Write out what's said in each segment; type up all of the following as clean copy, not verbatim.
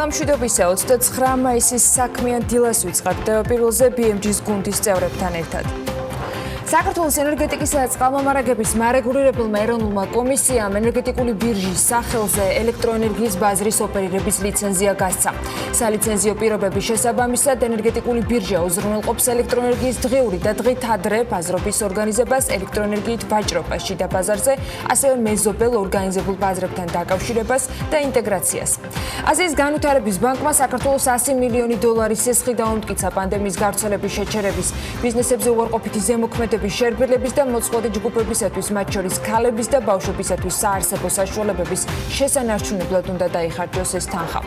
მშვიდობისა 29 მაისის საქმიან დილას ვიწყებთ პირველზე BMG-ს გუნდის წევრებთან ერთად. საქართველოს ენერგეტიკისა და წყალმომარაგების მარეგულირებელმა ეროვნულმა კომისიამ ენერგეტიკული ბირჟის სახელზე ელექტროენერგიის ბაზრის ოპერირების ლიცენზია გასცა. სალიცენზიო პირობების შესაბამისად ენერგეტიკული ბირჟა უზრუნველყოფს ელექტროენერგიის დღიური და დღით ადრე ბაზრობის ორგანიზებას ელექტროენერგიით ვაჭრობას შიდა ბაზარზე, ასევე მეზობელ ორგანიზებულ ბაზრებთან დაკავშირებას და ინტეგრაციას. აზიის განვითარების ბანკმა საქართველოს 100 მილიონი დოლარის სესხი დაუმტკიცა პანდემიის გავრცელების შეჩერების, ბიზნესებზე უარყოფითი ზემოქმედების შერბილების და მოწყვლადი ჯგუფებისათვის, მათ შორის ქალების და ბავშვებისათვის საარსებო საშუალებების შესანარჩუნებლად უნდა დაიხარჯოს ეს თანხა.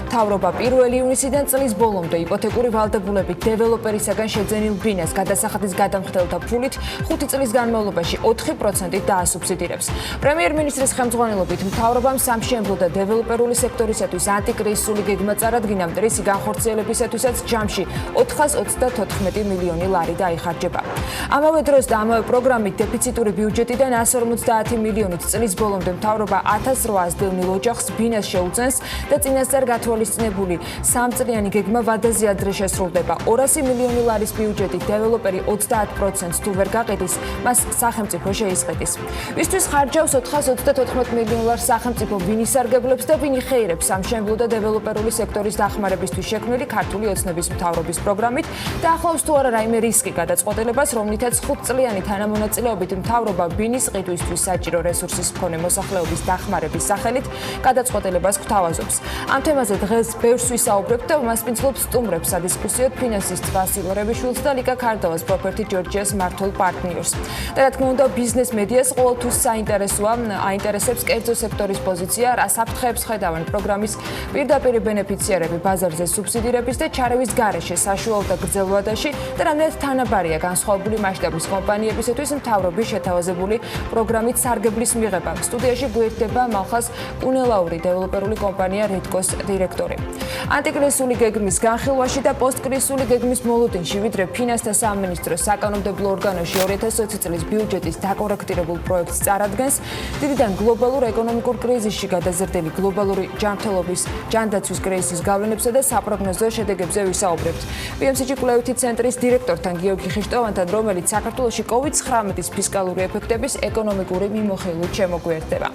მთავრობა 1 ივნისიდან წლის ბოლომდე იპოთეკური ვალდებულებით დეველოპერისაგან შეძენილ ბინას გადასახადის გადამხდელთა ფულით 5 წლის განმავლობაში 4%-ით დაასუბსიდირებს. პრემიერ-მინისტრის ხელმძღვანელობით მთავრობამ სამშენებლო და დეველოპერული სექტორისათვის ანტიკრიზისული გეგმა წარადგინა, რისი განხორციელებისათვისაც ჯამში 424 მილიონი ლარი დაიხარჯება. ამავე დროს და ამავე პროგრამით დეფიციტური ბიუჯეტიდან 150 მილიონით წლის ბოლომდე მთავრობა 1800 დევნილ ოჯახს ბინას შეუწენს და წინასწარ გათვალისწინებული 3 წლიანი გეგმა ვადაზე ადრე შესრულდება. 200 მილიონი ლარის ბიუჯეტით დეველოპერი 30%-ს თუ ვერ გაყიდის, მას სახელმწიფო შეისყიდის. მისთვის ხარჯავს 434 მილიონ ლარს სახელმწიფო ვინ ისარგებლებს და ვინ იხეირებს სამშენებლო და დეველოპერული სექტორის დახმარებისთვის შექმნილი ქართული ოცნების მთავრობის პროგრამით და ახლავს თუ არა რაიმე რისკი გადაწყვეტილებას, რომლითაც 5 წლიანი თანამონაწილეობით მთავრობა ბინის ყიდვისთვის საჭირო რესურსის მქონე მოსახლეობის დახმარების სახელით გადაწყვეტილებას გვთავაზობს. ამ თემაზე დღეს ბევრს ვისაუბრებთ და მასპინძლობს სტუმრებს სადისკუსიოდ ფინანსის წვას ილრებიშვილს და ლიკა ქარდავას პროპერტი ჯორჯიას მმართველ პარტნიორს. და რა თქმა უნდა ბიზნეს მედიას ყოველთვის აინტერესებს კერძო სექტორის პოზიცია, რა საფრთხეებს ხედავენ პროგრამის პირდაპირ ბენეფიციარები ბაზარზე სუბსიდირების და ჩარევის გარეშე საშუალო და გრძელ ვადაში და რამდენად თანაბარია განსხვავებული მასშტაბის კომპანიებისათვის მთავრობის შეთავაზებული პროგრამით სარგებლის მიღება. სტუდიაში გვერდება მალხას კუნელაური დეველოპერული კომპანია რედკოს დირექტორი. ანტიკრიზისული გეგმის განხილვაში და პოსტკრიზისული გეგმის მოლოდინში, ვიდრე ფინანსთა სამინისტროს საკანონმდებლო ორგანოში 2020 წლის ბიუჯეტის დაკორექტირებულ პროექტს წარადგენს, დიდიდან გლობალურ ეკონომიკურ კრიზისში გადაზრდილი გლობალური ჯანმრთელობის ჯანდაცვის კრიზისის გავლენებსა და საპროგნოზო შედეგებზე ვისაუბრებთ. BMG კვლევითი ცენტრის დირექტორთან გიორგი ხიშტოვანთან, რომელიც საქართველოში COVID-19 ფისკალური ეფექტების ეკონომიკური მიმოხილვით შემოგვიერთდება.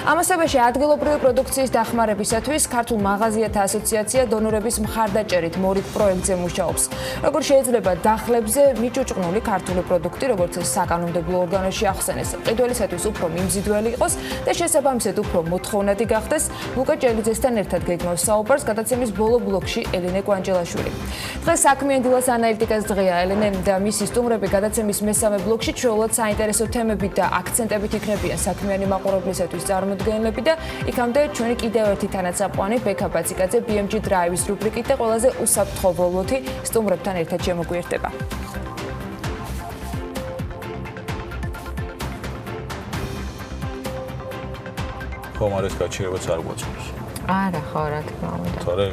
ამასობაში ადგილობრივი პროდუქციის დახმარებისათვის ქართულ მაღაზიათა ასოციაცია დონორების მხარდაჭერით მორიგ პროექტზე მუშაობს. როგორ შეიძლება დახლებზე მიჭუჭყნული ქართული პროდუქტი, როგორც ეს საკანონმდებლო ორგანოში ახსენეს, ყიდველისათვის უფრო მიმზიდველი იყოს და შესაბამისად უფრო მოთხოვნადი გახდეს, ლუკა ჭელიძესთან ერთად გეგმავს საუბარს გადაცემის ბოლო ბლოკში ელენე კვანჯელაშვილი. დღეს საქმიან დილას ანალიტიკას დღეა. ელენე და მისი სტუმრები გადაცემის მესამე ბლოკში ჩვეულად საინტერესო თემებით და აქცენტებით იქნებიან საქმიანი მაყურებლისათვის წარმოდგენილები და იქამდე ჩვენი კიდევ ერთი თანაცაყვანი ბექა ბაციკაძე BMG დრაივის რუბრიკით და ყველაზე უსაფრთხო ვოლოთი სტუმრებთან ერთად შემოგვიერთდება. ხომ არის გაჩერებაც არ გვაწყობს? არა, ხო, რა თქმა უნდა. თორე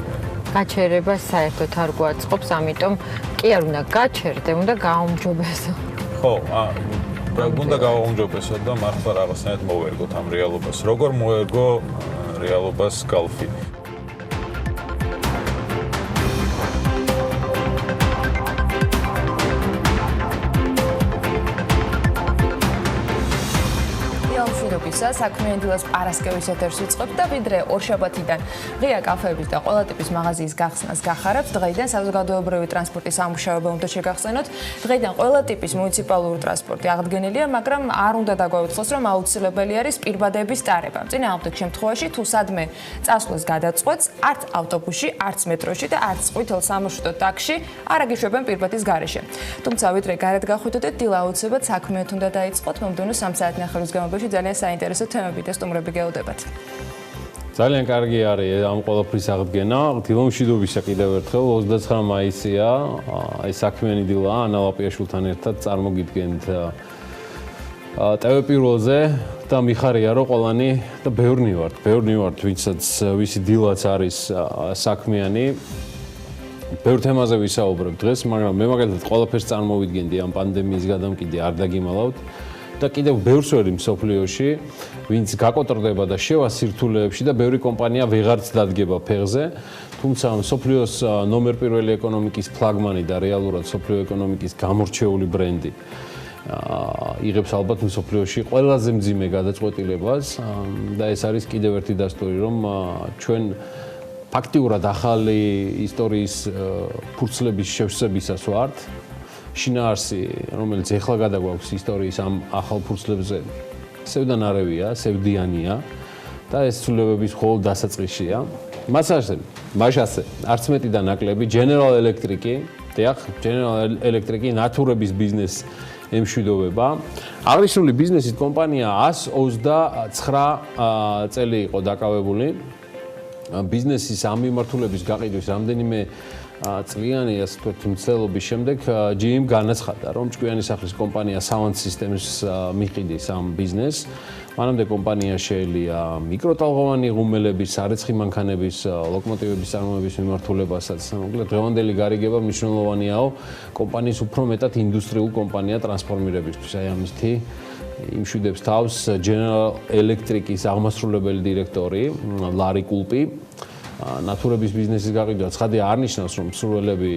გაჩერებას საერთოდ არ გვაწყობს, ამიტომ კი არ უნდა გაჩერდე, უნდა გაუმჯობესო. ხო, უნდა გაუმჯობესო და მართლა რაღაცნაირად მოვერგოთ ამ რეალობას. როგორ მოერგო რეალობას კალფი? საქმიანი დილას პარასკევის ეთერს ვიწყებთ და ვიდრე ორშაბათიდან ღია კაფეების და ყველა ტიპის მაღაზიის გახსნას გახარებთ, დღეიდან საზოგადოებრივი ტრანსპორტის ამუშავება უნდა შეგახსენოთ. დღეიდან ყველა ტიპის მუნიციპალური ტრანსპორტი აღდგენილია, მაგრამ არ უნდა დაგვაუწყოს, რომ აუცილებელი არის პირბადების ტარება. წინააღმდეგ შემთხვევაში თუ სადმე წასვლას გადაწყვეტს, არც ავტობუსში, არც მეტროში და არც ყვითელ სამარშრუტო ტაქსში არ აგიშვებენ პირბადის გარეშე. თუმცა ვიდრე გარეთ გახვიდოდეთ, დილა აუცილებლად საქმეათ უნდა დაიწყოთ. მომდევნო 3 საათნახევრის განმავლობაში ძალიან საინტერესო თემები და სტუმრები გეუდებათ. ძალიან კარგი არის ამ ყველაფრის აღდგენა. დილა მშვიდობისა კიდევ ერთხელ 29 მაისია. აი საქმიანი დილა ანა ლაპიაშვილთან ერთად წარმოგიდგენთ TV პირველზე და მიხარია რომ ყველანი და ბევრნი ვართ, ვისი დილაც არის საქმიანი. ბევრ თემაზე ვისაუბრებ დღეს, მაგრამ მე მაგალითად ყველაფერს წარმოვიდგენდი ამ პანდემიის გადამკიდე არ დაგიმალავთ. და კიდევ ბევრს ვერი მსოფლიოში, ვინც გაკოტრდება და შევა სირთულეებში და ბევრი კომპანია ვეღარც დადგება ფეხზე. თუმცა მსოფლიოს ნომერ პირველი ეკონომიკის ფლაგმანი და რეალურად მსოფლიო ეკონომიკის გამორჩეული ბრენდი იღებს ალბათ მსოფლიოში ყველაზე მძიმე გადაწყვეტილებას და ეს არის კიდევ ერთი დასტური, რომ ჩვენ ფაქტიურად ახალი ისტორიის ფურცლების შევსებისას ვართ. შინაარსი, რომელიც ეხლა გადაგვაქვს ისტორიის ამ ახალ ფურცლებზე, სევდანარევია, სევდიანია და ეს ცვლილებების მხოლოდ დასაწყისია. მასაშე, არც მეტი და ნაკლები, General Electric-ი, General Electric-ი ნათურების ბიზნესს ემშვიდობება. აღნიშნული ბიზნესის კომპანია 129 წელი იყო დაკავებული. ბიზნესის ამ მიმართულების გაყიდვის რამდენიმე წლიანი ასე ვთქვათ მცდელობის შემდეგ GM განაცხადა, რომ ჭკვიანი სახლის კომპანია Sound Systems მიყიდის ამ ბიზნესს. მანამდე კომპანია შეელია მიკროტალღოვანი ღუმელების, სარეცხი მანქანების, ლოკომოტივების წარმოების მიმართულებასაც. მოკლედ დღევანდელი გარიგება მნიშვნელოვანიაო კომპანიის უფრო მეტად ინდუსტრიულ კომპანია ტრანსფორმირებისთვის. აი ამითი იმშვიდებს თავს General Electric-ის აღმასრულებელი დირექტორი ლარი კულპი. ნათურების ბიზნესის გაყიდვა ცხადია არ ნიშნავს, რომ მსურველები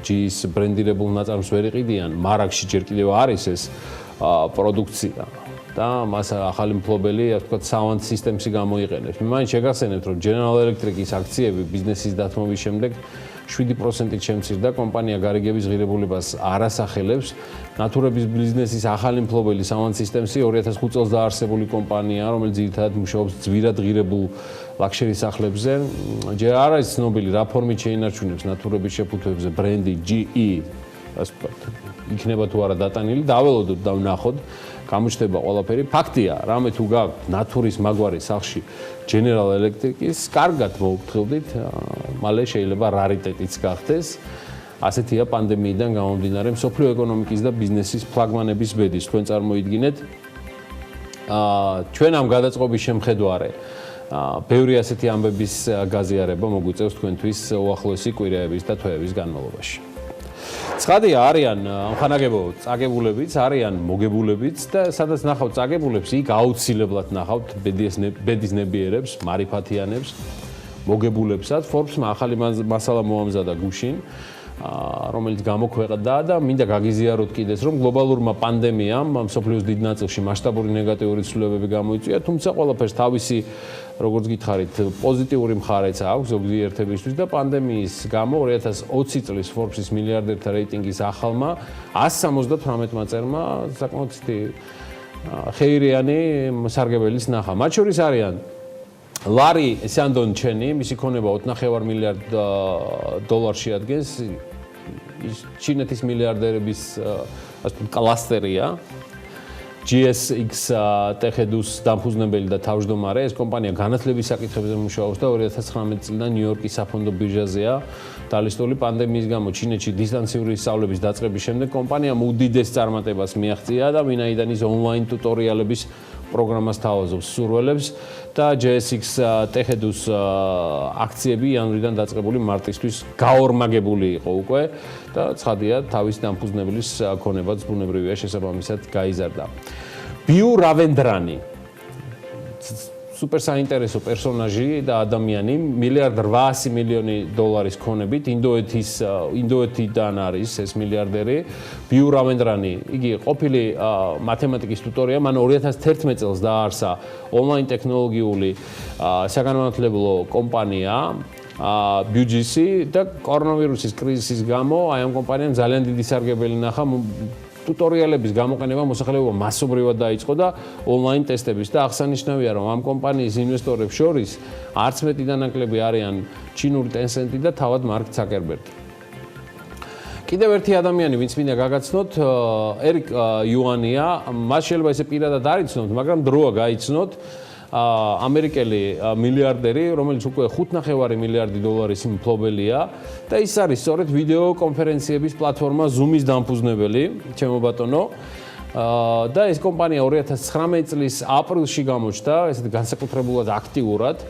GE-ის ბრენდირებულ ნაწარმს ვერ იყიდიან, მარაგში ჯერ კიდევ არის ეს პროდუქცია. და მას ახალი მფლობელი, ასე ვთქვათ, Sound Systems-ი გამოიყენებს. მე მაინც შეგახსენებთ, რომ General Electric-ის აქციები ბიზნესის დათმობის შემდეგ 7%-ით შემცირდა, კომპანია გარიგების ღირებულებას არ ასახელებს. ნათურების ბიზნესის ახალი მფლობელი Sound Systems-ი 2005 წელს დაარსებული კომპანია, რომელიც ძირითადად მუშაობს ძვირად ღირებულ ლაქშერი სახლებზე. ჯერ არ არის ცნობილი, რა ფორმით შეინარჩუნებს ნათურების შეფუთვებზე ბრენდი GE, ასე ვთქვათ, იქნება თუ არა დატანილი, დაველოდოთ და ვნახოთ. გამოჩნდება ყველაფერი. ფაქტია, რამე თუ გაქვთ ნათურის მაგვარი სახლში General Electric-ის, კარგად მოუფრთხილდით, მალე შეიძლება რარიტეტიც გახდეს. ასეთია პანდემიიდან გამომდინარე მსოფლიო ეკონომიკის და ბიზნესის ფლაგმანების ბედის. თქვენ წარმოიდგინეთ, ჩვენ ამ გადაწყობის შემხედვარე ბევრი ასეთი ამბების გაზიარება მოგვიწევს თქვენთვის უახლოესი კვირეების და თვეების განმავლობაში. ცხადია, არიან ამხანაგებო წაგებულებიც, არიან მოგებულებიც და სადაც ნახავთ წაგებულებს, იქ აუცილებლად ნახავთ ბედის ნებიერებს, მარიფათიანებს, მოგებულებსაც. Forbes-მა ახალი მასალა მოამზადა გუშინ, რომელიც გამოქვეყნდა და მინდა გაგიზიაროთ კიდეს, რომ გლობალურმა პანდემიამ მსოფლიოს დიდ ნაწილში მასშტაბური ნეგატიური ცვლილებები გამოიწვია, თუმცა ყველაფერს თავისი, როგორც გითხარით, პოზიტიური მხარეც აქვს ზოგიერთებისთვის და პანდემიის გამო 2020 წლის Forbes-ის მილიარდერთა რეიტინგის ახალმა 178 წერმა საკმაოდ ხეირიანი სარგებელის ნახა. მათ შორის არიან ლარი სანდონჩენი, მისი ქონება 2.5 მილიარდ დოლარში ადგენს, ჩინეთის მილიარდერების კლასტერია. GSX ტეხედუს დამფუძნებელი და თავმჯდომარე, ეს კომპანია განათლების საკითხებზე მუშაობს და 2019 წლიდან ნიუ-იორკის საფონდო ბირჟაზეა დალისტული. პანდემიის გამო ჩინეთში დისტანციური სწავლების დაწყების შემდეგ კომპანიამ უდიდეს წარმატებას მიაღწია და ვინაიდან ის ონლაინ ტუტორიალების პროგრამას თავაზობს სურველებს და GSX ტეხედუს აქციები იანვრიდან დაწყებული მარტისთვის გაორმაგებული იყო უკვე და ცხადია თავის დამფუძნებლის ქონებაც ბუნებრივია შესაბამისად გაიზარდა. ბიუ რავენდრანი სუპერ საინტერესო პერსონაჟი და ადამიანი, $1.8 მილიარდის ქონებით, ინდოეთიდან არის ეს მილიარდერი. ბიუ რავენდრანი, იგი ყოფილი მათემატიკის ტუტორია, მან 2011 წელს დააარსა ონლაინ ტექნოლოგიური საგანმანათლებლო კომპანია BGC და კორონავირუსის კრიზისის გამო აი ამ კომპანიამ ძალიან დიდი სარგებელი ნახა. ტუტორიალების გამოყენება მოსახლეობა მასობრივად დაიწყო და ონლაინ ტესტების და აღსანიშნავია, რომ ამ კომპანიის ინვესტორებს შორის არც მეტი და ნაკლები არიან ჩინური Tencent-ი და თავად მარკ ცაკერბერგი. კიდევ ერთი ადამიანი, ვინც მინდა გაგაცნოთ, ერიკ იუანია, მას შეიძლება ესე პირადად არ იცნობთ, მაგრამ დროა გაიცნოთ. ამერიკელი მილიარდერი, რომელიც უკვე 5.5 მილიარდი დოლარის მფლობელია და ის არის სწორედ ვიდეო კონფერენციების პლატფორმა Zoom-ის დამფუძნებელი, ჩემო ბატონო. და ეს კომპანია 2019 წლის აპრილში გამოჩნდა, ესეთ განსაკუთრებულად აქტიურად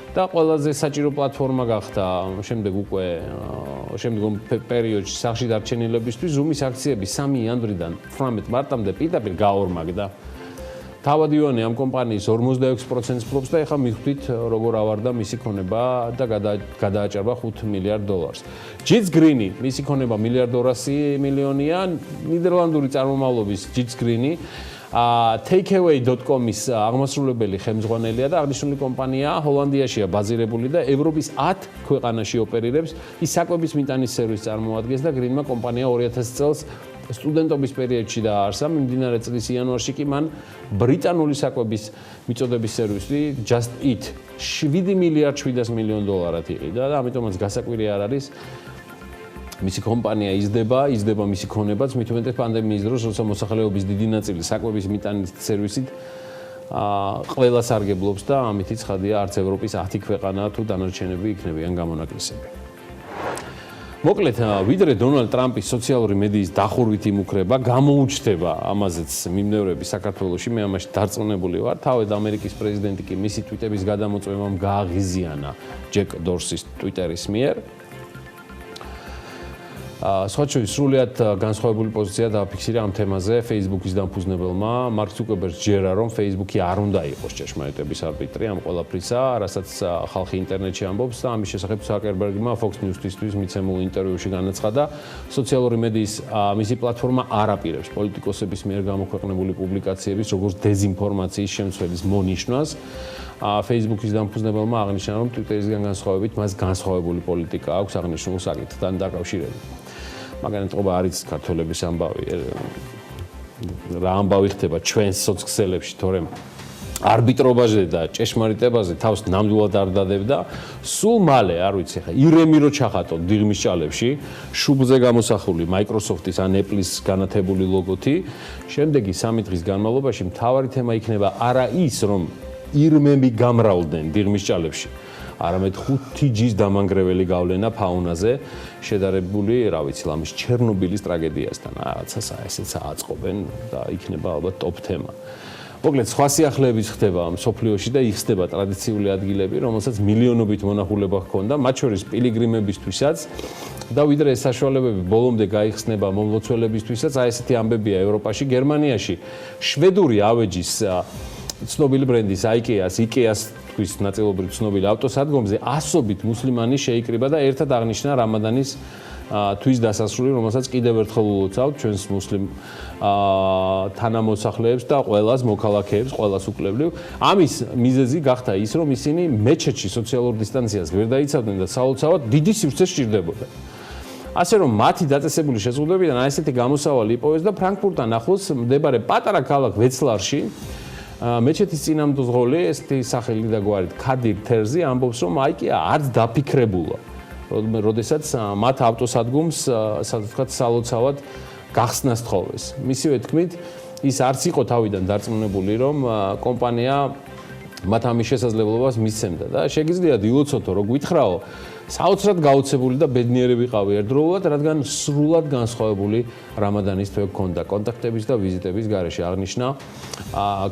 და ყველაზე საჭირო პლატფორმა გახდა შემდეგ უკვე შემდგომ პერიოდში სახში დარჩენილებისთვის Zoom-ის აქციები 3 იანვრიდან 18 მარტამდე პირდაპირ გაორმაგდა. თავად ივანე ამ კომპანიის 46%-ს ფლობს და ეხლა მივხვდით როგორ ავარდა მისი ქონება და გადააჭარბა $5 მილიარდ. ჯიც გრინი მისი ქონება $1.2 მილიარდია, ნიდერლანდური წარმომავლობის ჯიც გრინი takeaway.com-ის აღმასრულებელი ხელმძღვანელია და აღნიშნული კომპანია ჰოლანდიაშია ბაზირებული და ევროპის 10 ქვეყანაში ოპერირებს. ის საკვების მიტანის სერვისს წარმოადგენს და გრინმა კომპანია 2000 წელს სტუდენტობის პერიოდში დააარსა. მიმდინარე წლის იანვარში კი მან ბრიტანული საკვების მიწოდების სერვისი Just Eat $7 მილიარდ $700 მილიონ იყიდა და ამიტომაც გასაკვირი არ არის მისი კომპანია იზრდება მისი ქონებაც მით უმეტეს პანდემიის დროს, როცა მოსახლეობის დიდი ნაწილი საკვების მიტანის სერვისით ყველა სარგებლობს და ამით ცხადია არც ევროპის 10 ქვეყანა თუ დანარჩენები იქნებიან გამონაკლისები. მოკლედ, ვიდრე დონალდ ტრამპის სოციალური მედიის დახურვით იმუქრება, გამოუჩნდება ამაზეც მიმდევრები საქართველოში, მე ამაში დარწმუნებული ვარ. თავად ამერიკის პრეზიდენტი კი მისი ტვიტების გადამოწმებამ გააღიზიანა ჯეკ დორსის ტვიტერის მიერ. სხვაჩვეულის სრულად განსხვავებული პოზიცია დააფიქსირა ამ თემაზე Facebook-ის დამფუძნებელმა მარკ ზუკერბერგს ჯერა, რომ Facebook-ი არ უნდა იყოს ჭეშმარიტების არბიტრი ამ ყველაფრისა, რასაც ხალხი ინტერნეტში ამბობს და ამის შესახებ ზუკერბერგმა Fox News-ისთვის მიცემულ ინტერვიუში განაცხადა, სოციალური მედიის მისი პლატფორმა არ აპირებს პოლიტიკოსების მიერ გამოქვეყნებული პუბლიკაციების, როგორც დეზინფორმაციის შემცველის მონიშნვას. Facebook-ის დამფუძნებელმა აღნიშნა, რომ Twitter-ისგან განსხვავებით მას განსხვავებული პოლიტიკა აქვს აღნიშნულ საკითხთან დაკავშირებით. მაგალითად, ყობა არის ქართველების ამბავი, რა ამბავი ხდება ჩვენს სოციქსელებში, თორემ არბიტრობაზე და ჭეშმარიტებაზე თავს ნამდვილად არ დადებდა. სულ მალე, არ ვიცი ხა, ირემი რო ჩახატო დიღმის ჭალებში, შუბლზე გამოსახული Microsoft-ის ან Apple-ის განათებული ლოგოთი, შემდეგი 3 დღის განმავლობაში მთავარი თემა იქნება არა ის, რომ ირმები გამრავლდნენ დიღმის ჭალებში, არამედ 5G-ის დამანგრეველი გავლენა ფაუნაზე, შედარებული, რა ვიცი, ლამის ჩერნობილის ტრაგედიასთან, რაღაცა ესეც აწყობენ და იქნება ალბათ ტოპ თემა. მოკლედ, სხვა სიახლეების ხდება მსოფლიოში და იხსნება ტრადიციული ადგილები, რომელსაც მილიონობით მონახულება ჰქონდა, მათ შორის პილიგრიმებისთვისაც და ვიდრე ეს საშუალებები ბოლომდე გაიხსნება მომლოცველებისთვისაც, აი ესეთი ამბებია ევროპაში, გერმანიაში, შვედური ავეჯის ცნობილი ბრენდის IKEA-ს თვის ნაწილობრივ ცნობილი ავტოსადგომზე ასობით მუსლიმანი შეიკრიბა და ერთად აღნიშნა რამადანის თვის დასასრული, რომელსაც კიდევ ერთხელ ულოცავთ ჩვენს მუსლიმ თანამოსახლეებს და ყველას მოქალაქეებს, ყველას უკლებლივ. ამის მიზეზი გახდა ის, რომ ისინი მეჩეთში სოციალურ დისტანციას ვერ დაიცავდნენ და საოცრად დიდი სივრცე სჭირდებოდა. ასე რომ მათი დაწესებული შეზღუდვებიდან ესეთი გამოსავალი იპოვეს და ფრანკფურტთან ახლოს მდებარე პატარა ქალაქ ვეცლარში მეჩეთის წინამძღოლი, ესეთი სახელი და გვარით ქადირ თერზი ამბობს, რომ IKEA არც დაფიქრებულა, როდესაც მათ ავტოსადგომს სადღაც სალოცავად გახსნას თხოვეს. მისივე თქმით, ის არც იყო თავიდან დარწმუნებული, რომ კომპანია მათ ამის შესაძლებლობას მისცემდა და შეგიძლიათ ილოცოთო, რომ გვითხრაო, საოცრად გაოცებული და ბედნიერი ვიყავი ერთდროულად, რადგან სრულად განსხვავებული რამადანის თვე გქონდა კონტაქტების და ვიზიტების გარეშე, აღნიშნა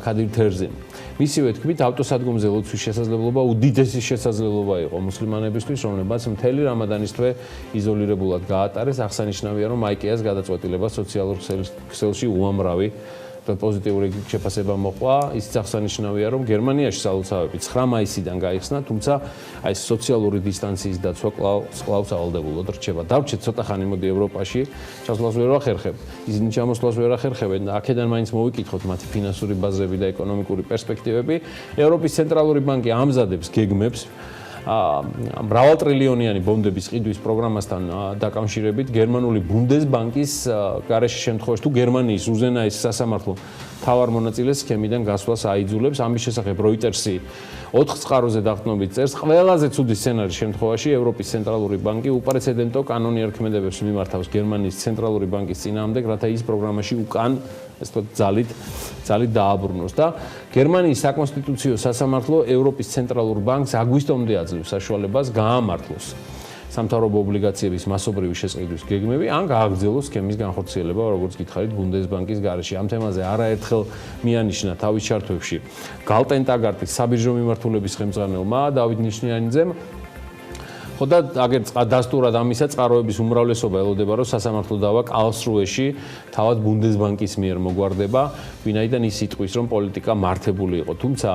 ქადირ თერზიმ. მისივე თქმით, ავტოსადგომზე ლოცვის შესაძლებლობა უდიდესი შესაძლებლობა იყო მუსლიმანებისთვის, რომლებმაც მთელი რამადანის თვე იზოლირებულად გაატარეს. აღსანიშნავია, რომ IKEA-ს გადაწყვეტილება სოციალურ ქსელში უამრავი პოზიტიური შეფასება მოყვა. ისიც აღსანიშნავია, რომ გერმანიაში სალოცავები 9 მაისიდან გაიხსნა, თუმცა აი სოციალური დისტანციის დაცვა კვლავ სავალდებულოდ რჩება. დავრჩეთ ცოტა ხანი მოდი ევროპაში, ჩასვლას ვერ ვახერხებ. ისინი ჩამოსვლას ვერ ახერხებენ და აქედან მაინც მოვიკითხოთ მათი ფინანსური ბაზები და ეკონომიკური პერსპექტივები. ევროპის ცენტრალური ბანკი ამზადებს გეგმებს მრავალტრილიონიანი ბონდების ყიდვის პროგრამასთან დაკავშირებით გერმანული ბუნდესბანკის გარეშე შემთხვევაში თუ გერმანიის უზენაეს სასამართლო თავარ მონაწილეს სქემიდან გასვლას აიძულებს. ამის შესახებ Reuters-ი 4 წყაროზე დაყრდნობით წერს, ყველაზე ცუდი სცენარის შემთხვევაში ევროპის ცენტრალური ბანკი უპრეცედენტო კანონიერ ქმედებებს მიმართავს გერმანიის ცენტრალური ბანკის წინააღმდეგ, რათა ის პროგრამაში უკან ეს თქო ძალით დააბრუნოს და გერმანიის საკონსტიტუციო სასამართლო ევროპის ცენტრალურ ბანკს აგვისტომდე აძლევს საშუალებას გაამართლოს სამთავრობო ობლიგაციების მასობრივი შესყიდვის გეგმები, ან გააგრძელოს სქემის განხორციელება, როგორც გითხარით, ბუნდესბანკის გარეშე. ამ თემაზე არაერთხელ მიანიშნა თავის ჩართვებში გალტენ ტაგარტის საბირჟო მიმართულების ხელმძღვანელმა დავით ნიშნიანიძემ. ხოდა აგერ დასტურად ამისა წყაროების უმრავლესობა ელოდება, რომ სასამართლო დავა კარლსრუეში თავად ბუნდესბანკის მიერ მოგვარდება, ვინაიდან ის იტყვის, რომ პოლიტიკა მართებული იყო. თუმცა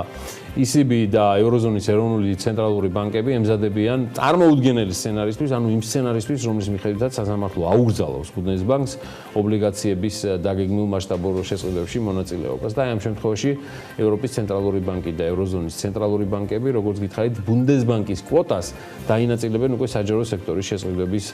ECB და ევროზონის ეროვნული ცენტრალური ბანკები ემზადებიან წარმოუდგენელი სცენარისთვის, ანუ იმ სცენარისთვის, რომლის მიხედვითაც სასამართლო აუგზავნოს ბუნდესბანკს ობლიგაციების დაგეგმილ მასშტაბურ შესყიდვებში მონაწილეობას. და ამ შემთხვევაში ევროპის ცენტრალური ბანკი და ევროზონის ცენტრალური ბანკები, როგორც გითხარით, ბუნდესბანკის კვოტას დაინაწილებენ უკვე საჯარო სექტორის შესყიდვების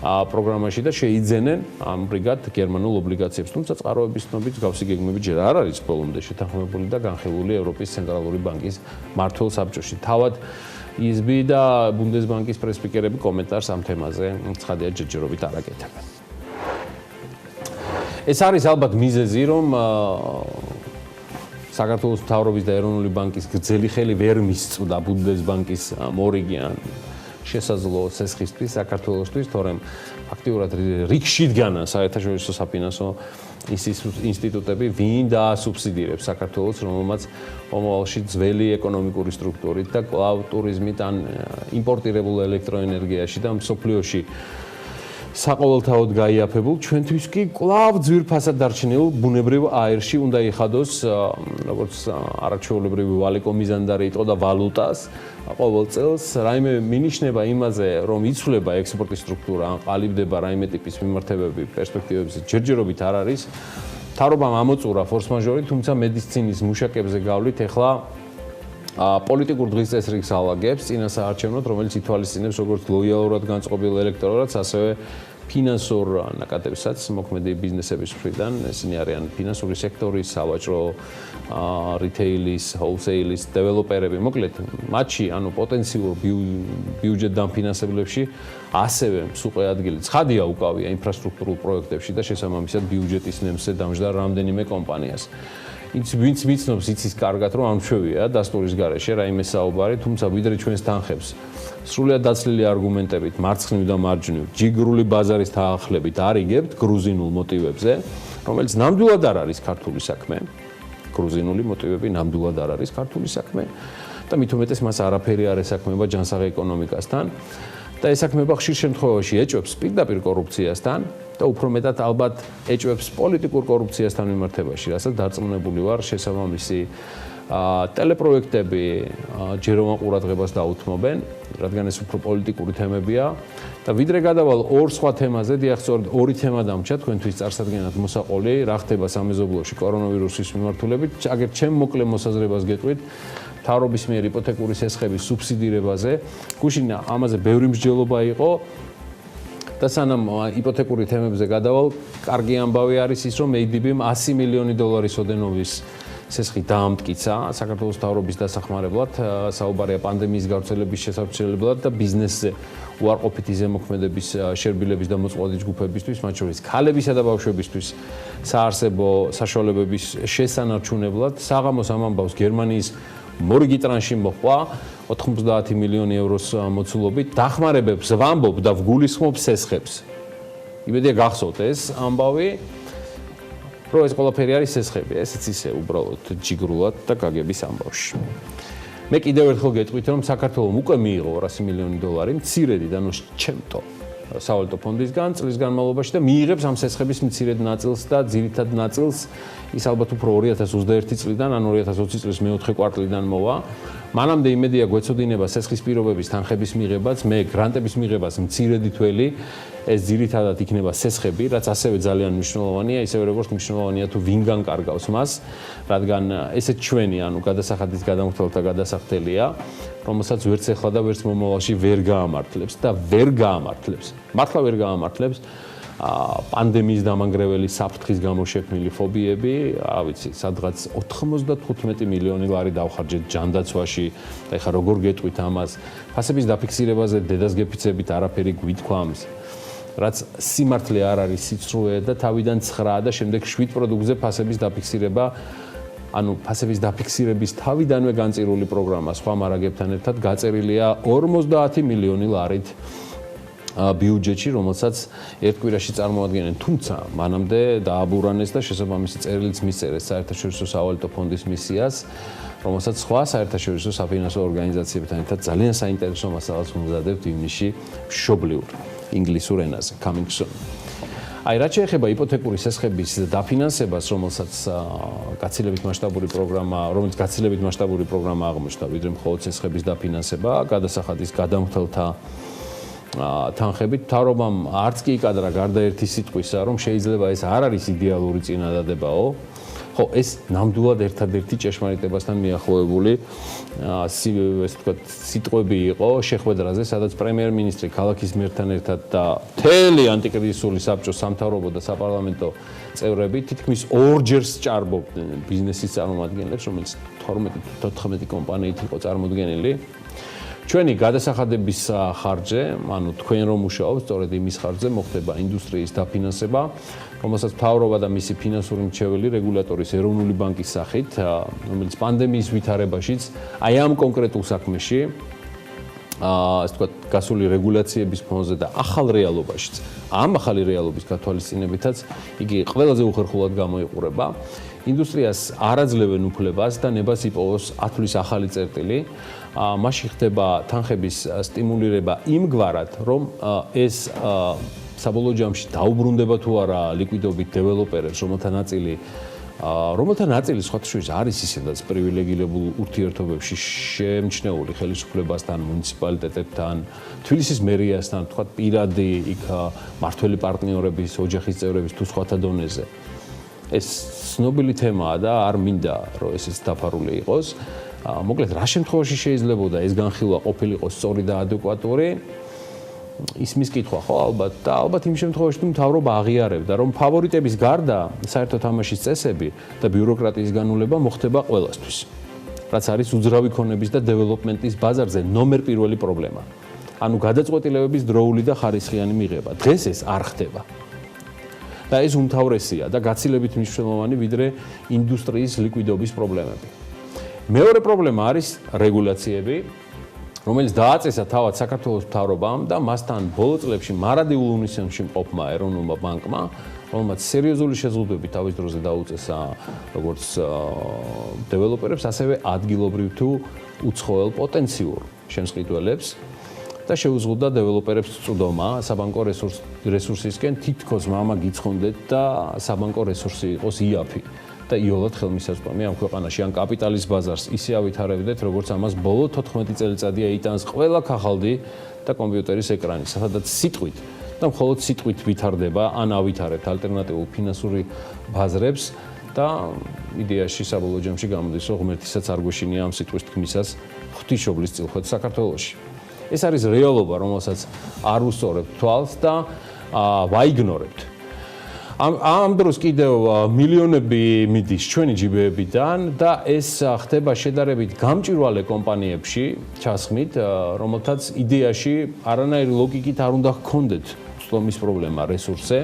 პროგრამაში და შეიძენენ ამ ბრიგად გერმანულ ობლიგაციებს. თუმცა წყაროების ცნობით გავსი გეგმები ჯერ არ არის ბოლომდე შეთანხმებული და განხილული ევროპის ცენტრალური ბანკის მმართველ საბჭოში. თავად ECB და ბუნდესბანკის პრესპიკერები კომენტარს ამ თემაზე ცხადია ჯერჯერობით არ აკეთებენ. ეს არის ალბათ მიზეზი, რომ საქართველოს მთავრობის და ეროვნული ბანკის გრძელი ხელი ვერ მისწვდა ბუნდესბანკის მორიგიან შესაძლო სესხისთვის საქართველოსთვის, თორემ ფაქტიურად რიგში დგანა საერთაშორისო საფინანსო ინსტიტუტები, ვინ დაასუბსიდირებს საქართველოს, რომელმაც მომავალში ძველი ეკონომიკური სტრუქტურით და კვლავ ტურიზმით ან იმპორტირებულ ელექტროენერგიაში და მსოფლიოში საყოველთაოდ გაიაფებულ, ჩვენთვის კი კვლავ ძვირფასად დარჩენილ ბუნებრივ აირში უნდა იხადოს, როგორც არაჩვეულებრივი ვალიკო მიზანდარი იტყო და ვალუტას ყოველ წელს რაიმე მინიშნება იმაზე, რომ იცვლება ექსპორტის სტრუქტურა, ან ყალიბდება რაიმე ტიპის მიმართებები პერსპექტივებზე ჯერჯერობით არ არის. მთავრობამ ამოწურა ფორს-მაჟორი, თუმცა მედიცინის მუშაკებზე გავლით ახლა პოლიტიკურ დღის წესრიგს ალაგებს წინასაარჩევნოდ, რომელიც ითვალისწინებს როგორც ლოიალურად განწყობილ ელექტორატს, ასევე ფინანსურ ნაკადებსაც მოქმედი ბიზნესების მხრიდან. ესენი არიან ფინანსური სექტორის, სავაჭრო, რიტეილის, ჰოულსეილის დეველოპერები. მოკლედ, მათში, ანუ პოტენციურ ბიუჯეტ დამფინანსებლებში ასევე მსუყე ადგილი ცხადია უკავია ინფრასტრუქტურულ პროექტებში და შესაბამისად ბიუჯეტის ნემსზე დამждარ რამდენიმე კომპანიას. ვინც მიცნობს იცის კარგად, რომ ამშვევია დასტურის გარეშე რაიმე საუბარი, თუმცა ვიდრე ჩვენს თანხებს სრულად დაცლილი არგუმენტებით, მარცხნივ და მარჯვნივ, ჯიგრული ბაზარის დაახლებით არიგებთ გრუზინულ მოტივებზე, რომელიც ნამდვილად არ არის ქართული საქმე. გრუზინული მოტივები ნამდვილად არ არის ქართული საქმე და მით უმეტეს მას არაფერი არ ესაქმება ჯანსაღი ეკონომიკასთან და ესაქმება ხშირ შემთხვევაში ეჭვებს პირდაპირ კორუფციასთან და უფრო მეტად ალბათ ეჭვებს პოლიტიკურ კორუფციასთან მიმართებაში, რასაც დარწმუნებული ვარ შესაბამისი ტელეპროექტები ჯეროვან ყურადღებას დაუთმობენ, რადგან ეს უფრო პოლიტიკური თემებია და ვიდრე გადავალ ორ სხვა თემაზე, დიახ, სწორედ ორი თემა დამჭა თქვენთვის წარსადგენად მოსაყოლი, რა ხდება სამეზობლოში კორონავირუსის მიმართულებით, აგერ ჩემ მოკლე მოსაზრებას გეტყვით მთავრობის მიერ იპოთეკური სესხების სუბსიდირებაზე. გუშინ ამაზე ბევრი მსჯელობა იყო და სანამ იპოთეკური თემებზე გადავალ, კარგი ამბავი არის ის, რომ ADB-მ 100 მილიონი დოლარის ოდენობის სესხი დაამტკიცა საქართველოს მთავრობის დასახმარებლად, საუბარია პანდემიის გავრცელების შესაძლებლად და ბიზნესზე უარყოფითი ზემოქმედების შერბილების და მოწყვლადი ჯგუფებისთვის, მათ შორის ქალებისა და ბავშვებისთვის საარსებო საშუალებების შესანარჩუნებლად. საღამოს ამ ამბავს გერმანიის მორიგი ტრანში მოყვა 90 მილიონი ევროს მოცულობით, დახმარებებს ვამბობ და ვგულისხმობ სესხებს. იმედია გახსოვთ ეს ამბავი, რომ ეს ყველაფერი არის სესხები, ესეც ისე უბრალოდ ჯიგრულად და გაგების ამბავში. მე კიდევ ერთხელ გეტყვით, რომ საქართველოს უკვე მიიღო 200 მილიონი დოლარი მცირედი და ნუ ჩემთო სავალუტო ფონდისგან წლის განმავლობაში და მიიღებს ამ სესხების მცირედ ნაწილს და ძირითად ნაწილს ის ალბათ უფრო 2021 წლიდან ან 2020 წლის მეოთხე კვარტლიდან მოვა. მანამდე იმედია გვეცოდინება სესხის პირობების თანხების მიღებაც, მე გრანტების მიღებას მცირედი თველი, ეს ძირითადად იქნება სესხები, რაც ასევე ძალიან მნიშვნელოვანია, ისევე როგორც მნიშვნელოვანია თუ ვინ განკარგავს მას, რადგან ესეც ჩვენი, ანუ გადასახადის გადამხდელთა გადასახდელია, რომელსაც ვერც ეხლა და ვერც მომავალში ვერ გაამართლებს და ვერ გაამართლებს. მართლა ვერ გაამართლებს პანდემიის დამანგრეველი საფრთხის გამო შექმნილი ფობიები, რა ვიცი, სადღაც 95 მილიონი ლარი დავხარჯეთ ჯანდაცვაში და ეხლა როგორ გეტყვით ამას, ფასების დაფიქსირებაზე დედას გეფიცებით არაფერი გვითქვამს. რაც სიმართლე არ არის სიცრუე და თავიდან 9 და შემდეგ 7 პროდუქტზე ფასების დაფიქსირება, ანუ ფასების დაფიქსირების თავიდანვე განწირული პროგრამა სხვა მარაგებთან ერთად გაწერილია 50 მილიონი ლარით ბიუჯეტში, რომელსაც ერთ კვირაში წარმოადგენენ, თუმცა მანამდე დააბურანეს და შესაბამისი წერილიც მისწერეს საერთაშორისო სავალუტო ფონდის მისიას, რომელსაც სხვა საერთაშორისო საფინანსო ორგანიზაციებთან ერთად ძალიან საინტერესო მასალას უმზადებთ ივნისში მშობლიურ ინგლისურ ენაზე, coming soon. აი, რაც შეეხება იპოთეკური სესხების დაფინანსებას, რომელიც გაცილებით მასშტაბური პროგრამა აღმოჩნდა, ვიდრე მხოლოდ სესხების დაფინანსება, გადასახადის გადამხდელთა თანხებით, მთავრობამ არც კი იკადრა გარდა ერთი სიტყვისა, რომ შეიძლება ეს არ არის იდეალური წინადადებაო. ხო, ეს ნამდვილად ერთადერთი ჭეშმარიტებასთან მიახლოებული ეს თქვა სიტყვები იყო შეხვედრაზე, სადაც პრემიერ-მინისტრი ქალაქის მერთან ერთად და მთელი ანტიკრიზისული საბჭო, სამთავრობო და საპარლამენტო წევრები თითქმის ორჯერ სჭარბობდნენ ბიზნესის წარმომადგენლებს, რომელიც 12-14 კომპანიით იყო წარმოდგენილი. ჩვენი გადასახადების ხარჯზე, ანუ თქვენ რომ მუშაობთ, სწორედ იმის ხარჯზე მოხდება ინდუსტრიის დაფინანსება, რომელსაც მთავრობა და მისი ფინანსური მრჩეველი რეგულატორის ეროვნული ბანკის სახით, რომელიც პანდემიის ვითარებაშიც, აი ამ კონკრეტულ საქმეში, ასე ვთქვათ, გასული რეგულაციების ფონზე და ახალ რეალობაშიც, ამ ახალი რეალობის გათვალისწინებითაც იგი ყველაზე უხერხულად გამოიყურება. ინდუსტრიას არ აძლევენ უფლებას და ნებას იპოვოს ათვლის ახალი წერტილი. მასში ხდება თანხების სტიმულირება იმგვარად, რომ ეს საბოლოო ჯამში დაუბრუნდება თუ არა ლიკვიდობით დეველოპერებს, რომელთა ნაწილი სხვათა შორის არის ისედაც პრივილეგირებულ ურთიერთობებში შემჩნეული ხელისუფლებასთან, მუნიციპალიტეტებთან, თბილისის მერიასთან, თქვათ პირადი იქ მართველი პარტნიორების, ოჯახის წევრების თუ სხვათა დონეზე. ეს ცნობილი თემაა და არ მინდა რომ ესეც დაფარული იყოს. მოკლედ, რა შემთხვევაში შეიძლებოდა ეს განხილვა ყოფილიყო სწორი და ადეკვატური? ისმის კითხვა ხო ალბათ და ალბათ იმ შემთხვევაში თუ მთავრობა აღიარებდა რომ ფავორიტების გარდა საერთო თამაშის წესები და ბიუროკრატიის განულება მოხდება ყველასთვის. რაც არის უძრავი ქონების და დეველოპმენტის ბაზარზე ნომერ პირველი პრობლემა. ანუ გადაწყვეტილებების დროული და ხარისხიანი მიღება. დღეს ეს არ ხდება. და ეს უმთავრესია და გაცილებით მნიშვნელოვანი ვიდრე ინდუსტრიის ლიკვიდობის პრობლემები. მეორე პრობლემა არის რეგულაციები, რომელიც დააწესა თავად საქართველოს მთავრობამ და მასთან ბოლო წლებში მარადიულ უნისენში მყოფმა ეროვნულმა ბანკმა, რომელმაც სერიოზული შეზღუდვები თავის დროზე დაუწესა როგორც დეველოპერებს, ასევე ადგილობრივ თუ უცხოელ პოტენციურ შემსყიდველებს და შეუზღუდა დეველოპერებს წვდომა საბანკო რესურსისკენ თითქოს მამა გიცხონდეთ და საბანკო რესურსი იყოს იაფი. და იოლად ხელმისაწვდომი ამ ქვეყანაში ან კაპიტალის ბაზარს ისე ავითარებდეთ, როგორც ამას ბოლო 14 წელიწადია იტანს ყველა ქაღალდი და კომპიუტერის ეკრანი, სადაც სიტყვით და მხოლოდ სიტყვით ვითარდება ან ავითარებთ ალტერნატიულ ფინანსური ბაზრებს და იდეაში საბოლოო ჯამში გამოდის, რომ ღმერთისაც არ გვეშინია ამ სიტყვის თქმისას ღვთისმშობლის წილხვეც საქართველოში. ეს არის რეალობა, რომელსაც არ უსწორებთ თვალს და ვაიგნორებთ. ამ დროს კიდევ მილიონები მიდის ჩვენი ჯიბეებიდან და ეს ხდება შედარებით გამჭვირვალე კომპანიებში ჩასხმით, რომელთაც იდეაში არანაირი ლოგიკით არ უნდა ჰქონდეთ წვდომის პრობლემა რესურსზე,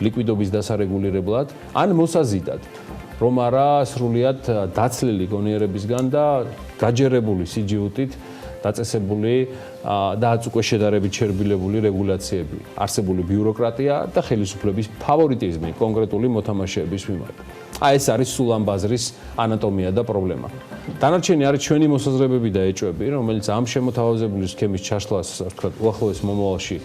ლიკვიდობის დასარეგულირებლად, ან მოსაზიდად, რომ არა სრულიად დაცლილი გონიერებისგან და გაჯერებული სიჯიუტით დაწესებული და აც უკვე შედარებით შერბილებული რეგულაციები, არსებული ბიუროკრატია და ხელისუფლების ფავორიტიზმი კონკრეტული მოთამაშეების მიმართ. ეს არის სულ ამ ბაზრის ანატომია და პრობლემა. დანარჩენი არის ჩვენი მოსაზრებები და ეჭვები, რომელიც ამ შემოთავაზებული სქემის ჩაშლას, ვთქვათ, უახლოეს მომავალში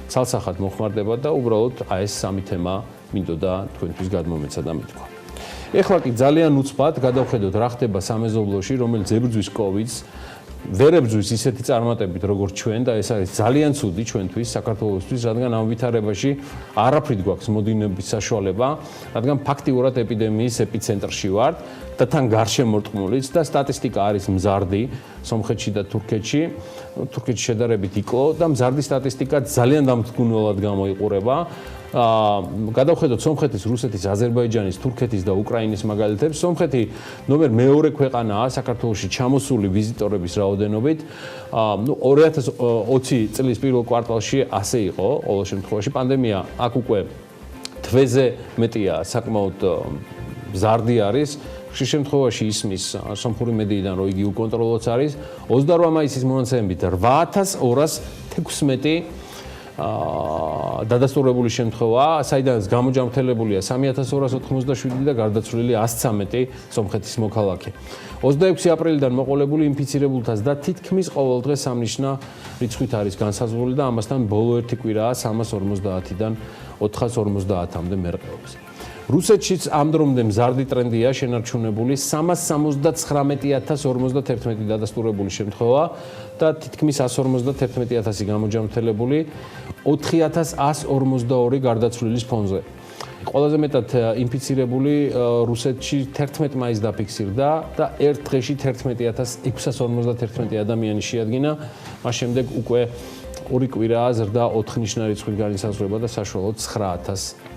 ცალსახად მოხმარდება და უბრალოდ ეს სამი თემა მინდოდა თქვენთვის გადმომეცა და მითქვა. ეხლა კი ძალიან უცბად გადავხედოთ რა ხდება სამეზობლოში, რომელიც ებრძვის COVID-ს ვერ ებრძვის ისეთი წარმატებით როგორც ჩვენ და ეს არის ძალიან ცუდი ჩვენთვის, საქართველოსთვის, რადგან ამ ვითარებაში არაფრით გვაქვს მოდინების საშუალება, რადგან ფაქტიურად ეპიდემიის ეპიცენტრში ვართ და თან გარშემორტყმულიც და სტატისტიკა არის მზარდი სომხეთში და თურქეთში. თურქეთში შედარებით იკლო და მზარდი სტატისტიკა ძალიან დამთგუნველად გამოიყურება. გადავხედოთ სომხეთის, რუსეთის, აზერბაიჯანის, თურქეთის და უკრაინის მაგალითებს. სომხეთი ნომერ მეორე ქვეყანაა საქართველოში ჩამოსული ვიზიტორების რაოდენობით. 2020 წლის პირველ კვარტალში ასე იყო, ყოველ შემთხვევაში პანდემია აქ უკვე თვეზე მეტია, საკმაოდ მზარდი არის. ხშირ შემთხვევაში ისმის სომხური მედიიდან, რომ იგი უკონტროლოც არის. 28 მაისის მონაცემებით 8216 დადასტურებული შემთხვევა, საიდანაც გამოჯამრთელებულია 3287 და გარდაცვლილი 113 სომხეთის მოქალაქე. 26 აპრილიდან მოყოლებული ინფიცირებულთას და თითქმის ყოველ დღე სამნიშნა რიცხვით არის განსაზღვრული და ამასთან ბოლო ერთი კვირაა 350-დან 450-მდე მერყეობს. რუსეთშიც ამ დრომდე მზარდი ტრენდია შენარჩუნებული 399,051 დადასტურებული შემთხვევა და თითქმის 151,000 გამოჯამრთელებული 4,142 გარდაცვლილის ფონზე. ყველაზე მეტად ინფიცირებული რუსეთში 11 მაისს დაფიქსირდა და ერთ დღეში 11,651 ადამიანი შეადგინა, მას შემდეგ უკვე ორი კვირაა ზრდა 4 ნიშნა რიცხვით განისაზღვრება და საშუალოდ 9,000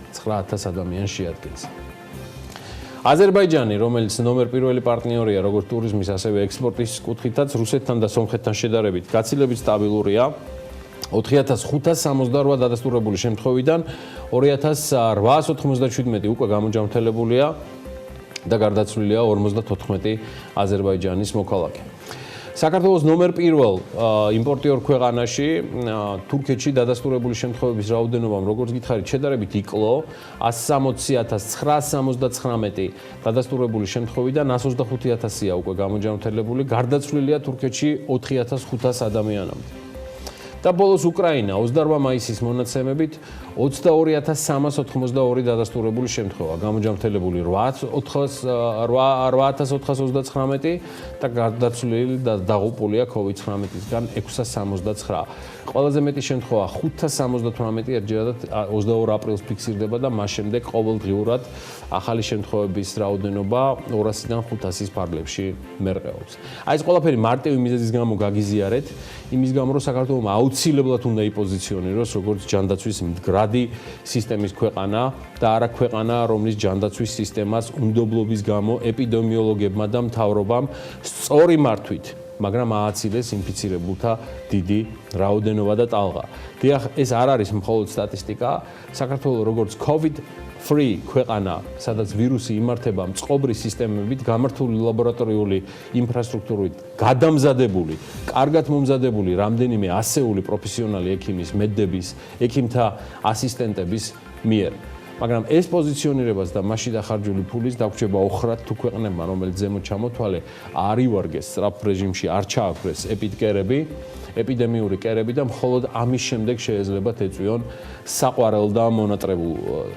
ადამიანს შეადგენს. აზერბაიჯანი, რომელიც ნომერ პირველი პარტნიორია როგორც ტურიზმის, ასევე ექსპორტის კუთხითაც, რუსეთთან და სომხეთთან შედარებით გაცილებით სტაბილურია. 4568 დადასტურებული შემთხვევიდან 2897 უკვე გამოჯამრთელებულია და გარდაცვლილია 54 აზერბაიჯანის მოქალაქე. საქართველოს ნომერ პირველ იმპორტიორ ქვეყანაში თურქეთში დადასტურებული შემთხვევების რაოდენობამ როგორც გითხარით შედარებით იკლო 160,979 დადასტურებული შემთხვევიდან 125,000-ია უკვე გამოჯამრთელებული, გარდაცვლილია თურქეთში 4,500 ადამიანამდე. და ბოლოს უკრაინა 28 მაისის მონაცემებით 22,382 დადასტურებული შემთხვევა, გამოჯამრთელებული 8,429 და გარდაცვლილი და დაღუპულია COVID-19-ისგან 669. ყველაზე მეტი შემთხვევა 578 ერთჯერადად 22 აპრილს ფიქსირდება და მას შემდეგ ყოველდღიურად ახალი შემთხვევების რაოდენობა 200-დან 500-ის ფარგლებში მერყეობს. აი ეს ყველაფერი მარტივი მიზეზის გამო გაგიზიარეთ, იმის გამო რომ საქართველოს აუცილებლად უნდა იპოზიციონიროს როგორც ჯანდაცვის მდგრადი სისტემის ქვეყანა და არა ქვეყანა, რომლის ჯანდაცვის სისტემას უნდობლობის გამო ეპიდემიოლოგებმა და მთავრობამ სწორი მართვით, მაგრამ ააცილეს ინფიცირებულთა დიდი რაოდენობა და ტალღა. დიახ, ეს არ არის მხოლოდ სტატისტიკა, საქართველოს როგორც COVID-free ქვეყანა, სადაც ვირუსი იმართება მწყობრი სისტემებით, გამართული ლაბორატორიული ინფრასტრუქტურით, გადამზადებული, კარგად მომზადებული რამდენიმე ასეული პროფესიონალი ექიმის, მედდების, ექიმთა ასისტენტების მიერ. მაგრამ ეს პოზიციონირებას და მასში დახარჯული ფულის დაგვრჩება ოხრად თუ ქვეყნებმა, რომელიც ზემოთ ჩამოთვალე არ ივარგეს სწრაფ რეჟიმში, არ ჩააქრეს ეპიდემიური კერები და მხოლოდ ამის შემდეგ შეეძლებათ ეწვიონ საყვარელ და მონატრებულ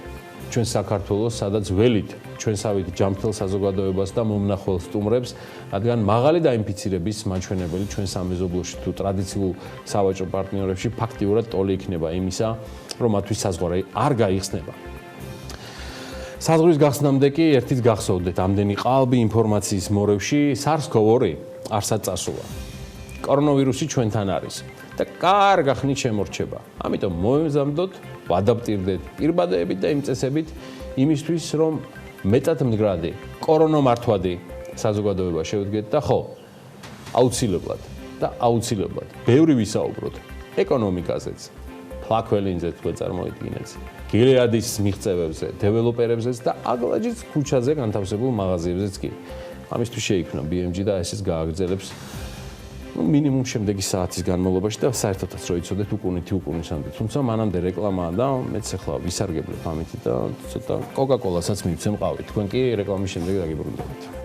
ჩვენ საქართველოს, სადაც ველით ჩვენსავით ჯანმრთელ საზოგადოებას და მომნახველს სტუმრებს, რადგან მაღალი დაინფიცირების მაჩვენებელი ჩვენ სამეზობლოში თუ ტრადიციულ სავაჭრო პარტნიორებში ფაქტიურად ტოლი იქნება იმისა, რომ მათთვის საზღვარი არ გაიხსნება. საზღვრის გახსნამდე კი ერთით გახსოვდეთ, ამდენი ყალბი ინფორმაციის მორევში SARS-CoV-2 არსად წასულა. კორონავირუსი ჩვენთან არის და კარგ ხნით შემორჩება. ამიტომ მოემზადოთ, ვადაპტირდეთ პირბადეებით და იმ წესებით იმისთვის, რომ მეტად მდგრადი, კორონომართვადი საზოგადოება შევდგეთ და ხო, აუცილებლად ბევრი ვისაუბროთ ეკონომიკაზეც, ფლაქველინზე თქვენ წარმოიდგინეთ, გილეადის მიღწევებზე, დეველოპერებზეც და აგლაჯის ქუჩაზე განთავსებულ მაღაზიებზეც კი. ამისთვის შეიქმნა BMG და ესეც გააგრძელებს მინიმუმ შემდეგი საათის განმავლობაში და საერთოდაც რო იცოდეთ უკუნისამდე. თუმცა მანამდე რეკლამაა და მეც ახლა ვისარგებლებ ამით და ცოტა კოკა-კოლასაც მივცემ ყავით. თქვენ კი რეკლამის შემდეგ დაგიბრუნდებით.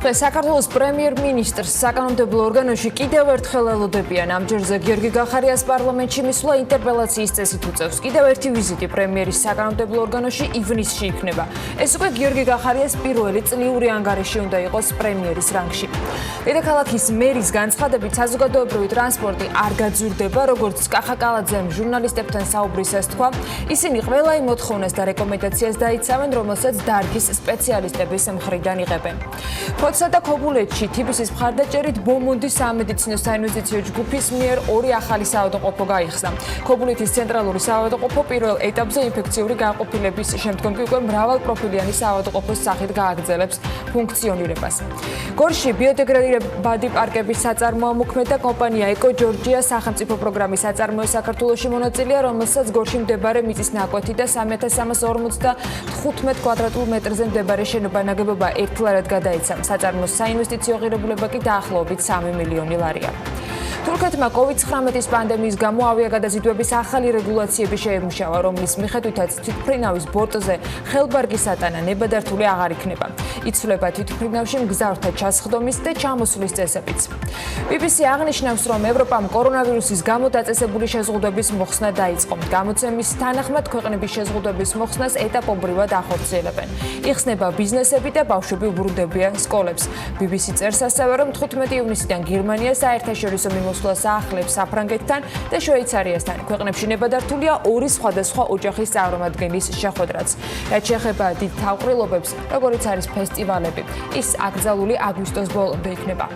საქართველოს პრემიერ-მინისტრს საკანონმდებლო ორგანოში კიდევ ერთხელ ელოდებიან. ამჯერზე გიორგი გახარიას პარლამენტში მისვლა ინტერპელაციის წესით უწევს. კიდევ ერთი ვიზიტი პრემიერის საკანონმდებლო ორგანოში ივნისში იქნება. ეს უკვე გიორგი გახარიას პირველი წლიური ანგარიში უნდა იყოს პრემიერის რანგში. დედაქალაქის მერის განცხადებით საზოგადოებრივი ტრანსპორტი არ გაძვირდება, როგორც კახაკალაძემ ჟურნალისტებთან საუბრისას თქვა. ისინი ყველა იმ მოთხოვნას და რეკომენდაციას დაიცავენ, რომელსაც დარგის სპეციალისტების მხრიდან იღებენ. ფოთსა და ქობულეთში თბილისის მხარდაჭერით ბომონდი სამედიცინო საინვესტიციო ჯგუფის მიერ ორი ახალი საავადმყოფო გაიხსნა. ქობულეთის ცენტრალური საავადმყოფო პირველ ეტაპზე ინფექციური განყოფილების შემდგომ კი უკვე მრავალპროფილიანი საავადმყოფოს სახით გააგრძელებს ფუნქციონირებას. გორში ბიოდეგრადირებადი პარკების საწარმოო მოქმედა კომპანია ეკო-ჯორჯია სახელმწიფო პროგრამის საწარმოო საქართველოში მონაწილეა, რომელსაც გორში მდებარე მიწის ნაკვეთი და 3355 კვადრატულ მეტრზე მდებარე შენობა ნაგებობა ერთლარად გადაეცა. საწარმოს საინვესტიციო ღირებულება კი დაახლოებით 3 მილიონი ლარია. თურქეთმა COVID-19 პანდემიის გამო ავიაგადაზიდვების ახალი რეგულაციები შეემუშავა, რომლის მიხედვითაც თვითმფრინავის ბორტზე ხელბარგის ატანა ნებადართული აღარ იქნება. იცვლება თვითმფრინავში მგზავრთა ჩასხდომის და ჩამოსვლის წესებიც. BBC აღნიშნავს, რომ ევროპამ კორონავირუსის გამო დაწესებული შეზღუდვების მოხსნა დაიწყო. გამოცემის თანახმად ქვეყნების შეზღუდვების მოხსნას ეტაპობრივად ახორციელებენ. იხსნება ბიზნესები და ბავშვები უბრუნდებიან სკოლებს. BBC წერს ასევე, რომ 15 ივნისიდან გერმანია საერთაშორისო მოსვლას აახლებს საფრანგეთთან და შვეიცარიასთან. ქვეყნებში ნებადართულია ორი სხვადასხვა ოჯახის წარმომადგენლის შეხვედრაც. რაც შეეხება დიდ თავყრილობებს, როგორიც არის ფესტივალები, ის აკრძალული აგვისტოს ბოლომდე იქნება.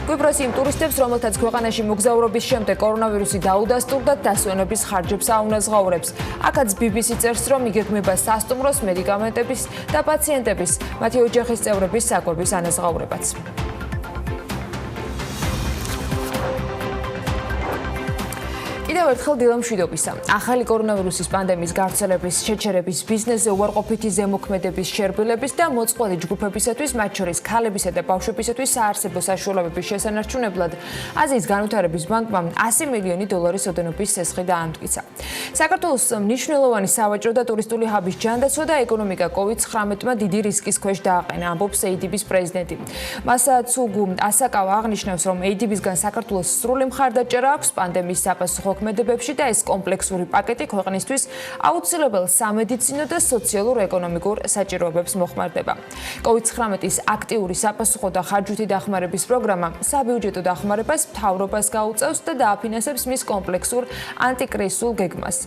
კვიპროს იმ ტურისტებს, რომელთაც ქვეყანაში მოგზაურობის შემდეგ კორონავირუსი დაუდასტურდათ, დასვენების ხარჯებს აუნაზღაურებს. აქაც BBC წერს, რომ იგეგმება სასტუმროს, მედიკამენტების და პაციენტების, მათი ოჯახის წევრების საკვების ანაზღაურებაც. კიდევ ერთხელ დილა მშვიდობისა. ახალი კორონავირუსის პანდემიის გავრცელების შეჩერების ბიზნესზე უარყოფითი ზემოქმედების შერბილების და მოწყვლადი ჯგუფებისათვის, მათ შორის ქალებისა და ბავშვებისათვის საარსებო საშუალებების შესანარჩუნებლად აზიის განვითარების ბანკმა 100 მილიონი დოლარის ოდენობის სესხი დაამტკიცა. საქართველოს მნიშვნელოვანი სავაჭრო და ტურისტული ჰაბის ჯანდაცვა და ეკონომიკა COVID-19-მა დიდი რისკის ქვეშ დააყენა, ამბობს ADB-ის პრეზიდენტი. მასაცუგუ ასაკავა აღნიშნავს, რომ ADB-ისგან საქართველოს სრული მხარდაჭერა აქვს პანდემიის საპასუხო მოქმედებებში და ეს კომპლექსური პაკეტი ქვეყნისთვის აუცილებელ სამედიცინო და სოციალურ-ეკონომიკურ საჭიროებებს მოხმარდება. COVID-19-ის აქტიური საპასუხო და ხარჯვითი დახმარების პროგრამა საბიუჯეტო დახმარებას მთავრობას გაუწევს და დააფინანსებს მის კომპლექსურ ანტიკრიზისულ გეგმას.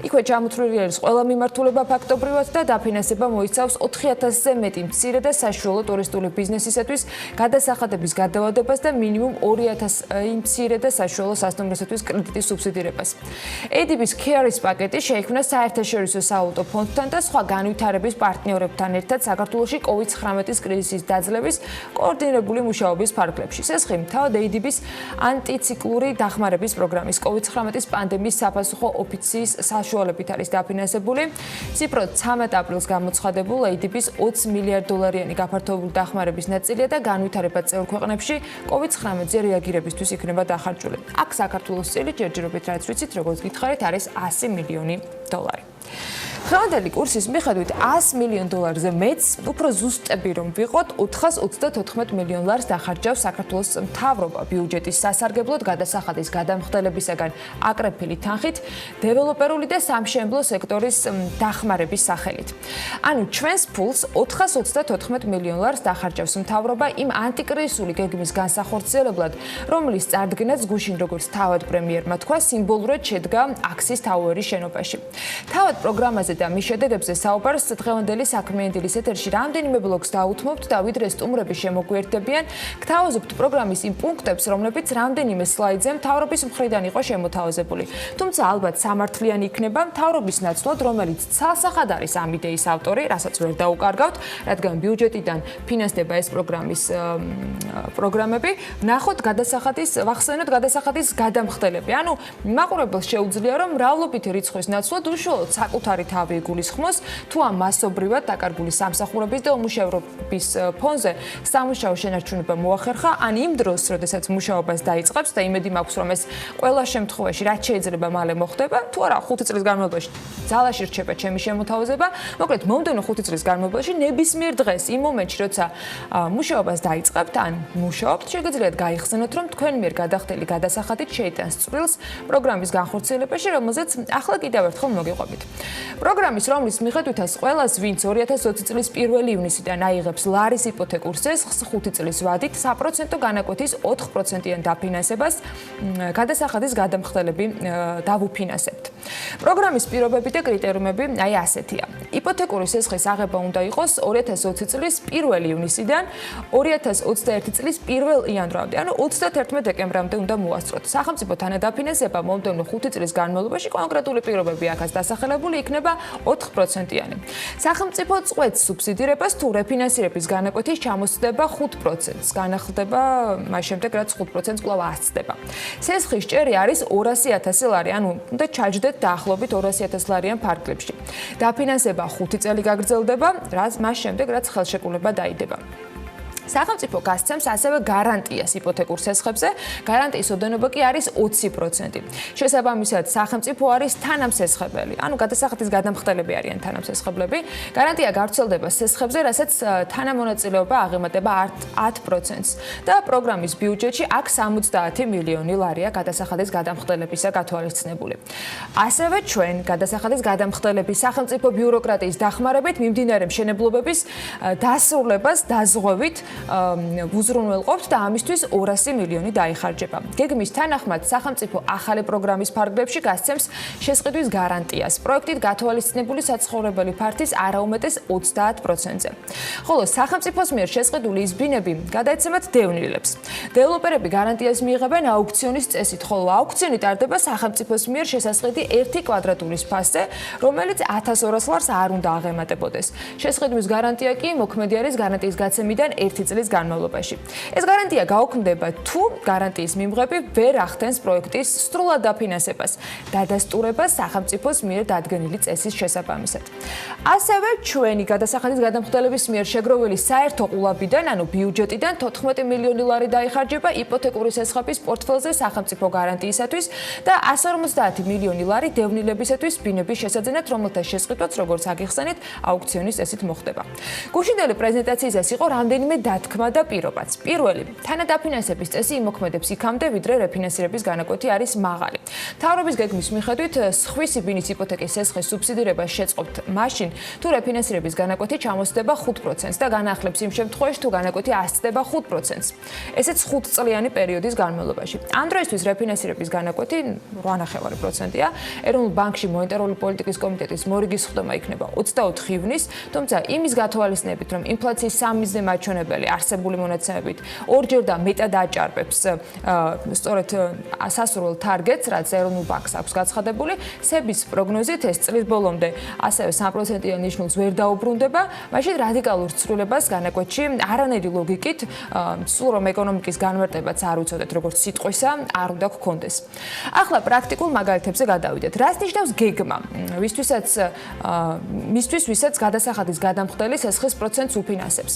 იქვე ჩამოთვლილი არის ყველა მიმართულება ფაქტობრივად და დაფინანსება მოიცავს 4000-ზე მეტი მცირე და საშუალო ტურისტული ბიზნესისათვის გადასახადების გადავადებას და მინიმუმ 2000 მცირე და საშუალო სასტუმროსათვის კრედიტის სუბსიდირებას. ADB-ის CARE-ის პაკეტი შეიქმნა საერთაშორისო სავალუტო ფონდთან და სხვა განვითარების პარტნიორებთან ერთად საქართველოში COVID-19 კრიზისის დაძლევის კოორდინირებული მუშაობის ფარგლებში. სესხი თავად ADB-ის ანტიციკლური დახმარების პროგრამის COVID-19 პანდემიის sapasukho ოფიციის საშუალებით არის დაფინანსებული. ციფრად 13 აპრილს გამოცხადებულ ADB-ის 20 მილიარდ დოლარიანი გაფართოებული დახმარების ნაწილია და განვითარება წევრ ქვეყნებში COVID-19-ზე რეაგირებისთვის იქნება დახარჯული. აქ საქართველოს წილი ჯერჯერობით რაც ვიცით, როგორც გითხარით, არის 100 მილიონი დოლარი. დღევანდელი კურსის მიხედვით 100 მილიონ დოლარზე მეც უფრო ზუსტები რომ ვიყოთ 434 მილიონ ლარს დახარჯავს საქართველოს მთავრობა ბიუჯეტის სასარგებლოდ გადასახადის გადამხდელებისაგან აკრეფილი თანხით დეველოპერული და სამშენებლო სექტორის დახმარების სახელით. ანუ ჩვენს ფულს 434 მილიონ ლარს დახარჯავს მთავრობა იმ ანტიკრიზისული გეგმის განსახორციელებლად, რომლის წარდგენაც გუშინ როგორც თავად პრემიერმა თქვა, სიმბოლურად შედგა აქსის თაუერის შენობაში. თავად პროგრამაზე და მის შედეგებზე საუბარს დღევანდელი საქმიანი დილის ეთერში რამდენიმე ბლოგს დაუთმობთ და ვიდრე სტუმრები შემოგვიერთდებიან, გთავაზობთ პროგრამის იმ პუნქტებს, რომლებიც რამდენიმე სლაიდზე მთავრობის მხრიდან იყო შემოთავაზებული. თუმცა ალბათ სამართლიანი იქნება მთავრობის ნაცვლად, რომელიც ცალსახად არის ამ იდეის ავტორი, რასაც ვერ დაუკარგავთ, რადგან ბიუჯეტიდან ფინანსდება ეს პროგრამები, ვნახოთ ვახსენოთ გადასახადის გადამხდელები. ანუ მაყურებელს შეუძლია რომ მრავლობითი რიცხვის ნაცვლად უშუალოდ საკუთარი თავი თავი იგულისხმოს, თუ ამ მასობრივად დაკარგული სამსახურების და უმუშევრობის ფონზე სამუშაო შენარჩუნება მოახერხა, ან იმ დროს, როდესაც მუშაობას დაიწყებს და იმედი მაქვს, რომ ეს ყველა შემთხვევაში რაც შეიძლება მალე მოხდება, თუ არა 5 წლის განმავლობაში ძალაში რჩება ჩემი შემოთავაზება, მოკლედ მომდევნო 5 წლის განმავლობაში ნებისმიერ დღეს იმ მომენტში, როცა მუშაობას დაიწყებთ, ან მუშაობთ, შეგიძლიათ გაიხსენოთ, რომ თქვენ მიერ გადახდელი გადასახადით შეიტანს წვრილს პროგრამის განხორციელებაში, რომელზეც ახლა კიდევ ერთხელ მოგიყვებით. პროგრამის, რომლის მიხედვითაც ყველას, ვინც 2020 წლის 1 ივნისიდან აიღებს ლარის იპოთეკურ ზესხს 5 წლის ვადით, საპროცენტო განაკვეთის 4%-იან დაფინანსებას გადასახადის გადამხდელები დავუფინანსებთ. პროგრამის პირობები და კრიტერიუმები აი ასეთია. იპოთეკური ზესხის აღება უნდა იყოს 2020 წლის 1 ივნისიდან 2021 წლის 1 იანვრამდე, ანუ 31 დეკემბრამდე უნდა მოასწროთ. სახელმწიფო თანადაფინანსება მომდევნო 5 წლის განმავლობაში კონკრეტული პირობები აქაც დასახელებული იქნება 4%-იანი. სახელმწიფო წყვეტს სუბსიდირებას თუ რეფინანსირების განაკვეთის ჩამოსწდება 5%-ს, განახლდება მას შემდეგ, რაც 5%-ს კვლავ ასწდება. ზესხის ჭერი არის 200.000 ლარი, ანუ უნდა ჩაჯდეთ დაახლოებით 200.000 ლარიან ფარგლებში. დაფინანსება 5 წელი გაგრძელდება, მას შემდეგ, რაც ხელშეკრულება დაიდება. სახელმწიფო გასცემს ასევე გარანტიას იპოთეკურ ზესხებზე, გარანტიის ოდენობა კი არის 20%. შესაბამისად, სახელმწიფო არის თანამსესხებელი, ანუ გადასახადის გადამხდელები არიან თანამსესხებლები. გარანტია გავრცელდება ზესხებზე, რასაც თანამონაწილეობა აღემატება 10%-ს და პროგრამის ბიუჯეტში აქ 70 მილიონი ლარია გადასახადის გადამხდელებისა გათვალისწინებული. ასევე ჩვენ გადასახადის გადამხდელების სახელმწიფო ბიუროკრატიის დახმარებით მიმდინარე მშენებლობების დასრულებას დაზღვევით უზრუნველყოფთ და ამისთვის 200 მილიონი დაიხარჯება. გეგმის თანახმად სახელმწიფო ახალი პროგრამის ფარგლებში გასცემს შესყიდვის გარანტიას პროექტით გათვალისწინებული საცხოვრებელი ფართის არაუმეტეს 30%-ზე. ხოლო სახელმწიფოს მიერ შესყიდული ის ბინები გადაეცემათ დევნილებს. დეველოპერები გარანტიას მიიღებენ აუქციონის წესით, ხოლო აუქციონი ტარდება სახელმწიფოს მიერ შესასყიდი 1 კვადრატულის ფასზე, რომელიც 1200 ლარს არ უნდა აღემატებოდეს. შესყიდვის გარანტია კი მოქმედი არის გარანტიის გაცემიდან 1 წლის განმავლობაში. ეს გარანტია გაუქმდება თუ გარანტიის მიმღები ვერ ახდენს პროექტის სრულად დაფინანსებას, დადასტურებას სახელმწიფოს მიერ დადგენილი წესის შესაბამისად. ასევე ჩვენი გადასახადის გადამხდელების მიერ შეგროვილი საერთო ყულაბიდან, ანუ ბიუჯეტიდან 14 მილიონი ლარი დაიხარჯება იპოთეკური ზესხების პორტფელზე სახელმწიფო გარანტიისათვის და 150 მილიონი ლარი დევნილებისათვის ბინების შესაძენად, რომელთა შესყიდვაც, როგორც აგიხსენეთ, აუქციონის წესით მოხდება. გუშინდელი პრეზენტაციისას იყო რამდენიმე დათქმა და პირობაც. პირველი, თანადაფინანსების წესი იმოქმედებს იქამდე, ვიდრე რეფინანსირების განაკვეთი არის მაღალი. მთავრობის გეგმის მიხედვით, სხვისი ბინის იპოთეკის ზესხის სუბსიდირებას შეწყობთ მაშინ, თუ რეფინანსირების განაკვეთი ჩამოსწდება 5%-ს და განახლებს იმ შემთხვევაში, თუ განაკვეთი ასწდება 5%-ს. ესეც 5 წლიანი პერიოდის განმავლობაში. ამ დროისთვის რეფინანსირების განაკვეთი 8.5%-ია. ეროვნულ ბანკში მონეტარული პოლიტიკის კომიტეტის მორიგის ხდომა იქნება 24 ივნის, თუმცა იმის გათვალისწინებით, რომ ინფლაციის 3 მიზნე მაჩვენებელი არსებული მონაცემებით ორჯერ და მეტად აჭარბებს სწორედ სასურველ თარგეტს, რაც ეროვნულ ბანკს აქვს გაცხადებული, სების პროგნოზით ეს წლის ბოლომდე ასევე 3%-იან ნიშნულს ვერ დაუბრუნდება, მაშინ რადიკალურ ცვლილებას განაკვეთში არანაირი ლოგიკით, სულ რომ ეკონომიკის განმარტებაც არ უწოდეთ, როგორც სიტყვისა, არ უნდა გქონდეს. ახლა პრაქტიკულ მაგალითებზე გადავიდეთ. რას ნიშნავს გეგმა? მისთვის, ვისაც გადასახადის გადამხდელი ზესხის პროცენტს უფინანსებს.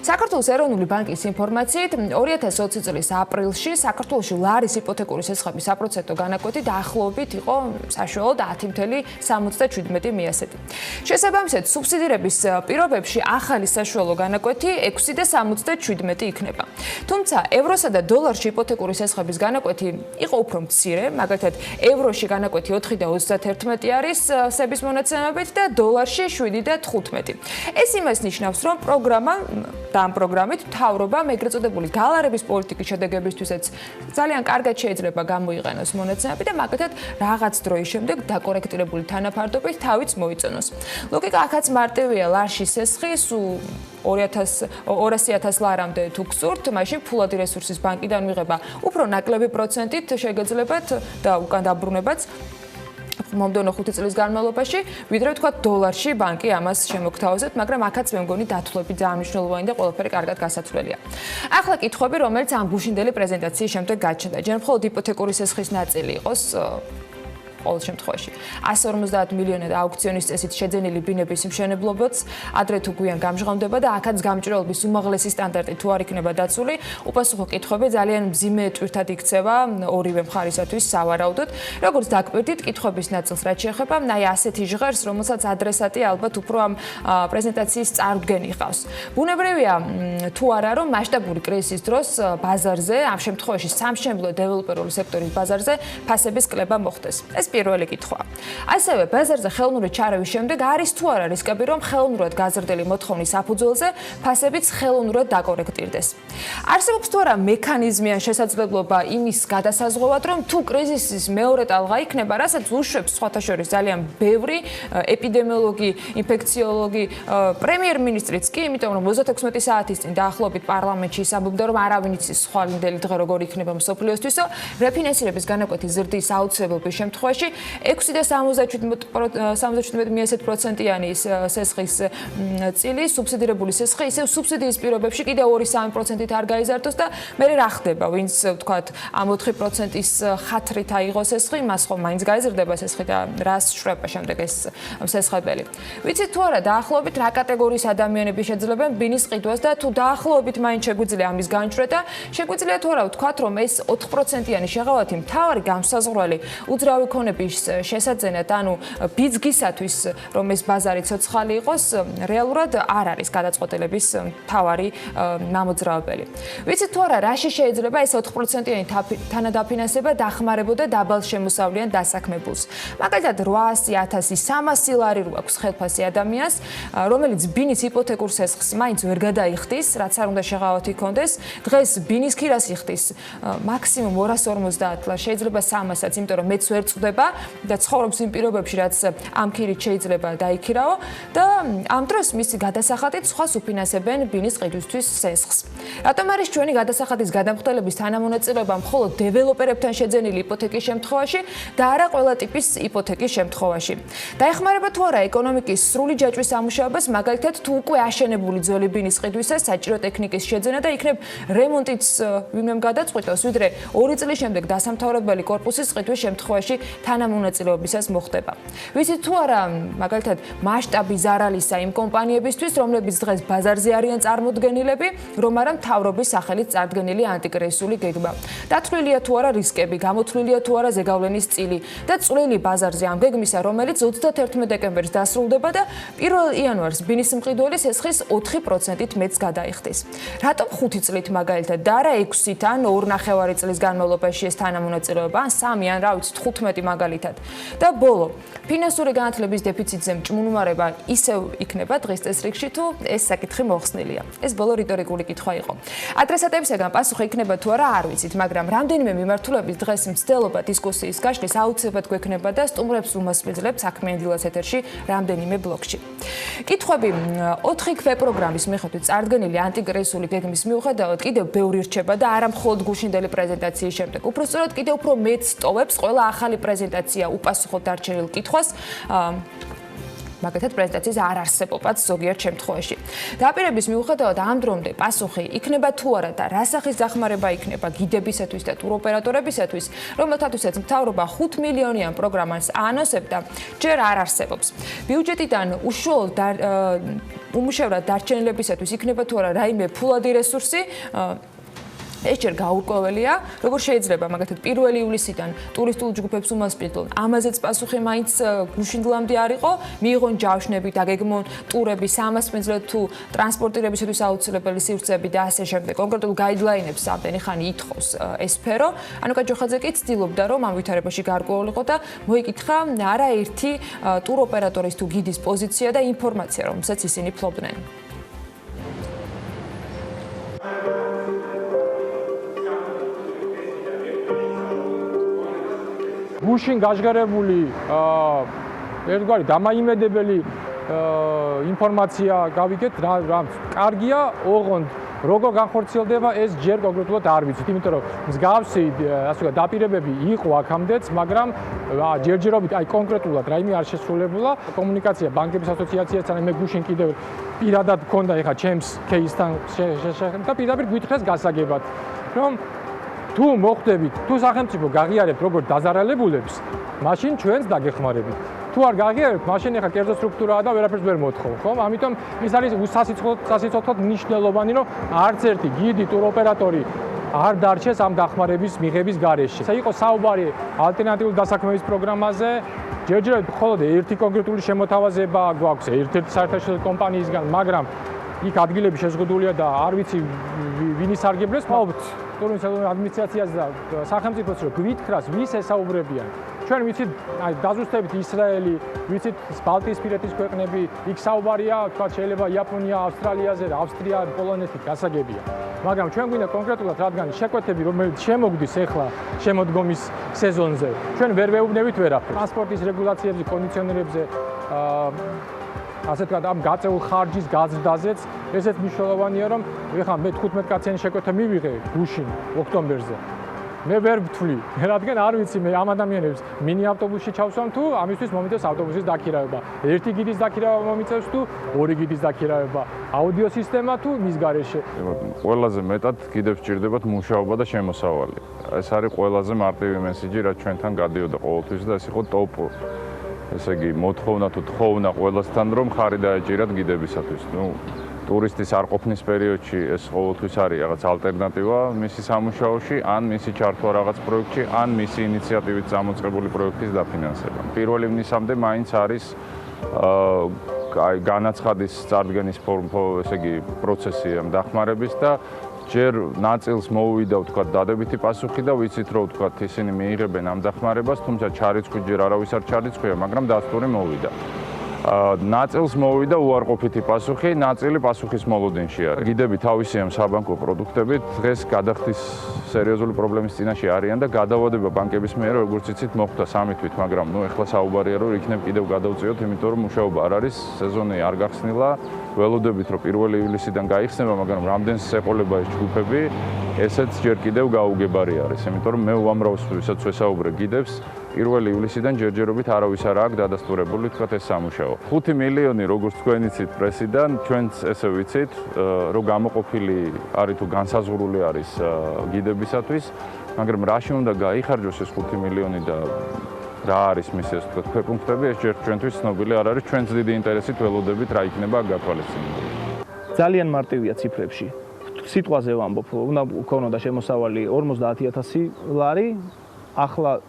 საქართველოს ეროვნული ბანკის ინფორმაციით 2020 წლის აპრილში საქართველოში ლარის იპოთეკური ზესხების საპროცენტო განაკვეთი დაახლოებით იყო საშუალოდ 10.77 მიასეთი. შესაბამისად, სუბსიდირების პირობებში ახალი საშუალო განაკვეთი 6.77 იქნება. თუმცა ევროსა და დოლარში იპოთეკური ზესხების განაკვეთი იყო უფრო მცირე, მაგალითად ევროში განაკვეთი 4.31 არის სების მონაცემებით და დოლარში 7.15. ეს იმას ნიშნავს, რომ ამ პროგრამით მთავრობამ ეგრეთ წოდებული გალარების პოლიტიკის შედეგებისთვისაც ძალიან კარგად შეიძლება გამოიყენოს მონაცემები და მაგალითად რაღაც დროის შემდეგ დაკორექტირებული თანაფარდობით თავიც მოიწონოს. ლოგიკა აქაც მარტივია, ლარში ზესხი 200.000 ლარამდე თუ გსურთ, მაშინ ფულადი რესურსის ბანკიდან მიღება უფრო ნაკლები პროცენტით შეგეძლებათ და უკან დაბრუნებაც მომდევნო 5 წლის განმავლობაში, ვიდრე თქვა დოლარში ბანკი ამას შემოგთავაზებთ, მაგრამ აქაც მე მგონი დათვლები ძალიან მნიშვნელოვანი და ყველაფერი კარგად გასაცვლელია. ახლა კითხვები, რომელიც ამ გუშინდელი პრეზენტაციის შემდეგ გაჩნდა. ჯერ მხოლოდ იპოთეკური ზესხის ნაწილი იყოს ყოველ შემთხვევაში. 150 მილიონად აუქციონის წესით შეძენილი ბინების მშენებლობაც ადრე თუ გვიან გამჟღავნდება და აქაც გამჭრელობის უმაღლესი სტანდარტი თუ არ იქნება დაცული, უპასუხო კითხვები ძალიან მძიმე ტვირთად იქცევა ორივე მხარისათვის სავარაუდოდ. როგორც დაგვირდით, კითხვების ნაწილს რაც შეეხება, აი ასეთი ჟღერს, რომელსაც ადრესატი ალბათ უფრო ამ პრეზენტაციის წარდგენი ყავს. ბუნებრივია თუ არა, რომ მასშტაბური კრიზისის დროს ბაზარზე, ამ შემთხვევაში სამშენებლო დეველოპერული სექტორის ბაზარზე ფასების კლება მოხდეს. ეს პირველი კითხვაა. ასევე ბაზარზე ხელოვნური ჩარევის შემდეგ არის თუ არა რისკები, რომ ხელოვნურად გაზრდილი მოთხოვნის საფუძველზე ფასებიც ხელოვნურად დაკორექტირდეს. არსებობს თუ არა მექანიზმი ან შესაძლებლობა იმის გადასაზღვევად, რომ თუ კრიზისის მეორე ტალღა იქნება, რასაც უშვებს სხვათა შორის ძალიან ბევრი ეპიდემიოლოგი, ინფექციოლოგი, პრემიერ-მინისტრიც კი, იმიტომ რომ 36 საათის წინ დაახლოებით პარლამენტში ამბობდა, რომ არავინ იცის სხვა იმდელი დღე როგორ იქნება მსოფლიოსთვისო, რეფინანსირების განაკვეთი ზრდის აუცილებლობის შემთხვევაში 6.77%-იანი სესხის წილი, სუბსიდირებული სესხი, ისევ სუბსიდიის პირობებში კიდევ 2-3%-ით არ გაიზარდოს და მე რა ხდება, ვინც ვთქვათ ამ 4%-ის ხათრით აიღოს სესხი, მას ხომ მაინც გაიზრდება სესხი და რას შრება შემდეგ ეს სესხებელი. ვიცით თუ არა, დაახლოებით რა კატეგორიის ადამიანები შეძლებენ ბინის ყიდვას და თუ დაახლოებით მაინც შეგვიძლია ამის განჭრა და შეგვიძლია თუ არა ვთქვათ, რომ ეს 4%-იანი შეღავათი მთავარი გამსაზღვრელი უძრავი ქონების შესაძენად, ანუ ბიძგისათვის, რომ ეს ბაზარი ცოცხალი იყოს, რეალურად არ არის გადაწყვეტილების მთავარი მამოძრავებელი. ვიცით თუ არა, რაში შეიძლება ეს 4%-იანი თანადაფინანსება დახმარებოდა დაბალ შემოსავლიან დასაქმებულს. მაგალითად 800.000-300 ლარი რო აქვს ხელფასი ადამიანს, რომელიც ბინის იპოთეკურ სესხს მაინც ვერ გადაიხდის, რაც არ უნდა შეღავათი ჰქონდეს, დღეს ბინის ქირას იხდის მაქსიმუმ 250 ლარი, შეიძლება 300-აც, იმიტომ რომ მეც ვერ წვდება და ცხოვრობს იმ პირობებში, რაც ამ ქირით შეიძლება დაიქირაო და ამ დროს მისი გადასახადით სხვას უფინანსებენ ბინის ყიდვისთვის სესხს. რატომ არის ჩვენი გადასახადის გადამხდელების თანამონაწილეობა მხოლოდ დეველოპერებთან შეძენილი იპოთეკის შემთხვევაში და არა ყველა ტიპის იპოთეკის შემთხვევაში? დაეხმარება თუ არა ეკონომიკის სრული ჯაჭვის სამუშაობას, მაგალითად თუ უკვე აშენებული ძველი ბინის ყიდვისას საჭირო ტექნიკის შეძენა და იქნებ რემონტიც ვინმემ გადაწყვიტოს, ვიდრე 2 წლის შემდეგ დასამთავრებელი კორპუსის ყიდვის შემთხვევაში თანამონაწილეობისას მოხდება. ვიცით თუ არა, მაგალითად მასშტაბი ზარალისა იმ კომპანიებისთვის, რომლებიც დღეს ბაზარზე არიან წარმოდგენილები, რომ არა მთავრობის სახელით წარდგენილი ანტიკრიზისული გეგმა. დათვლილია თუ არა რისკები, გამოთვლილია თუ არა ზეგავლენის წილი და წვლილი ბაზარზე ამ გეგმისა, რომელიც 31 დეკემბერს დასრულდება და 1 იანვარს ბინის მყიდველი სესხის 4%-ით მეც გადაიხდის. რატომ 5 წლით მაგალითად და არა 6-ით ან 2.5 წლის განმავლობაში ეს თანამონაწილეობა, ან 3 ან რა ვიცი 15 მაგალითად. და ბოლო, ფინანსური განათლების დეფიციტზე მჭმუნმარება ისევ იქნება დღის წესრიგში თუ ეს საკითხი მოხსნილია. ეს ბოლო რიტორიკული კითხვა იყო. ადრესატებისგან პასუხი იქნება თუ არა არ ვიცით, მაგრამ რამდენიმე მიმართულებით დღეს მცდელობა დისკუსიის გაშლის აუცილებლად გვექნება და სტუმრებს უმასპინძლებ საქმიანი დილას ეთერში რამდენიმე ბლოკში. კითხვები 4Q პროგრამის მიხედვით წარდგენილი ანტიკრიზისული გეგმის მიუხედავად კიდევ ბევრი რჩება და არა მხოლოდ გუშინდელი პრეზენტაციის შემდეგ. უпростоრად კიდევ უფრო მეტ სტოვებს ყველა ახალი პრეზენტაცია უპასუხოდ დარჩენილ კითხვას. მაგალითად პრეზენტაციის არ არსებობაც ზოგიერთ შემთხვევაში. დაპირების მიუხედავად ამ დრომდე პასუხი იქნება თუ არა და რა სახის დახმარება იქნება გიდებისათვის და ტუროპერატორებისათვის, რომელთათვისაც მთავრობა 5 მილიონიან პროგრამას აანონსებდა, ჯერ არ არსებობს. ბიუჯეტიდან უშუალოდ უმუშევრად დარჩენილებისათვის იქნება თუ არა რაიმე ფულადი რესურსი, ეს ჯერ გაურკვეველია, როგორ შეიძლება მაგალითად 1 ივლისიდან ტურისტულ ჯგუფებს უმასპინძლონ. ამაზეც პასუხი მაინც გუშინდლამდე არ იყო, მიიღონ ჯავშნები, დაგეგმონ ტურები, სამასპინძლო თუ ტრანსპორტირებისათვის აუცილებელი სივრცეები და ასე შემდეგ. კონკრეტულ გაიდლაინებს ამდენი ხანი ითხოვს ეს სფერო. ანუ კაჯოხაძე კი ცდილობდა, რომ ამ ვითარებაში გარკვეულიყო და მოიკითხა არაერთი ტუროპერატორის თუ გიდის პოზიცია და ინფორმაცია, რომელსაც ისინი ფლობდნენ. გუშინ გაჟღერებული ერთგვარი დამაიმედებელი ინფორმაცია გავიგეთ, რა კარგია, ოღონდ როგორ განხორციელდება ეს ჯერ კონკრეტულად არ ვიცით, იმიტომ რომ მსგავსი ასე ვთქვათ დაპირებები იყო აქამდეც, მაგრამ ჯერჯერობით აი კონკრეტულად რაიმე არ შესრულებულა. კომუნიკაცია ბანკების ასოციაციასთან მე გუშინ კიდევ პირადად მქონდა ეხა ჩემს кейსთან და პირდაპირ გვითხრეს გასაგებად, რომ თუ მოხდებით, თუ სახელმწიფო გაღიარებთ როგორც დაზარალებულებს, მაშინ ჩვენც დაგეხმარებით. თუ არ გაღიარებთ, მაშინ ეხა კერძო სტრუქტურაა და ვერაფერს ვერ მოთხოვ, ხო? ამიტომ ის არის სასიცოცხლოდ მნიშვნელოვანი, რომ არც ერთი გიდი, ტუროპერატორი არ დარჩეს ამ დახმარების მიღების გარეშე. იყო საუბარი ალტერნატიული დასაქმების პროგრამაზე, ჯერჯერობით მხოლოდ ერთი კონკრეტული შემოთავაზება გვაქვს ერთ-ერთი საერთაშორისო კომპანიისგან, მაგრამ იქ ადგილები შეზღუდულია და არ ვიცი ვინ ისარგებლებს. ვთქვათ, ტურინის ადმინისტრაციაზე და სახელმწიფოს რომ გვითხრას, ვის ესაუბრებიან. ჩვენ ვიცით, აი დაზუსტებით ისრაელი, ვიცით ბალტიისპირეთის ქვეყნები, იქ საუბარია, თქვა შეიძლება იაპონია, ავსტრალიაზე, ავსტრია, პოლონეთი გასაგებია. მაგრამ ჩვენ გვინდა კონკრეტულად რადგან შეკვეთები რომელიც შემოგდის ახლა შემოდგომის სეზონზე, ჩვენ ვერ ვეუბნებით ვერაფერს. ტრანსპორტის რეგულაციებზე, კონდიციონერებზე, ასე ვთქვათ, ამ გაწეულ ხარჯის გაზრდაზეც ესეც მნიშვნელოვანია, რომ ეხლა მე 15 კაციანი შეკვეთა მივიღე გუშინ ოქტომბერზე. მე ვერ ვთვლი, რადგან არ ვიცი მე ამ ადამიანებს მინი ავტობუსში ჩავსვამ თუ ამისთვის მომიწევს ავტობუსის დაქირავება. ერთი გიდის დაქირავება მომიწევს თუ ორი გიდის დაქირავება. აუდიო სისტემა თუ მის გარეშე. ყველაზე მეტად კიდევ სჭირდებათ მუშაობა და შემოსავალი. ეს არის ყველაზე მარტივი მესიჯი, რაც ჩვენთან გადიოდა ყოველთვის და ეს იყო ტოპ. ესე იგი, მოთხოვნა თუ თხოვნა ყველასთან, რომ ხარი დაეჭირათ გიდებისათვის. ტურისტის არ ყოფნის პერიოდში ეს ყოველთვის არის რაღაც ალტერნატივა მისი სამუშაოში, ან მისი ჩართვა რაღაც პროექტში, ან მისი ინიციატივით გამოწყებული პროექტის დაფინანსება. პირველი ივნისამდე მაინც არის განაცხადის წარდგენის ესე იგი პროცესი ამ დახმარების და ჯერ ნაწილს მოუვიდა ვთქვათ დადებითი პასუხი და ვიცით რომ ვთქვათ ისინი მიიღებენ ამ დახმარებას, თუმცა ჩარიცხვით ჯერ არავის არ ჩარიცხვია, მაგრამ დასტური მოვიდა. ნაწილს მოვიდა უარყოფითი პასუხი, ნაწილი პასუხის მოლოდინში არის. გიდები თავისი ამ საბანკო პროდუქტებით დღეს გადახდის სერიოზული პრობლემის წინაშე არიან და გადავადება ბანკების მიერ როგორც იცით მოხდა 3 თვით, მაგრამ ეხლა საუბარია რომ იქნებ კიდევ გადავწიოთ, იმიტომ რომ მუშაობა არ არის, სეზონი არ გახსნილა. ველოდებით რომ 1 ივლისიდან გაიხსნება, მაგრამ რამდენს ეყოლება ეს ჯგუფები, ესეც ჯერ კიდევ გაუგებარი არის, იმიტომ რომ მე უამრავ ვისაც ვესაუბრე გიდებს 1 ივლისიდან ჯერჯერობით არავის არ აქვს დადასტურებული თქვათ ეს სამუშაო. 5 მილიონი როგორც თქვენ იცით პრესიდან, ჩვენც ესე ვიცით, რომ გამოყოფილი არის თუ განსაზღვრული არის გიდებისათვის, მაგრამ რაში უნდა გაიხარჯოს ეს 5 მილიონი და რა არის მის ეს თქვათ ქვეპუნქტები, ეს ჯერ ჩვენთვის ცნობილი არ არის, ჩვენც დიდი ინტერესით ველოდებით რა იქნება გათვალისწინებული. ძალიან მარტივია ციფრებში. სიტყვაზე ვამბობ, უნდა ქონოდა შემოსავალი 50,000 ლარი. ახლა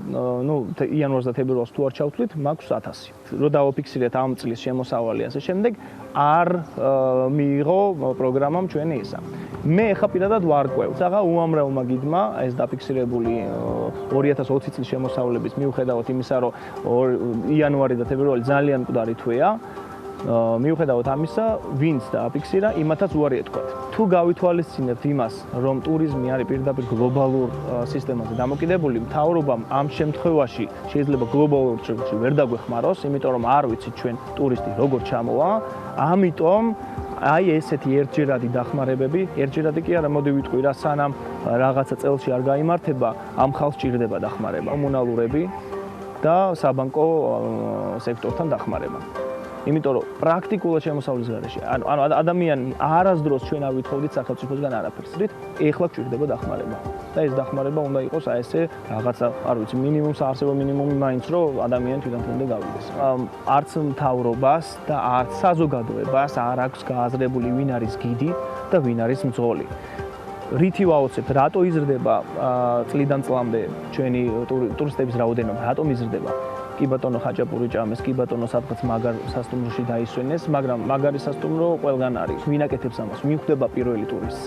იანვარს და თებერვალს თუ არ ჩავთვლით, მაქვს 1000. რო დავაფიქსირეთ ამ წლის შემოსავალი ასე შემდეგ, არ მიიღო პროგრამამ ჩვენი ისა. მე ხა პირადად ვარკვევ. საღა უამრავმა გიდმა ეს დაფიქსირებული 2020 წლის შემოსავლების მიუხედავად იმისა, რომ იანვარი და თებერვალი ძალიან მკვდარი თვეა, მიუხედავად ამისა, ვინც დააფიქსირა, იმათაც უარი ეთქვათ. თუ გავითვალისწინებთ იმას, რომ ტურიზმი არის პირდაპირ გლობალურ სისტემაზე დამოკიდებული, მთავრობამ ამ შემთხვევაში შეიძლება გლობალურ ჭრილში ვერ დაგვეხმაროს, იმიტომ რომ არ ვიცით ჩვენ ტურისტი როგორ ჩამოვა, ამიტომ აი ესეთი ერთჯერადი დახმარებები, ერთჯერადი კი არა, მოდი ვიტყვი რა, სანამ რაღაცა წელში არ გაიმართება, ამ ხალხს ჭირდება დახმარება. კომუნალურები და საბანკო სექტორთან დახმარება. იმიტომ რომ პრაქტიკულად შემოსავლის გარეშე, ანუ ადამიანი არასდროს ჩვენ არ ვითხოვდით სახელმწიფოსგან არაფერს. ეხლა გვჭირდება დახმარება. და ეს დახმარება უნდა იყოს აი ესე რაღაცა, არ ვიცი, მინიმუმ საარსებო მინიმუმი მაინც რომ ადამიანი თვითონ გავიდეს. არც მთავრობას და არც საზოგადოებას არ აქვს გააზრებული ვინ არის გიდი და ვინ არის მძღოლი. რითი ვაოცებთ, რატო იზრდება წლიდან წლამდე ჩვენი ტურისტების რაოდენობა, რატომ იზრდება? კი ბატონო ხაჭაპური ჭამეს, კი ბატონო სადღაც მაგარ სასტუმროში დაისვენეს, მაგრამ მაგარი სასტუმრო ყველგან არის. ვინ აკეთებს ამას? ვინ ხვდება პირველი ტურისტს?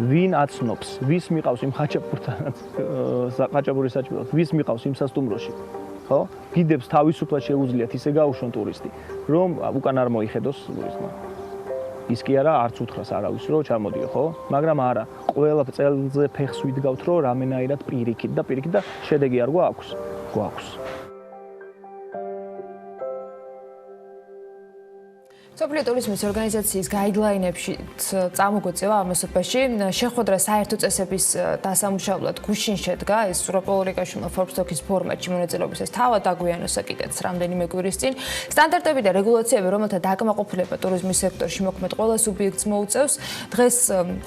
ვინ აცნობს? ვის მიყავს იმ ხაჭაპურთანაც ხაჭაპურის საჭმელად? ვის მიყავს იმ სასტუმროში? ხო? გიდებს თავისუფლად შეუძლიათ ისე გაუშვონ ტურისტი, რომ უკან არ მოიხედოს ტურისტმა. ის კი არა, არც უთხრას არავის რომ ჩამოდიო, ხო? მაგრამ არა, ყველა წელზე ფეხს ვიდგავთ, რომ რამენაირად პირიქით და შედეგი არ გვაქვს. გვაქვს. მსოფლიო ტურიზმის ორგანიზაციის გაიდლაინებში წამოგვეწევა ამასობაში შეხვედრა საერთო წესების დასამუშავებლად გუშინ შედგა. ეს სურაპოლურიკაშვილმა Forbes Talk-ის ფორმატში მონაწილეობისას თავად აგვიანოსა კიდეც რამდენიმე კვირის წინ. სტანდარტები და რეგულაციები, რომელთა დაკმაყოფილება ტურიზმის სექტორში მოქმედ ყველა სუბიექტს მოუწევს. დღეს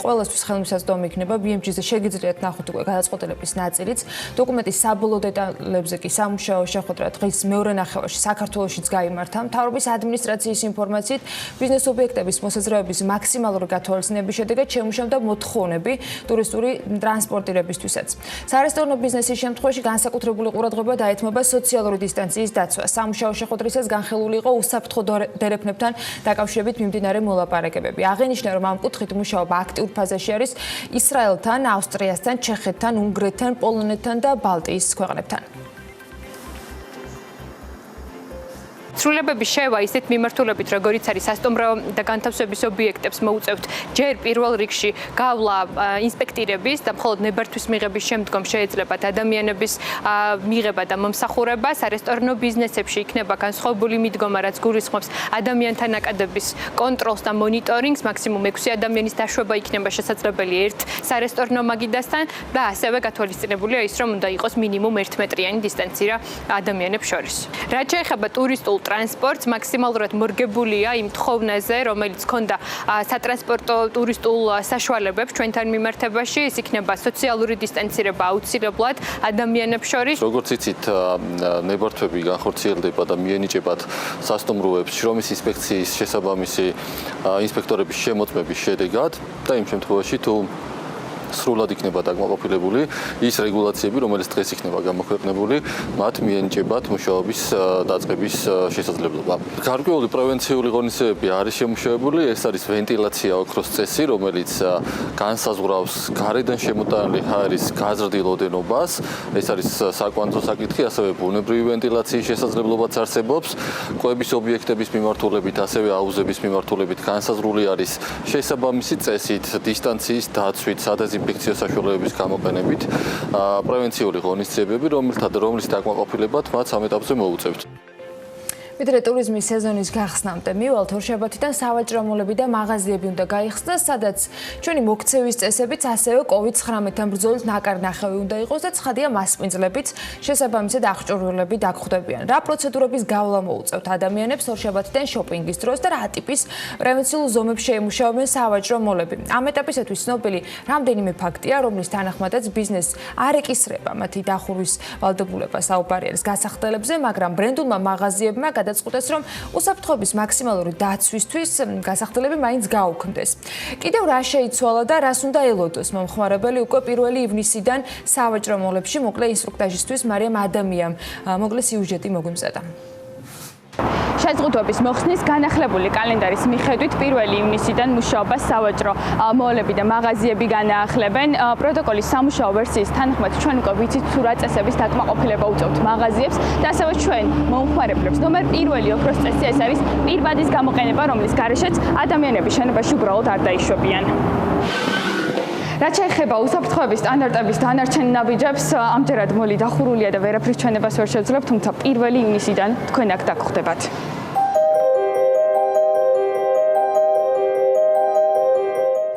ყველასთვის ხელმისაწვდომი იქნება BMG-ზე შეგიძლიათ ნახოთ უკვე გადაწყვეტილების ნაწილიც. დოკუმენტის საბოლოო დეტალებზე კი სამუშაო შეხვედრა დღის მეორე ნახევარში საქართველოშიც გაიმართა. მთავრობის ადმინისტრაციის ინფორმაციით ბიზნეს ობიექტების მოსაზრებების მაქსიმალური გათვალისწინების შედეგად შემუშავდა მოთხოვნები ტურისტული ტრანსპორტირებისთვისაც. სარესტორნო ბიზნესის შემთხვევაში განსაკუთრებული ყურადღება დაეთმობა სოციალური დისტანციის დაცვას. სამუშაო შეხვედრისას განხილული იყო უსაფრთხო დერეფნებთან დაკავშირებით მიმდინარე მოლაპარაკებები. აღინიშნა, რომ ამ კუთხით მუშაობა აქტიურ ფაზაში არის ისრაელთან, ავსტრიასთან, ჩეხეთთან, უნგრეთთან, პოლონეთთან და ბალტიის ქვეყნებთან. სრულებების შევა ისეთ მიმართულებით, როგორიც არის სასტუმრო და განთავსების ობიექტებს მოუწევთ ჯერ პირველ რიგში გავლა ინსპექტირების და მხოლოდ ნებართვის მიღების შემდგომ შეეძლებათ ადამიანების მიღება და მომსახურება. სარესტორნო ბიზნესებში იქნება განსხვავებული მიდგომა, რაც გულისხმობს ადამიანთა ნაკადების კონტროლს და მონიტორინგს. მაქსიმუმ 6 ადამიანის დაშვება იქნება შესაძლებელი ერთ სარესტორნო მაგიდასთან და ასევე გათვალისწინებულია ის, რომ უნდა იყოს მინიმუმ 1 მეტრიანი დისტანცია ადამიანებს შორის. რაც შეეხება ტურისტულ ტრანსპორტს მაქსიმალურად მორგებულია იმ თხოვნაზე, რომელიც ჰქონდა სატრანსპორტო ტურისტულ საშუალებებს ჩვენთან მიმართებაში. ეს იქნება სოციალური დისტანცირება აუცილებლად ადამიანებს შორის. როგორც იცით, ნებართვები განხორციელდება და მიენიჭებათ სასტუმროებს შრომის ინსპექციის შესაბამისი ინსპექტორების შემოწმების შედეგად და იმ შემთხვევაში თუ სრულად იქნება დაკმაყოფილებული ის რეგულაციები, რომელიც დღეს იქნება გამოქვეყნებული, მათ მიენიჭებათ მუშაობის დაწყების შესაძლებლობა. გარკვეული პრევენციული ღონისძიებები არის შემუშავებული, ეს არის ვენტილაცია ოქროს წესი, რომელიც განსაზღვრავს გარედან შემოტანილი ჰაერის გაზრდილ ოდენობას. ეს არის საკვანძო საკითხი, ასევე ბუნებრივი ვენტილაციის შესაძლებლობაც არსებობს. კვების ობიექტების მიმართულებით, ასევე აუზების მიმართულებით განსაზღვრული არის შესაბამისი წესით, დისტანციის დაცვით, ინფექციო საშუალებების გამოყენებით პრევენციული ღონისძიებები, რომლის დაკმაყოფილებად მათ ამ ეტაპზე მოუწევთ. ვიდრე ტურიზმის სეზონის გახსნამდე მივალთ ორშაბათიდან სავაჭრო-მოლები და მაღაზიები უნდა გაიხსნას, სადაც ჩვენი მოქცევის წესებიც ასევე COVID-19-თან ბრძოლით ნაკარნახევი უნდა იყოს და ცხადია მასპინძლებიც შესაბამისად აღჭურვილები დაგხვდებიან. რა პროცედურების გავლა მოუწევთ ადამიანებს ორშაბათიდან შოპინგის დროს და რა ტიპის პრევენციულ ზომებს შეიმუშავებენ სავაჭრო-მოლები. ამ ეტაპისათვის ცნობილი რამდენიმე ფაქტია, რომლის თანახმადაც ბიზნესს არ ეკისრება მათი დახურვის ვალდებულება საუბარი არის გასახდელებზე, მაგრამ ბრენდულმა მაღაზიებმა გადაწყვიტეს, რომ უსაფრთხოების მაქსიმალური დაცვისთვის გასახდელები მაინც გაუქმდეს. კიდევ რა შეიცვალა და რას უნდა ელოდოს მომხმარებელი უკვე 1 ივნისიდან სავაჭრო-მოლებში მოკლე ინსტრუქტაჟისთვის მარიამ ადამიანს მოკლე სიუჟეტი მოგვიმზადა. შეზღუდვების მოხსნის განახლებული კალენდარის მიხედვით 1 ივნისიდან მუშაობას სავაჭრო-მოლები და მაღაზიები განაახლებენ. პროტოკოლის სამუშაო ვერსიის თანახმად ჩვენ უკვე ვიცით თუ რა წესების დაკმაყოფილება უწევთ მაღაზიებს და ასევე ჩვენ მომხმარებლებს. ნომერ 1 ოქროს წესი ეს არის პირბადის გამოყენება, რომლის გარეშეც ადამიანები შენობაში უბრალოდ არ დაიშვებიან. რაც შეეხება უსაფრთხოების სტანდარტების დანარჩენ ნაბიჯებს, ამჯერად მოლი დახურულია და ვერაფრის ჩვენებას ვერ შეძლებ, თუმცა 1 ივნისიდან თქვენ აქ დაგხვდებათ.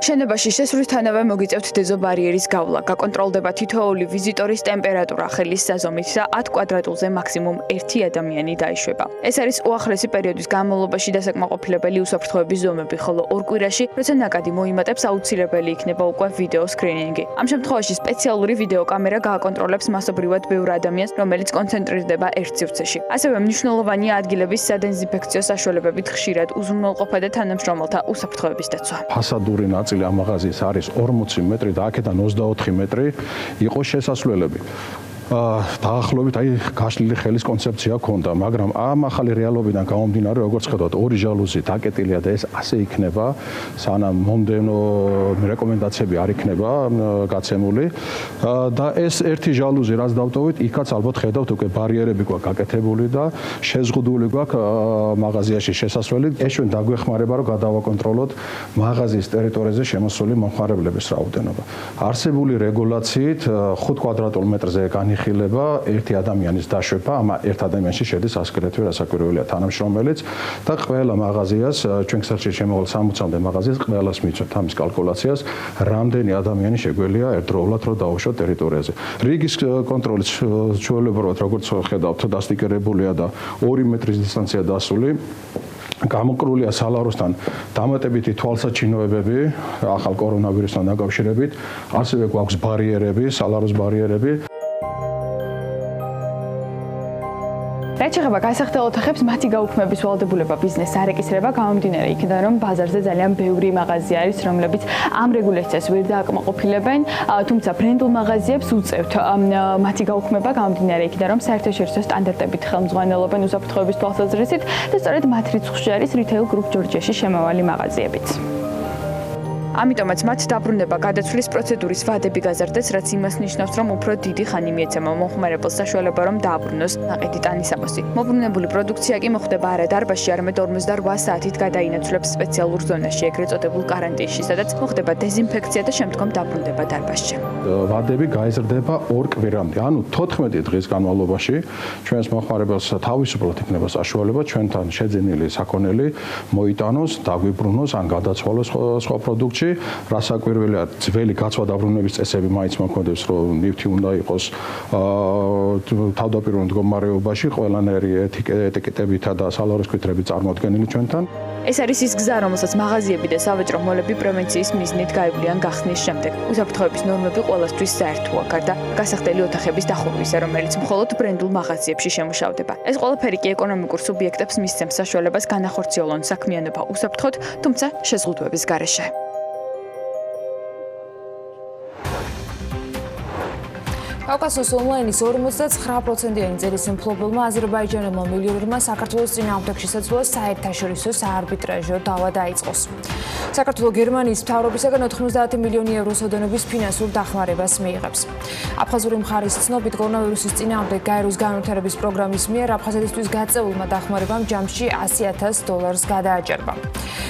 შენობაში შესვლისთანავე მოგიწევთ დეზობარიერის გავლა, გაკონტროლდება თითოეული ვიზიტორის ტემპერატურა, ხელის საზომით და 10 კვადრატულზე მაქსიმუმ 1 ადამიანი დაიშვება. ეს არის უახლესი პერიოდის განმავლობაში დასაკმაყოფილებელი უსაფრთხოების ზომები, ხოლო 2 კვირაში, როცა ნაკადი მოიმატებს, აუცილებელი იქნება უკვე ვიდეო სკრინინგი. ამ შემთხვევაში სპეციალური ვიდეო კამერა გააკონტროლებს მასობრივად ბევრ ადამიანს, რომელიც კონცენტრირდება ერთ სივრცეში. ასევე მნიშვნელოვანია ადგილების სადეზინფექციო საშუალებებით ხშირად უზრუნველყოფა და თანამშრომელთა უსაფრთხოების დაცვა. ფასადური ნაწილი ამ მაღაზიის არის 40 მეტრი და აქედან 24 მეტრი იყო შესასვლელები. დაახლოებით გაშლილი ხელის კონცეფცია ჰქონდა, მაგრამ ამ ახალი რეალობიდან გამომდინარე, როგორც ხედავთ, 2 ჟალუზი დაკეტილია და ეს ასე იქნება, სანამ მომდევნო რეკომენდაციები არ იქნება გაცემული. და ეს ერთი ჟალუზი რაც დავტოვით, იქაც ალბათ ხედავთ უკვე ბარიერები გვაქვს გაკეთებული და შეზღუდული გვაქვს მაღაზიაში შესასვლელი. ეს ჩვენ დაგვეხმარება, რომ გადავაკონტროლოთ მაღაზიის ტერიტორიაზე შემოსული მომხმარებლების რაოდენობა. არსებული რეგულაციით 5 კვადრატულ მეტრზე განიხილება ერთი ადამიანის დაშვება, ამ ერთ ადამიანში შედის აგრეთვე რასაკვირველია თანამშრომელიც და ყველა მაღაზიას ჩვენ ქსელში შემოვალ 60-მდე მაღაზიას ყველას მიცვევთ ამის კალკულაციას, რამდენი ადამიანი შეგვიძლია ერთდროულად რომ დაუშვათ ტერიტორიაზე. რიგის კონტროლის ჩვეულებრივად როგორც ხედავთ, დასტიკერებულია და 2 მეტრის დისტანცია დასული. გამოკრულია სალაროსთან დამატებითი თვალსაჩინოებები ახალ კორონავირუსთან დაკავშირებით, ასევე გვაქვს ბარიერები, სალაროს ბარიერები. რაც შეეხება გასახდელ ოთახებს, მათი გაუქმების ვალდებულება ბიზნესს არ ეკისრება, გამომდინარე იქიდან, რომ ბაზარზე ძალიან ბევრი მაღაზია არის, რომლებიც ამ რეგულაციას ვერ დააკმაყოფილებენ, თუმცა ბრენდულ მაღაზიებს უწევთ მათი გაუქმება, გამომდინარე იქიდან, რომ საერთაშორისო სტანდარტებით ხელმძღვანელობენ უსაფრთხოების თვალსაზრისით და სწორედ მათ რიცხვში არის რითეილ გრუპ ჯორჯიაში შემავალი მაღაზიებიც. ამიტომაც მათ დაბრუნება გადაცვლის პროცედურის ვადები გაზარდეს, რაც იმას ნიშნავს, რომ უფრო დიდი ხანი მიეცემა მომხმარებელს საშუალება, რომ დააბრუნოს ნაყიდი ტანისამოსი. მობრუნებული პროდუქცია კი მოხდება არა დარბაზში, არამედ 48 საათით გადაინაცვლებს სპეციალურ ზონაში, ეგრეთ წოდებულ კარანტინში, სადაც მოხდება დეზინფექცია და შემდგომ დაბრუნება დარბაზში. ვადები გაიზრდება 2 კვირამდე, ანუ 14 დღის განმავლობაში ჩვენს მომხმარებელს თავისუფლად იქნება საშუალება ჩვენთან შეძენილი საქონელი მოიტანოს, დაგვიბრუნოს ან გადაცვალოს სხვა პროდუქტში. რასაკვირველია, ძველი გაცვლა-დაბრუნების წესები მაინც მოქმედებს, რომ ნივთი უნდა იყოს თავდაპირველ მდგომარეობაში, ყველანაირი ეტიკეტებითა და სალაროს კვითრებით წარმოდგენილი ჩვენთან. ეს არის ის გზა, რომელსაც მაღაზიები და სავაჭრო მოლები პრევენციის მიზნით გაივლიან გახსნის შემდეგ. უსაფრთხოების ნორმები ყველასთვის საერთოა, გარდა გასახდელი ოთახების დახურვისა, რომელიც მხოლოდ ბრენდულ მაღაზიებში შემუშავდება. ეს ყველაფერი კი ეკონომიკურ სუბიექტებს მისცემს საშუალებას განახორციელონ საქმიანობა უსაფრთხოდ, თუმცა შეზღუდვების გარეშე. კავკასიის ონლაინის 59%-იანი წელის მფლობელმა აზერბაიჯანელმა მილიონერმა საქართველოს წინააღმდეგ შესაძლოა საერთაშორისო საარბიტრაჟო დავა დაიწყოს. საქართველოს გერმანიის მთავრობისაგან 90 მილიონი ევროს ოდენობის ფინანსურ დახმარებას მიიღებს. აფხაზური მხარის ცნობით, კორონავირუსის წინააღმდეგ გაეროს განვითარების პროგრამის მიერ აფხაზეთისთვის გაწეულმა დახმარებამ ჯამში $100,000 გადააჭარბა.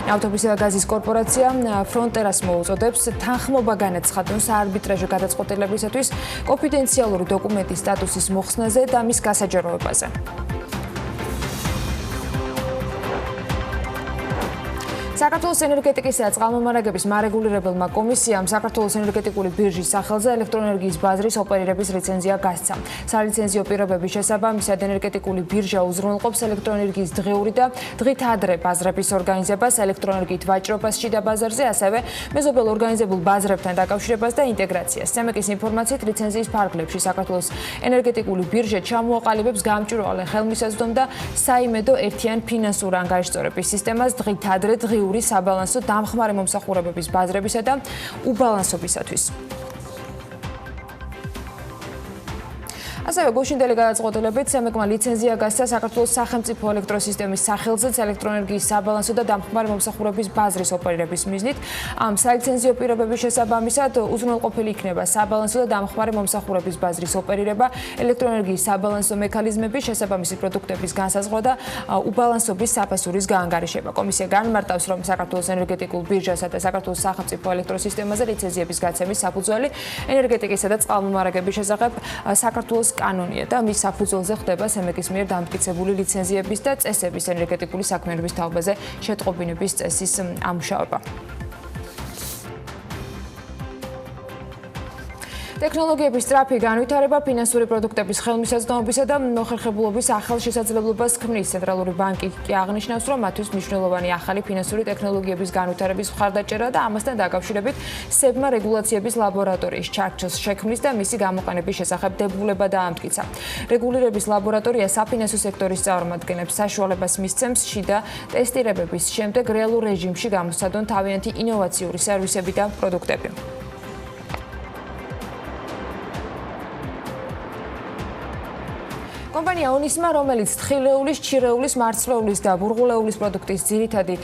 ნავთობისა და გაზის კორპორაცია ფრონტერას მოუწოდებს თანხმობა განაცხადონ საარბიტრაჟო გადაწყვეტილებისათვის კონფიდენციალური დოკუმენტის სტატუსის მოხსნაზე და მის გასაჯაროებაზე. საქართველოს ენერგეტიკისა და წყალმომარაგების მარეგულირებელმა კომისიამ საქართველოს ენერგეტიკული ბირჟის სახელზე ელექტროენერგიის ბაზრის ოპერირების ლიცენზია გასცა. სალიცენზიო პირობების შესაბამისად ენერგეტიკული ბირჟა უზრუნველყოფს ელექტროენერგიის დღიური და დღით ადრე ბაზრების ორგანიზებას, ელექტროენერგიით ვაჭრობას შიდა ბაზარზე, ასევე მეზობელ ორგანიზებულ ბაზრებთან დაკავშირებას და ინტეგრაციას. CEMEC-ის ინფორმაციით, ლიცენზიის ფარგლებში საქართველოს ენერგეტიკული ბირჟა ჩამოაყალიბებს გამჭვირვალე ხელმისაწვდომ და საიმედო ერთიან ფინანსურ ანგარიშწორების სისტემას დღით ადრე საბალანსო დამხმარე მომსახურებების ბაზრებისა და უბალანსობისათვის. ასევე გუშინდელი გადაწყვეტილებით CEMEC-მა ლიცენზია გასცა საქართველოს სახელმწიფო ელექტროსისტემის სახელზეც ელექტროენერგიის საბალანსო და დამხმარე მომსახურების ბაზრის ოპერირების მიზნით. ამ სალიცენზიო პირობების შესაბამისად უზრუნველყოფილი იქნება საბალანსო და დამხმარე მომსახურების ბაზრის ოპერირება, ელექტროენერგიის საბალანსო მექანიზმების, შესაბამისი პროდუქტების განსაზღვრა და უბალანსობის საფასურის გაანგარიშება. კომისია განმარტავს, რომ საქართველოს ენერგეტიკულ ბირჟასა და საქართველოს სახელმწიფო ელექტროსისტემაზე ლიცენზიების გაცემის საფუძველი ენერგეტიკისა და წყალმომარაგების შესახებ საქართველოს კანონია და მის საფუძველზე ხდება CEMEC-ის მიერ დამტკიცებული ლიცენზიების და წესების ენერგეტიკული საქმიანობის თაობაზე შეტყობინების წესის ამუშავება. ტექნოლოგიების სწრაფი განვითარება ფინანსური პროდუქტების ხელმისაწვდომობისა და მოხერხებულობის ახალ შესაძლებლობას ქმნის. ცენტრალური ბანკი კი აღნიშნავს, რომ მათთვის მნიშვნელოვანი ახალი ფინანსური ტექნოლოგიების განვითარების მხარდაჭერა და ამასთან დაკავშირებით SEB-მა რეგულაციების ლაბორატორიის ჩარჩოს შექმნის და მისი გამოყენების შესახებ დებულება დაამტკიცა. რეგულირების ლაბორატორია საფინანსო სექტორის წარმომადგენლებს საშუალებას მისცემს შიდა ტესტირებების შემდეგ რეალურ რეჟიმში გამოსცადონ თავიანთი ინოვაციური სერვისები და პროდუქტები. კომპანია ონისმა, რომელიც თხილეულის, ჩირეულის, მარცვლეულის და ბურღულეულის პროდუქტის ძირითადი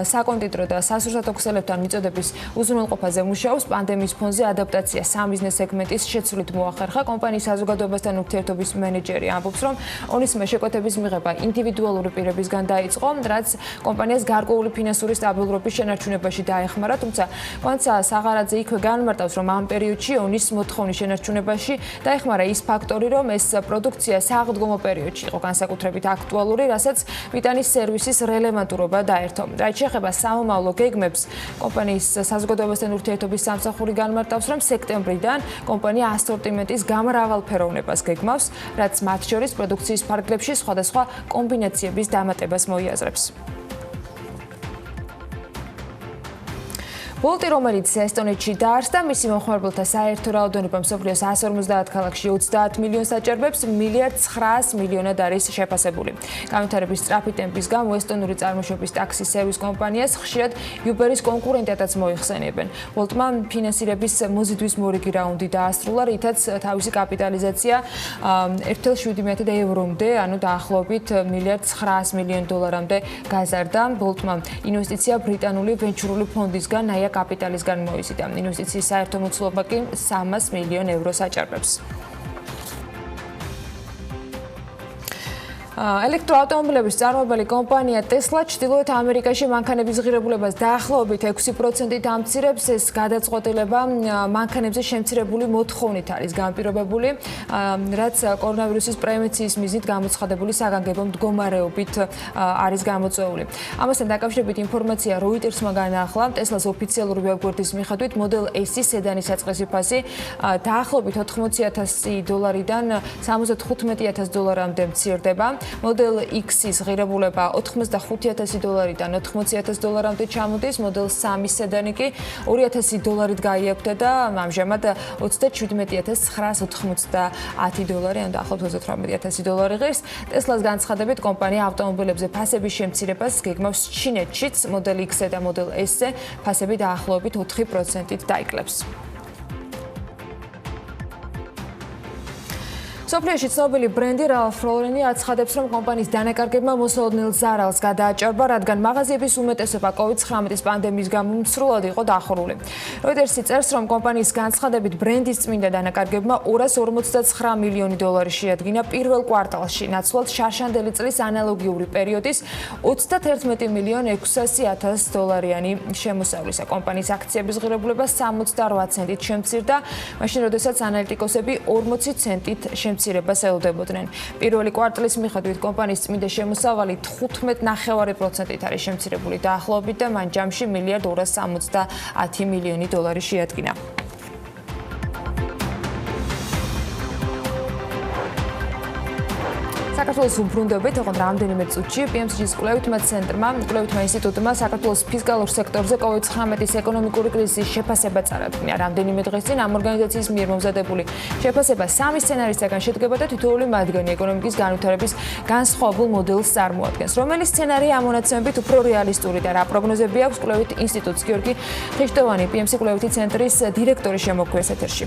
საკონდიტრო და სასურსათო ქსელებთან მიწოდების უზრუნველყოფაზე მუშაობს, პანდემიის ფონზე ადაპტაცია სამიზნეს სეგმენტის შეცვლით მოახერხა. კომპანიის საზოგადოებასთან ურთიერთობის მენეჯერი ამბობს, რომ ონისმა შეკვეთების მიღება ინდივიდუალური პირებისგან დაიწყო, რაც კომპანიას გარკვეული ფინანსური სტაბილურობის შენარჩუნებაში დაეხმარა, თუმცა კვანცა საღარაძე იქვე განმარტავს, რომ ამ პერიოდში ონის მოთხოვნის შენარჩუნებაში დაეხმარა ის ფაქტორი, რომ ეს პროდუქცია საღდგომო პერიოდში იყო განსაკუთრებით აქტუალური, რასაც მიტანის სერვისის რელევანტურობა დაერთო. რაც შეეხება სამომავლო გეგმებს, კომპანიის საზოგადოებასთან ურთიერთობის სამსახური განმარტავს, რომ სექტემბრიდან კომპანია ასორტიმენტის გამრავალფეროვნებას გეგმავს, რაც მათ შორის პროდუქციის ფარგლებში სხვადასხვა კომბინაციების დამატებას მოიაზრებს. ბოლტი, რომელიც ესტონეთში დაარსდა, მისი მომხმარებელთა საერთო რაოდენობა მსოფლიოს 150 ქალაქში 30 მილიონს აჭარბებს, 1,9 მილიარდად არის შეფასებული. განვითარების სწრაფი ტემპის გამო ესტონური წარმოშობის ტაქსი სერვის კომპანიას ხშირად Uber-ის კონკურენტებად მოიხსენიებენ. ბოლტმა ფინანსირების მოზიდვის მორიგი რაუნდი დაასრულა, რითაც თავისი კაპიტალიზაცია 1,7 ევრომდე, ანუ დაახლოებით 1,9 მილიონ დოლარამდე გაზარდა. ბოლტმა ინვესტიცია ბრიტანული ვენჩურული ფონდისგან კაპიტალისგან მოიზიდა. ინვესტიციის საერთო მოცულობა კი 300 მილიონ ევროს აჭარბებს. ელექტროავტომობილების წარმოებელი კომპანია Tesla ჩრდილოეთ ამერიკაში მანქანების ღირებულებას დაახლოებით 6%-ით ამცირებს. ეს გადაწყვეტილება მანქანებზე შემცირებული მოთხოვნით არის განპირობებული, რაც კორონავირუსის პრევენციის მიზნით გამოცხადებული საგანგებო მდგომარეობით არის გამოწვეული. ამასთან დაკავშირებით ინფორმაცია Reuters-მა განაახლა, Tesla-ს ოფიციალური ვებგვერდის მიხედვით Model S-ის სედანის საწყისი ფასი დაახლოებით $80,000-დან $75,000-მდე მცირდება. Model X-ის ღირებულება $85,000-დან $80,000-მდე ჩამოდის, Model 3-ის სედანი კი $2,000-ით გაიაფთა და ამჟამად $37,990, ანუ დაახლოებით $38,000 ღირს. Tesla-ს განცხადებით, კომპანია ავტომობილებზე ფასების შემცირებას გეგმავს ჩინეთშიც, Model X-ზე და Model S-ზე ფასები დაახლოებით 4%-ით დაიკლებს. სოფლიოში ცნობილი ბრენდი Ralph Lauren-ი აცხადებს, რომ კომპანიის დანაკარგებმა მოსალოდნელ ზარალს გადააჭარბა, რადგან მაღაზიების უმეტესობა COVID-19 პანდემიის გამო სრულად იყო დახურული. Reuters-ი წერს, რომ კომპანიის განცხადებით ბრენდის წმინდა დანაკარგებმა $259 მილიონი შეადგინა პირველ კვარტალში, ნაცვლად შარშანდელი წლის ანალოგიური პერიოდის $31,600,000-იანი შემოსავლისა. კომპანიის აქციების ღირებულება 68 ცენტით შემცირდა, მაშინ როდესაც ანალიტიკოსები 40 ცენტით მცირებას ელოდებოდნენ. პირველი კვარტალის მიხედვით კომპანიის წმინდა შემოსავალი 15.9%-ით არის შემცირებული დაახლოებით და მან ჯამში $1,270 მილიონი შეადგინა. საქართველოს უბრუნდებით, ოღონდ რამდენიმე წუთში PMC-ის კვლევითმა ინსტიტუტმა საქართველოს ფისკალურ სექტორზე COVID-19 ეკონომიკური კრიზისის შეფასება წარადგინა. რამდენიმე დღეს წინ ამ ორგანიზაციის მიერ მომზადებული შეფასება 3 სცენარისგან შედგება და თითოეული მათგანი ეკონომიკის განვითარების განსხვავებულ მოდელს წარმოადგენს. რომელი სცენარი ამ მონაცემებით უფრო რეალისტური და რა პროგნოზები აქვს კვლევით ინსტიტუტს? გიორგი ხიშტოვანი, PMC კვლევითი ცენტრის დირექტორი შემოგვიეს ეთერში.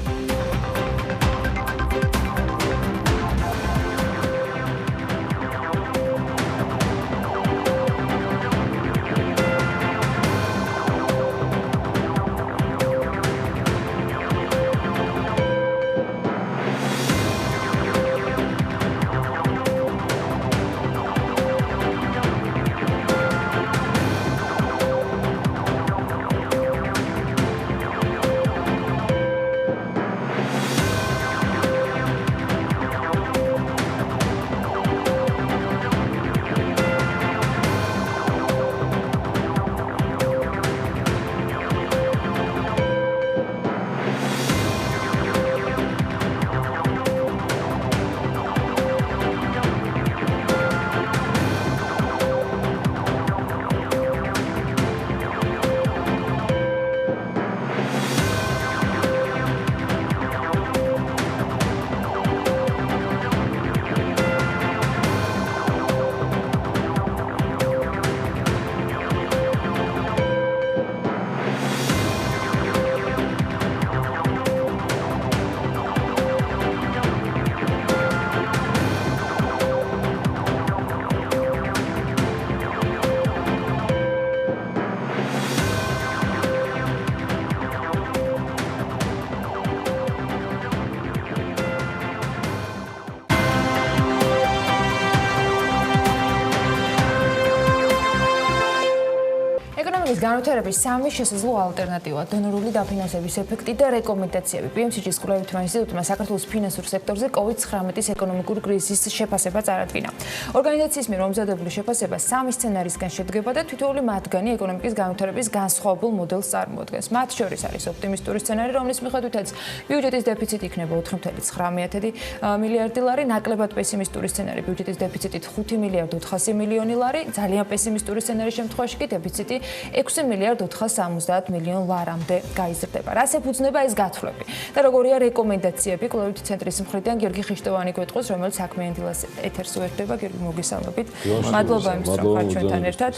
ეკონომიკის განვითარების სამი შესაძლო ალტერნატივა: დონორული დაფინანსების ეფექტი და რეკომენდაციები. BMCG-ის კვლევითმა ინსტიტუტმა საქართველოს ფინანსურ სექტორზე COVID-19-ის ეკონომიკური კრიზისის შეფასება წარადგინა. ორგანიზაციის მიერ მომზადებული შეფასება სამი სცენარისგან შედგება და თითოეული მათგანი ეკონომიკის განვითარების განსხვავებულ მოდელს წარმოადგენს. მათ შორის არის ოპტიმისტური სცენარი, რომლის მიხედვითაც ბიუჯეტის დეფიციტი იქნება 4.9 მილიარდი ლარი, ნაკლებად პესიმისტური სცენარი ბიუჯეტის დეფიციტით 5 მილიარდ 400 მილიონი ლარი, ძალიან პესიმისტური სცენარის შემთხვევაში კი დეფიციტი 6 მილიარდ 470 მილიონ ლარამდე გაიზრდება. რას ეფუძნება ეს გათვლები? და როგორია რეკომენდაციები? კვლევითი ცენტრის მხრიდან გიორგი ხიშტოვანი გვეტყვის, რომელიც საქმიანი დილას ეთერს უერთდება. გიორგი, მოგესალმებით. მადლობა იმისთვის, რომ ხართ ჩვენთან ერთად.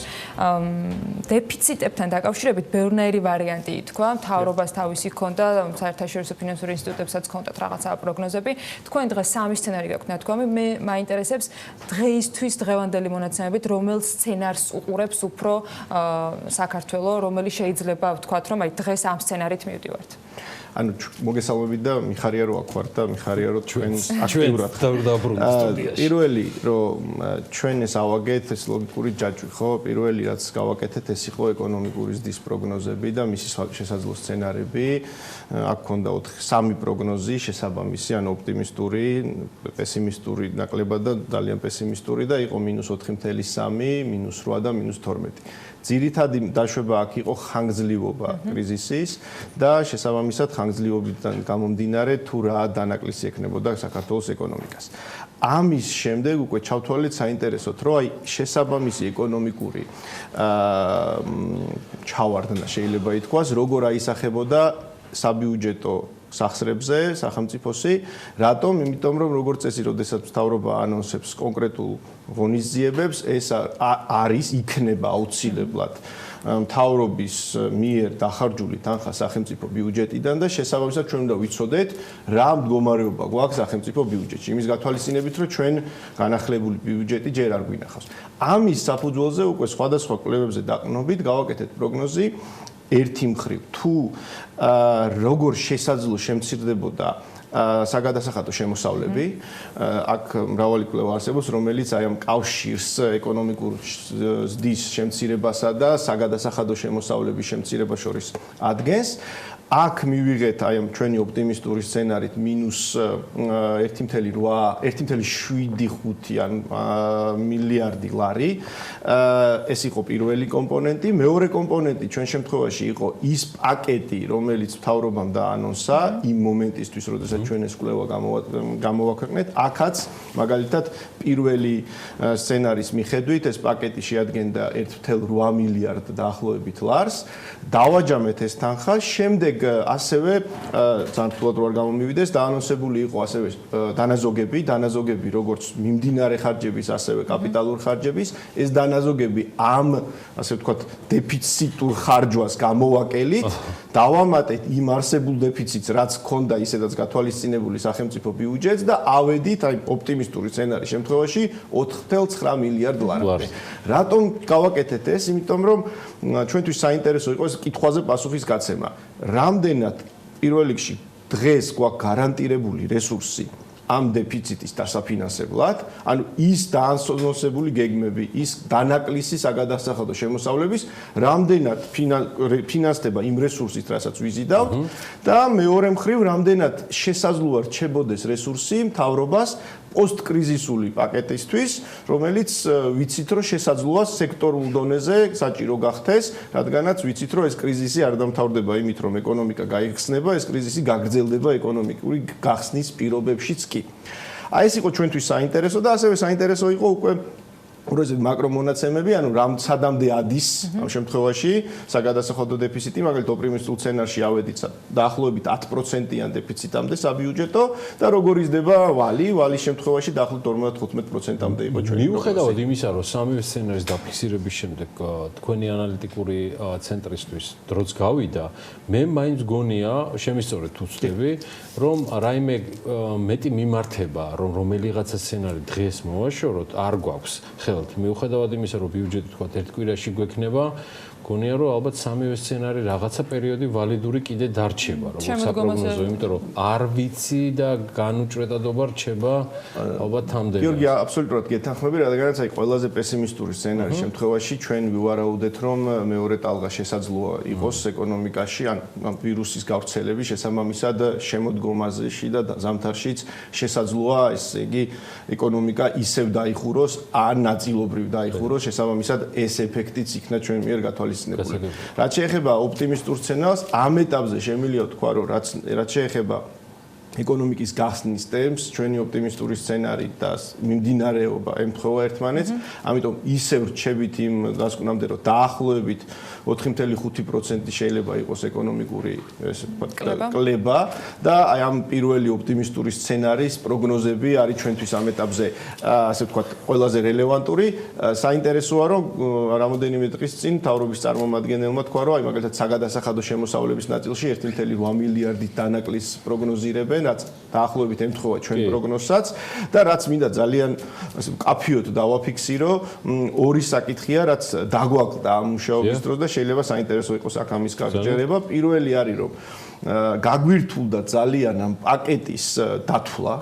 დეფიციტებთან დაკავშირებით ბევრნაირი ვარიანტი ითქვა. მთავრობას თავისი ჰქონდა, საერთაშორისო ფინანსური ინსტიტუტებსაც ჰქონდათ რაღაცა პროგნოზები. თქვენ დღეს სამი სცენარი გაქვთ ნათქვამი. მე მაინტერესებს დღეისთვის დღევანდელი მონაცემებით, რომელ სცენარს უყურებს უფრო საქართველოს, რომელიც შეიძლება ვთქვათ, რომ აი დღეს ამ სცენარით მივდივართ. ანუ მოგესალმებით და მიხარია რომ აქ ვართ და მიხარია რომ ჩვენ აქტიურად დავბრუნდით სტუდიაში. პირველი რომ ჩვენ ეს ავაგეთ ეს ლოგიკური ჯაჭვი, ხო? პირველი რაც გავაკეთეთ ეს იყო ეკონომიკური ზრდის პროგნოზები და მისი შესაძლო სცენარები. აქ ქონდა 3 პროგნოზი შესაბამისი, ანუ ოპტიმისტური, პესიმისტური ნაკლებად და ძალიან პესიმისტური და იყო -4.3, -8 და -12. ძირითადი დაშვება აქ იყო ხანგრძლივობა კრიზისის და შესაბამისად ხანგრძლივობიდან გამომდინარე თუ რა დანაკლისი ექნებოდა საქართველოს ეკონომიკას. ამის შემდეგ უკვე ჩავთვალეთ საინტერესოდ, რომ აი შესაბამისი ეკონომიკური ჩავარდნა შეიძლება ითქვას, როგორ აისახებოდა საბიუჯეტო სახსრებზე, სახელმწიფოსი, რატომ? იმიტომ რომ როგორც წესი, როდესაც მთავრობა ანონსებს კონკრეტულ ღონისძიებებს, ეს არის იქნება აუცილებლად მთავრობის მიერ დახარჯული თანხა სახელმწიფო ბიუჯეტიდან და შესაბამისად ჩვენ უნდა ვიცოდეთ, რა მდგომარეობა გვაქვს სახელმწიფო ბიუჯეტში. იმის გათვალისწინებით, რომ ჩვენ განახლებული ბიუჯეტი ჯერ არ გვინახავს. ამის საფუძველზე უკვე სხვადასხვა კვლევებზე დაყრდნობით გავაკეთეთ პროგნოზი. ერთი მხრივ თუ როგორ შესაძლო შემცირდებოდა საგადასახადო შემოსავლები, აქ მრავალი კვლევა არსებობს, რომელიც აი ამ კავშირს ეკონომიკურ ზრდის შემცირებასა და საგადასახადო შემოსავლების შემცირებას შორის ადგენს. აქ მივიღეთ აი ამ ჩვენი ოპტიმისტური სცენარით -1.7 მილიარდი ლარი. ეს იყო პირველი კომპონენტი. მეორე კომპონენტი ჩვენ შემთხვევაში იყო ის პაკეტი, რომელიც მთავრობამ დაანონსა იმ მომენტისთვის, როდესაც ჩვენ ეს კვლევა გამოვაქვეყნეთ. აქაც მაგალითად პირველი სცენარის მიხედვით ეს პაკეტი შეადგენდა 1.8 მილიარდ დაახლოებით ლარს. დავაჯამეთ ეს თანხა, შემდეგ ასევე ძანრთულად რო არ გამომივიდეს, დაანონსებული იყო ასევე დანაზოგები, როგორც მიმდინარე ხარჯების, ასევე კაპიტალურ ხარჯების. ეს დანაზოგები ამ, ასე ვთქვათ, დეფიციტურ ხარჯვას გამოვაკელით, დავამატეთ იმ არსებულ დეფიციტს, რაც ჰქონდა ისედაც გათვალისწინებული სახელმწიფო ბიუჯეტს და ავედით აი ოპტიმისტური სცენარის შემთხვევაში 4.9 მილიარდ ლარამდე. რატომ გავაკეთეთ ეს? იმიტომ რომ ჩვენთვის საინტერესო იყო ეს კითხვაზე პასუხის გაცემა. რამდენად პირველ რიგში დღეს გვაქვს გარანტირებული რესურსი ამ დეფიციტის დასაფინანსებლად, ანუ ის დაანონსებული გეგმები, ის დანაკლისი საგადასახადო შემოსავლების, რამდენად ფინანსდება იმ რესურსით, რასაც ვიზიდავთ და მეორე მხრივ, რამდენად შესაძლოა რჩებოდეს რესურსი მთავრობას პოსტკრიზისული პაკეტისთვის, რომელიც ვიცით, რომ შესაძლოა სექტორულ დონეზე საჭირო გახდეს, რადგანაც ვიცით, რომ ეს კრიზისი არ დამთავრდება იმით, რომ ეკონომიკა გაიხსნება, ეს კრიზისი გაგრძელდება ეკონომიკური გახსნის პირობებშიც კი. აი ეს იყო ჩვენთვის საინტერესო და ასევე საინტერესო იყო უკვე უბრალოდ მაკრომონაცემები, ანუ სადამდე ადის ამ შემთხვევაში საგადასახადო დეფიციტი, მაგალითად ოპტიმისტურ სცენარში ავედით დაახლოებით 10%-იან დეფიციტამდე საბიუჯეტო და როგორ იზრდება ვალის შემთხვევაში დაახლოებით 55%-ამდე იყო ჩვენი. მიუხედავად იმისა, რომ სამივე სცენარის დაფიქსირების შემდეგ თქვენი ანალიტიკური ცენტრისთვის დროც გავიდა, მე მაინც გონია, შემისწორეთ თუ ვწდები, რომ რაიმე მეტი მიმართება, რომ რომელიღაცა სცენარი დღეს მოვაშოროთ, არ გვაქვს. მიუხედავად იმისა, რომ ბიუჯეტი თქვა ერთ კვირაში გვექნება, გონია რომ ალბათ სამივე სცენარი რაღაცა პერიოდი ვალიდური კიდე დარჩება როგორც საპროგნოზო, იმიტომ რომ არ ვიცი და განუჭრეტადობა რჩება ალბათ თამდე. გიორგი, აბსოლუტურად გეთანხმები, რადგანაც აი ყველაზე პესიმისტური სცენარის შემთხვევაში ჩვენ ვივარაუდეთ, რომ მეორე ტალღა შესაძლოა იყოს ეკონომიკაში, ან ვირუსის გავრცელების შესაბამისად შემოდგომაზეში და ზამთარშიც შესაძლოა ესე იგი ეკონომიკა ისევ დაიხუროს, ან ნაწილობრივ დაიხუროს, შესაბამისად ეს ეფექტიც იქნა ჩვენ მიერ გათვალისწინებული. რაც შეეხება ოპტიმისტურ სცენარს, ამ ეტაპზე შემიძლია თქვა, რომ რაც შეეხება ეკონომიკის გახსნის ტემპს, ჩვენი ოპტიმისტური სცენარი და მიმდინარეობა ემთხვევა ერთმანეთს, ამიტომ ისევ რჩებით იმ დასკვნამდე, რომ დაახლოებით 4.5% შეიძლება იყოს ეკონომიკური ესე ვთქვათ კლება და აი ამ პირველი ოპტიმისტური სცენარის პროგნოზები არის ჩვენთვის ამ ეტაპზე ასე ვთქვათ ყველაზე რელევანტური. საინტერესოა, რომ რამოდენიმე დღის წინ მთავრობის წარმომადგენელმა თქვა, რომ აი მაგალითად საგადასახადო შემოსავლების ნაწილში 1.8 მილიარდით დანაკლის პროგნოზირებენ, რაც დაახლოებით ემთხვევა ჩვენ პროგნოზსაც და რაც მინდა ძალიან ასე კაფიოდ დავაფიქსირო, ორი საკითხია, რაც დაგვაკლდა ამ მუშაობის დროს და შეიძლება საინტერესო იყოს აქ ამის გაგრძელება. პირველი არის, რომ გაგვირთულდა ძალიან ამ პაკეტის დათვლა,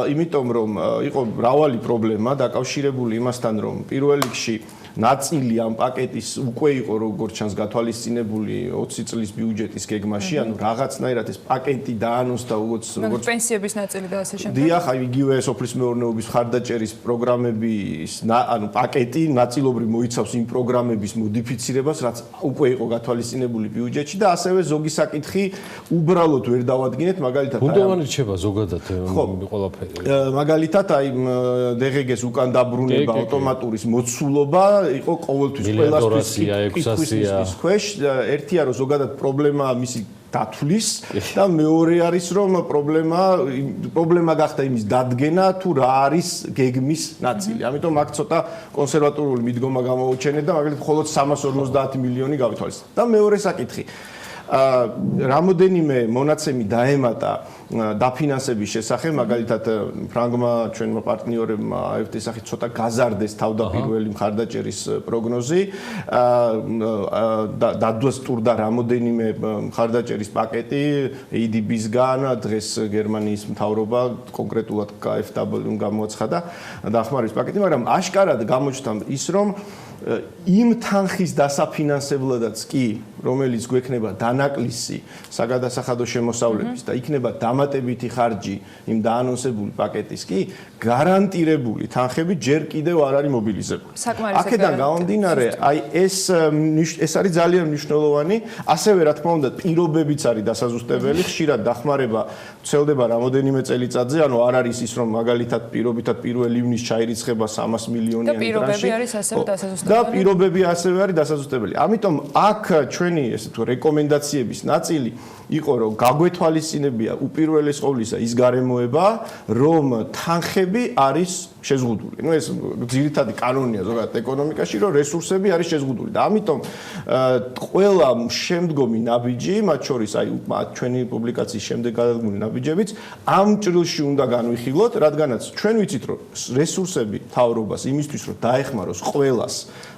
იმიტომ რომ იყო მრავალი პრობლემა დაკავშირებული იმასთან, რომ პირველ რიგში ნაწილი ამ პაკეტის უკვე იყო როგორც ჩანს გათვალისწინებული 20 წლის ბიუჯეტის გეგმაში, ანუ რაღაცნაირად ეს პაკეტი დაანონსდა როგორც პენსიების ნაწილი და ასე შემდეგ. დიახ, აი იგივე სოფლის მეურნეობის მხარდაჭერის პროგრამების ანუ პაკეტი ნაწილობრივ მოიცავს იმ პროგრამების მოდიფიცირებას, რაც უკვე იყო გათვალისწინებული ბიუჯეტში და ასევე ზოგი საკითხი უბრალოდ ვერ დავადგინეთ, მაგალითად ბუნდოვანი რჩება ზოგადად ყველაფერი. მაგალითად აი DGG-ს უკან დაბრუნება ავტომატურის მოცულობა იყო ყოველთვის ყველასთვის კითხვის ქვეშ. ერთია რომ ზოგადად პრობლემაა მისი დათვლის და მეორე არის რომ პრობლემა გახდა იმის დადგენა თუ რა არის გეგმის ნაწილი. ამიტომ აქ ცოტა კონსერვატიული მიდგომა გამოუჩენეთ და მაგალითად მხოლოდ 350 მილიონი გავითვალისწინეთ. და მეორე საკითხი რამოდენიმე მონაცემი დაემატა დაფინანსების შესახებ, მაგალითად ფრანგმა ჩვენმა პარტნიორებმა AFT-ის სახით ცოტა გაზარდეს თავდაპირველი მხარდაჭერის პროგნოზი, დადასტურდა რამოდენიმე მხარდაჭერის პაკეტი EDB-სგან, დღეს გერმანიის მთავრობა კონკრეტულად KfW-მ გამოაცხადა დახმარების პაკეტი, მაგრამ აშკარად გამოჩნდა ის, რომ იმ თანხის დასაფინანსებლადაც კი, რომელიც გვექნება დანაკლისი საგადასახადო შემოსავლების და იქნება დამატებითი ხარჯი იმ დაანონსებული პაკეტის კი, გარანტირებული თანხები ჯერ კიდევ არ არის მობილიზებული. აქედან გამომდინარე, აი ეს არის ძალიან მნიშვნელოვანი, ასევე რა თქმა უნდა, პირობებიც არის დასაზუსტებელი, ხშირად დახმარება ვრცელდება რამოდენიმე წელიწადზე, ანუ არ არის ის, რომ მაგალითად პირობითად 1 ივნისს ჩაირიცხება 300 მილიონიანი ტრანში. და პირობები არის ასევე დასაზუსტებელი. და პირობები ასევე არის დასაზუსტებელი. ამიტომ აქ ჩვენი ესე თუ რეკომენდაციების ნაწილი იყო, რომ გაგვეთვალისწინებია უპირველეს ყოვლისა ის გარემოება, რომ თანხები არის შეზღუდული. ნუ ეს ძირითადი კანონია ზოგადად ეკონომიკაში, რომ რესურსები არის შეზღუდული და ამიტომ ყველა შემდგომი ნაბიჯი, მათ შორის აი ჩვენი პუბლიკაციის შემდეგ გადადგმული ნაბიჯებიც ამ ჭრილში უნდა განვიხილოთ, რადგანაც ჩვენ ვიცით, რომ რესურსები თავრობას იმისთვის, რომ დაეხმაროს ყველას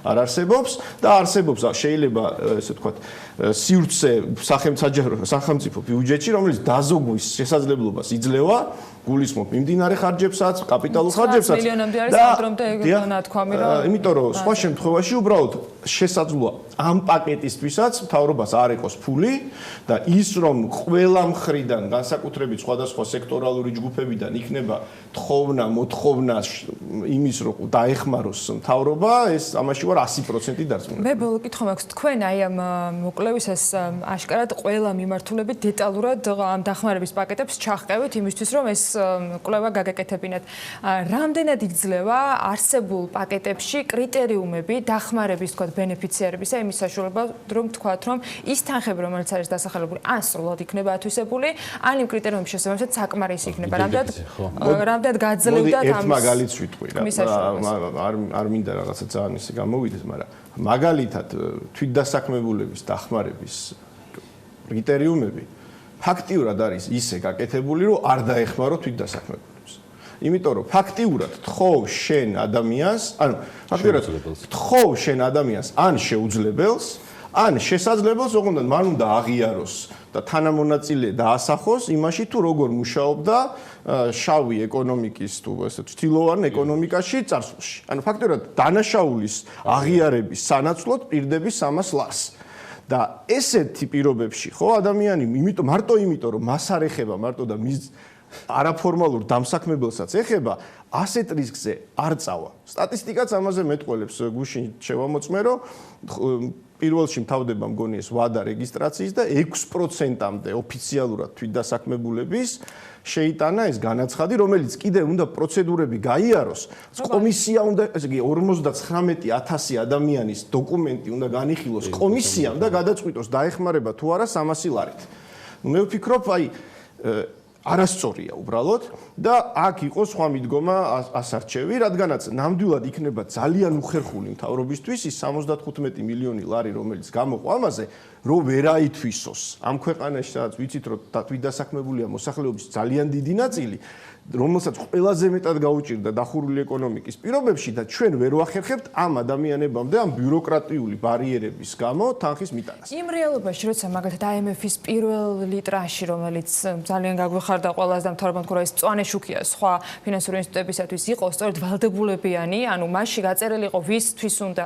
არ არსებობს და არსებობს შეიძლება ესე ვთქვათ სივრცე სახელმწიფო ბიუჯეტში, რომელიც დაზოგვის შესაძლებლობას იძლევა გულისხმობ მიმდინარე ხარჯებსაც, კაპიტალურ ხარჯებსაც. 100 მილიონამდე არის ამდრომდე ნათქვამი, რომ იმიტომ რომ სხვა შემთხვევაში უბრალოდ შესაძლოა ამ პაკეტისთვისაც მთავრობას არ ეყოს ფული და ის რომ ყველა მხრიდან განსაკუთრებით სხვადასხვა სექტორალური ჯგუფებიდან იქნება თხოვნა, მოთხოვნა იმის რომ დაეხმაროს მთავრობა, ეს ამაში ვარ 100% დარწმუნებული. მე ბოლო კითხვა მაქვს, თქვენ აი ამ მოკვლევისას აშკარად ყველა მიმართულებით დეტალურად ამ დახმარების პაკეტებს ჩახყევით იმისთვის, რომ ეს კვლევა გაგეკეთებინათ. რამდენად იძლევა არსებულ პაკეტებში კრიტერიუმები დახმარების თქვა ბენეფიციარებისა იმის საშუალებას, რომ თქვათ, რომ ის თანხები, რომელიც არის დასახელებული, ან სრულად იქნება ათვისებული, ან იმ კრიტერიუმების შესაბამისად საკმარისი იქნება. რამდენად გაძლევდათ ერთ მაგალითს ვიტყვი რა. არ მინდა რაღაცა ძალიან ისე გამოვიდეს, მაგრამ მაგალითად თვითდასაქმებულების დახმარების კრიტერიუმები ფაქტიურად არის ისე გაკეთებული, რომ არ დაეხმარო თვითდასაქმებულებს. იმიტომ რომ ფაქტიურად თხოვ შენ ადამიანს, ანუ ფაქტიურად თხოვ შენ ადამიანს ან შეუძლებელს, ან შესაძლებელს, ოღონდ მან უნდა აღიაროს და თანამონაწილე დაასახოს იმაში, თუ როგორ მუშაობდა შავი ეკონომიკის თუ ესე თილოვან ეკონომიკაში წარსულში. ანუ ფაქტიურად დანაშაულის აღიარების სანაცვლოდ პირდების 300 ლარს. და ესეთი პირობებში ხო ადამიანი მარტო იმიტომ რომ მას არ ეხება მარტო და მის არაფორმალურ დამსაქმებელსაც ეხება ასეთ რისკზე არ წავა. სტატისტიკაც ამაზე მეტყველებს გუშინ შევამოწმე რომ პირველში მთავრდება მგონი ეს ვადა რეგისტრაციის და 6%-მდე ოფიციალურად თვითდასაქმებულების შეიტანა ეს განაცხადი, რომელიც კიდე უნდა პროცედურები გაიაროს. კომისია უნდა, ესე იგი 59000 ადამიანის დოკუმენტი უნდა განიხილოს კომისიამ და გადაწყვიტოს დაეხმარება თუ არა 300 ლარით. მე ვფიქრობ, აი არასწორია უბრალოდ და აქ იყო სხვა მიდგომა ასარჩევი, რადგანაც ნამდვილად იქნება ძალიან უხერხული მთავრობისთვის ის 75 მილიონი ლარი, რომელიც გამოყვა ამაზე, რომ ვერ აითვისოს ამ ქვეყანაში, სადაც ვიცით, რომ თვითდასაქმებულია მოსახლეობის ძალიან დიდი ნაწილი, რომელსაც ყველაზე მეტად გაუჭირდა დახურული ეკონომიკის პირობებში და ჩვენ ვერ ვახერხებთ ამ ადამიანებამდე ამ ბიუროკრატიული ბარიერების გამო თანხის მიტანას. იმ რეალობაში, როცა მაგალითად IMF-ის პირველ ლიტრაში, რომელიც ძალიან გაგვეხარდა ყველას და მთავრობამ თქვა, ის მწვანე შუქია სხვა ფინანსური ინსტიტუტებისათვის იყო სწორედ ვალდებულებიანი, ანუ მასში გაწერილი იყო ვისთვის უნდა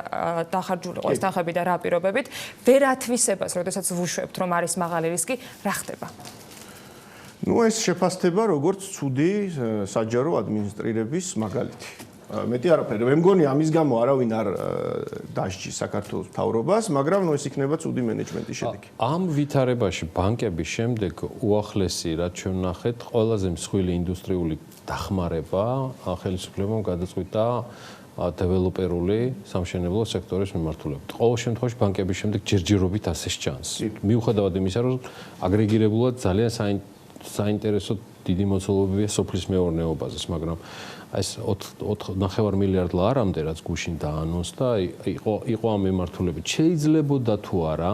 დახარჯულიყო ეს თანხები და რა პირობებით, ვერ ათვისებას, როდესაც ვუშვებთ, რომ არის მაღალი რისკი, რა ხდება? ნუ ეს შეფასდება როგორც ცუდი საჯარო ადმინისტრირების მაგალითი. მეტი არაფერი. მე მგონი ამის გამო არავინ არ დასჯის საქართველოს მთავრობას, მაგრამ ნუ ეს იქნება ცუდი მენეჯმენტის შედეგი. ამ ვითარებაში ბანკების შემდეგ უახლესი, რაც ჩვენ ვნახეთ, ყველაზე მსხვილი ინდუსტრიული დახმარება ხელისუფლებამ გადაწყვიტა დეველოპერული სამშენებლო სექტორის მიმართულებით. ყოველ შემთხვევაში ბანკების შემდეგ ჯერჯერობით ასე სჩანს. მიუხედავად იმისა, რომ აგრეგირებულად ძალიან საინტერესო დიდი მოცულობებია სოფლის მეურნეობაზე, მაგრამ ეს 4.5 მილიარდ ლარამდე რაც გუშინ დაანონსდა, იყო ამ მიმართულებით. შეიძლებოდა თუ არა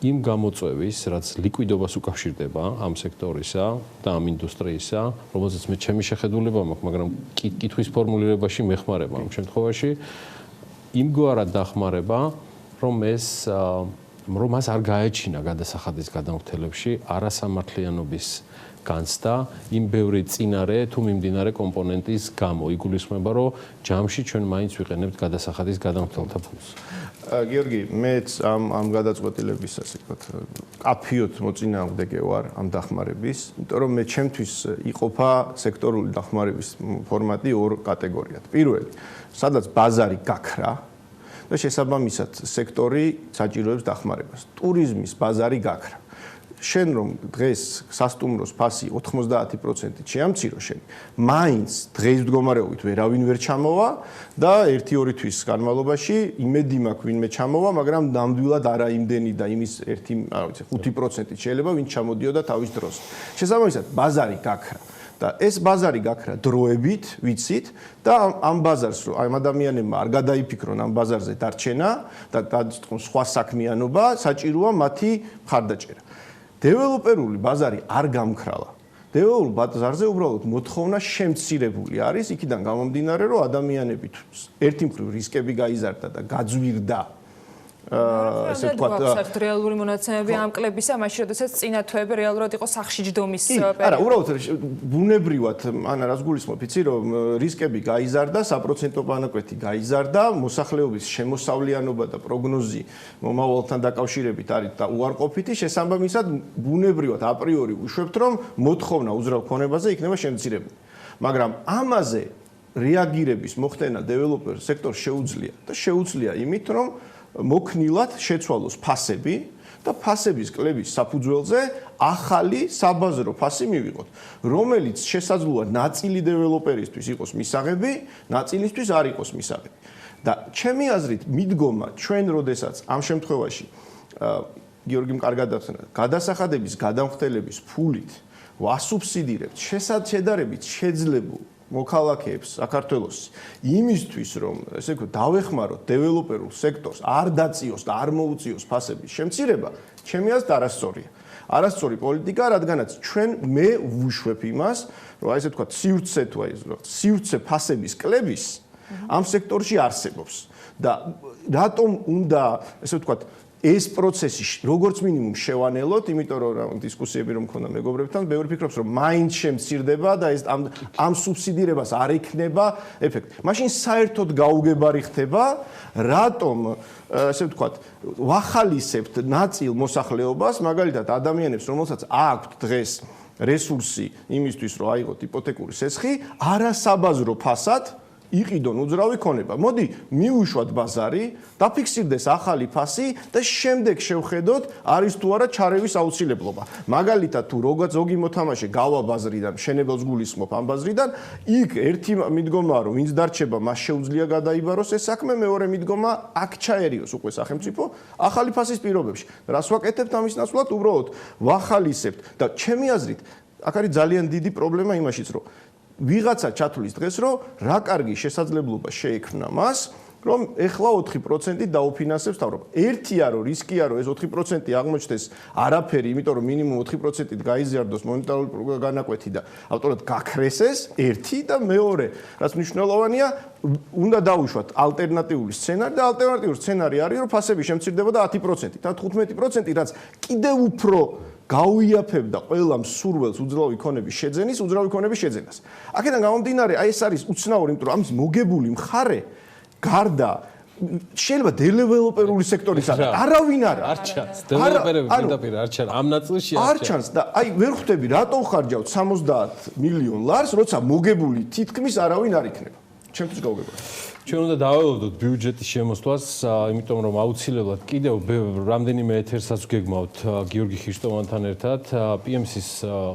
იმ გამოწვევის, რაც ლიკვიდობას უკავშირდება ამ სექტორისა და ამ ინდუსტრიისა, რომელზეც მე ჩემი შეხედულება მაქვს, მაგრამ კითხვის ფორმულირებაში მეხმარება ამ შემთხვევაში, იმგვარად დახმარება, რომ მას არ გაეჩინა გადასახადის გადამხდელებში არასამართლიანობის განცდა იმ ბევრი წინარე თუ მიმდინარე კომპონენტის გამო. იგულისხმება, რომ ჯამში ჩვენ მაინც ვიყენებთ გადასახადის გადამხდელთა ფულს. გიორგი, მეც ამ გადაწყვეტილების ასე ვთქვათ, კაფიოთ მოწინააღმდეგე ვარ ამ დახმარების, იმიტომ რომ მე ჩემთვის იყოფა სექტორული დახმარების ფორმატი ორ კატეგორიად. პირველი, სადაც ბაზარი გაქრა და შესაბამისად სექტორი საჭიროებს დახმარებას. ტურიზმის ბაზარი გაქრა. შენ რომ დღეს სასტუმროს ფასი 90%-ით შეამცირო შენ, მაინც დღეს მდგომარეობით ვერავინ ვერ ჩამოვა და 1-2 თვის განმავლობაში იმედი მაქვს ვინმე ჩამოვა, მაგრამ ნამდვილად არა იმდენი და იმის 5%-ით შეიძლება ვინ ჩამოდიოდა თავის დროს. შესაბამისად, ბაზარი გაქრა. და ეს ბაზარი გაქრა დროებით, ვიცით და ამ ბაზარს რომ ამ ადამიანებმა არ გადაიფიქრონ ამ ბაზარზე დარჩენა და დაწყონ სხვა საქმიანობა, საჭიროა მათი მხარდაჭერა. დეველოპერული ბაზარი არ გამქრალა. დეველოპერულ ბაზარზე უბრალოდ მოთხოვნა შემცირებული არის, იქიდან გამომდინარე, რომ ადამიანები ერთი მხრივ რისკები გაიზარდა და გაძვირდა ესე ვთქვათ, რეალური მონაცემები ამ კლებისა, მაშინ როდესაც წინა თვეები რეალურად იყო სახში ჯდომის პერიოდი. არა, უბრალოდ ბუნებრივად, ანა რას გულისხმობ, იცი რომ რისკები გაიზარდა, საპროცენტო ბანაკეთი გაიზარდა, მოსახლეობის შემოსავლიანობა და პროგნოზი მომავალთან დაკავშირებით არის და უარყოფითი, შესაბამისად ბუნებრივად აპრიორი უშვებთ, რომ მოთხოვნა უძრავ ქონებაზე იქნება შემცირებული. მაგრამ ამაზე რეაგირების მოხდენა დეველოპერ სექტორს შეუძლია და შეუძლია იმით, რომ მოქნილად შეცვალოს ფასები და ფასების კლების საფუძველზე ახალი საბაზრო ფასი მივიღოთ, რომელიც შესაძლოა ნაწილი დეველოპერისთვის იყოს მისაღები, ნაწილისთვის არ იყოს მისაღები. და ჩემი აზრით მიდგომა ჩვენ როდესაც ამ შემთხვევაში გიორგიმ კარგად ახსენა, გადასახადების გადამხდელების ფულით ვასუბსიდირებთ შესაძლებლობით შეძლებულ მოქალაქეებს საქართველოს იმისთვის რომ ესე ვთქვათ დავეხმაროთ დეველოპერულ სექტორს არ დაწიოს და არ მოუწიოს ფასების შემცირება, ჩემი აზრით არასწორია. არასწორი პოლიტიკა, რადგანაც ჩვენ მე ვუშვებ იმას, რომ აი ესე ვთქვათ, სივრცე თუ აი სივრცე ფასების კლების ამ სექტორში არსებობს და რატომ უნდა ესე ვთქვათ ეს პროცესი როგორც მინიმუმ შევანელოთ, იმიტომ რომ დისკუსიები რომ მქონდა მეგობრებთან, ბევრი ფიქრობს რომ მაინც შემცირდება და ეს ამ სუბსიდირებას არ ექნება ეფექტი. მაშინ საერთოდ გაუგებარი ხდება, რატომ ესე ვთქვათ, ვახალისებთ ნაწილ მოსახლეობას, მაგალითად ადამიანებს, რომელსაც აქვთ დღეს რესურსი იმისთვის, რომ აიღოთ იპოთეკური სესხი, არასაბაზრო ფასად იყიდონ უძრავი ქონება. მოდი მივუშვათ ბაზარი, დაფიქსირდეს ახალი ფასი და შემდეგ შევხედოთ არის თუ არა ჩარევის აუცილებლობა. მაგალითად თუ როგორც ზოგი მოთამაშე გავა ბაზრიდან, მშენებელს გულისხმობ ამ ბაზრიდან, იქ ერთი მიდგომაა რომ ვინც დარჩება, მას შეუძლია გადაიბაროს ეს საქმე, მეორე მიდგომა აქ ჩაერიოს უკვე სახელმწიფო ახალი ფასის პირობებში. რას ვაკეთებთ ამის ნაცვლად? უბრალოდ ვახალისებთ და ჩემი აზრით აქ არის ძალიან დიდი პრობლემა იმაშიც, რომ ვიღაცა ჩათვლის დღეს, რომ რა კარგი შესაძლებლობა შეექმნა მას, რომ ეხლა 4% დაუფინანსებს თავრობა. ერთია რომ რისკია რომ ეს 4% აღმოჩნდეს არაფერი, იმიტომ რომ მინიმუმ 4%-ით გაიზიარდოს მონეტარული განაკვეთი და ავტორად გაქრესეს, ერთი და მეორე, რაც მნიშვნელოვანია, უნდა დაუშვათ ალტერნატიული სცენარი და ალტერნატიული სცენარი არის რომ ფასები შემცირდებოდა 10%-ით, და 15%, რაც კიდევ უფრო გაუიაფებდა ყველა მსურველს უძრავი ქონების შეძენას. აქედან გამომდინარე, აი ეს არის უცნაური, იმიტომ რომ ამის მოგებული მხარე გარდა შეიძლება დეველოპერული სექტორის არავინ არ ჩანს. დეველოპერები პირდაპირ არ ჩანს. ამ ნაწილში არ ჩანს და აი ვერ ხვდები რატო ხარჯავთ 70 მილიონ ლარს, როცა მოგებული თითქმის არავინ არ იქნება. ჩემთვის გაუგებარი. ჩვენ უნდა დაველოდოთ ბიუჯეტის შემოსვლას, იმიტომ რომ აუცილებლად კიდევ რამდენიმე ეთერსაც გეგმავთ გიორგი ხიშტოვანთან ერთად. PMC-ის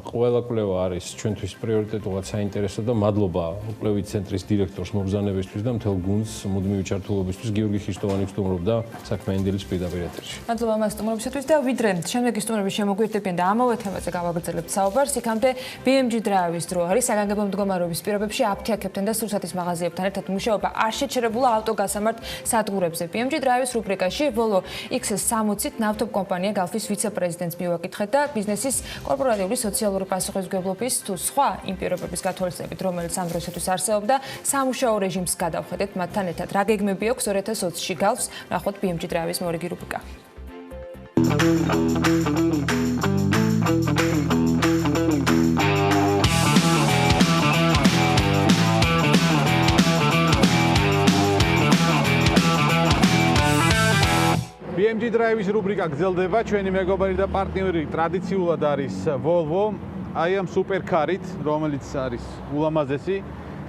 ყველა კვლევა არის ჩვენთვის პრიორიტეტულად საინტერესო და მადლობა კვლევით ცენტრის დირექტორს მობრძანებისთვის და მთელ გუნდს მუდმივი ჩართულობისთვის. გიორგი ხიშტოვანი სტუმრობდა საქმიანი დილის პირდაპირ ეთერში. მადლობა მას სტუმრობისათვის და ვიდრე შემდეგი სტუმრები შემოგვიერთებიან და ამავე თემაზე გავაგრძელებთ საუბარს, იქამდე BMG Drive-ის დრო არის საგანგებო მდგომარეობის პირობებში აფთიაქებთან და სურსათის მაღაზიებთან ერთად მუშაობა შეჩერებულა ავტოგასამართ სადგურებზე. BMG Drive-ის რუბრიკაში Volvo X60-ით ნავთობ კომპანია Galf-ის ვიცე-პრეზიდენტს მივაკითხეთ და ბიზნესის კორპორატიული სოციალური პასუხისმგებლობის თუ სხვა იმ პირობების გათვალისწინებით, რომელიც ამ დროისათვის არსებობდა, სამუშაო რეჟიმს გადავხედეთ მათთან ერთად. რა გეგმები აქვს 2020-ში Galf-ს? ნახოთ BMG Drive-ის მორიგი რუბრიკა. BMG Drive-ის რუბრიკა გრძელდება, ჩვენი მეგობარი და პარტნიორი ტრადიციულად არის Volvo, აი ამ სუპერკარით, რომელიც არის ულამაზესი.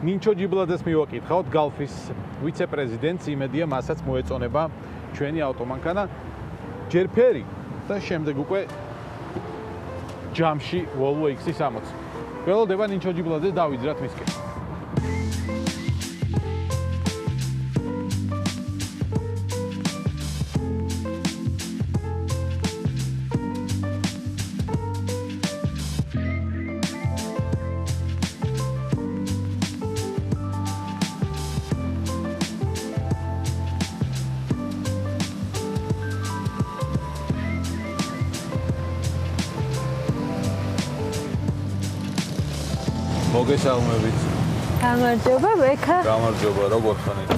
ნინჩო ჯიბლაძეს მივაკითხავთ, Galf-ის ვიცე-პრეზიდენტს, იმედია მასაც მოეწონება ჩვენი ავტომანქანა. ჯერ ფერი და შემდეგ უკვე ჯამში Volvo X60. ველოდება ნინჩო ჯიბლაძეს დავიძრათ მისკენ. მოგესალმებით. გამარჯობა, ბექა. გამარჯობა, როგორ ხანით?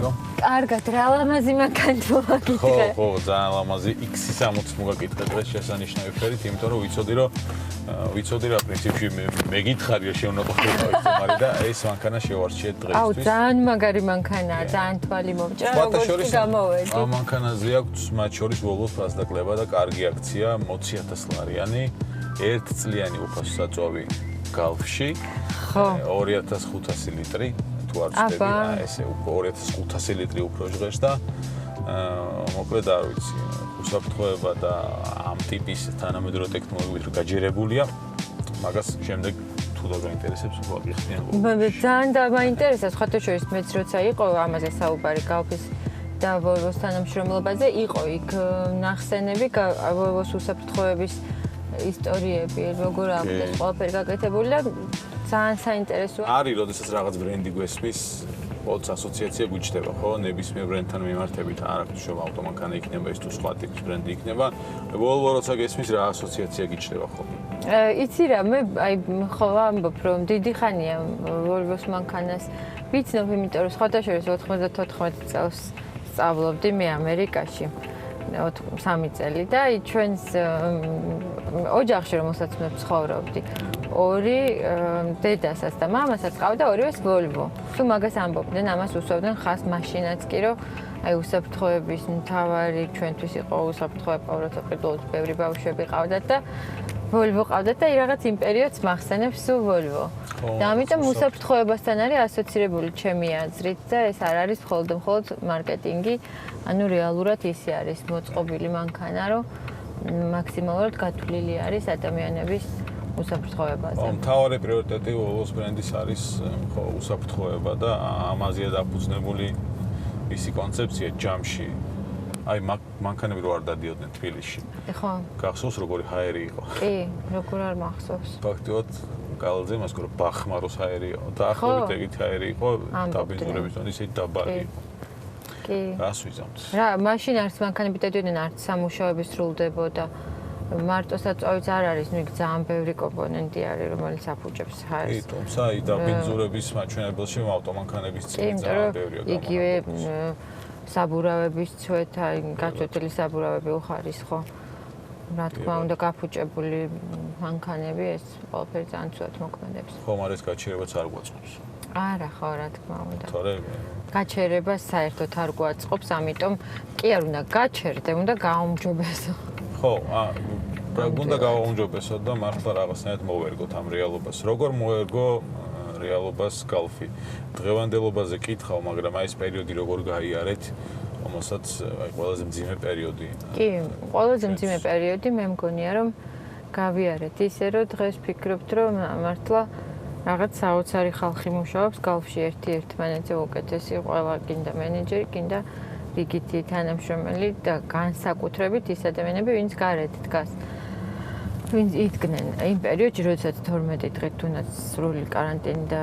კარგად, რა ლამაზი მანქანა მოგაკითხე. ხო, ძალიან ლამაზი X60 მოგაკითხე დღეს შესანიშნავი ფერით, იმიტომ რომ ვიცოდი რა პრინციპში მე გითხარი რომ შეუნაყოფილება ვიცომარი და ეს მანქანა შევარჩიეთ დღესთვის. აუ, ძალიან მაგარი მანქანაა, ძალიან თვალი მომჭრა, როგორც გამოვედი. ამ მანქანაზე აქვს მათ შორის Volvo ფასდაკლება და კარგი აქცია, 20,000 ლარიანი, 1 წლიანი უფასო საწვავი Galf-ში. 2500 ლიტრი თუ არ ვწდები, ესე უკვე 2500 ლიტრი უფრო ჟღერს და მოკლედ არ ვიცი, უსაფრთხოება და ამ ტიპის თანამედროვე ტექნოლოგიით გაჯერებულია, მაგას შემდეგ თუ დაგაინტერესებს უკვე გიხსნიან. ძალიან დამაინტერესებს, ხათაშორის მეც როცა იყო ამაზე საუბარი Galf-ის და Volvo-s თანამშრომლობაზე, იყო იქ ნახსენები Volvo-s უსაფრთხოების ისტორიები, როგორ აღმოჩნდა ყველაფერი გაკეთებული და ძალიან საინტერესოა. არის, როდესაც რაღაც ბრენდი გვესმის, ოც ასოციაცია გვიჩნდება, ხო? ნებისმიერ ბრენდთან მიმართებით არ აქვს შობა ავტომანქანა იქნება ის თუ სხვა ტიპის ბრენდი იქნება. Volvo როცა გესმის რა ასოციაცია გიჩნდება ხოლმე? იცი რა, მე აი ხო ამბობ რომ დიდი ხანია Volvo-s მანქანას ვიცნობ, იმიტომ რომ სხვადასხვა 94 წელს სწავლობდი მე ამერიკაში. 3 წელი და ჩვენს ოჯახში რომელსაც მე ცხოვრობდი ორი დედასაც და მამასაც ყავდა ორივეს Volvo. თუ მაგას ამბობდნენ, ამას უსვავდნენ ხას მაშინაც კი რომ აი უსაფრთხოების მთავარი ჩვენთვის იყო უსაფრთხოება, როცა პირველად ბევრი ბავშვები ყავდათ და Volvo ყავდათ და რაღაც იმ პერიოდს მახსენებს სულ Volvo. და ამიტომ უსაფრთხოებასთან არის ასოცირებული ჩემი აზრით და ეს არ არის მხოლოდ მარკეტინგი, ანუ რეალურად ისე არის მოწყობილი მანქანა, რომ მაქსიმალურად გათვლილი არის ადამიანების უსაფრთხოებაზე. მთავარი პრიორიტეტი Volvo-s ბრენდის არის ხო უსაფრთხოება და ამაზეა დაფუძნებული ისი კონცეფცია ჯამში. აი მანქანები რო არ დადიოდნენ თბილისში. ხო. გახსოვს როგორი ჰაერი იყო? კი, როგორ არ მახსოვს. ფაქტობრივად კალზე მას რო ბახმაროს ჰაერია და ახლობით ეგეთი ჰაერი იყო დაბინძურების დონე ისეთი დაბალი იყო. კი. რას ვიზამთ? რა, მაშინ არც მანქანები დადიოდნენ, არც სამუშაოები სრულდებოდა. მარტო საწვავიც არ არის, ნუ იქ ძალიან ბევრი კომპონენტი არის, რომელიც აფუჭებს ჰაერს. კი, თუმცა აი დაბინძურების მაჩვენებელში ავტომანქანების წილი ძალიან ბევრია გამომაყენებული. იგივე საბურავების ცვეთა, გაჩვეთილი საბურავები უხარისხო. რა თქმა უნდა, გაფუჭებული მანქანები ეს ყველაფერი ძალიან ცუდად მოქმედებს. ხომ არის გაჩერებაც არ გვაწყობს. არა, ხო, რა თქმა უნდა. თორე გაჩერებას საერთოდ არ გვაწყობს, ამიტომ კი არ უნდა გაჩერდე, უნდა გაუმჯობესო. ხო, უნდა გავაუმჯობესოთ და მართლა რაღაცნაირად მოვერგოთ ამ რეალობას. როგორ მოერგო რეალობას გალფი? დღევანდელობაზე კითხავ, მაგრამ აი ეს პერიოდი როგორ გაიარეთ? რომელსაც აი ყველაზე მძიმე პერიოდი. კი, ყველაზე მძიმე პერიოდი მე მგონია რომ გავიარეთ ისე რომ დღეს ვფიქრობთ რომ მართლა რაღაც საოცარი ხალხი მუშაობს გალფში ერთმანეთზე უკეთესი ყველა კიდე მენეჯერი, კიდე რიგითი თანამშრომელი და განსაკუთრებით ის ადამიანები, ვინც გარეთ დგას. ვინც იდგნენ იმ პერიოდში, როდესაც 12 დღით თუნდაც სრული კარანტინი და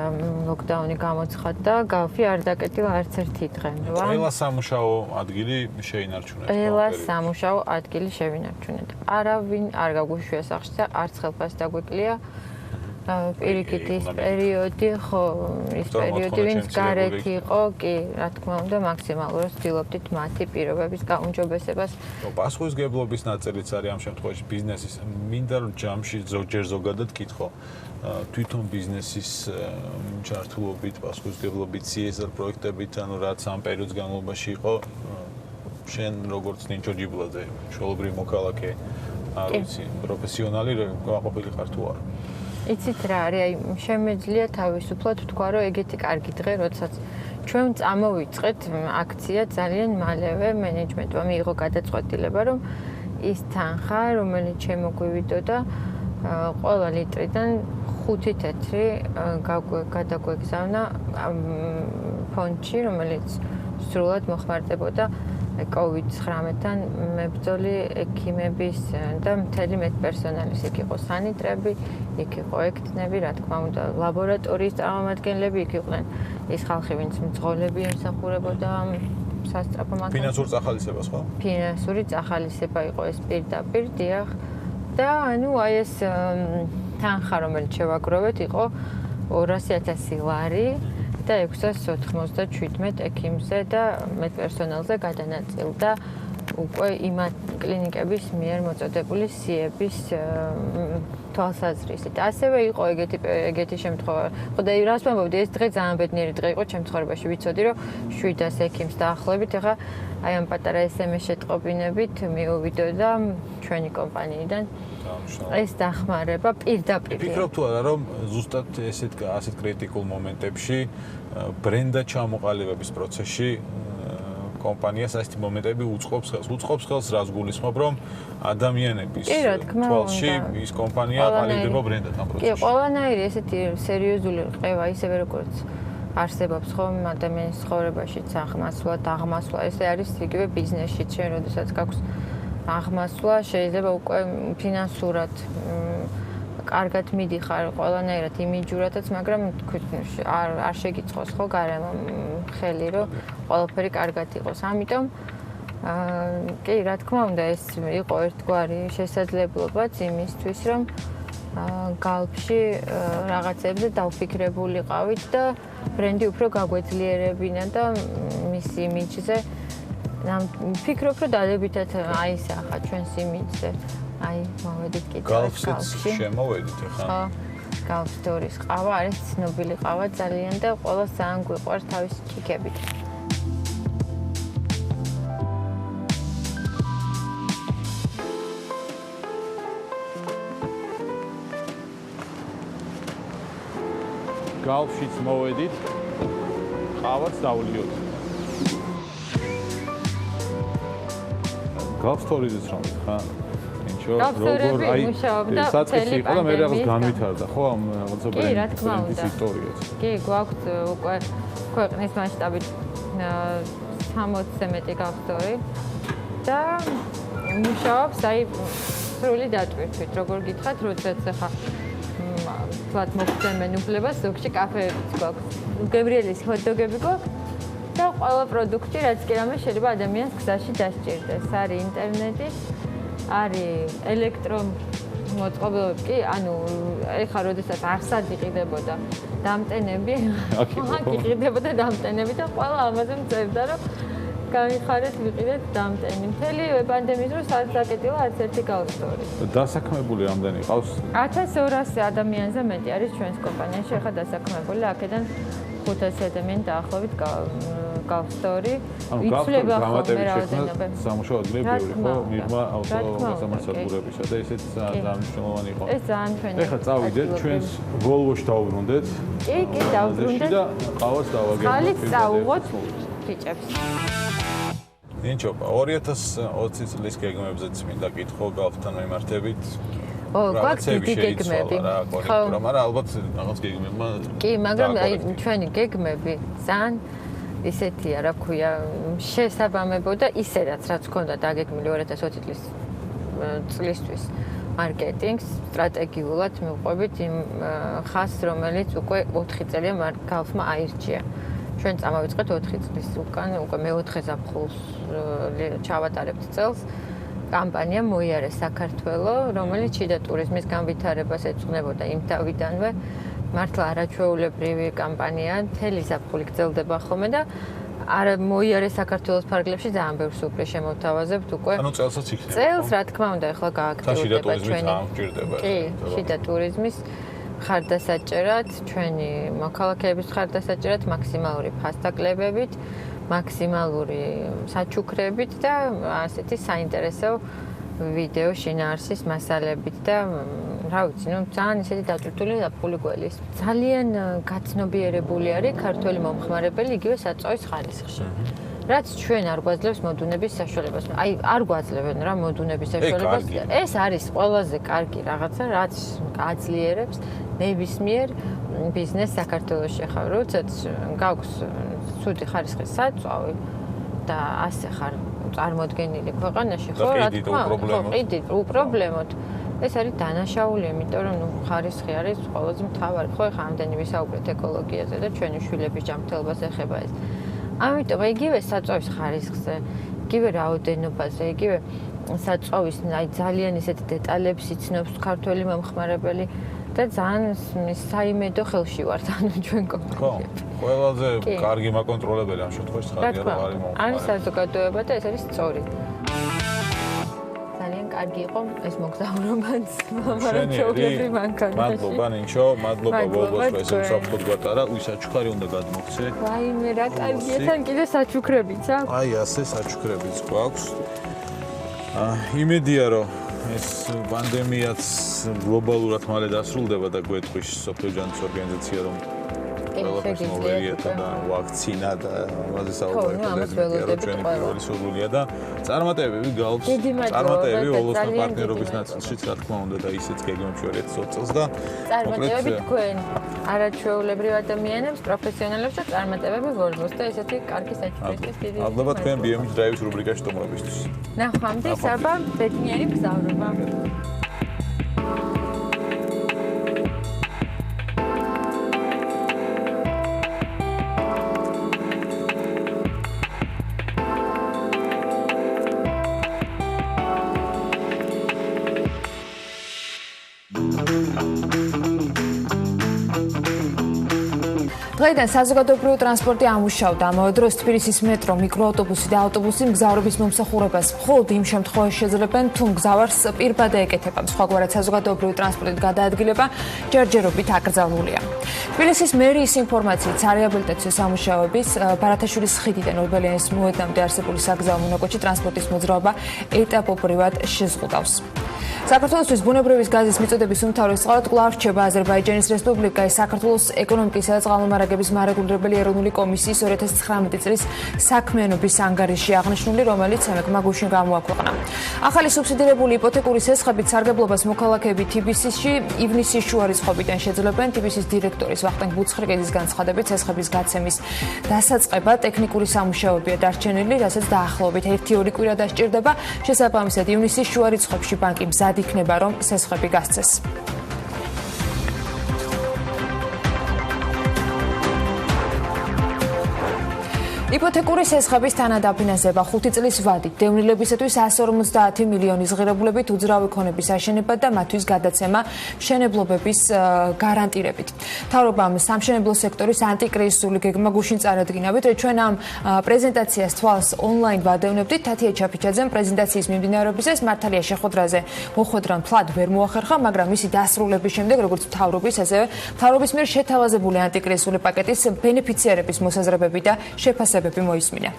ლოკდაუნი გამოცხადდა, გალფი არ დაკეტილა არც ერთი დღე. ყველა სამუშაო ადგილი შეინარჩუნეთ. ყველა სამუშაო ადგილი შევინარჩუნეთ. არავინ არ გაგვიშვია სახლში და არც ხელფას დაგვიკლია. პირიქით ის პერიოდი, ხო, ის პერიოდი, ვინც გარეთ იყო, კი, რა თქმა უნდა, მაქსიმალურად ვცდილობდით მათი პირობების გაუმჯობესებას. პასუხისმგებლობის ნაწილიც არის ამ შემთხვევაში ბიზნესის. მინდა რომ ჯამში ზოგჯერ ზოგადად კითხო თვითონ ბიზნესის ჩართულობით, პასუხისმგებლობით, CSR პროექტებით, ანუ რაც ამ პერიოდის განმავლობაში იყო, შენ როგორც ნინჩო ჯიბლაძე, ჩვეულებრივი მოქალაქე, არ ვიცი, პროფესიონალი გაყოფილი ხარ თუ არა? იცით რა არის, აი შემეძლია თავისუფლად ვთქვა, რომ ეგეთი კარგი დღე, როდესაც ჩვენ წამოვიწყეთ აქცია ძალიან მალევე მენეჯმენტმა მიიღო გადაწყვეტილება, რომ ის თანხა, რომელიც შემოგვივიდოდა ყველა ლიტრიდან 5 თეთრი გადაგვეგზავნა ფონდში, რომელიც სრულად მოხმარდებოდა COVID-19-თან მებრძოლი ექიმების და მთელი მედპერსონალის, იქ იყო სანიტრები, იქ იყო ექთნები, რა თქმა უნდა, ლაბორატორიის წარმომადგენლები, იქ იყვნენ ის ხალხი, ვინც მძღოლები ემსახურებოდა სასწრაფო მანქანას. ფინანსური წახალისებას ხო? ფინანსური წახალისება იყო ეს პირდაპირ, დიახ. და ანუ აი ეს თანხა, რომელიც შევაგროვეთ, იყო 200,000 ლარი. და 697 ექიმზე და მედპერსონალზე გადანაწილდა უკვე იმ კლინიკების მიერ მოწოდებული სიების თვალსაზრისით. ასევე იყო ეგეთი შემთხვევა. ხო და რას ვამბობდი, ეს დღე ძალიან ბედნიერი დღე იყო ჩემ ცხოვრებაში. ვიცოდი, რომ 700 ექიმს დაახლოებით, ეხა აი ამ პატარა SMS შეტყობინებით მივიდოდა ჩვენი კომპანიიდან ეს დახმარება პირდაპირ. ფიქრობ თუ არა, რომ ზუსტად ასეთ კრიტიკულ მომენტებში ბრენდა ჩამოყალიბების პროცესში კომპანიას ასეთი მომენტები უწყობს ხელს, რაც გულისხმობ, რომ ადამიანების თვალში ის კომპანია ყალიბდება ბრენდად ამ პროცესში. კი, ყველანაირი ესეთი სერიოზული ყევა, ისევე როგორც არსებობს ხომ ადამიანის ცხოვრებაშიც აღმასვლა, დაღმასვლა, ესე არის იგივე ბიზნესში, ჩვენ როდესაც გაქვს აღმასვლა, შეიძლება უკვე ფინანსურად კარგად მიდიხარ ყველანაირად იმიჯურადაც, მაგრამ არ შეგიწყოს ხო გარემო ხელი, რომ ყველაფერი კარგად იყოს. ამიტომ კი, რა თქმა უნდა, ეს იყო ერთგვარი შესაძლებლობაც იმისთვის, რომ გალფში რაღაცებზე დავფიქრებულიყავით და ბრენდი უფრო გაგვეძლიერებინა და მის იმიჯზე ვფიქრობ, რომ დადებითად აისახა ჩვენს იმიჯზე. აი, მოვედით კიდევ გალფშიც შემოვედით ახლა. ხო, გალფსტორის ყავა არის ცნობილი ყავა ძალიან და ყველას ძალიან გვიყვარს თავისი ჭიქებით. გალფშიც მოვედით, ყავაც დავლიოთ. გალფსტორიზეც რომ ხა გალფსტორები მუშაობდა საწყისი იყო და მე რაღაც განვითარდა ხო ამ რაღაცა ბრენდის ისტორიაც. კი, გვაქვს უკვე ქვეყნის მასშტაბით 60-ზე მეტი გალფსტორი და მუშაობს აი სრული დატვირთვით, როგორ გითხრათ, როდესაც ახლა ვთქვათ მოგწემენ უფლებას, ზოგში კაფეებიც გვაქვს. გებრიელის ჰოთ-დოგები გვაქვს და ყველა პროდუქტი, რაც კი რამე შეიძლება ადამიანს გზაში დასჭირდეს. არის ინტერნეტი, არის ელექტრომოწყობილობები, კი, ანუ ეხლა როდესაც არსად იყიდებოდა დამტენები, იყიდებოდა დამტენები და ყველა ამაზე მწერდა, რომ გამიხარეთ, ვიყიდეთ დამტენი. მთელი პანდემიის დროს არ დაკეტილა არც ერთი გალფსტორი. დასაქმებული რამდენი ყავს? 1200 ადამიანზე მეტი არის ჩვენს კომპანიაში, ახლა დასაქმებული, აქედან 500 ადამიანი დაახლოებით გალფსტორი. იცვლება ხოლმე რაოდენობა. სამუშაო ადგილები ბევრი ხო? მიღმა ავტოგასამართლებურებისა და ესეც ძალიან მნიშვნელოვანი იყო. ეს ძალიან ჩვენი. ეხლა წავიდეთ ჩვენს Volvo-ში დავუბრუნდეთ. კი, დავუბრუნდეთ. და ყავას დავაგებთ. ხალით წაუღოთ ფიჭებს. ნინჩო, 2020 წლის გეგმებზეც მინდა კითხო გალფთან მიმართებით. გვაქვს დიდი გეგმები. ხო, მაგრამ ალბათ რაღაც გეგმებმა კი, მაგრამ აი ჩვენი გეგმები ძალიან ისეთია, რა ქვია, შესაბამებო და ისედაც რაც ჰქონდა დაგეგმილი 2020 წლისთვის მარკეტინგს სტრატეგიულად მივყვებით იმ ხაზს, რომელიც უკვე 4 წელია გალფმა აირჩია. ჩვენ წამოვიწყეთ 4 წლის უკან, უკვე მე-4 ზაფხულს ჩავატარებთ წელს. კამპანია მოიარეს საქართველო, რომელიც შიდა ტურიზმის განვითარებას ეძღვნებოდა იმ თავიდანვე. მართლა არაჩვეულებრივი კამპანია, მთელი ზაფხული გრძელდება ხოლმე და არა მოიარეს საქართველოს ფარგლებში ძალიან ბევრ სუპრი შემოვთავაზებთ უკვე. ანუ წელსაც იქნება. წელს რა თქმა უნდა, ახლა გააქტიურდება ჩვენი. კი, შიდა ტურიზმის ხარდასაჭერად, ჩვენი მოქალაქეების ხარდასაჭერად, მაქსიმალური ფასდაკლებებით, მაქსიმალური საჩუქრებით და ასეთი საინტერესო ვიდეო შინაარსის მასალებით და რა ვიცი, ну ძალიან ისეთი დაწვრთული დაფული გველის. ძალიან გაცნობიერებული არის ქართველი მომხმარებელი იგივე საწვავის ხარისხში. რაც ჩვენ არ გვაძლევს მოდუნების საშუალებას. აი, არ გვაძლევენ რა მოდუნების საშუალებას. ეს არის ყველაზე კარგი რაღაცა, რაც გაძლიერებს ნებისმიერ ბიზნესს საქართველოში. ხარ, როდესაც გაქვს ცუდი ხარისხის საწვავი და ასე ხარ წარმოდგენილი ქვეყანაში, ხო, რა თქმა უნდა, ყიდით უპრობლემოდ. ეს არის დანაშაული, იმიტომ რომ ხარისხი არის ყველაზე მთავარი. ხო, ხა ამდენი ვისაუბრეთ ეკოლოგიაზე და ჩვენი შვილების ჯანმრთელობას ეხება ეს. ამიტომ იგივე საწვავის ხარისხზე, იგივე რაოდენობაზე, იგივე საწვავის აი ძალიან ისეთი დეტალებს იცნობს ქართველი მომხმარებელი და ძალიან საიმედო ხელში ვართ ანუ ჩვენ კომპანიები. ხო, ყველაზე კარგი მაკონტროლებელი ამ შემთხვევაში ხარია რომ არის მომხმარებელი. არის საზოგადოება და ეს არის სწორი. ძალიან კარგი იყო ეს მოგზაურობაც, მაგრამ ჩაუგები მანქანაში. მადლობა ნინჩო, მადლობა Volvo-ს რომ ესე საფრთხოდ გვატარა, უისაჩუქარი უნდა გადმოგცე. ვაიმე რა კარგია, თან კიდე საჩუქრებიც აქვს. აი ასე საჩუქრებიც გვაქვს. იმედია რომ ეს პანდემიაც გლობალურად მალე დასრულდება და გვეტყვის სოფლიო ჯანდაცვის ორგანიზაცია რომ ყველაფერს მოვერიეთა და ვაქცინა და ამაზე საუბარი ჩვენი პირველი სურვილია და წარმატებები გალფს წარმატებები Volvo-სთან პარტნიორობის ნაწილშიც რა თქმა უნდა და ისეც გეგმებში 2020 წელს და წარმატებები თქვენ არაჩვეულებრივ ადამიანებს პროფესიონალებს და წარმატებები Volvo-ს და ესეთი კარგი საჩუქრისთვის დიდი ალბათ თქვენ BMX Drive-ის რუბრიკაში სტუმრობისთვის ნახვამდის აბა ბედნიერი მგზავრობა დღეიდან საზოგადოებრივი ტრანსპორტი ამუშავდა. ამავე დროს თბილისის მეტრო, მიკროავტობუსი და ავტობუსი მგზავრობის მომსახურებას მხოლოდ იმ შემთხვევაში შეძლებენ, თუ მგზავარს პირბადე ეკეთება. სხვაგვარად საზოგადოებრივი ტრანსპორტით გადაადგილება ჯერჯერობით აკრძალულია. თბილისის მერიის ინფორმაციით სარეაბილიტაციო სამუშაოების ბარათაშვილის ხიდიდან ორბელიანის მოედნამდე არსებული საგზაო მონაკვეთში ტრანსპორტის მოძრაობა ეტაპობრივად შეზღუდავს. საქართველოსთვის ბუნებრივის გაზის მიწოდების უმთავრეს წყაროდ კვლავ რჩება აზერბაიჯანის რესპუბლიკა. საქართველოს ეკონომიკისა და წყალმომარაგების მარეგულირებელი ეროვნული კომისიის 2019 წლის საქმიანობის ანგარიში აღნიშნული, რომელიც ამერიკმა გუშინ გამოაქვეყნა. ახალი სუბსიდირებული იპოთეკური სესხებით სარგებლობას მოქალაქეები თბილისში ივნისის შუა რიცხვებიდან შეძლებენ. თბილისის დირექტორის ვახტანგ ბუცხრიკიძის განცხადებით, სესხების გაცემის დასაწყებად ტექნიკური სამუშაოებია დარჩენილი, რასაც დაახლოებით 1-2 კვირა დასჭირდება. შესაბამისად, ივნისის შუა რიცხვებში ბანკი მზად იქნება, რომ სესხები გასცეს. იპოთეკური სესხების თანადაფინანსება 5 წლის ვადით დევნილებისათვის 150 მილიონის ღირებულებით უძრავი ქონების აშენება და მათთვის გადაცემა მშენებლობების გარანტირებით. მთავრობამ სამშენებლო სექტორის ანტიკრიზისული გეგმა გუშინ წარადგინავით. ჩვენ ამ პრეზენტაციას თვალს ონლაინ ვადევნებდით. თათია ჩაფიჩაძემ პრეზენტაციის მიმდინარეობისას მართალია შეხვედრაზე მოხვედრა მთლად ვერ მოახერხა, მაგრამ მისი დასრულების შემდეგ, როგორც მთავრობის, ასევე მთავრობის მიერ შეთავაზებული ანტიკრიზისული პაკეტის ბენეფიციარების მოსაზრებები და შეფასებები მოისმინა.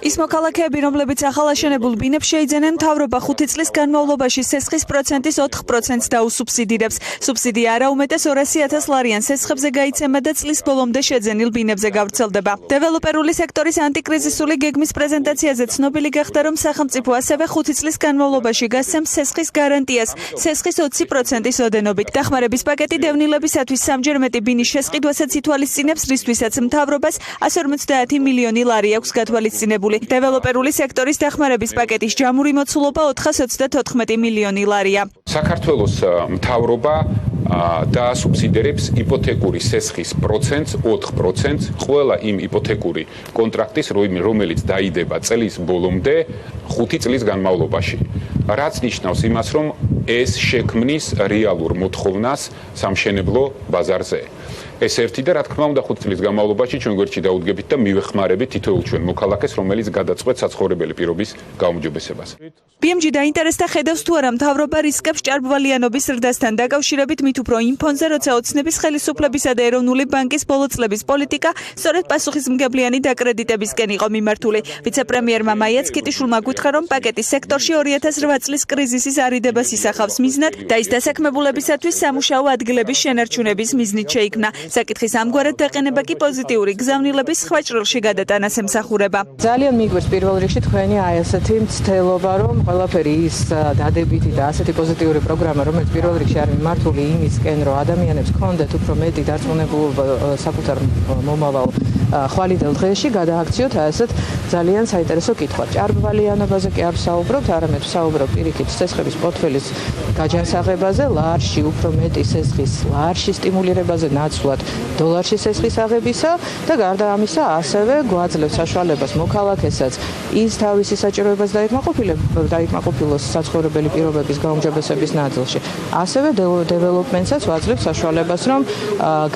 ის მოქალაქეები, რომლებიც ახალ აშენებულ ბინებს შეიძენენ, მთავრობა 5 წლის განმავლობაში სესხის პროცენტის 4%-ს დაუსუბსიდირებს. სუბსიდია არაუმეტეს 200,000 ლარიან სესხებზე გაიცემა და წლის ბოლომდე შეძენილ ბინებზე გავრცელდება. დეველოპერული სექტორის ანტიკრიზისული გეგმის პრეზენტაციაზე ცნობილი გახდა, რომ სახელმწიფო ასევე 5 წლის განმავლობაში გასცემს სესხის გარანტიას, სესხის 20%-ის ოდენობით. დახმარების პაკეტი დევნილებისათვის სამჯერ მეტი ბინის შესყიდვასაც ითვალისწინებს, რისთვისაც მთავრობას 150 მილიონი ლარი აქვს გათვალისწინებული. დეველოპერული სექტორის დახმარების პაკეტის ჯამური მოცულობა 434 მილიონი ლარია. საქართველოს მთავრობა დაასუბსიდირებს იპოთეკური სესხის პროცენტს 4%, ყველა იმ იპოთეკური კონტრაქტის, რომელიც დაიდება წლის ბოლომდე 5 წლის განმავლობაში. რაც ნიშნავს იმას, რომ ეს შექმნის რეალურ მოთხოვნას სამშენებლო ბაზარზე. ეს ერთი და რა თქმა უნდა 5 წლის განმავლობაში ჩვენ გვერდში დაუდგებით და მივეხმარებით თითოეულ ჩვენ მოქალაქეს, რომელიც გადაწყვეტს საცხოვრებელი პირობის გაუმჯობესებას. BMG დაინტერესდა ხედავს თუ არა მთავრობა რისკებს ჭარბვალიანობის ზრდასთან დაკავშირებით, მით უფრო იმ ფონზე, როცა ოცნების ხელისუფლებისა და ეროვნული ბანკის ბოლო წლების პოლიტიკა სწორედ პასუხისმგებლიანი დაკრედიტებისკენ იყო მიმართული. ვიცე-პრემიერმა მაიაც კიტიშვილმა გითხრა, რომ პაკეტის სექტორში 2008 წლის კრიზისის არიდებას ისახავს მიზნად და ის დასაქმებულებისათვის სამუშაო ადგილების შენარჩუნების მიზნით შეიქმნა. საკითხის ამგვარად დაყენება კი პოზიტიური გზავნილების სხვა ჭრილში გადატანას ემსახურება. ძალიან მიგვერს პირველ რიგში თქვენი აი ასეთი მცდელობა, რომ ყველაფერი ის დადებითი და ასეთი პოზიტიური პროგრამა, რომელიც პირველ რიგში არის მიმართული იმისკენ, რომ ადამიანებს ჰქონდეთ უფრო მეტი დარწმუნებულობა საკუთარ მომავალ ხვალიდელ დღეში გადააქციოთ აი ასეთ ძალიან საინტერესო კითხვა. ჭარბვალიანობაზე კი არ ვსაუბრობთ, არამედ ვსაუბრობ პირიქით სესხების პორტფელის გაჯანსაღებაზე, ლარში უფრო მეტი სესხის ლარში სტიმულირებაზე, ნაცვლად დოლარში სესხის აღებისა და გარდა ამისა ასევე გვაძლევს საშუალებას მოქალაქესაც ის თავისი საჭიროებას დაიკმაყოფილოს საცხოვრებელი პირობების გაუმჯობესების ნაწილში. ასევე დეველოპმენტსაც ვაძლევს საშუალებას, რომ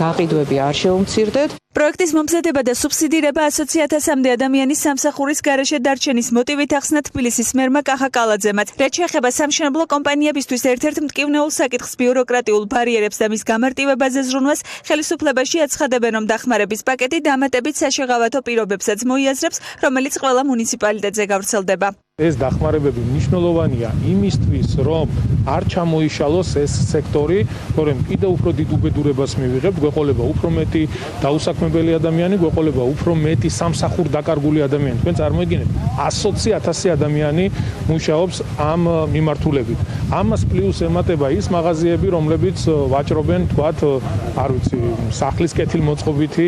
გაყიდვები არ შეუმცირდეთ. პროექტის მომზადება და სუბსიდირება 100,000-მდე ადამიანის სამსახურის გარეშე დარჩენის მოტივით ახსნა თბილისის მერმა კახა კალაძემაც. რაც შეეხება სამშენებლო კომპანიებისთვის ერთ-ერთ მტკივნეულ საკითხს ბიუროკრატიულ ბარიერებს და მის გამარტივებაზე ზრუნვას, ხელისუფლებაში აცხადებენ, რომ დახმარების პაკეტი დამატებით საშეღავათო პირობებსაც მოიაზრებს, რომელიც ყველა მუნიციპალიტეტზე გავრცელდება. ეს დახმარებები მნიშვნელოვანია იმისთვის, რომ არ ჩამოიშალოს ეს სექტორი, თორემ კიდევ უფრო დიდ უბედურებას მივიღებთ, გვეყოლება უფრო მეტი დაუსაქმებელი ადამიანი, გვეყოლება უფრო მეტი სამსახურ დაკარგული ადამიანი. თქვენ წარმოიდგინეთ, 120,000 ადამიანი მუშაობს ამ მიმართულებით. ამას პლუს ემატება ის მაღაზიები, რომლებიც ვაჭრობენ, თქვათ, არ ვიცი, სახლის კეთილმოწყობითი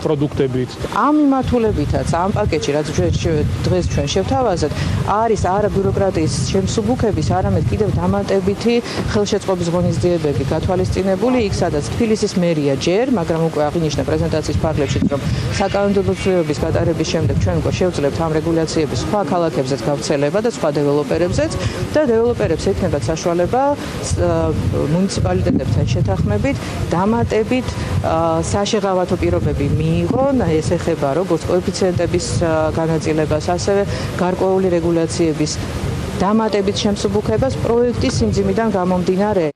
პროდუქტებით. ამ მიმართულებითაც ამ პაკეტში, რაც დღეს ჩვენ შევთავაზეთ, არის არა ბიუროკრატიის შემსუბუქების, არამედ კიდევ დამატებითი ხელშეწყობის ღონისძიებები გათვალისწინებული, იქ სადაც თბილისის მერია ჯერ, მაგრამ უკვე აღინიშნა პრეზენტაციის ფარგლებში, რომ საკანონმდებლო ცვლილებების გატარების შემდეგ ჩვენ უკვე შევძლებთ ამ რეგულაციების სხვა ქალაქებზეც გავრცელება და სხვა დეველოპერებზეც და დეველოპერებს ექნებათ საშუალება მუნიციპალიტეტებთან შეთანხმებით დამატებით საშეღავათო პირობები მიიღონ, ეს ეხება როგორც კოეფიციენტების განაწილებას, ასევე გარკვეული რეგულაციების დამატებით შემსუბუქებას პროექტის სიმძიმიდან გამომდინარე.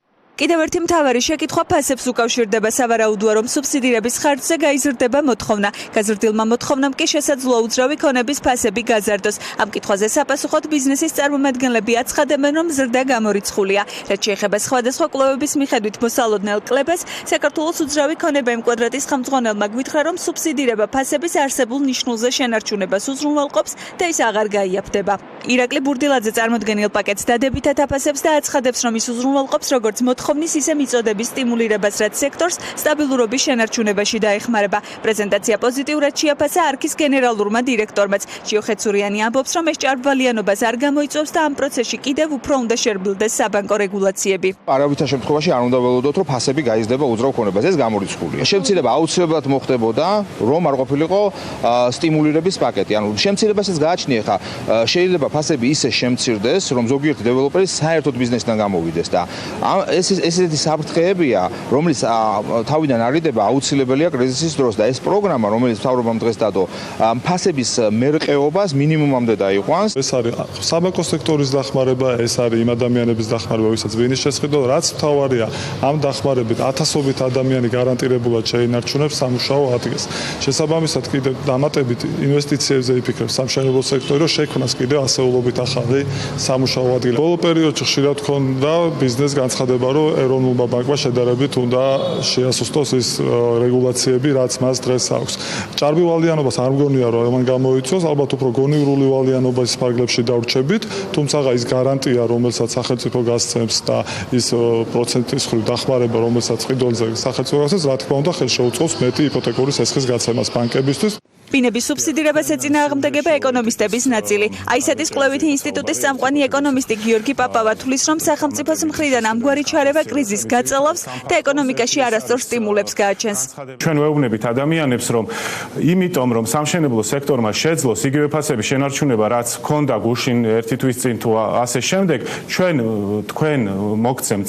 კიდევ ერთი მთავარი შეკითხვა ფასებს უკავშირდება. სავარაუდოა, რომ სუბსიდირების ხარჯზე გაიზრდება მოთხოვნა. გაზრდილმა მოთხოვნამ კი შესაძლოა უძრავი ქონების ფასები გაზარდოს. ამ კითხვაზე საპასუხოდ ბიზნესის წარმომადგენლები აცხადებენ, რომ ზრდა გამორიცხულია. რაც შეეხება სხვადასხვა კვლევების მიხედვით მოსალოდნელ კლებას, საქართველოს უძრავი ქონება იმ კვადრატის ხელმძღვანელმა გვითხრა, რომ სუბსიდირება ფასების არსებულ ნიშნულზე შენარჩუნებას უზრუნველყოფს და ის აღარ გაიაფდება. ირაკლი ბურდილაძე წარმოდგენილ პაკეტს დადებითად აფასებს და აცხადებს, რომ ის უზრუნველყოფს როგორც მოთხოვნის ისე მიწოდების სტიმულირებას, რაც სექტორს სტაბილურობის შენარჩუნებაში დაეხმარება. პრეზენტაცია პოზიტიურად შეაფასა არქის გენერალურმა დირექტორმაც. ჭიოხეცურიანი ამბობს, რომ ეს ჭარბვალიანობას არ გამოიწვევს და ამ პროცესში კიდევ უფრო უნდა შერბილდეს საბანკო რეგულაციები. არავითარ შემთხვევაში არ უნდა ველოდოთ, რომ ფასები გაიზრდება უძრავ ქონებას. ეს გამორიცხულია. შემცირება აუცილებლად მოხდებოდა, რომ არ ყოფილიყო სტიმულირების პაკეტი. ანუ შემცირებასაც გააჩნია ხა შეიძლება ფასები ისე შემცირდეს, რომ ზოგიერთი დეველოპერი საერთოდ ბიზნესიდან გამოვიდეს და ესეთი საფრთხეებია, რომელიც თავიდან არიდება აუცილებელია კრიზისის დროს და ეს პროგრამა, რომელიც მთავრობამ დღეს დადო, ფასების მერყეობას მინიმუმამდე დაიყვანს. ეს არის საბანკო სექტორის დახმარება, ეს არის იმ ადამიანების დახმარება, ვისაც ვინის შესყიდვა, რაც მთავარია, ამ დახმარებით ათასობით ადამიანი გარანტირებულად შეინარჩუნებს სამუშაო ადგილს. შესაბამისად, კიდევ დამატებით ინვესტიციებზე იფიქრებს სამშენებლო სექტორი, რომ შექმნას კიდევ ასეულობით ახალი სამუშაო ადგილი. ბოლო პერიოდში ხშირად ქონდა ბიზნეს განცხადება, რომ ეროვნულმა ბანკმა შედარებით უნდა შეასუსტოს ის რეგულაციები, რაც მას დღეს აქვს. ჭარბი ვალიანობას არ მგონია, რომ ამან გამოიწვევს, ალბათ უფრო გონივრული ვალიანობის ფარგლებში დავრჩებით, თუმცა ის გარანტია, რომელსაც სახელმწიფო გასცემს და ის პროცენტის ხრივ დახმარება, რომელსაც ყიდულზე სახელმწიფო გასცემს, რა თქმა უნდა, ხელშეუწყობს მეტი იპოთეკური სესხის გაცემას ბანკებისთვის. ბინების სუბსიდირებას ეწინააღმდეგება ეკონომისტების ნაწილი. აისეტის კვლევითი ინსტიტუტის წამყვანი ეკონომისტი გიორგი პაპავა თვლის, რომ სახელმწიფოს მხრიდან ამგვარი ჩარევა კრიზისს გაწელავს და ეკონომიკაში არასწორ სტიმულებს გააჩენს. ჩვენ ვეუბნებით ადამიანებს, რომ იმიტომ რომ სამშენებლო სექტორმა შეძლოს იგივე ფასების შენარჩუნება, რაც ჰქონდა გუშინ ერთი თვის წინ თუ ასე შემდეგ, ჩვენ თქვენ მოგცემთ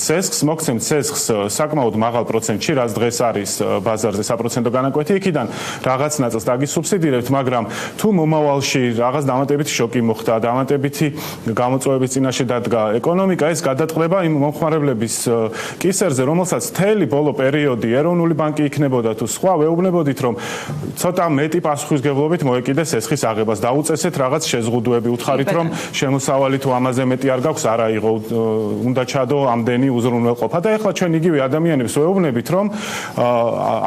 სესხს საკმაოდ მაღალ პროცენტში, რაც დღეს არის ბაზარზე საპროცენტო განაკვეთი, იქიდან რაღაც ნაწილს დაგისუბსიდირებთ, მაგრამ თუ მომავალში რაღაც დამატებითი შოკი მოხდა, დამატებითი გამოწვევების წინაშე დადგა ეკონომიკა, ეს გადაწყდება იმ მომხმარებლების კისერზე, რომელსაც მთელი ბოლო პერიოდი ეროვნული ბანკი იქნებოდა თუ სხვა, ვეუბნებოდით, რომ ცოტა მეტი პასუხისგებლობით მოეკიდეს სესხის აღებას, დაუწესეთ რაღაც შეზღუდვები, უთხარით, რომ შემოსავალი თუ ამაზე მეტი არ გაქვს, არა იღო, უნდა ჩადო ამდენი უზრუნველყოფა და ეხლა ჩვენ იგივე ადამიანებს ვეუბნებით, რომ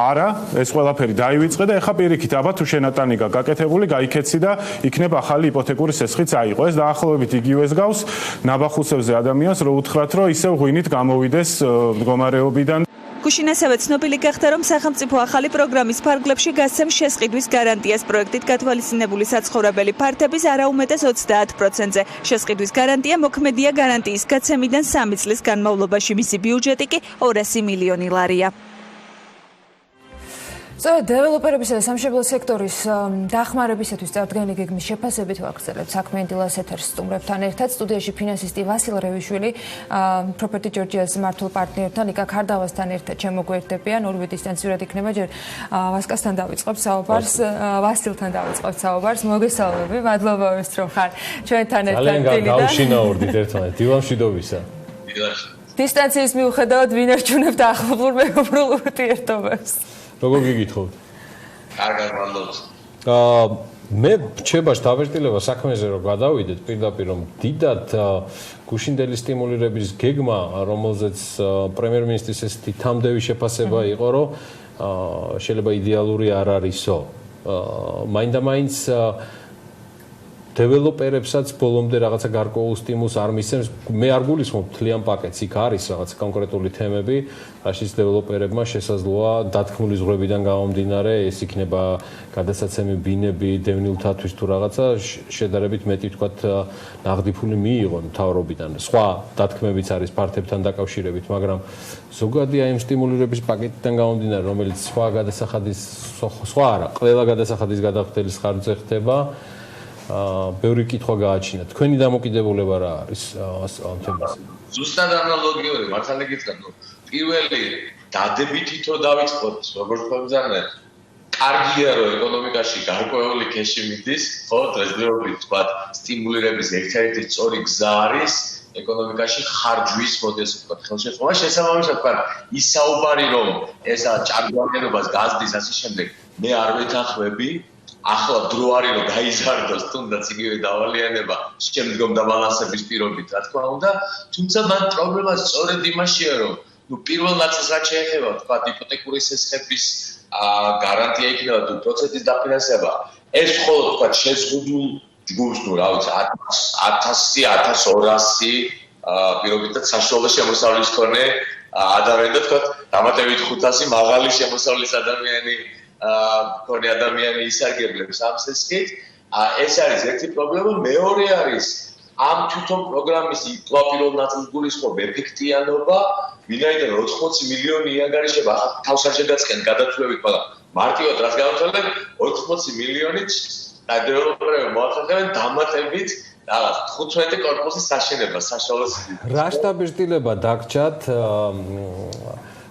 არა, ეს ყველაფერი დაივიწყე და ეხლა პირიქით, აბა თუ შენატანიგა გაკეთებული, გაიქეცი და იქნება ახალი იპოთეკური სესხიც აიღო. ეს დაახლოებით იგივეს გავს ნაბახუსებზე ადამიანს, რომ უთხრათ, რომ ისევ ღვინით გამოვიდეს მდგომარეობიდან. გუშინ ასევე ცნობილი გახდა, რომ სახელმწიფო ახალი პროგრამის ფარგლებში გასცემს შესყიდვის გარანტიას პროექტით გათვალისწინებული საცხოვრებელი ფართების არაუმეტეს 30%-ზე. შესყიდვის გარანტია მოქმედია გარანტიის გაცემიდან 3 წლის განმავლობაში, მისი ბიუჯეტი კი 200 მილიონი ლარია. დეველოპერებისა და სამშენებლო სექტორის დახმარებისათვის წარდგენილი გეგმის შეფასებით ვაგრძელებთ საქმიანი დილას ეთერს სტუმრებთან ერთად. სტუდიაში ფინანსისტი ვასილ რევიშვილი, Property Georgia's მართულ პარტნიორთან იკა ქარდავასთან ერთად შემოგვერდებიან. ორივე დისტანციურად იქნება, ჯერ ვასკასთან დავიწყებ საუბარს, ვასილთან დავიწყებ საუბარს. მოგესალმები, მადლობა რომ ხარ ჩვენთან ერთად. ძალიან გავშინაურდით ერთმანეთს დილამშვიდობისა. დისტანციის მიუხედავად ვინარჩუნებთ ახლობლურ მეგობრულ ურთიერთობებს. როგორ გიგითხოვთ? კარგად მადლობს. მე რჩებაში დავერტილება საქმეზე რომ გადავიდეთ პირდაპირ რომ დიდად გუშინდელი სტიმულირების გეგმა, რომელზეც პრემიერ-მინისტრის ესეთი თამდევი შეფასება იყო, რომ შეიძლება იდეალური არ არისო. მაინდა-მაინც დეველოპერებსაც ბოლომდე რაღაცა გარკვეულ სტიმულს არ მისცემს. მე არ გულისხმობ თლიან პაკეტს, იქ არის რაღაც კონკრეტული თემები, რაშიც დეველოპერებმა შესაძლოა დათქმული ზღვრებიდან გამომდინარე, ეს იქნება გადასაცემი ბინები, დევნილთათვის თუ რაღაცა შედარებით მეტი თქვათ ნაღდი ფული მიიღონ მთავრობიდან. სხვა დათქმებიც არის ფართებთან დაკავშირებით, მაგრამ ზოგადია იმ სტიმულირების პაკეტიდან გამომდინარე, რომელიც სხვა გადასახადის სხვა არა, ყველა გადასახადის გადახდელის ხარჯზე ხდება. ბევრი კითხვა გააჩინა. თქვენი დამოკიდებულება რა არის ამ თემაზე? ზუსტად ანალოგიური, მართალი გითხრათ, პირველი დადებითი თო დავიწყოთ, როგორც ხომძანეთ, კარგია რომ ეკონომიკაში გარკვეული ქეში მიდის, ხო, დღესდღეობით თქვა, სტიმულირების ერთ-ერთი სწორი გზა არის ეკონომიკაში ხარჯვის მოდელს ვთქვათ, ხელშეწყობა. შესაბამისად თქვა, ის საუბარი რომ ესა ჭარბვანერობას გაზდის ასე შემდეგ, მე არ ვეთანხმები. ახლა დრო არის რომ გაიზარდოს თუნდაც იგივე დავალიანება შემდგომ დაბალანსების პირობით რა თქმა უნდა თუმცა მან პრობლემა სწორედ იმაშია რომ პირველ ნაწილს რაც შეეხება თქვა იპოთეკური სესხების გარანტია იქნება თუ პროცესის დაფინანსება ეს მხოლოდ თქვა შეზღუდულ ჯგუფს ნუ რა ვიცი 1000-1200 პირობითად საშუალო შემოსავლის მქონე ადამიანი და თქვა დამატებით 500 მაღალი შემოსავლის ადამიანი მქონე ადამიანი ისარგებლებს ამ სესხით. ეს არის ერთი პრობლემა, მეორე არის ამ თვითონ პროგრამის პირველ ნაწილს გულისხმობ ეფექტიანობა, ვინაიდან 80 მილიონი ანგარიშება თავს არ შეგაწყენ გადათვლებით, მაგრამ მარტივად რაც გავთვალებ 80 მილიონით დეველოპერები მოახერხებენ დამატებით რაღაც 15 კორპუსის საშენებას საშუალო სიდიდით. რა შტაბილობა დაგჭათ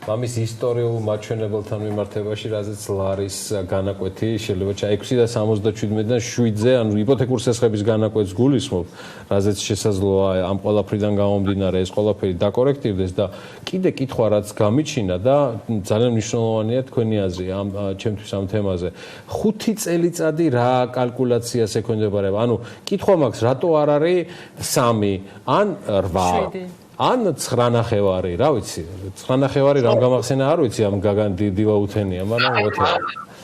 ამის ისტორიულ მაჩვენებელთან მიმართებაში, რაზეც ლარის განაკვეთი შეიძლება 6 და 77-დან 7-ზე, ანუ იპოთეკურ სესხების განაკვეთს გულისხმობ, რაზეც შესაძლოა ამ ყველაფრიდან გამომდინარე ეს ყველაფერი დაკორექტირდეს და კიდე კითხვა რაც გამიჩინა და ძალიან მნიშვნელოვანია თქვენი აზრი ამ ჩემთვის ამ თემაზე. 5 წელიწადი რა კალკულაციას ექვემდებარება? ანუ კითხვა მაქვს, რატო არ არის 3 ან 8? ან 9.5, რა ვიცი, 9.5 რამ გამახსენა არ ვიცი ამ გაგან დილა უთენია, მაგრამ ვეთქვა.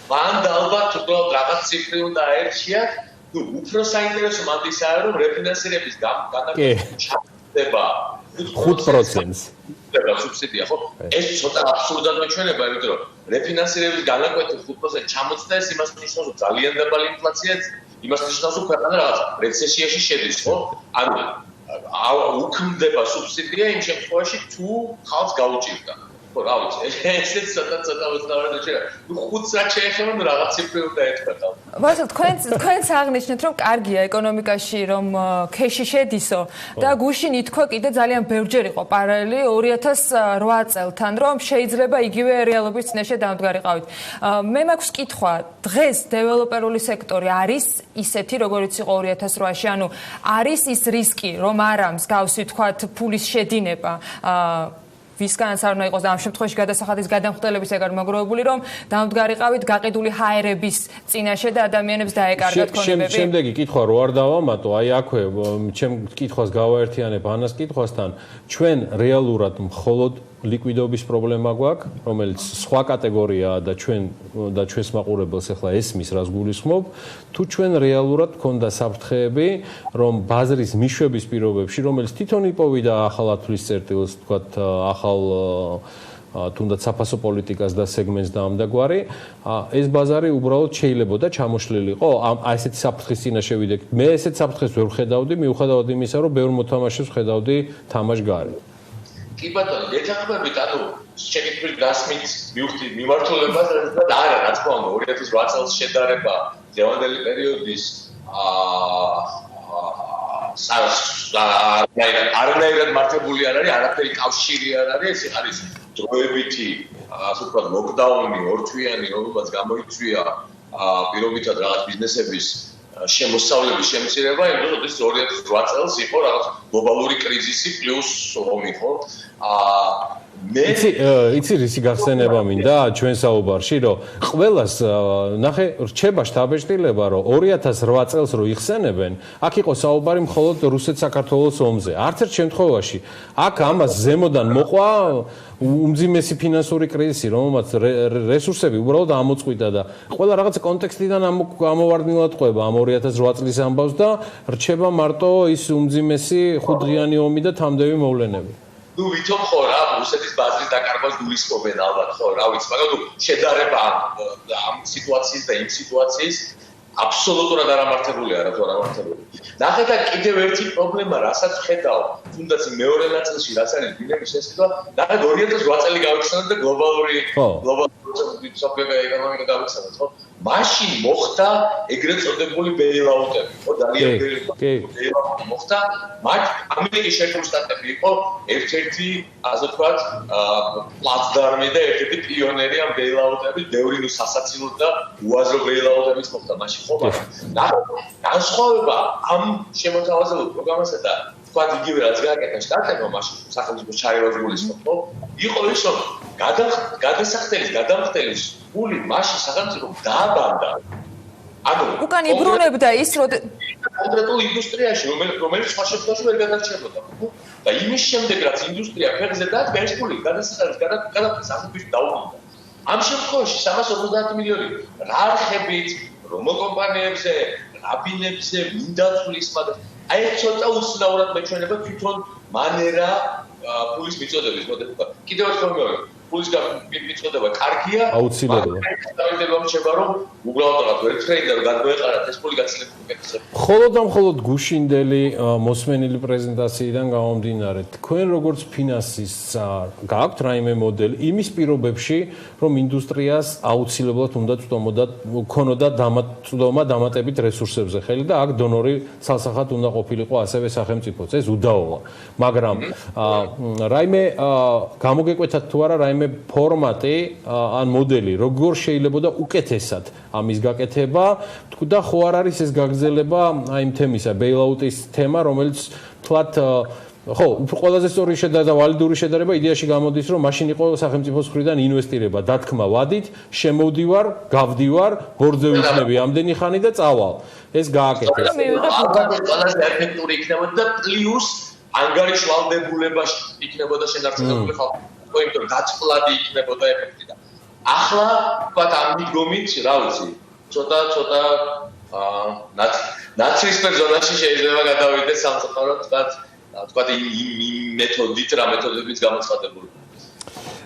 მან და ალბათ უბრალოდ რაღაც ციფრი უნდა აერჩიათ, ნუ უფრო საინტერესო მანდისაა რომ რეფინანსირების განაკვეთი 5%-ს. და სუბსიდია, ხო? ეს ცოტა აბსურდად მეჩვენება, იმიტომ რომ რეფინანსირების განაკვეთი 5% ჩამოწდა ეს იმას ნიშნავს, რომ ძალიან დაბალი ინფლაცია, იმას ნიშნავს, რომ ქვეყანა რაღაც რეცესიაში შედის, ხო? ანუ უქმდება სუბსიდია იმ შემთხვევაში თუ ხალხს გაუჭირდა. ხო, რა ვიცი, ესეც ცოტა უცნაური შეა. ნუ 5 რაც შეეხება, ნუ რაღაც ციფრი უნდა ეთქვა. ვასილ, თქვენც აღნიშნეთ, რომ კარგია ეკონომიკაში, რომ ქეში შედისო და გუშინ ითქვა კიდე ძალიან ბევრჯერ იყო პარალელი 2008 წელთან, რომ შეიძლება იგივე რეალობის წინაშე დამდგარიყავით. მე მაქვს კითხვა, დღეს დეველოპერული სექტორი არის ისეთი, როგორიც იყო 2008-ში, ანუ არის ის რისკი, რომ არა მსგავსი თქვათ ფულის შედინება ვისგანაც არ უნდა იყოს და ამ შემთხვევაში გადასახადის გადამხდელების ეგარ მოგროვებული, რომ დამდგარიყავით გაყიდული ჰაერების წინაშე და ადამიანებს დაეკარგათ ქონებები. შემდეგი კითხვა რო არ დავამატო, აი აქვე ჩემ კითხვას გავაერთიანებ ანას კითხვასთან, ჩვენ რეალურად მხოლოდ ლიკვიდობის პრობლემა გვაქვს, რომელიც სხვა კატეგორიაა და ჩვენს მაყურებელს ახლა ესმის რას გულისხმობ, თუ ჩვენ რეალურად გქონდა საფრთხეები, რომ ბაზრის მიშვების პირობებში, რომელიც თვითონ იპოვიდა ახალ ათვლის წერტილს, თქვათ ახალ თუნდაც საფასო პოლიტიკას და სეგმენტს და ამდაგვარი, ეს ბაზარი უბრალოდ შეიძლებოდა ჩამოშლილიყო, ესეთი საფრთხის წინაშე ვიდექ. მე ესეთ საფრთხეს ვერ ხედავდი, მიუხედავად იმისა, რომ ბევრ მოთამაშეს ხედავდი თამაშგარი. კი ბატონო, გეთანხმებით, ანუ შეკითხვის გასმით მივხვდი მიმართულებას, არა, რა თქმა უნდა, 2008 წელს შედარება ზევანდელი პერიოდის არანაირად მართებული არ არის, არაფერი კავშირი არ არის, ეს არის დროებითი, ასე ვთქვათ, ლოკდაუნი, ორთვიანი, რომელსაც გამოიწვია პირობითად რაღაც ბიზნესების შემოსავლების შემცირება, იმიტომ რომ 2008 წელს იყო რაღაც გლობალური კრიზისი პლუს ომი, ხო? იცი რისი გახსენება მინდა ჩვენ საუბარში რომ ყველას ნახე რჩება შთაბეჭდილება რომ 2008 წელს რო იხსენებენ აქ იყო საუბარი მხოლოდ რუსეთ-საქართველოს ომზე არც ერთ შემთხვევაში აქ ამას ზემოდან მოყვა უმძიმესი ფინანსური კრიზისი რომელმაც რესურსები უბრალოდ ამოწყვიტა და ყველა რაღაც კონტექსტიდან ამოვარდნილად ყვება ამ 2008 წლის ამბავს და რჩება მარტო ის უმძიმესი ხუთდღიანი ომი და თამდევი მოვლენები ნუ ვითომ ხო რა რუსეთის ბაზრის დაკარგვას გულისხმობენ ალბათ ხო რა ვიცი მაგრამ ნუ შედარება ამ სიტუაციის და იმ სიტუაციის აბსოლუტურად არამართებული არა თუ არამართებული ნახეთ აქ კიდევ ერთი პრობლემა რასაც ხედავ თუნდაც მეორე ნაწილში რაც არის დინამიკის შესაძლო ნახეთ 2008 წელი გავიხსენოთ და გლობალური ეკონომიკა გავიხსენოთ ხო მაშინ მოხდა ეგრეთ წოდებული ბეილაუტები ხო ძალიან ბეილაუტი მოხდა მათ ამერიკის შეერთებული შტატები იყო ერთ-ერთი ასე ვთქვათ პლაცდარმი და ერთ-ერთი პიონერი ამ ბეილაუტების ბევრი ნუ სასაცილო და უაზრო ბეილაუტების მოხდა მაშინ ხო განსხვავება ამ შემოთავაზებულ პროგრამასა და ვთქვათ იგივე რაც გააკეთა შტატებმა მაშინ სახელმწიფოს ჩარევას გულისხმობ ხო იყო ის რომ გადამხდელის გული მაშინ სახელმწიფომ დააბანდა ანუ უკან იბრუნებდა ის რომ კონკრეტულ ინდუსტრიაში რომელიც სხვა შემთხვევაში ვერ გადარჩებოდა და იმის შემდეგ რაც ინდუსტრია ფეხზე დადგა ეს გული გადასახადის გადაფრენს სახელმწიფოს დაუბრუნდა ამ შემთხვევაში 350 მილიონი რა არხებით რომელ კომპანიებზე რაბინებზე მინდაცვლის მაგრამ აი ცოტა უცნაურად მეჩვენება თვითონ მანერა ფულის მიწოდების მოდელობა კიდევ ერთხელ მეორე ფულის მიწოდება კარგია აუცილებლად შეება რომ უბრალოდ ვერ ტრეინდა რომ გადმოეყარათ ეს ფული გაცილებით მხოლოდ და მხოლოდ გუშინდელი მოსმენილი პრეზენტაციიდან გამომდინარე თქვენ როგორც ფინანსის გააქვთ რაიმე მოდელი იმის პირობებში რომ ინდუსტრიას აუცილებლად უნდა ქონოდა დამატებით რესურსებზე ხელი და აქ დონორი ცალსახად უნდა ყოფილიყო ასევე სახელმწიფოც ეს უდაოა მაგრამ რაიმე გამოგეკვეთათ თუ არა რაიმე ფორმატი ან მოდელი როგორ შეიძლება და უკეთესად ამის გაკეთება და ხო არ არის ეს გაგრძელება აი იმ თემისა ბეილაუტის თემა რომელიც თლათ ხო ყველაზე სწორი და ვალიდური შედარება იდეაში გამოდის რომ მაშინ იყო სახელმწიფოს მხრიდან ინვესტირება დათქმა ვადით შემოვდივარ გავდივარ ბორძე ვიქნები ამდენი ხანი და წავალ ეს გააკეთეს ყველაზე ეფექტური იქნებოდა და პლუს ანგარიშვალდებულებაში იქნებოდა შენარჩუნებული ხალხი იმიტომ რომ დაწყვეტილება იქნებოდა ეფექტი და ახლა ვთქვათ ამ მიდგომით რა ვიცი ცოტა ნაცრისფერ ზონაში შეიძლება გადავიდეს სამწუხაროდ ვთქვათ იმ მეთოდით რა მეთოდებიც გამოცხადებული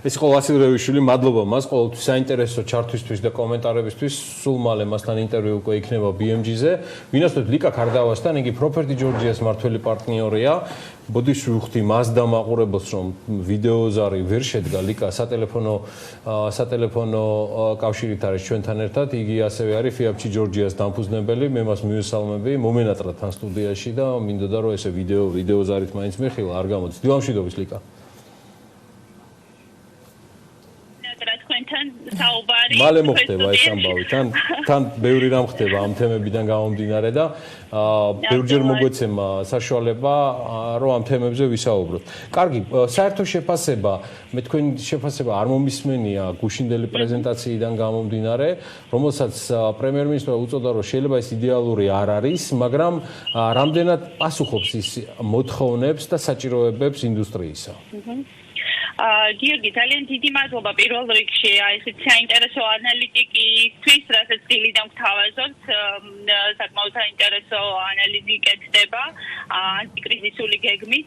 ეს იყო ვასილ რევიშვილი მადლობა მას ყოველთვის საინტერესო ჩართვისთვის და კომენტარებისთვის სულ მალე მასთან ინტერვიუ უკვე იქნება BMG-ზე ვინასაც ლიკა ქარდავასთან იგი Property Georgia's მართველი პარტნიორია ბოდიშ ვუხდი მას დამაყურებელს რომ ვიდეოზარი ვერ შედგა ლიკა სატელეფონო კავშირით არის ჩვენთან ერთად იგი ასევე არის FIAPCI Georgia's დამფუძნებელი მე მას მივესალმები მომენატრა თან სტუდიაში და მინდოდა რომ ესე ვიდეოზარით მაინც მეხილა არ გამოდის დილამშვიდობის ლიკა მალე მოხდება ეს ამბავი თან ბევრი რამ ხდება ამ თემებიდან გამომდინარე და ბევრჯერ მოგვეცემა საშუალება რომ ამ თემებზე ვისაუბროთ. კარგი, საერთო შეფასება, მე თქვენი შეფასება არ მომისმენია გუშინდელი პრეზენტაციიდან გამომდინარე, რომელსაც პრემიერ-მინისტრმა უწოდა რომ შეიძლება ეს იდეალური არ არის, მაგრამ რამდენად პასუხობს ის მოთხოვნებს და საჭიროებებს ინდუსტრიისა. გიორგი, ძალიან დიდი მადლობა პირველ რიგში აი ეს საინტერესო ანალიტიკისთვის, რასაც დილიდან გვთავაზობთ, საკმაოდ საინტერესო ანალიზი კეთდება ანტიკრიზისული გეგმით.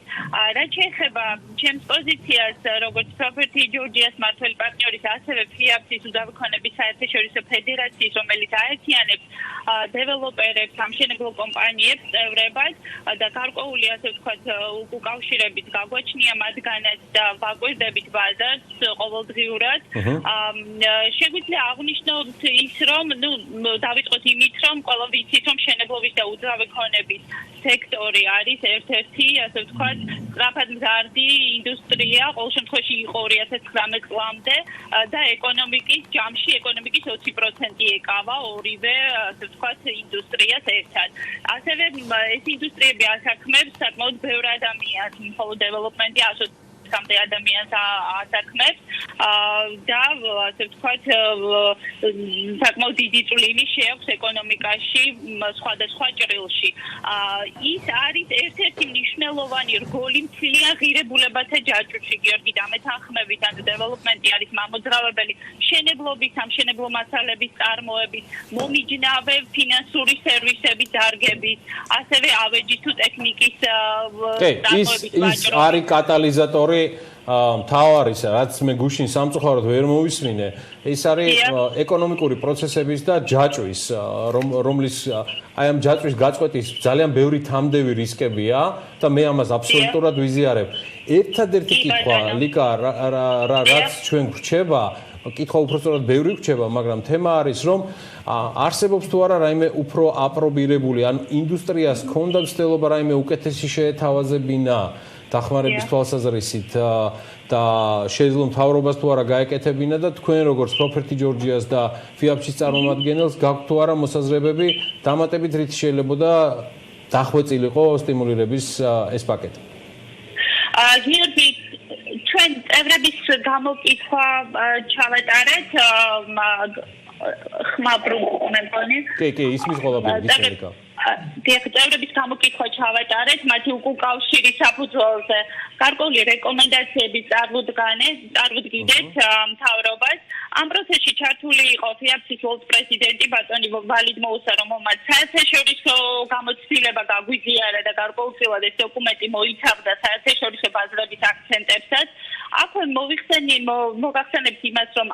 რაც შეეხება ჩემს პოზიციას, როგორც Property Georgia's მართველი პარტნიორის, ასევე FIAPCI-ის უდავექონების საერთაშორისო ფედერაციის, რომელიც აერთიანებს დეველოპერებს, სამშენებლო კომპანიებს, წევრებას და გარკვეული ასე ვთქვათ უკავშირებით გაგვაჩნია მათგანაც და ვაკვირდებით ბაზარს ყოველდღიურად. შეგვიძლია აღვნიშნოთ ის, რომ დავიწყოთ იმით, რომ ყველა ვიცით, რომ მშენებლობის და უძრავექონების სექტორი არის ერთ-ერთი, ასე ვთქვათ, სწრაფად მზარდი ინდუსტრია, ყოველ შემთხვევაში იყო 2019 წლამდე და ეკონომიკის ჯამში ეკონომიკის 20% ეკავა ორივე, ასე ვთქვათ, ინდუსტრიას ერთად. ასევე ეს ინდუსტრიები ასაქმებს საკმაოდ ბევრ ადამიანს, მხოლოდ დეველოპმენტი 4-5 ადამიანს ასაქმებს და ასე ვთქვათ საკმაოდ დიდი წვლილი შეაქვს ეკონომიკაში სხვადასხვა ჭრილში. ის არის ერთ-ერთი მნიშვნელოვანი რგოლი მთლიან ღირებულებათა ჯაჭვში გიორგი დამეთანხმებით ან დეველოპმენტი არის მამოძრავებელი მშენებლობის სამშენებლო მასალების წარმოების მომიჯნავე ფინანსური სერვისების დარგების ასევე ავეჯის თუ ტექნიკის ის არის კატალიზატორი მთავარი რაც მე გუშინ სამწუხაროდ ვერ მოვისმინე ეს არის ეკონომიკური პროცესების და ჯაჭვის რომლის აი ამ ჯაჭვის გაწყვეტის ძალიან ბევრი თამდევი რისკებია და მე ამას აბსოლუტურად ვიზიარებ. ერთადერთი კითხვა ლიკა რაც ჩვენ გვრჩება კითხვა უბრალოდ ბევრი გვრჩება, მაგრამ თემა არის რომ არსებობს თუ არა რაიმე უფრო აპრობირებული ან ინდუსტრიას ქონდა მცდელობა რაიმე უკეთესი შეეთავაზებინა დახმარების თვალსაზრისით და შეიძლება მთავრობას თუ არა გაეკეთებინა და თქვენ როგორც პროფერტი ჯორჯიას და ფიაფჩის წარმომადგენელს გაქვთ თუ არა მოსაზრებები დამატებით რით შეიძლება დახვეწილიყო სტიმულირების ეს პაკეტი. გიორგი ჩვენ წევრების გამოკითხვა ჩავატარეთ ხმაბრუ მეგონი. კი, ისმის ყველაფერი გისმენიკა. წევრების გამოკითხვა ჩავატარეთ მათი უკავშირის საფუძველზე გარკვეული რეკომენდაციები წარუდგინეთ მთავრობას. ამ პროცესში ჩართული იყო ფიაფცის პრეზიდენტი ბატონი ვალიდ მოუსა, რომელმაც საერთაშორისო გამოცდილება გაგვიზიარა და გარკვეულწილად ეს დოკუმენტი მოიცავდა საერთაშორისო ბაზრების აქცენტებსაც. აქვე მოგახსენებთ იმას, რომ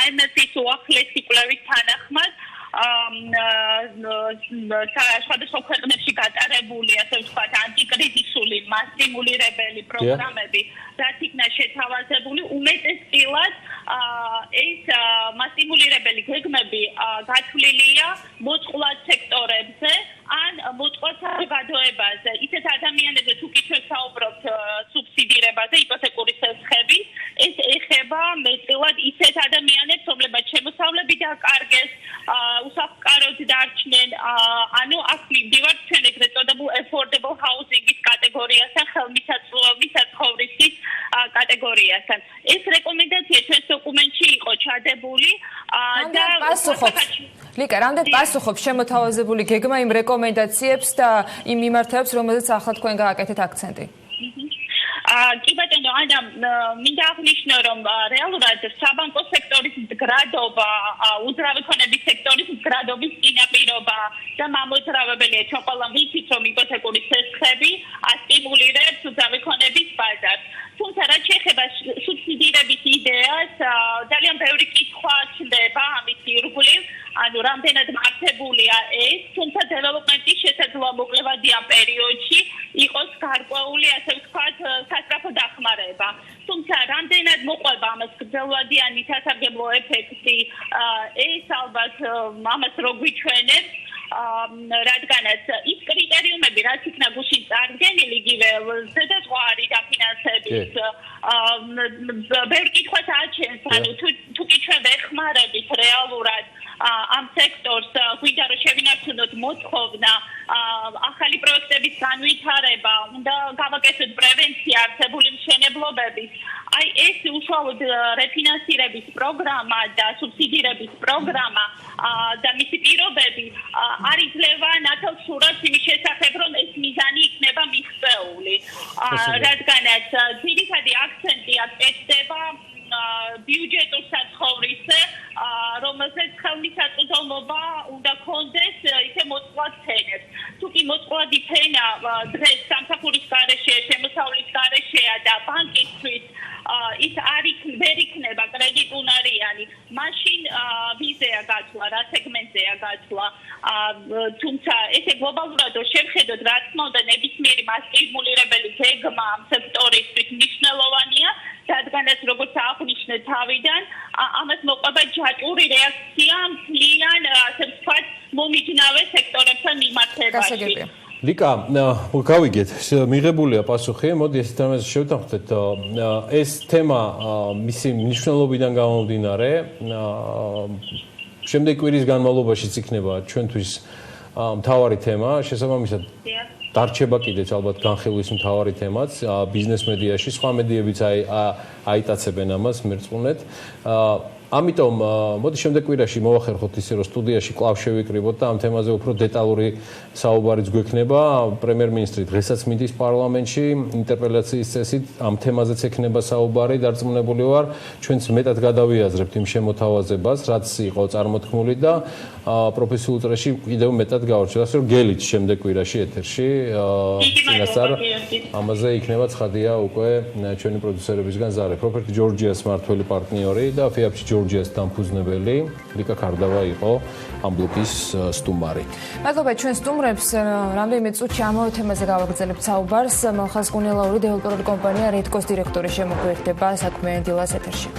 IMF-ის უახლესი კვლევის თანახმად სხვადასხვა ქვეყნებში გატარებული, ასე ვთქვათ, ანტიკრიზისული მასტიმულირებელი პროგრამები, რაც იქნა შეთავაზებული, უმეტესწილად ეს მასტიმულირებელი გეგმები გათვლილია მოწყვლად სექტორებზე ან მოწყვლად საზოგადოებაზე. ისეთ ადამიანებზე თუ კი ჩვენ საუბრობთ სუბსიდირებაზე, იპოთეკური სესხები, ეს ეხება მეტწილად ისეთ ადამიანებს, რომლებმაც შემოსავლები დაკარგეს, უსაფრკაროდ დარჩნენ, ანუ აქ მივდივართ ჩვენ ეგრეთ წოდებულ affordable housing-ის კატეგორიასთან, ხელმისაწვდომის კატეგორიასთან. ეს რეკომენდაცია ჩვენს დოკუმენტში იყო ჩადებული და ლიკა, რამდენ პასუხობს შემოთავაზებული გეგმა იმ რეკომენდაციებს და იმ მიმართებებს, რომელზეც ახლა თქვენ გააკეთეთ აქცენტი? კი ბატონო, ანა მინდა აღნიშნო, რომ რეალურად საბანკო სექტორის მდგრადობა, უძრავი ქონების სექტორის მდგრადობის წინაპირობა და მამოძრავებელია. ჩვენ ყველა ვიცით, რომ იპოთეკური სესხები ასტიმულირებს უძრავი ქონების ბაზარს. თუმცა რაც შეეხება სუბსიდირების იდეას, ძალიან ბევრი კითხვა ჩნდება ამის ირგვლივ, ანუ რამდენად მართებულია ეს, თუმცა დეველოპმენტის შესაძლოა მოკლევადი ამ პერიოდში იყოს გარკვეული, ასე ვთქვათ, სასწრაფო დახმარება. თუმცა რამდენად მოყვება ამას გრძელვადიანი სასარგებლო ეფექტი, ეს ალბათ ამას რო გვიჩვენებს, რადგანაც ის კრიტერიუმები, რაც იქნა გუშინ წარდგენილი, იგივე ზედაზღვარი დაფინანსების, ბევრი კითხვას აჩენს, ანუ თუ კი ჩვენ ვეხმარებით რეალურად ამ სექტორს, გვინდა რომ შევინარჩუნოთ მოთხოვნა, ახალი პროექტების განვითარება, უნდა გავაკეთოთ პრევენცია არსებული მშენებლობების. აი ეს უშუალოდ რეფინანსირების პროგრამა და სუბსიდირების პროგრამა და მისი პირობები არ იძლევა ნათელ სურათს იმის შესახებ, რომ ეს მიზანი იქნება მიღწეული. რადგანაც ძირითადი აქცენტი აკეთდება ბიუჯეტურ საცხოვრისზე, რომელზეც ხელმისაწვდომობა უნდა ქონდეს ისე მოწყვლად ფენებს. თუ კი მოწყვლადი ფენა დღეს სამსახურის გარეშე, შემოსავლის გარეშეა და ბანკისთვის ის ვერ იქნება კრედიტუნარიანი, მაშინ ვიზეა გაცვლა, რა სეგმენტზეა გაცვლა. თუმცა ესე გლობალურად შევხედოთ, რა თქმა უნდა, ნებისმიერი მასტიმულირებელი გეგმა ამ სექტორისთვის მნიშვნელოვანია, რადგანაც როგორც აღნიშნეთ თავიდან, ამას მოყვება ჯაჭვური რეაქცია მთლიან, ასე ვთქვათ, მომიჯნავე სექტორებთან მიმართებაში. ლიკა, გავიგეთ, მიღებულია პასუხი, მოდი ეს თემაზე შევთანხმდეთ. ეს თემა მისი მნიშვნელობიდან გამომდინარე, შემდეგი კვირის განმავლობაშიც იქნება ჩვენთვის მთავარი თემა, შესაბამისად დარჩება კიდეც ალბათ განხილვის მთავარი თემაც ბიზნეს მედიაში, სხვა მედიებიც აიტაცებენ ამას მერწმუნეთ. ამიტომ მოდი შემდეგ კვირაში მოვახერხოთ ისე რომ სტუდიაში კვლავ შევიკრიბოთ და ამ თემაზე უფრო დეტალური საუბარიც გვექნება. პრემიერ-მინისტრი დღესაც მიდის პარლამენტში ინტერპელაციის წესით ამ თემაზეც ექნება საუბარი. დარწმუნებული ვარ, ჩვენც მეტად გადავიაზრებთ იმ შემოთავაზებას, რაც იყო წარმოთქმული და პროფესიულ წრეში კიდევ მეტად გავარჩევთ. ასე რომ გელით შემდეგ კვირაში ეთერში წინასწარ ამაზე იქნება ცხადია უკვე ჩვენი პროდიუსერებისგან ზარე. პროფესორი ჯორჯიას მართველი პარტნიორი და ფიაფში ჯორჯიას დამფუძნებელი ლიკა კარდავა იყო ამ ბლოკის სტუმარი. მადლობა ჩვენ სტუმრებს. რამდენიმე წუთში ამავე თემაზე გავაგრძელებთ საუბარს. ხაზგუნელაური დეველოპერული კომპანია რედკოს დირექტორი შემოგვიერთდება საქმიანი დილას ეთერში.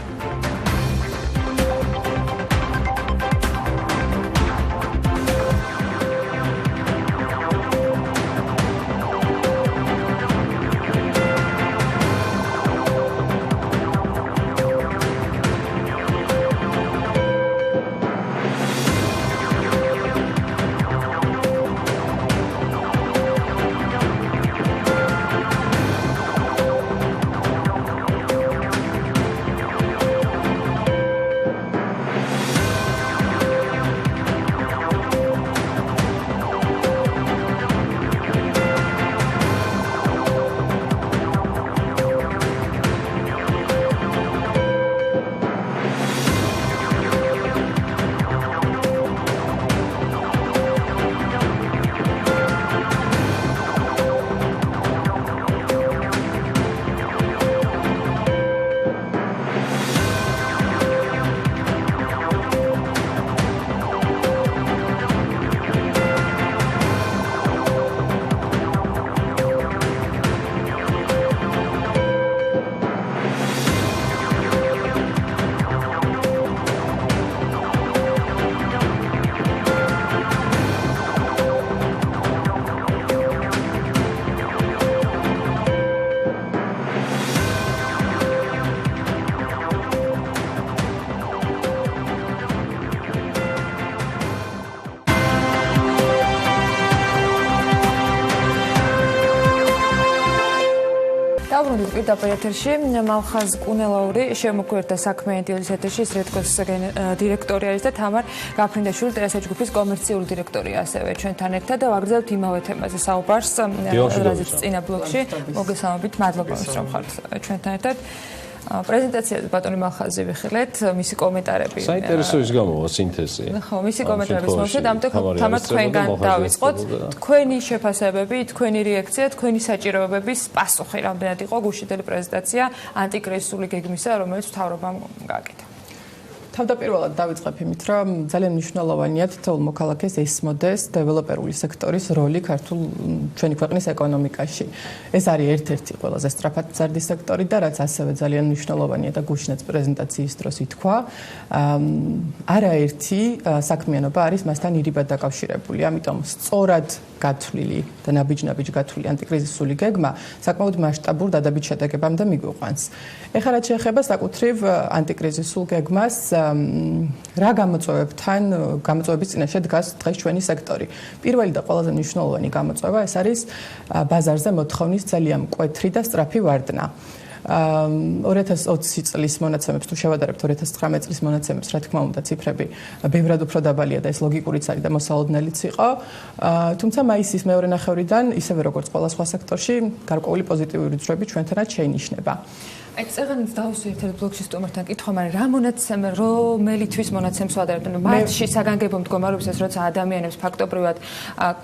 პირდაპირ ეთერში მალხაზ კუნელაური შემოგვიერთდა საქმიანი დილის ეთერში რედკოს დირექტორი არის და თამარ გაფრინდაშვილი ტერასა ჯგუფის კომერციული დირექტორია ასევე ჩვენთან ერთად და ვაგრძელებთ იმავე თემაზე საუბარს რაზეც წინა ბლოკში მოგესალმებით მადლობა რომ ხართ ჩვენთან ერთად პრეზენტაციაზე ბატონი მალხაზი ვიხილეთ მისი კომენტარები საინტერესო ის გამოვა სინთეზი ხო მისი კომენტარების მოსვეთ ამიტომ თამარ თქვენგან დავიწყოთ თქვენი შეფასებები თქვენი რეაქცია თქვენი საჭიროებების პასუხი რამდენად იყო გუშინდელი პრეზენტაცია ანტიკრიზისული გეგმისა რომელიც მთავრობამ გააკეთა თავდაპირველად დავიწყებ იმით, რომ ძალიან მნიშვნელოვანია თითოეულ მოქალაქეს ესმოდეს დეველოპერული სექტორის როლი ქართულ ჩვენი ქვეყნის ეკონომიკაში. ეს არის ერთ-ერთი ყველაზე სწრაფად მზარდი სექტორი და რაც ასევე ძალიან მნიშვნელოვანია და გუშინაც პრეზენტაციის დროს ითქვა, არაერთი საქმიანობა არის მასთან ირიბად დაკავშირებული. ამიტომ სწორად გათვლილი და ნაბიჯ-ნაბიჯ გათვლილი ანტიკრიზისული გეგმა საკმაოდ მასშტაბურ დადებით შედეგებამდე მიგვიყვანს. ეხლა რაც შეეხება საკუთრივ ანტიკრიზისულ გეგმას რა გამოწვევების წინაშე დგას დღეს ჩვენი სექტორი. პირველი და ყველაზე მნიშვნელოვანი გამოწვევა ეს არის ბაზარზე მოთხოვნის ძალიან მკვეთრი და სწრაფი ვარდნა. 2020 წლის მონაცემებს თუ შევადარებთ 2019 წლის მონაცემებს, რა თქმა უნდა, ციფრები ბევრად უფრო დაბალია და ეს ლოგიკურიც არის და მოსალოდნელიც იყო. თუმცა მაისის მეორე ნახევრიდან, ისევე როგორც ყველა სხვა სექტორში, გარკვეული პოზიტიური ძროები ჩვენთანაც შეინიშნება. აი წეგანიც დავუსვი ერთ-ერთ ბლოგში სტუმართან კითხვა, მაგრამ რა მონაცემი რომელთვის მონაცემს ვადარებთ? მათში საგანგებო მდგომარეობისას, როცა ადამიანებს ფაქტობრივად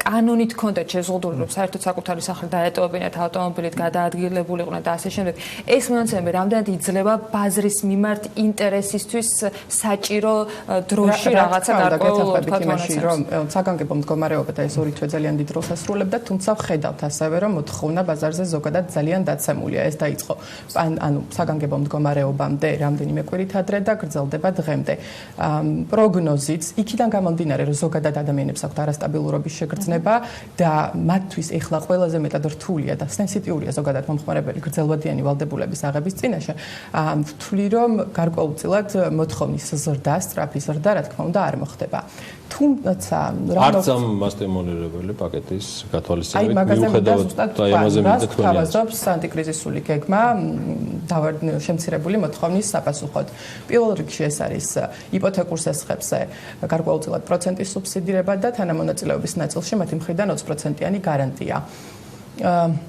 კანონით ჰქონდათ შეზღუდული, რომ საერთოდ საკუთარი სახლი დაეტოვებინათ, ავტომობილით გადაადგილებულიყვნენ და ასე შემდეგ. ეს მონაცემები რამდენად იძლევა ბაზრის მიმართ ინტერესისთვის საჭირო დროში რაღაცა გარკვეულ იმაში, რომ საგანგებო მდგომარეობა და ეს ორი თვე ძალიან დიდ როლს ასრულებდა, თუმცა ვხედავთ ასევე, რომ მოთხოვნა ბაზარზე ზოგადად ძალიან დაცემულია. ეს დაიწყო საგანგებო მდგომარეობამდე რამდენიმე კვირით ადრე და გრძელდება დღემდე. პროგნოზიც იქიდან გამომდინარე, რომ ზოგადად ადამიანებს აქვთ არასტაბილურობის შეგრძნება და მათთვის ეხლა ყველაზე მეტად რთულია და სენსიტიურია ზოგადად მომხმარებელი გრძელვადიანი ვალდებულების აღების წინაშე, ვთვლი, რომ გარკვეულწილად მოთხოვნის ზრდა, სწრაფი ზრდა, რა თქმა უნდა, არ მოხდება. თუ თუმცა არც ამ მასტემონირებელი პაკეტის გათვალისწინებით მიუხედავად ამაზე მითქონიაც ანტიკრიზისული გეგმა შემცირებული მოთხოვნის საპასუხოდ. პირველ რიგში ეს არის იპოთეკურ სესხებზე გარკვეულწილად პროცენტის სუბსიდირება და თანამონაწილეობის ნაწილში მათი მხრიდან 20%-იანი გარანტია.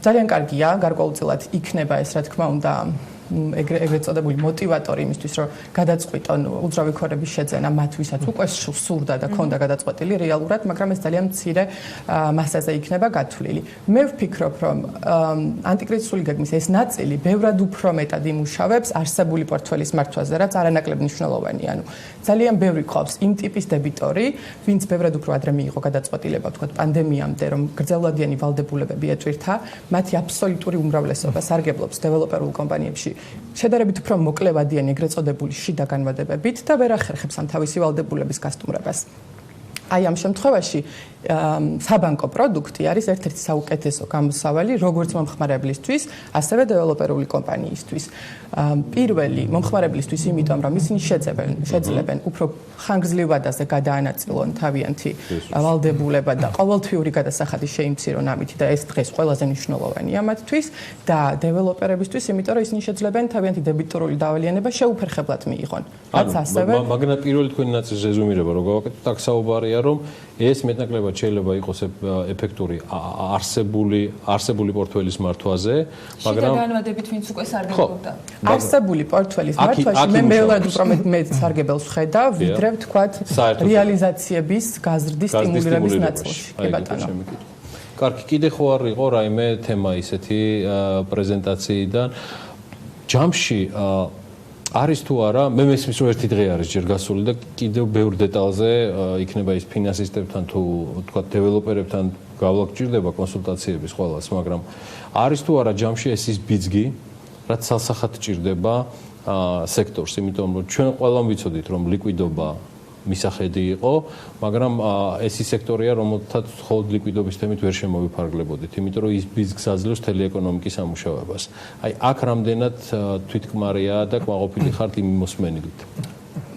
ძალიან კარგია, გარკვეულწილად იქნება ეს, რა თქმა უნდა, ეგრეთ წოდებული მოტივატორი იმისთვის, რომ გადაწყვიტონ უძრავი ქონების შეძენა მათ, ვისაც უკვე სურდა და ქონდა გადაწყვეტილი რეალურად, მაგრამ ეს ძალიან მცირე მასაზე იქნება გათვლილი. მე ვფიქრობ, რომ ანტიკრიზისული გეგმის ეს ნაწილი ბევრად უფრო მეტად იმუშავებს არსებული პორტფელის მართვაზე, რაც არანაკლებ მნიშვნელოვანია. ანუ ძალიან ბევრი ყავს იმ ტიპის დებიტორი, ვინც ბევრად უფრო ადრე მიიღო გადაწყვეტილება, თქვათ, პანდემიამდე, რომ გრძელვადიანი ვალდებულებები ეწვირთა, მათი აბსოლუტური უმრავლესობა სარგებლობს დეველოპერულ კომპანიებში შედარებით უფრო მოკლევადიანი ეგრეთ წოდებული შიდა განმადებებით და ვერ ახერხებს ამ თავისი ვალდებულების გასტუმრებას. აი ამ შემთხვევაში საბანკო პროდუქტი არის ერთ-ერთი საუკეთესო გამოსავალი როგორც მომხმარებლისთვის, ასევე დეველოპერული კომპანიისთვის. პირველი მომხმარებლისთვის, იმიტომ რომ ისინი შეძლებენ უფრო ხანგრძლივ ვადაზე გადაანაწილონ თავიანთი ვალდებულება და ყოველთვიური გადასახადის შეიმცირონ ამით და ეს დღეს ყველაზე მნიშვნელოვანია მათთვის და დეველოპერებისთვის, იმიტომ რომ ისინი შეძლებენ თავიანთი დებიტორული დავალიანება შეუფერხებლად მიიღონ. რაც ასევე მაგრამ პირველი თქვენი ნაწის რეზუმირება რო გავაკეთოთ, აქ საუბარია რომ ეს მეტნაკლებად შეიძლება იყოს ეფექტური არსებული პორტფელის მართვაზე, მაგრამ განმადებით ვინც უკვე სარგებლობდა. არსებული პორტფელის მართვაში მე მეულად უფრო მეტ სარგებელს ვხედავ, ვიდრე ვთქვათ რეალიზაციების გაზრდის სტიმულირების ნაწილში. კი ბატონო. კარგი, კიდე ხო არ იყო რაიმე თემა ისეთი პრეზენტაციიდან ჯამში არის თუ არა, მე მესმის რომ ერთი დღე არის ჯერ გასული და კიდევ ბევრ დეტალზე იქნება ის ფინანსისტებთან თუ თქვა დეველოპერებთან გავლა გჭირდება კონსულტაციების ყველას, მაგრამ არის თუ არა ჯამში ეს ის ბიძგი, რაც სასახად ჭირდება სექტორს, იმიტომ რომ ჩვენ ყველამ ვიცოდით რომ ლიკვიდობა მისახედი იყო, მაგრამ ეს ის სექტორია, რომელთაც მხოლოდ ლიკვიდობის თემით ვერ შემოვიფარგლებოდით, იმიტომ რომ ის ბიზნეს აძლევს მთელი ეკონომიკის ამუშავებას. აი, აქ რამდენად თვითკმარია და კმაყოფილი ხართ იმ მოსმენილით.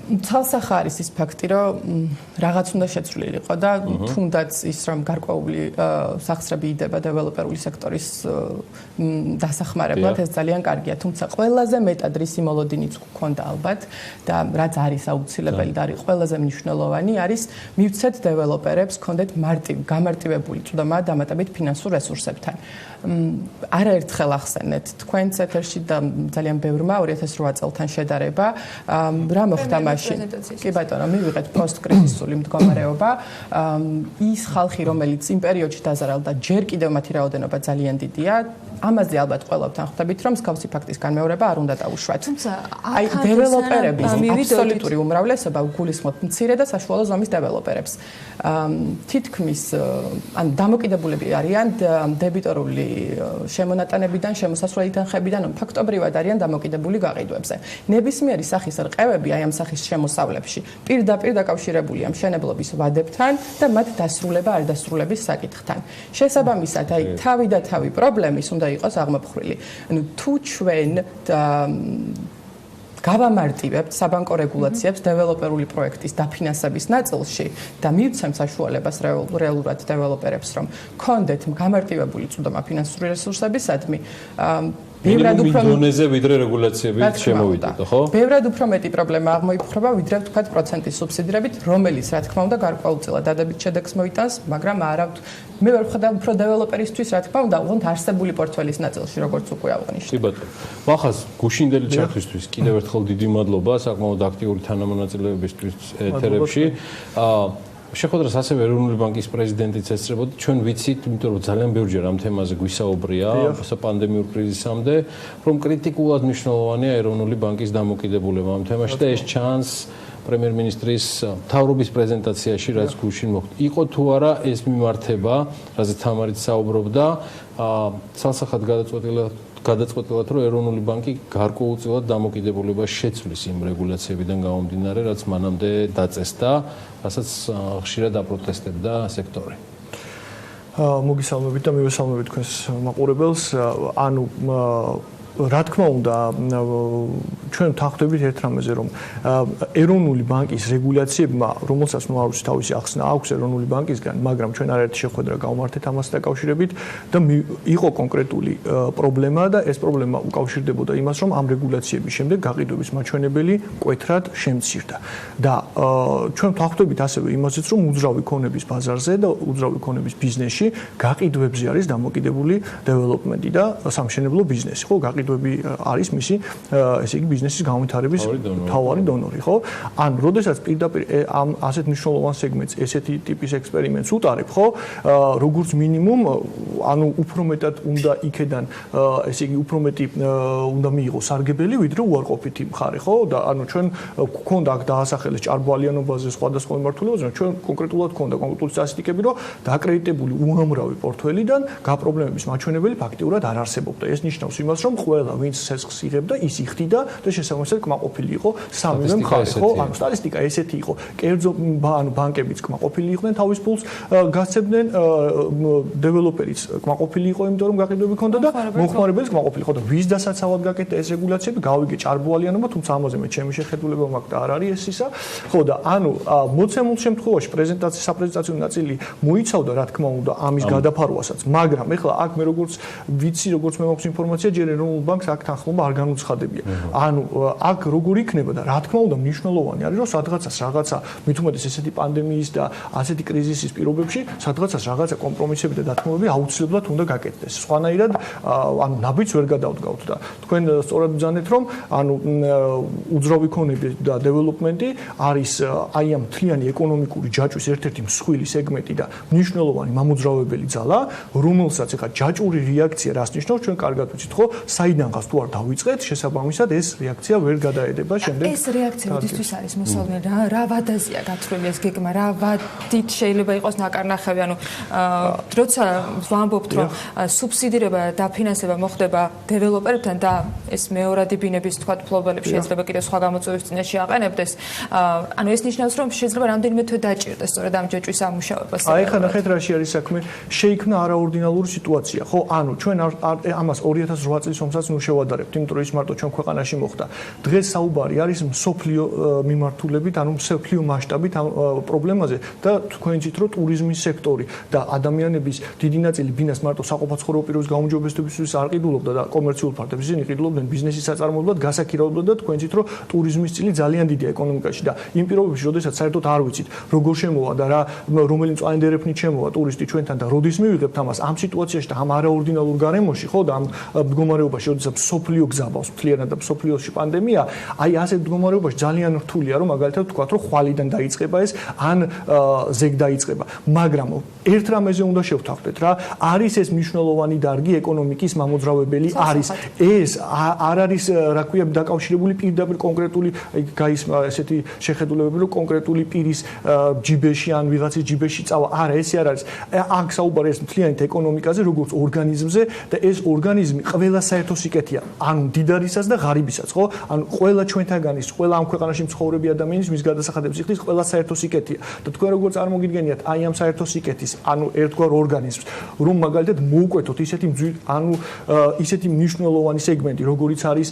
ცალსახა არის ის ფაქტი, რომ რაღაც უნდა შეცვლილიყო და თუნდაც ის რომ გარკვეული სახსრები იდება დეველოპერული სექტორის დასახმარებლად, ეს ძალიან კარგია, თუმცა ყველაზე მეტად რისი მოლოდინიც გქონდა ალბათ და რაც არის აუცილებელი და არის ყველაზე მნიშვნელოვანი არის მივცეთ დეველოპერებს ქონდეთ გამარტივებული წვდომა დამატებით ფინანსურ რესურსებთან. არაერთხელ ახსენეთ თქვენს ეთერში და ძალიან ბევრმა 2008 წელთან შედარება რა მოხდა მაშინ კი ბატონო მივიღეთ პოსტკრიზისული მდგომარეობა ის ხალხი რომელიც იმ პერიოდში დაზარალდა ჯერ კიდევ მათი რაოდენობა ძალიან დიდია ამაზე ალბათ ყველაფერთან ხვდებით რომ მსგავსი ფაქტის განმეორება არ უნდა დაუშვათ თუმცა აი დეველოპერების აბსოლუტური უმრავლესობა გულისხმობთ მცირე და საშუალო ზომის დეველოპერებს თითქმის ან დამოკიდებულები არიან დებიტორული შემონატანებიდან, შემოსასვლელი თანხებიდან, ფაქტობრივად არიან დამოკიდებული გაყიდვებზე. ნებისმიერი სახის რყევები აი ამ სახის შემოსავლებში პირდაპირ დაკავშირებულია მშენებლობის ვადებთან და მათ დასრულება არ დასრულების საკითხთან. შესაბამისად, აი თავი და თავი პრობლემის უნდა იყოს აღმოფხვრილი. ანუ თუ ჩვენ გავამარტივებთ საბანკო რეგულაციებს დეველოპერული პროექტის დაფინანსების ნაწილში და მივცემ საშუალებას რეალურად დეველოპერებს რომ კონდეთ გამარტივებული წვდომა ფინანსური რესურსებისადმი ბევრად უფრო დონეზე ვიდრე რეგულაციებით შემოვიდეთ, ხო? ბევრად უფრო მეტი პრობლემა აღმოიფხვრება ვიდრე ვთქვათ პროცენტის სუბსიდირებით, რომელიც რა თქმა უნდა გარკვეულწილად დადებით შედეგს მოიტანს, მაგრამ არა მე ვერ ვხედავ უფრო დეველოპერისთვის რა თქმა უნდა, უბრალოდ არსებული პორტფელის ნაწილში, როგორც უკვე აღნიშნე. კი ბატონო. მახას გუშინდელი ჩართვისთვის კიდევ ერთხელ დიდი მადლობა საკმაოდ აქტიური თანამონაწილეებისთვის ეთერებში. შეხვედრას ასევე ეროვნული ბანკის პრეზიდენტიც ესწრებოდა. ჩვენ ვიცით, იმიტომ რომ ძალიან ბევრჯერ ამ თემაზე გვისაუბრია პანდემიურ კრიზისამდე, რომ კრიტიკულად მნიშვნელოვანია ეროვნული ბანკის დამოკიდებულება ამ თემაში და ეს ჩანს პრემიერ-მინისტრის მთავრობის პრეზენტაციაში, რაც გუშინ მოხდა. იყო თუ არა ეს მიმართება, რაზეც თამარიც საუბრობდა, ცალსახად გადაწყვეტილად, რომ ეროვნული ბანკი გარკვეულწილად დამოკიდებულებას შეცვლის იმ რეგულაციებიდან გამომდინარე, რაც მანამდე დაწესდა, რასაც ხშირად აპროტესტებდა სექტორი. მოგისალმებით და მივესალმებით თქვენს მაყურებელს. ანუ რა თქმა უნდა, ჩვენ ვთანხმდებით ერთ რამეზე, რომ ეროვნული ბანკის რეგულაციებმა, რომელსაც არ ვიცი თავისი ახსნა აქვს ეროვნული ბანკისგან, მაგრამ ჩვენ არაერთი შეხვედრა გავმართეთ ამასთან დაკავშირებით და იყო კონკრეტული პრობლემა და ეს პრობლემა უკავშირდებოდა იმას, რომ ამ რეგულაციების შემდეგ გაყიდვების მაჩვენებელი მკვეთრად შემცირდა. და ჩვენ ვთანხმდებით ასევე იმასაც, რომ უძრავი ქონების ბაზარზე და უძრავი ქონების ბიზნესში გაყიდვებზე არის დამოკიდებული დეველოპმენტი და სამშენებლო ბიზნესი. ხო, გაყიდვები არის მისი ესე იგი ბიზნესის განვითარების მთავარი დონორი, ხო? ან როდესაც პირდაპირ ამ ასეთ მნიშვნელოვან სეგმენტს ესეთი ტიპის ექსპერიმენტს უტარებ, ხო? როგორც მინიმუმ, ანუ უფრო მეტად უნდა იქედან ესე იგი უფრო მეტი უნდა მიიღოს სარგებელი, ვიდრე უარყოფითი მხარე, ხო? და ანუ ჩვენ გვქონდა აქ დაასახელეს ჭარბვალიანობაზე სხვადასხვა მიმართულებაზე, ჩვენ კონკრეტულად გვქონდა კონკრეტული სტატისტიკები, რომ დააკრედიტებული უამრავი პორტფელიდან გაპრობლემების მაჩვენებელი ფაქტიურად არ არსებობდა. ეს ნიშნავს იმას, რომ ყველა ვინც სესხს იღებდა, ის იხდიდა და შესაბამისად კმაყოფილი იყო სამივე მხარე, ხო? ანუ სტატისტიკა ესეთი იყო. კერძო ანუ ბანკებიც კმაყოფილი იყვნენ თავის ფულს გასცემდნენ, დეველოპერიც კმაყოფილი იყო, იმიტომ რომ გაყიდვები ჰქონდა და მომხმარებელიც კმაყოფილი იყო და ვის დასაცავად გაკეთდა ეს რეგულაციები, გავიგე ჭარბვალიანობა, თუმცა ამაზე მე ჩემი შეხედულება მაქვს და არ არის ეს ისა. ხო და ანუ მოცემულ შემთხვევაში საპრეზენტაციო ნაწილი მოიცავდა რა თქმა უნდა ამის გადაფარვასაც, მაგრამ ეხლა აქ მე როგორც ვიცი, როგორც მე მაქვს ინფორმაცია, ჯერ ეროვნულ ბანკს აქ თანხმობა არ განუცხადებია. ანუ აქ როგორ იქნება და რა თქმა უნდა მნიშვნელოვანი არის, რომ სადღაცას რაღაცა, მით უმეტეს ესეთი პანდემიის და ასეთი კრიზისის პირობებში, სადღაცას რაღაცა კომპრომისები და დათმობები აუცილებლად უნდა გაკეთდეს. სხვანაირად ანუ ნაბიჯს ვერ გადავდგავთ და თქვენ სწორად ბრძანეთ, რომ ანუ უძრავი ქონები და დეველოპმენტი არის აი ამ მთლიანი ეკონომიკური ჯაჭვის ერთ-ერთი მსხვილი სეგმენტი და მნიშვნელოვანი მამოძრავებელი ძალა, რომელსაც ეხა ჯაჭვური რეაქცია რას ნიშნავს, ჩვენ კარგად ვიცით, ხო, საიდანღაც თუ არ დავიწყეთ, შესაბამისად ეს რეაქცია ვერ გადაედება შემდეგ. ეს რეაქცია როდისთვის არის მოსალოდნელი? რა ვადაზია გათვლილი ეს გეგმა? რა ვადით შეიძლება იყოს ნაკარნახევი? ანუ როცა ვამბობთ, რომ სუბსიდირება და დაფინანსება მოხდება დეველოპერებთან და ეს მეორადი ბინების თქვა ფლობელებს შეიძლება კიდევ სხვა გამოწვევის წინაშე აყენებდეს. ანუ ეს ნიშნავს, რომ შეიძლება რამდენიმე თვე დაჭირდეს სწორედ ამ ჯაჭვის ამუშავებას. აი ხა ნახეთ რაში არის საქმე, შეიქმნა არაორდინალური სიტუაცია, ხო? ანუ ჩვენ ამას 2008 წლის ომსაც ნუ შევადარებთ, იმიტომ რომ ის მარტო ჩვენ ქვეყანაში მოხდა. დღეს საუბარი არის მსოფლიო მიმართულებით, ანუ მსოფლიო მასშტაბით ამ პრობლემაზე და თქვენ იცით, რომ ტურიზმის სექტორი და ადამიანების დიდი ნაწილი ბინას მარტო საყოფაცხოვრებო პირობის გაუმჯობესებისთვის არ ყიდულობდა და კომერციულ ფარდებს ისინი ყიდულობდნენ ბიზნესის საწარმოებლად, გასაქირავებლად და თქვენ იცით, რომ ტურიზმის წილი ძალიან დიდია ეკონომიკაში და იმ პირობებში, როდესაც საერთოდ არ ვიცით, როგორ შემოვა და რა რომელი მწვანე დერეფნით შემოვა ტურისტი ჩვენთან და როდის მივიღებთ ამას ამ სიტუაციაში და ამ არაორდინალურ გარემოში, ხო და ამ მდგომარეობაში, როდესაც მსოფლიო გზაბავს მთლიანად და მსოფლიოში პანდემია, აი ასეთ მდგომარეობაში ძალიან რთულია, რომ მაგალითად ვთქვათ, რომ ხვალიდან დაიწყება ეს ან ზეგ დაიწყება. მაგრამ ერთ რამეზე უნდა შევთანხმდეთ რა, არის ეს მნიშვნელოვანი დარგი ეკონომიკის მამოძრავებელი არის. ეს არ არის, რა ქვია, დაკავშირებული პირდაპირ კონკრეტული გაისმა ესეთი შეხედულებები, რომ კონკრეტული პირის ჯიბეში ან ვიღაცის ჯიბეში წავა. არა, ესე არ არის. აქ საუბარი ეს მთლიანად ეკონომიკაზე, როგორც ორგანიზმზე და ეს ორგანიზმი ყველა საერთო სიკეთეა, ანუ მდიდარისაც და ღარიბისაც, ხო? ანუ ყველა ჩვენთაგანის, ყველა ამ ქვეყანაში მცხოვრები ადამიანის მის გადასახადებს იხდის ყველა საერთო სიკეთეა. და თქვენ როგორ წარმოგიდგენიათ აი ამ საერთო სიკეთის, ანუ ერთგვარ ორგანიზმს, რომ მაგალითად მოუკვეთოთ ისეთი ანუ ისეთი მნიშვნელოვანი სეგმენტი, როგორიც არის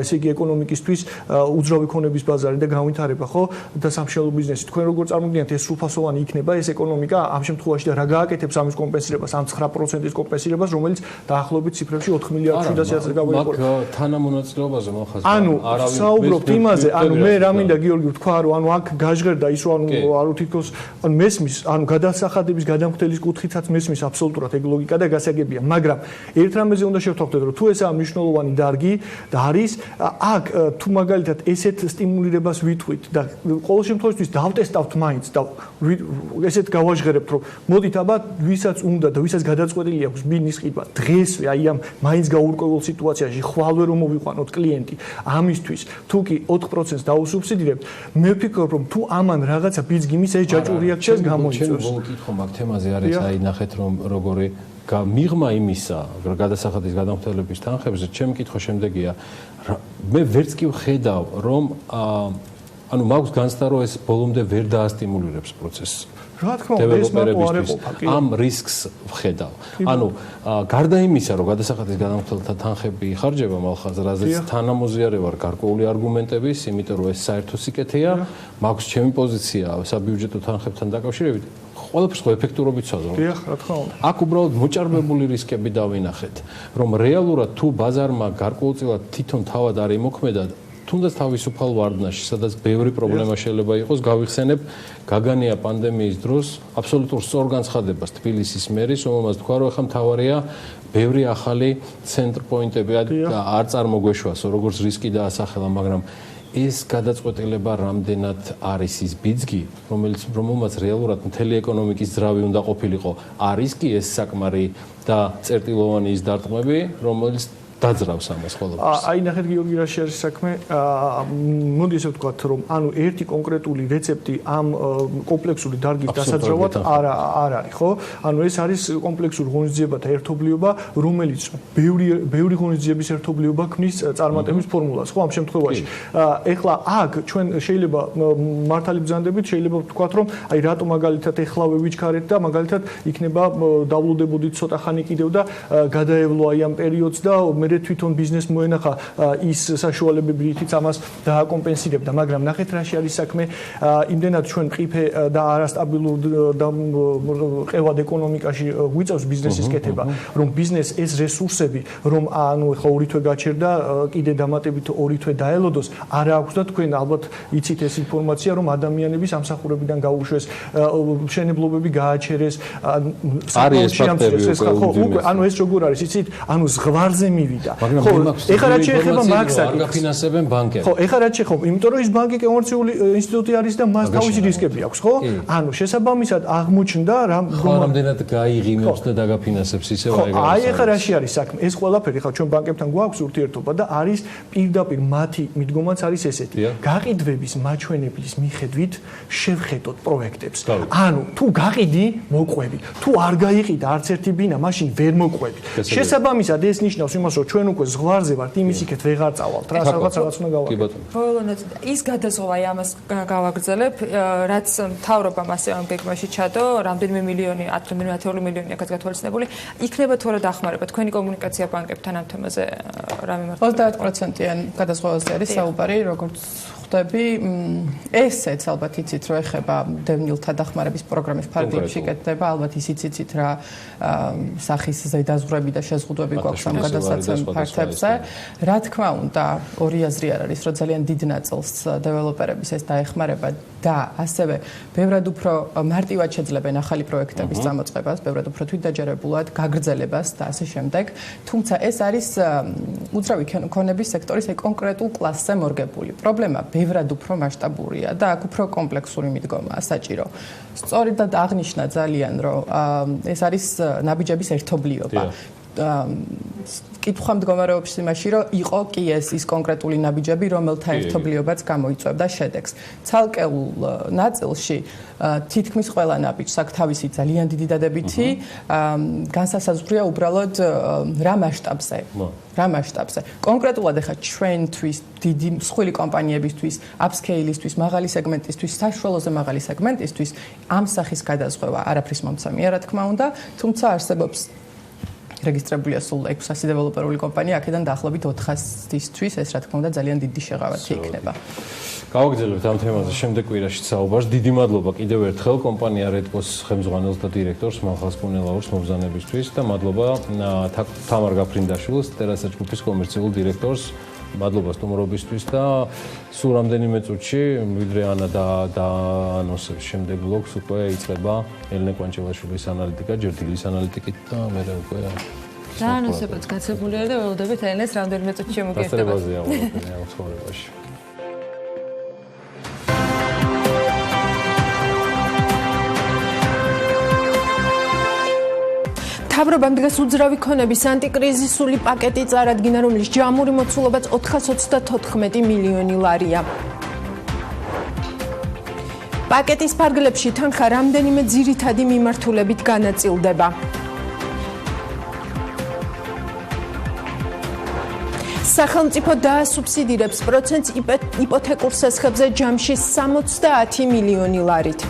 ესე იგი ეკონომიკისთვის უძრავი ქონების ბაზარი და განვითარება, ხო? და სამშენებლო ბიზნესი. თქვენ როგორ წარმოგიდგენიათ ეს სრულფასოვანი იქნება ეს ეკონომიკა ამ შემთხვევაში და რა გააკეთებს ამის კომპენსირებას, ამ 9%-ის კომპენსირებას, რომელიც დაახლოებით ციფრებში 4 მილიარდ 700-ზე გავიყურებ. მაგ თანამონაწილეობაზე მოხაზ. ანუ საუბრობთ იმაზე, ანუ მე რა მინდა გიორგი ვთქვა, რომ ანუ აქ გაჟღერდა ის, რომ ანუ თითქოს ანუ მესმის, ანუ გადასახადების გადამხდელის კუთხითაც მესმის აბსოლუტურად ეგ ლოგიკა და გასაგებია, მაგრამ ერთ რამეზე უნდა შევთანხმდეთ, რომ თუ ესაა მნიშვნელოვანი დარგი და არის აქ თუ მაგალითად ესეთ სტიმულირებას ვითვლით და ყოველ შემთხვევაში დავტესტავთ მაინც და ესეთ გავაჟღერებთ, რომ მოდით აბა ვისაც უნდა და ვისაც გადაწყვეტილი აქვს ბინის ყიდვა დღესვე აი ამ მაინც გაურკვეველ სიტუაციაში ხვალვე რომ მოვიყვანოთ კლიენტი ამისთვის თუ კი 4%-ს დაუსუბსიდირებთ, მე ვფიქრობ, რომ თუ ამან რაღაცა ბიძგიმის ეს ჯაჭვური რეაქციას გამოიწვევს. ჩემი კითხვა მაგ თემაზე არის, აი ნახეთ რომ როგორი მიღმა იმისა გადასახადის გადამხდელების თანხებზე, ჩემი კითხვა შემდეგია, მე ვერც კი ვხედავ, რომ ანუ მაქვს განცდა რომ ეს ბოლომდე ვერ დაასტიმულირებს პროცესს. რა თქმა უნდა, ეს მარტო არ ეყოფა, კი. ამ რისკს ვხედავ. ანუ გარდა იმისა, რომ გადასახადის გადამხდელთა თანხები იხარჯება მალხაზრაზეც თანამოზიარე ვარ გარკვეული არგუმენტების, იმიტომ რომ ეს საერთო სიკეთეა, მაქვს ჩემი პოზიცია საბიუჯეტო თანხებთან დაკავშირებით. ყველაფერს ხო ეფექტურობით საზრდოობთ. დიახ, რა თქმა უნდა. აქ უბრალოდ მოჭარბებული რისკები დავინახეთ, რომ რეალურად თუ ბაზარმა გარკვეულწილად თვითონ თავად არ იმოქმედა, თუნდაც თავისუფალ ვარდნაში, სადაც ბევრი პრობლემა შეიძლება იყოს, გავიხსენებ გაგანია პანდემიის დროს აბსოლუტურ სწორ განცხადებას თბილისის მერის, რომელმაც თქვა, რომ ახლა მთავარია ბევრი ახალი ცენტრ პოინტები არ წარმოგვეშვასო, როგორც რისკი დაასახელა, მაგრამ ეს გადაწყვეტილება რამდენად არის ის ბიძგი, რომელმაც რეალურად მთელი ეკონომიკის ძრავი უნდა ყოფილიყო, არის კი ეს საკმარი და წერტილოვანი ის დარტყმები, რომელიც დაძრავს ამას ყველაფერს. აი ნახეთ გიორგი რა არის საქმე. მოდი ესე ვთქვათ, რომ ანუ ერთი კონკრეტული რეცეპტი ამ კომპლექსური დარგის დასაძრავად არ არის, ხო? ანუ ეს არის კომპლექსური ღონისძიებათა ერთობლიობა, რომელიც ბევრი ღონისძიების ერთობლიობა ქმნის წარმატების ფორმულას, ხო, ამ შემთხვევაში. ეხლა აქ ჩვენ შეიძლება მართალი ბრძანდებით შეიძლება ვთქვათ, რომ აი რატო მაგალითად ეხლავე ვიჩქარეთ და მაგალითად იქნება დავლოდებოდით ცოტა ხანი კიდევ და გადაევლო აი ამ პერიოდს და მე თვითონ ბიზნეს მოენახა ის საშუალებები, რითიც ამას დააკომპენსირებდა, მაგრამ ნახეთ რაში არის საქმე, იმდენად ჩვენ ყიფე და არასტაბილურ და ყევად ეკონომიკაში გვიწევს ბიზნესის კეთება, რომ ბიზნეს ეს რესურსები, რომ ანუ ხო 2 თვე გაჩერდა, კიდე დამატებით 2 თვე დაელოდოს, არ აქვს და თქვენ ალბათ იცით ეს ინფორმაცია, რომ ადამიანების ამსახურებიდან გაუშვეს, მშენებლობები გააჩერეს, არის ფაქტები უკვე, ანუ ეს როგორ არის, იცით, ანუ ზღვარზე მივიდა. ხო, ეხლა რაც შეეხება მაგსაკითხს, არ გაფინანსებენ ბანკები. ხო, ეხლა რაც შეეხება, იმიტომ რომ ის ბანკი კომერციული ინსტიტუტი არის და მას თავისი რისკები აქვს, ხო? ანუ შესაბამისად აღმოჩნდა რამ რამდენად გაიღიმებს და დაგაფინანსებს ისევ აი ეს. აი ეხლა რაში არის საქმე? ეს ყველაფერი ხა ჩვენ ბანკებთან გვაქვს ურთიერთობა და არის პირდაპირ მათი მიდგომაც არის ესეთი. გაყიდვების მაჩვენებლის მიხედვით შევხედოთ პროექტებს. ანუ თუ გაყიდი, მოყვები. თუ არ გაიყიდა არც ერთი ბინა, მაშინ ვერ მოყვები. შესაბამისად ეს ნიშნავს იმას, რომ ჩვენ უკვე ზღვარზე ვართ, იმის იქეთ ვეღარ წავალთ. რაღაც უნდა გავაკეთოთ. ბოლონად ის გადაზღვა ამას გავაგრძელებ, რაც მთავრობამ ასე ამ გეგმაში ჩადო, რამდენიმე მილიონი, 10 მილიონი აქაც გათვალისწინებული, იქნება თუ არა დახმარება თქვენი კომუნიკაცია ბანკებთან ამ თემაზე რა მიმართულებით? 30%-იან გადაზღვაზე არის საუბარი, როგორც ხვდები, ესეც ალბათ იცით, რომ ეხება დევნილთა დახმარების პროგრამის ფარგლებში კეთდება, ალბათ ისიც იცით რა სახის ზედაზღვრები და შეზღუდვები გვაქვს ამ გადასაცემ ფართებზე. რა თქმა უნდა, ორი აზრი არ არის, რომ ძალიან დიდ ნაწილს დეველოპერების ეს დაეხმარება და ასევე ბევრად უფრო მარტივად შეძლებენ ახალი პროექტების წამოწყებას, ბევრად უფრო თვითდაჯერებულად, გაგრძელებას და ასე შემდეგ. თუმცა ეს არის უძრავი ქონების სექტორის კონკრეტულ კლასზე მორგებული. პრობლემა ბევრად უფრო მასშტაბურია და აქ უფრო კომპლექსური მიდგომაა საჭირო. სწორედ აღნიშნა ძალიან, რომ ეს არის ნაბიჯების ერთობლიობა. კითხვა მდგომარეობს იმაში, რომ იყო კი ის კონკრეტული ნაბიჯები, რომელთა ერთობლიობაც გამოიწვევდა შედეგს. ცალკეულ ნაწილში თითქმის ყველა ნაბიჯს აქვს თავისი ძალიან დიდი დადებითი, განსასაზღვრია უბრალოდ რა მასშტაბზე. რა მასშტაბზე. კონკრეტულად ახლა ჩვენთვის, დიდი მსხვილი კომპანიებისთვის, upscale-ისთვის, მაღალი სეგმენტისთვის, საშუალოზე მაღალი სეგმენტისთვის ამ სახის გადაზღვა არაფრის მომცემია, რა თქმა უნდა, თუმცა არსებობს რეგისტრებულია სულ 600 დეველოპერული კომპანია, აქედან დაახლოებით 400-ისთვის ეს რა თქმა უნდა ძალიან დიდი შეღავათი იქნება. გავაგრძელებთ ამ თემაზე შემდეგ კვირაში საუბარს. დიდი მადლობა კიდევ ერთხელ კომპანია Redcos ხელმძღვანელს და დირექტორს მალხაზ კუნელაურს მობრძანებისთვის და მადლობა თამარ გაფრინდაშვილს, ტერასა ჯგუფის კომერციულ დირექტორს. მადლობა სტუმრობისთვის და სულ რამდენიმე წუთში ვიდრე ანა და ანონსებს შემდეგ ბლოგს უკვე იწყება ელენე კვანჩელაშვილის ანალიტიკა, ჯერ დილის ανალიტიკით და მერე უკვე და ანონსებიც გაცემულია და ველოდებით ელენეს რამდენიმე წუთში მოგიერთება. დასწრებაზეა ყველაფერი ამ ცხოვრებაში. მთავრობამ დღეს უძრავი ქონების ანტიკრიზისული პაკეტი წარადგინა, რომლის ჯამური მოცულობაც 434 მილიონი ლარია. პაკეტის ფარგლებში თანხა რამდენიმე ძირითადი მიმართულებით განაწილდება. სახელმწიფო დაასუბსიდირებს პროცენტს იპოთეკურ სესხებზე ჯამში 70 მილიონი ლარით.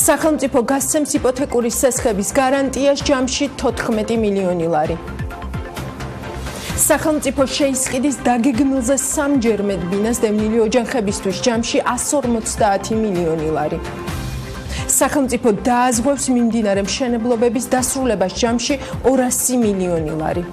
სახელმწიფო გასცემს იპოთეკური სესხების გარანტიას ჯამში 14 მილიონი ლარი. სახელმწიფო შეისყიდის დაგეგმილზე 3-ჯერ მეტ ბინას დევნილი ოჯახებისთვის ჯამში 150 მილიონი ლარი. სახელმწიფო დააზღვევს მიმდინარე მშენებლობების დასრულებას ჯამში 200 მილიონი ლარი.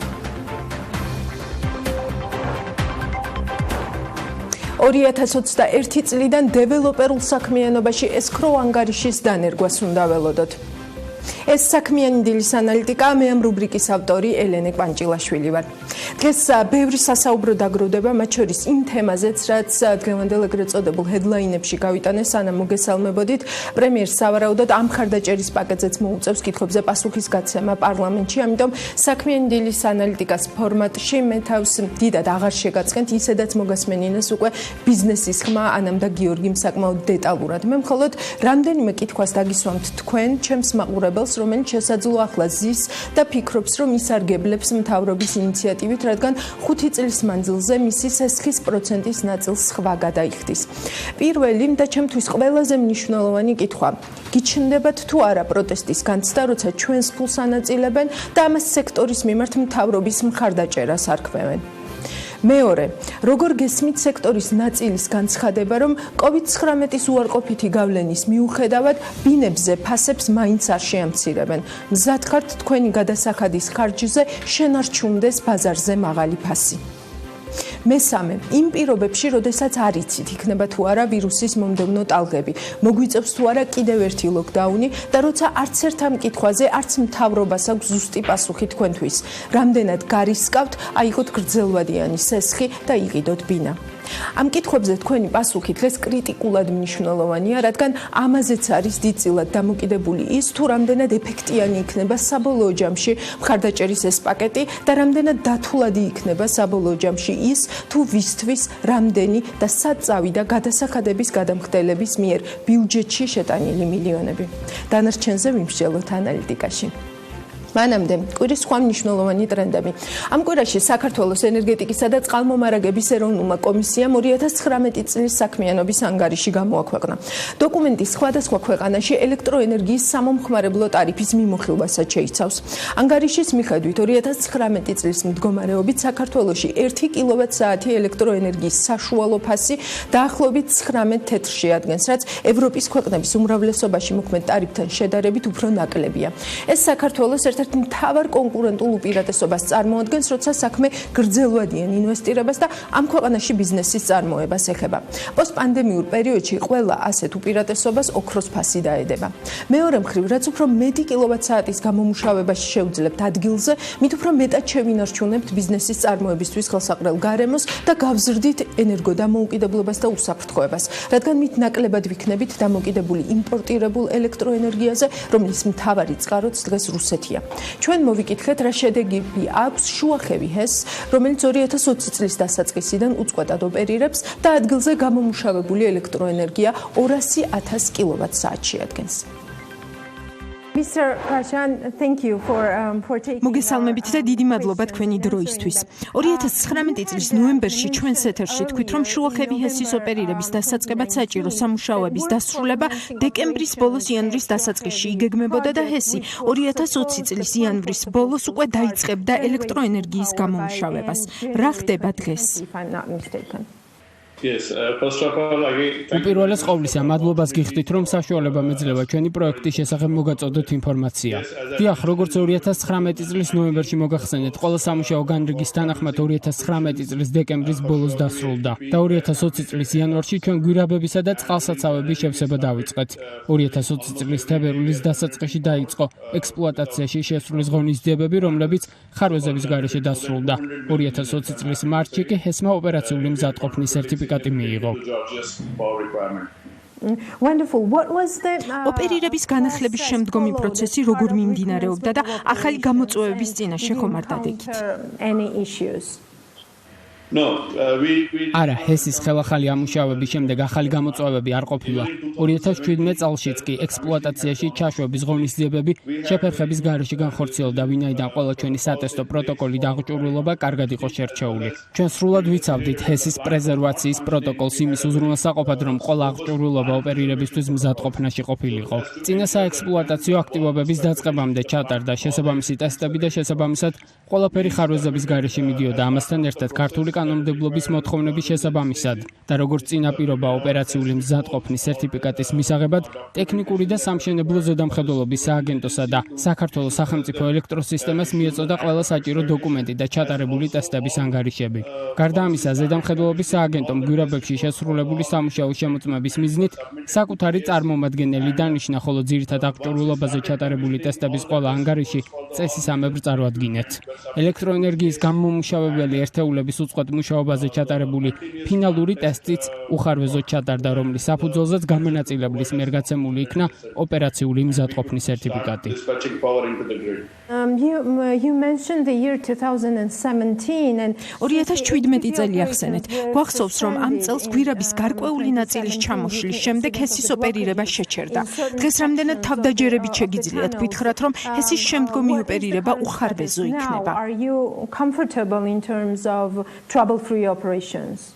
2021 წლიდან დეველოპერულ საქმიანობაში ესქრო ანგარიშის დანერგვას უნდა ველოდოთ. ეს საქმიანი დილის ანალიტიკა, მე ამ რუბრიკის ავტორი ელენე კვანჭილაშვილი ვარ. დღეს ბევრი სასაუბრო დაგროვდება, მათ შორის იმ თემაზეც, რაც დღევანდელ ეგრეთ წოდებულ ჰედლაინებში გავიტანეს, სანამ მოგესალმებოდით. პრემიერს სავარაუდოდ ამ მხარდაჭერის პაკეტზეც მოუწევს კითხვებზე პასუხის გაცემა პარლამენტში, ამიტომ საქმიანი დილის ანალიტიკას ფორმატში მე თავს დიდად აღარ შეგაცხენთ, ისედაც მოგასმენინეს უკვე ბიზნესის ხმა ანამ და გიორგიმ საკმაოდ დეტალურად. მე მხოლოდ რამდენიმე კითხვას დაგისვამთ თქვენ, ჩემს მაყურებელს, რომელიც შესაძლოა ახლა ზის და ფიქრობს, რომ ისარგებლებს მთავრობის ინიციატივით, რადგან 5 წლის მანძილზე მისი სესხის პროცენტის ნაწილს სხვა გადაიხდის. პირველი და ჩემთვის ყველაზე მნიშვნელოვანი კითხვა: გიჩნდებათ თუ არა პროტესტის განცდა, როცა ჩვენს ფულს ანაწილებენ და ამას სექტორის მიმართ მთავრობის მხარდაჭერას არქმევენ? მეორე, როგორ გესმით სექტორის ნაწილის განცხადება, რომ COVID-19-ის უარყოფითი გავლენის მიუხედავად ბინებზე ფასებს მაინც არ შეამცირებენ. მზად ხართ თქვენი გადასახადის ხარჯზე შენარჩუნდეს ბაზარზე მაღალი ფასი. მესამე, იმ პირობებში, როდესაც არ იცით, იქნება თუ არა ვირუსის მომდევნო ტალღები, მოგვიწევს თუ არა კიდევ ერთი ლოკდაუნი და როცა არც ერთ ამ კითხვაზე არც მთავრობას აქვს ზუსტი პასუხი თქვენთვის. რამდენად გარისკავთ, აიღოთ გრძელვადიანი სესხი და იყიდოთ ბინა. ამ კითხვებზე თქვენი პასუხი დღეს კრიტიკულად მნიშვნელოვანია, რადგან ამაზეც არის დიდწილად დამოკიდებული ის, თუ რამდენად ეფექტიანი იქნება საბოლოო ჯამში მხარდაჭერის ეს პაკეტი და რამდენად დათვლადი იქნება საბოლოო ჯამში ის, თუ ვისთვის რამდენი და სად წავიდა გადასახადების გადამხდელების მიერ ბიუჯეტში შეტანილი მილიონები. დანარჩენზე ვიმსჯელოთ ანალიტიკაში. მანამდე კვირის სხვა მნიშვნელოვანი ტრენდები. ამ კვირაში საქართველოს ენერგეტიკისა და წყალმომარაგების ეროვნულმა კომისიამ 2019 წლის საქმიანობის ანგარიში გამოაქვეყნა. დოკუმენტი სხვადასხვა ქვეყანაში ელექტროენერგიის სამომხმარებლო ტარიფის მიმოხილვასაც შეიცავს. ანგარიშის მიხედვით 2019 წლის მდგომარეობით საქართველოში 1 კილოვატ-საათი ელექტროენერგიის საშუალო ფასი დაახლოებით 19 თეთრში ადგენს, რაც ევროპის ქვეყნების უმრავლესობაში მოქმედ ტარიფთან შედარებით უფრო ნაკლებია. ეს საქართველოს მთავარ კონკურენტულ უპირატესობას წარმოადგენს, როცა საქმე გრძელვადიან ინვესტირებას და ამ ქვეყანაში ბიზნესის წარმოებას ეხება. პოსტპანდემიურ პერიოდში ყველა ასეთ უპირატესობას ოქროს ფასი დაედება. მეორე მხრივ, რაც უფრო მეტი კილოვატ-საათის გამომუშავებაში შევძლებთ ადგილზე, მით უფრო მეტად შევინარჩუნებთ ბიზნესის წარმოებისთვის ხელსაყრელ გარემოს და გავზრდით ენერგოდამოუკიდებლობას და უსაფრთხოებას, რადგან მით ნაკლებად ვიქნებით დამოკიდებული იმპორტირებულ ელექტროენერგიაზე, რომლის მთავარი წყაროც დღეს რუსეთია. ჩვენ მოვიკითხეთ, რა შედეგები აქვს შუახევი ჰესს, რომელიც 2020 წლის დასაწყისიდან უწყვეტად ოპერირებს და ადგილზე გამომუშავებული ელექტროენერგია 200,000 კილოვატ-საათში ადგენს. მოგესალმებით და დიდი მადლობა თქვენი დროისთვის. 2019 წლის ნოემბერში ჩვენს ეთერში თქვით, რომ შუახევი ჰესის ოპერირების დასაწყებად საჭირო სამუშაოების დასრულება დეკემბრის ბოლოს იანვრის დასაწყისში იგეგმებოდა და ჰესი 2020 წლის იანვრის ბოლოს უკვე დაიწყებდა ელექტროენერგიის გამომუშავებას. რა ხდება დღეს? უპირველეს ყოვლისა, მადლობას გიხდით, რომ საშუალება მეძლევა ჩვენი პროექტის შესახებ მოგაწოდოთ ინფორმაცია. დიახ, როგორც 2019 წლის ნოემბერში მოგახსენეთ, ყველა სამუშაო განრიგის თანახმად 2019 წლის დეკემბრის ბოლოს დასრულდა და 2020 წლის იანვარში ჩვენ გვირაბებისა და წყალსაცავების შევსება დავიწყეთ. 2020 წლის თებერვლის დასაწყისში დაიწყო ექსპლუატაციაში შესრულის ღონისძიებები, რომლებიც ხარვეზების გარეშე დასრულდა. 2020 წლის მარტში კი ჰესმა ოპერაციული მზადყოფნის სერტიფიკატი მიიღო. ოპერირების განახლების შემდგომი პროცესი როგორ მიმდინარეობდა და ახალი გამოწვევების წინაშე ხომ არ დადეკით? არა, ჰესის ხელახალი ამუშავების შემდეგ ახალი გამოწვევები არ ყოფილა. 2017 წელშიც კი ექსპლუატაციაში ჩაშვების ღონისძიებები შეფერხების გარეშე განხორციელდა, ვინაიდან ყველა ჩვენი სატესტო პროტოკოლი და აღჭურვილობა კარგად იყო შერჩეული. ჩვენ სრულად ვიცავდით ჰესის პრეზერვაციის პროტოკოლს იმის უზრუნველსაყოფად, რომ ყველა აღჭურვილობა ოპერირებისთვის მზადყოფნაში ყოფილიყო. წინა საექსპლუატაციო აქტივობების დაწყებამდე ჩატარდა შესაბამისი ტესტები და შესაბამისად ყველაფერი ხარვეზების გარეშე მიდიოდა ამასთან ერთად ქართული კანონმდებლობის მოთხოვნების შესაბამისად და როგორც წინაპირობა ოპერაციული მზადყოფნის სერტიფიკატის მისაღებად ტექნიკური და სამშენებლო ზედამხედველობის სააგენტოსა და საქართველოს სახელმწიფო ელექტროსისტემას მიეწოდა ყველა საჭირო დოკუმენტი და ჩატარებული ტესტების ანგარიშები. გარდა ამისა, ზედამხედველობის სააგენტომ გვირაბებში შესრულებული სამუშაო შემოწმების მიზნით საკუთარი წარმომადგენელი დანიშნა, ხოლო ძირითად აღჭურვილობაზე ჩატარებული ტესტების ყველა ანგარიში წესისამებრ წარვადგინეთ. ელექტროენერგიის გამომმუშავებელი ერთეულების უწყვეტ მუშაობაზე ჩატარებული ფინალური ტესტიც უხარვეზოდ ჩატარდა, რომლის საფუძველზეც გამონაწილებლის მიერ გაცემული იქნა ოპერაციული მზადყოფნის სერტიფიკატი. You mentioned the year 2017 and 2017 წელი ახსენეთ. გვახსოვს, რომ ამ წელს გვირაბის გარკვეული ნაწილის ჩამოშლის შემდეგ ჰესის ოპერირება შეჩერდა. დღეს რამდენად თავდაჯერებით შეგიძლიათ გითხრათ, რომ ჰესის შემდგომი ოპერირება უხარვეზო იქნება? Are you comfortable in terms of trouble-free operations?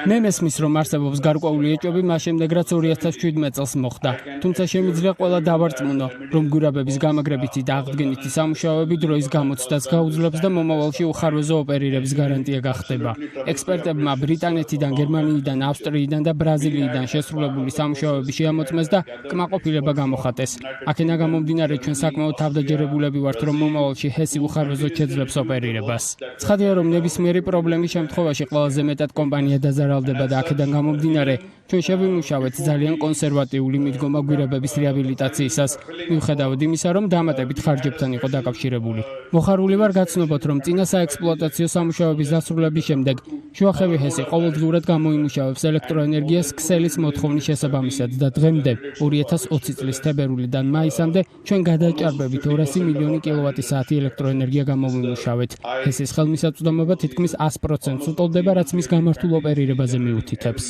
მე მესმის, რომ არსებობს გარკვეული ეჭვები მას შემდეგ, რაც 2017 წელს მოხდა. თუმცა შემიძლია ყველა დავარწმუნო, რომ გვირაბების გამაგრებითი და აღდგენითი სამუშაოები დროის გამოცდას გაუძლებს და მომავალში უხარვეზო ოპერირების გარანტია გახდება. ექსპერტებმა ბრიტანეთიდან, გერმანიიდან, ავსტრიიდან და ბრაზილიიდან შესრულებული სამუშაოები შეამოწმეს და კმაყოფილება გამოხატეს. აქედან გამომდინარე, ჩვენ საკმაოდ თავდაჯერებულები ვართ, რომ მომავალში ჰესი უხარვეზოდ შეძლებს ოპერირებას. ცხადია, რომ ნებისმიერი პრობლემის შემთხვევაში ყველაზე მეტად კომპანია დაზარალდება და აქედან გამომდინარე, ჩვენ შევიმუშავეთ ძალიან კონსერვატიული მიდგომა გვირაბების რეაბილიტაციისას, მიუხედავად იმისა, რომ დამატებით ხარჯებთან იყო დაკავშირებული. მოხარული ვარ გაცნობოთ, რომ წინა საექსპლუატაციო სამუშაოების დასრულების შემდეგ შუახევი ჰესი ყოველდღიურად გამოიმუშავებს ელექტროენერგიას ქსელის მოთხოვნის შესაბამისად და დღემდე 2020 წლის თებერვლიდან მაისამდე ჩვენ გადაჭარბებით 200 მილიონი კილოვატი-საათი ელექტროენერგია გამოვიმუშავეთ. ჰესის ხელმისაწვდომობა თითქმის 100%-ს უტოლდება, რაც მის გამართულ ოპერირებაზე მიუთითებს.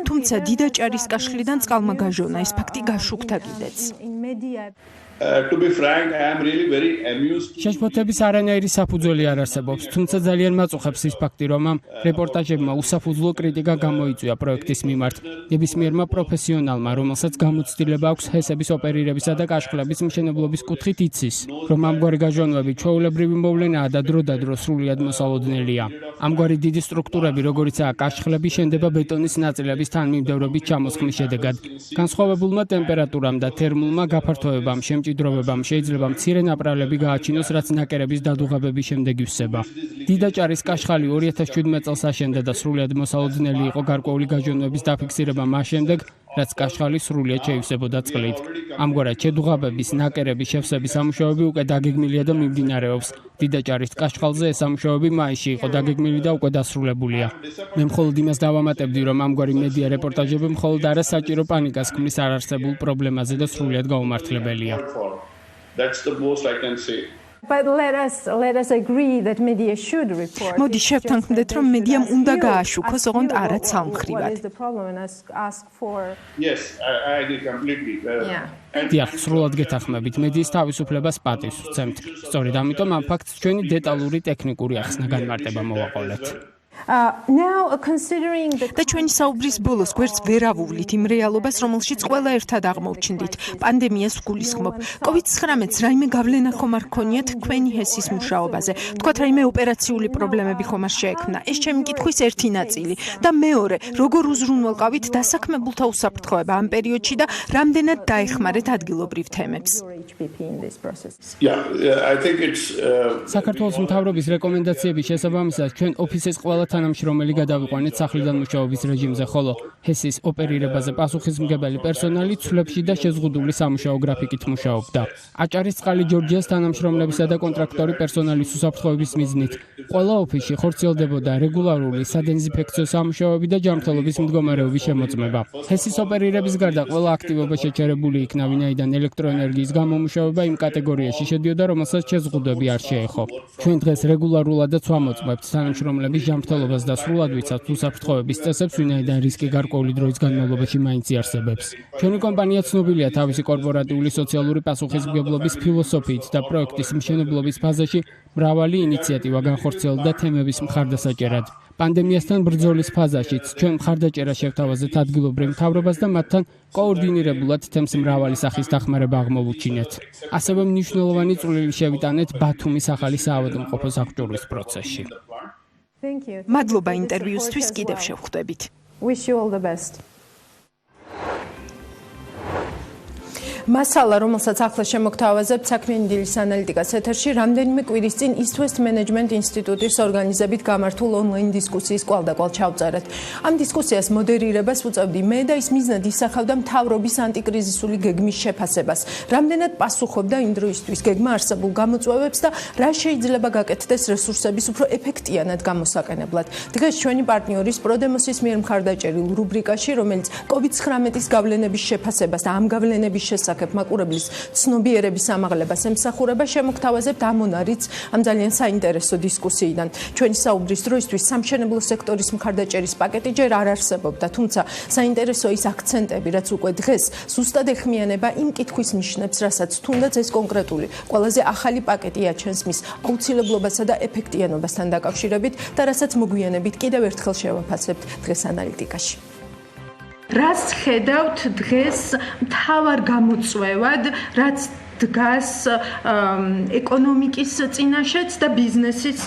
თუმცა დიდაჭარის კაშხლიდან წყალმა გაჟონა, ეს ფაქტი გაშუქდა კიდეც. შეშფოთების არანაირი საფუძველი არ არსებობს, თუმცა ძალიან მაწუხებს ის ფაქტი, რომ ამ რეპორტაჟებმა უსაფუძვლო კრიტიკა გამოიწვია პროექტის მიმართ. ნებისმიერმა პროფესიონალმა, რომელსაც გამოცდილება აქვს ჰესების ოპერირებისა და კაშხლების მშენებლობის კუთხით იცის, რომ ამგვარი გაჟონვები ჩვეულებრივი მოვლენაა და დროდადრო სრულიად მოსალოდნელია. ამგვარი დიდი სტრუქტურები, როგორიცაა კაშხლები, შენდება ბეტონის ნაწილების თანმიმდევრობით ჩამოსხმის შედეგად. განსხვავებულმა ტემპერატურამ და თერმულმა გაფართოებამ მჭიდრობებამ შეიძლება მცირე ნაპრალები გააჩინოს, რაც ნაკერების დადუღებების შემდეგ ივსება. დიდაჭარის კაშხალი 2017 წელს აშენდა და სრულიად მოსალოდნელი იყო გარკვეული გაჟონვების დაფიქსირება მას შემდეგ, რაც კაშხალი სრულიად შეივსებოდა წყლით. ამგვარად შედუღაბების, ნაკერების შევსების სამუშაოები უკვე დაგეგმილია და მიმდინარეობს. დიდაჭარის კაშხალზე ეს სამუშაოები მაისში იყო დაგეგმილი და უკვე დასრულებულია. მე მხოლოდ იმას დავამატებდი, რომ ამგვარი მედია რეპორტაჟები მხოლოდ არასაჭირო პანიკას ქმნის არარსებულ პრობლემაზე და სრულიად გაუმართლებელია. That's the most I can say. But let us agree that media should report. მოდი შევთანხმდეთ, რომ მედიამ უნდა გააშუქოს, ოღონდ არა ცალმხრივად. Yes, I agree completely. დიახ, სრულად გეთანხმებით, მედიის თავისუფლებას პატივს ვცემთ. სწორედ ამიტომ ამ ფაქტს ჩვენი დეტალური ტექნიკური ახსნა განმარტება მოვაყოლეთ. და ჩვენი საუბრის ბოლოს გვერდს ვერ ავუვლით იმ რეალობას, რომელშიც ყველა ერთად აღმოჩნდით. პანდემიას ვგულისხმობ. COVID-19-ს რაიმე გავლენა ხომ არ გქონიათ თქვენი ჰესის მუშაობაზე? თქვათ რაიმე ოპერაციული პრობლემები ხომ არ შეექმნა? ეს ჩემი კითხვის ერთი ნაწილი. და მეორე, როგორ უზრუნველყავით დასაქმებულთა უსაფრთხოება ამ პერიოდში და რამდენად დაეხმარეთ ადგილობრივ თემებს? I think it's საქართველოს მთავრობის რეკომენდაციების შესაბამისად ჩვენ ოფისის ყველა თანამშრომელი გადავიყვანეთ სახლიდან მუშაობის რეჟიმზე, ხოლო ჰესის ოპერირებაზე პასუხისმგებელი პერსონალი ცვლებში და შეზღუდული სამუშაო გრაფიკით მუშაობდა. აჭარის წყალი ჯორჯიას თანამშრომლებისა და კონტრაქტორი პერსონალის უსაფრთხოების მიზნით ყველა ოფისში ხორციელდებოდა რეგულარული სადეზინფექციო სამუშაოები და ჯანმრთელობის მდგომარეობის შემოწმება. ჰესის ოპერირების გარდა ყველა აქტივობა შეჩერებული იქნა, ვინაიდან ელექტროენერგიის გამომუშავება იმ კატეგორიაში შედიოდა, რომელსაც შეზღუდვები არ შეეხო. ჩვენ დღეს რეგულარულად ვამოწმებთ თანამშრომლების ჯანმრთელობას და სრულად ვიცავთ უსაფრთხოების წესებს, ვინაიდან რისკი გარკვეული დროის განმავლობაში მაინც იარსებებს. ჩვენი კომპანია ცნობილია თავისი კორპორატიული სოციალური პასუხისმგებლობის ფილოსოფიით და პროექტის მშენებლობის ფაზაში მრავალი ინიციატივა განხორციელდა თემების მხარდასაჭერად. პანდემიასთან ბრძოლის ფაზაშიც ჩვენ მხარდაჭერა შევთავაზეთ ადგილობრივ მთავრობას და მათთან კოორდინირებულად თემს მრავალი სახის დახმარება აღმოვუჩინეთ. ასევე მნიშვნელოვანი წვლილი შევიტანეთ ბათუმის ახალი საავადმყოფო აღჭურვის პროცესში. მადლობა ინტერვიუსთვის, კიდევ შევხვდებით. Wish you all the best. მასალა, რომელსაც ახლა შემოგთავაზებთ საქმიანი დილის ანალიტიკას ეთერში, რამდენიმე კვირის წინ East West Management ინსტიტუტის ორგანიზებით გამართულ ონლაინ დისკუსიის კვალდაკვალ ჩავწერეთ. ამ დისკუსიას მოდერირებას უწევდი მე და ის მიზნად ისახავდა მთავრობის ანტიკრიზისული გეგმის შეფასებას. რამდენად პასუხობდა იმ დროისთვის გეგმა არსებულ გამოწვევებს და რა შეიძლება გაკეთდეს რესურსების უფრო ეფექტიანად გამოსაყენებლად. დღეს ჩვენი პარტნიორის პროდემოსის მიერ მხარდაჭერილ რუბრიკაში, რომელიც COVID-19-ის გავლენების შეფასებას და ამ გავლენების შესახებ მაყურებლის ცნობიერების ამაღლებას ემსახურება, შემოგთავაზებთ ამონარიც ამ ძალიან საინტერესო დისკუსიიდან. ჩვენი საუბრის დროისთვის სამშენებლო სექტორის მხარდაჭერის პაკეტი ჯერ არ არსებობდა, თუმცა საინტერესოა ის აქცენტები, რაც უკვე დღეს ზუსტად ეხმიანება იმ კითხვის ნიშნებს, რასაც თუნდაც ეს კონკრეტული ყველაზე ახალი პაკეტი აჩენს მის აუცილებლობასა და ეფექტიანობასთან დაკავშირებით და რასაც მოგვიანებით კიდევ ერთხელ შევაფასებთ დღეს ანალიტიკაში. რას ხედავთ დღეს მთავარ გამოწვევად, რაც დგას ეკონომიკის წინაშეც და ბიზნესის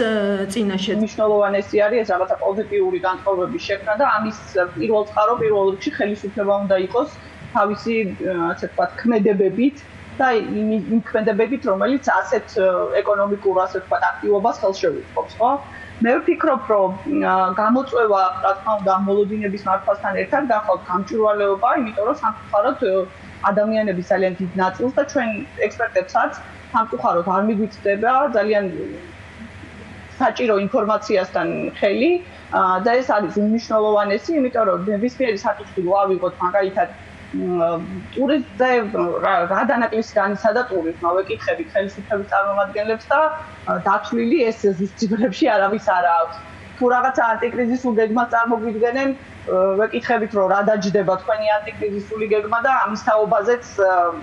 წინაშეც? მნიშვნელოვანესი არის ეს რაღაცა პოზიტიური განწყობების შექმნა და ამის პირველ რიგში ხელისუფლება უნდა იყოს თავისი, ასე ვთქვათ, ქმედებებით და იმ ქმედებებით, რომელიც ასეთ ეკონომიკურ, ასე ვთქვათ, აქტივობას ხელს შეუწყობს, ხო? მე ვფიქრობ, რომ გამოწვევა, რა თქმა უნდა, მოლოდინების მართვასთან ერთად გახავთ გამჭვირვალეობა, იმიტომ რომ სამწუხაროდ ადამიანების ძალიან დიდ ნაწილს და ჩვენ ექსპერტებსაც სამწუხაროდ არ მიგვიწევდა ძალიან საჭირო ინფორმაციასთან ხელი და ეს არის უმნიშვნელოვანესი, იმიტომ რომ ნებისმიერი საკითხი რო ავიღოთ მაგალითად ტურიზმზე რა დანაკლისგანისა და ტურიზმა ვეკითხებით ხელისუფლების წარმომადგენლებს და დათვლილი ეს ზუსტ ციფრებში არავის არ აქვს. თუ რაღაცა ანტიკრიზისულ გეგმას წარმოგვიდგენენ, ვეკითხებით რომ რა დაჯდება თქვენი ანტიკრიზისული გეგმა და ამის თაობაზეც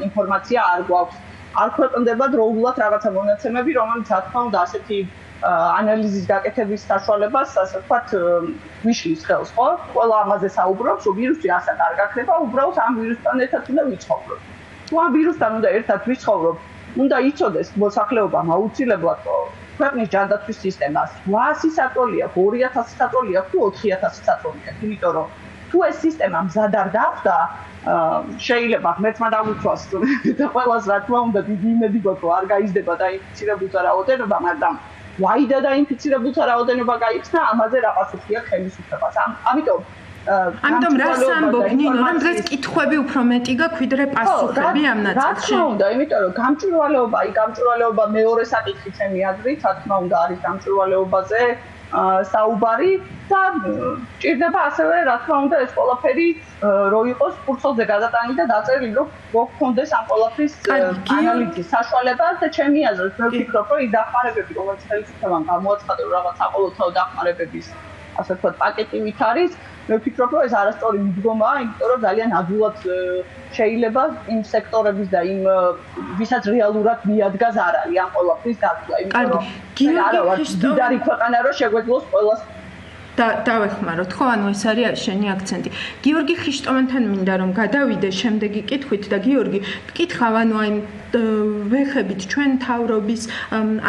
ინფორმაცია არ გვაქვს. არ ქვეყნდება დროულად რაღაცა მონაცემები, რომელიც რა თქმა უნდა ასეთი ანალიზის გაკეთების საშუალებას, ასე ვთქვათ, გვიშლის ხელს, ხო? ყველა ამაზე საუბრობს, რომ ვირუსი ასა არ გაქრება, უბრალოდ ამ ვირუსთან ერთად უნდა ვიცხოვროთ. თუ ამ ვირუსთან უნდა ერთად ვიცხოვროთ, უნდა იცოდეს მოსახლეობამ აუცილებლად ქვეყნის ჯანდაცვის სისტემას 800 საწოლი აქვს, 2000 საწოლი აქვს, თუ 4000 საწოლი აქვს, იმიტომ რომ თუ ეს სისტემა მზად არ დახვდა, შეიძლება ღმერთმა დაგვიცვას და ყველას რა თქმა უნდა დიდი იმედი გვაქვს, რომ არ გაიზრდება დაინფიცირებულთა რაოდენობა, მაგრამ ვაიდა დაინფიცირებულთა რაოდენობა გაიხსნა, ამაზე რა პასუხი აქვს ხელისუფლებას. ამიტომ რას ამბობ, ნინო, რომ დღეს კითხვები უფრო მეტი გაქვს, ვიდრე პასუხები ამ ნაწილში? რა თქმა უნდა, იმიტომ რომ გამჭვირვალეობა მეორე საკითხი ჩემი აზრით, რა თქმა უნდა არის გამჭვირვალეობაზე საუბარი და ჭირდება ასევე რა თქმა უნდა ეს ყველაფერი რო იყოს ფურცელზე გადატანილი და დაწერილი, რომ გქონდეს ამ ყველაფრის ანალიზის საშუალება და ჩემი აზრით მე ვფიქრობ, რომ ის დახმარებები, რომელიც ხელისუფლებამ გამოაცხადა, რომ რაღაც საყოველთაო დახმარებების ასე ვთქვათ პაკეტი ვით არის, მე ვფიქრობ, რომ ეს არასწორი მიდგომაა, იმიტომ რომ ძალიან ადვილად შეიძლება იმ სექტორების და იმ ვისაც რეალურად მიადგას არ არის ამ ყველაფრის დაცვა, იმიტომ რომ არა ვარ დიდარი ქვეყანა, რომ შეგვეძლოს ყველას დავეხმაროთ, ხო, ანუ ეს არის შენი აქცენტი. გიორგი ხიშტომანთან მინდა რომ გადავიდე შემდეგი კითხვით და გიორგი, ვკითხავ, ანუ აი ვეხებით ჩვენ თავრობის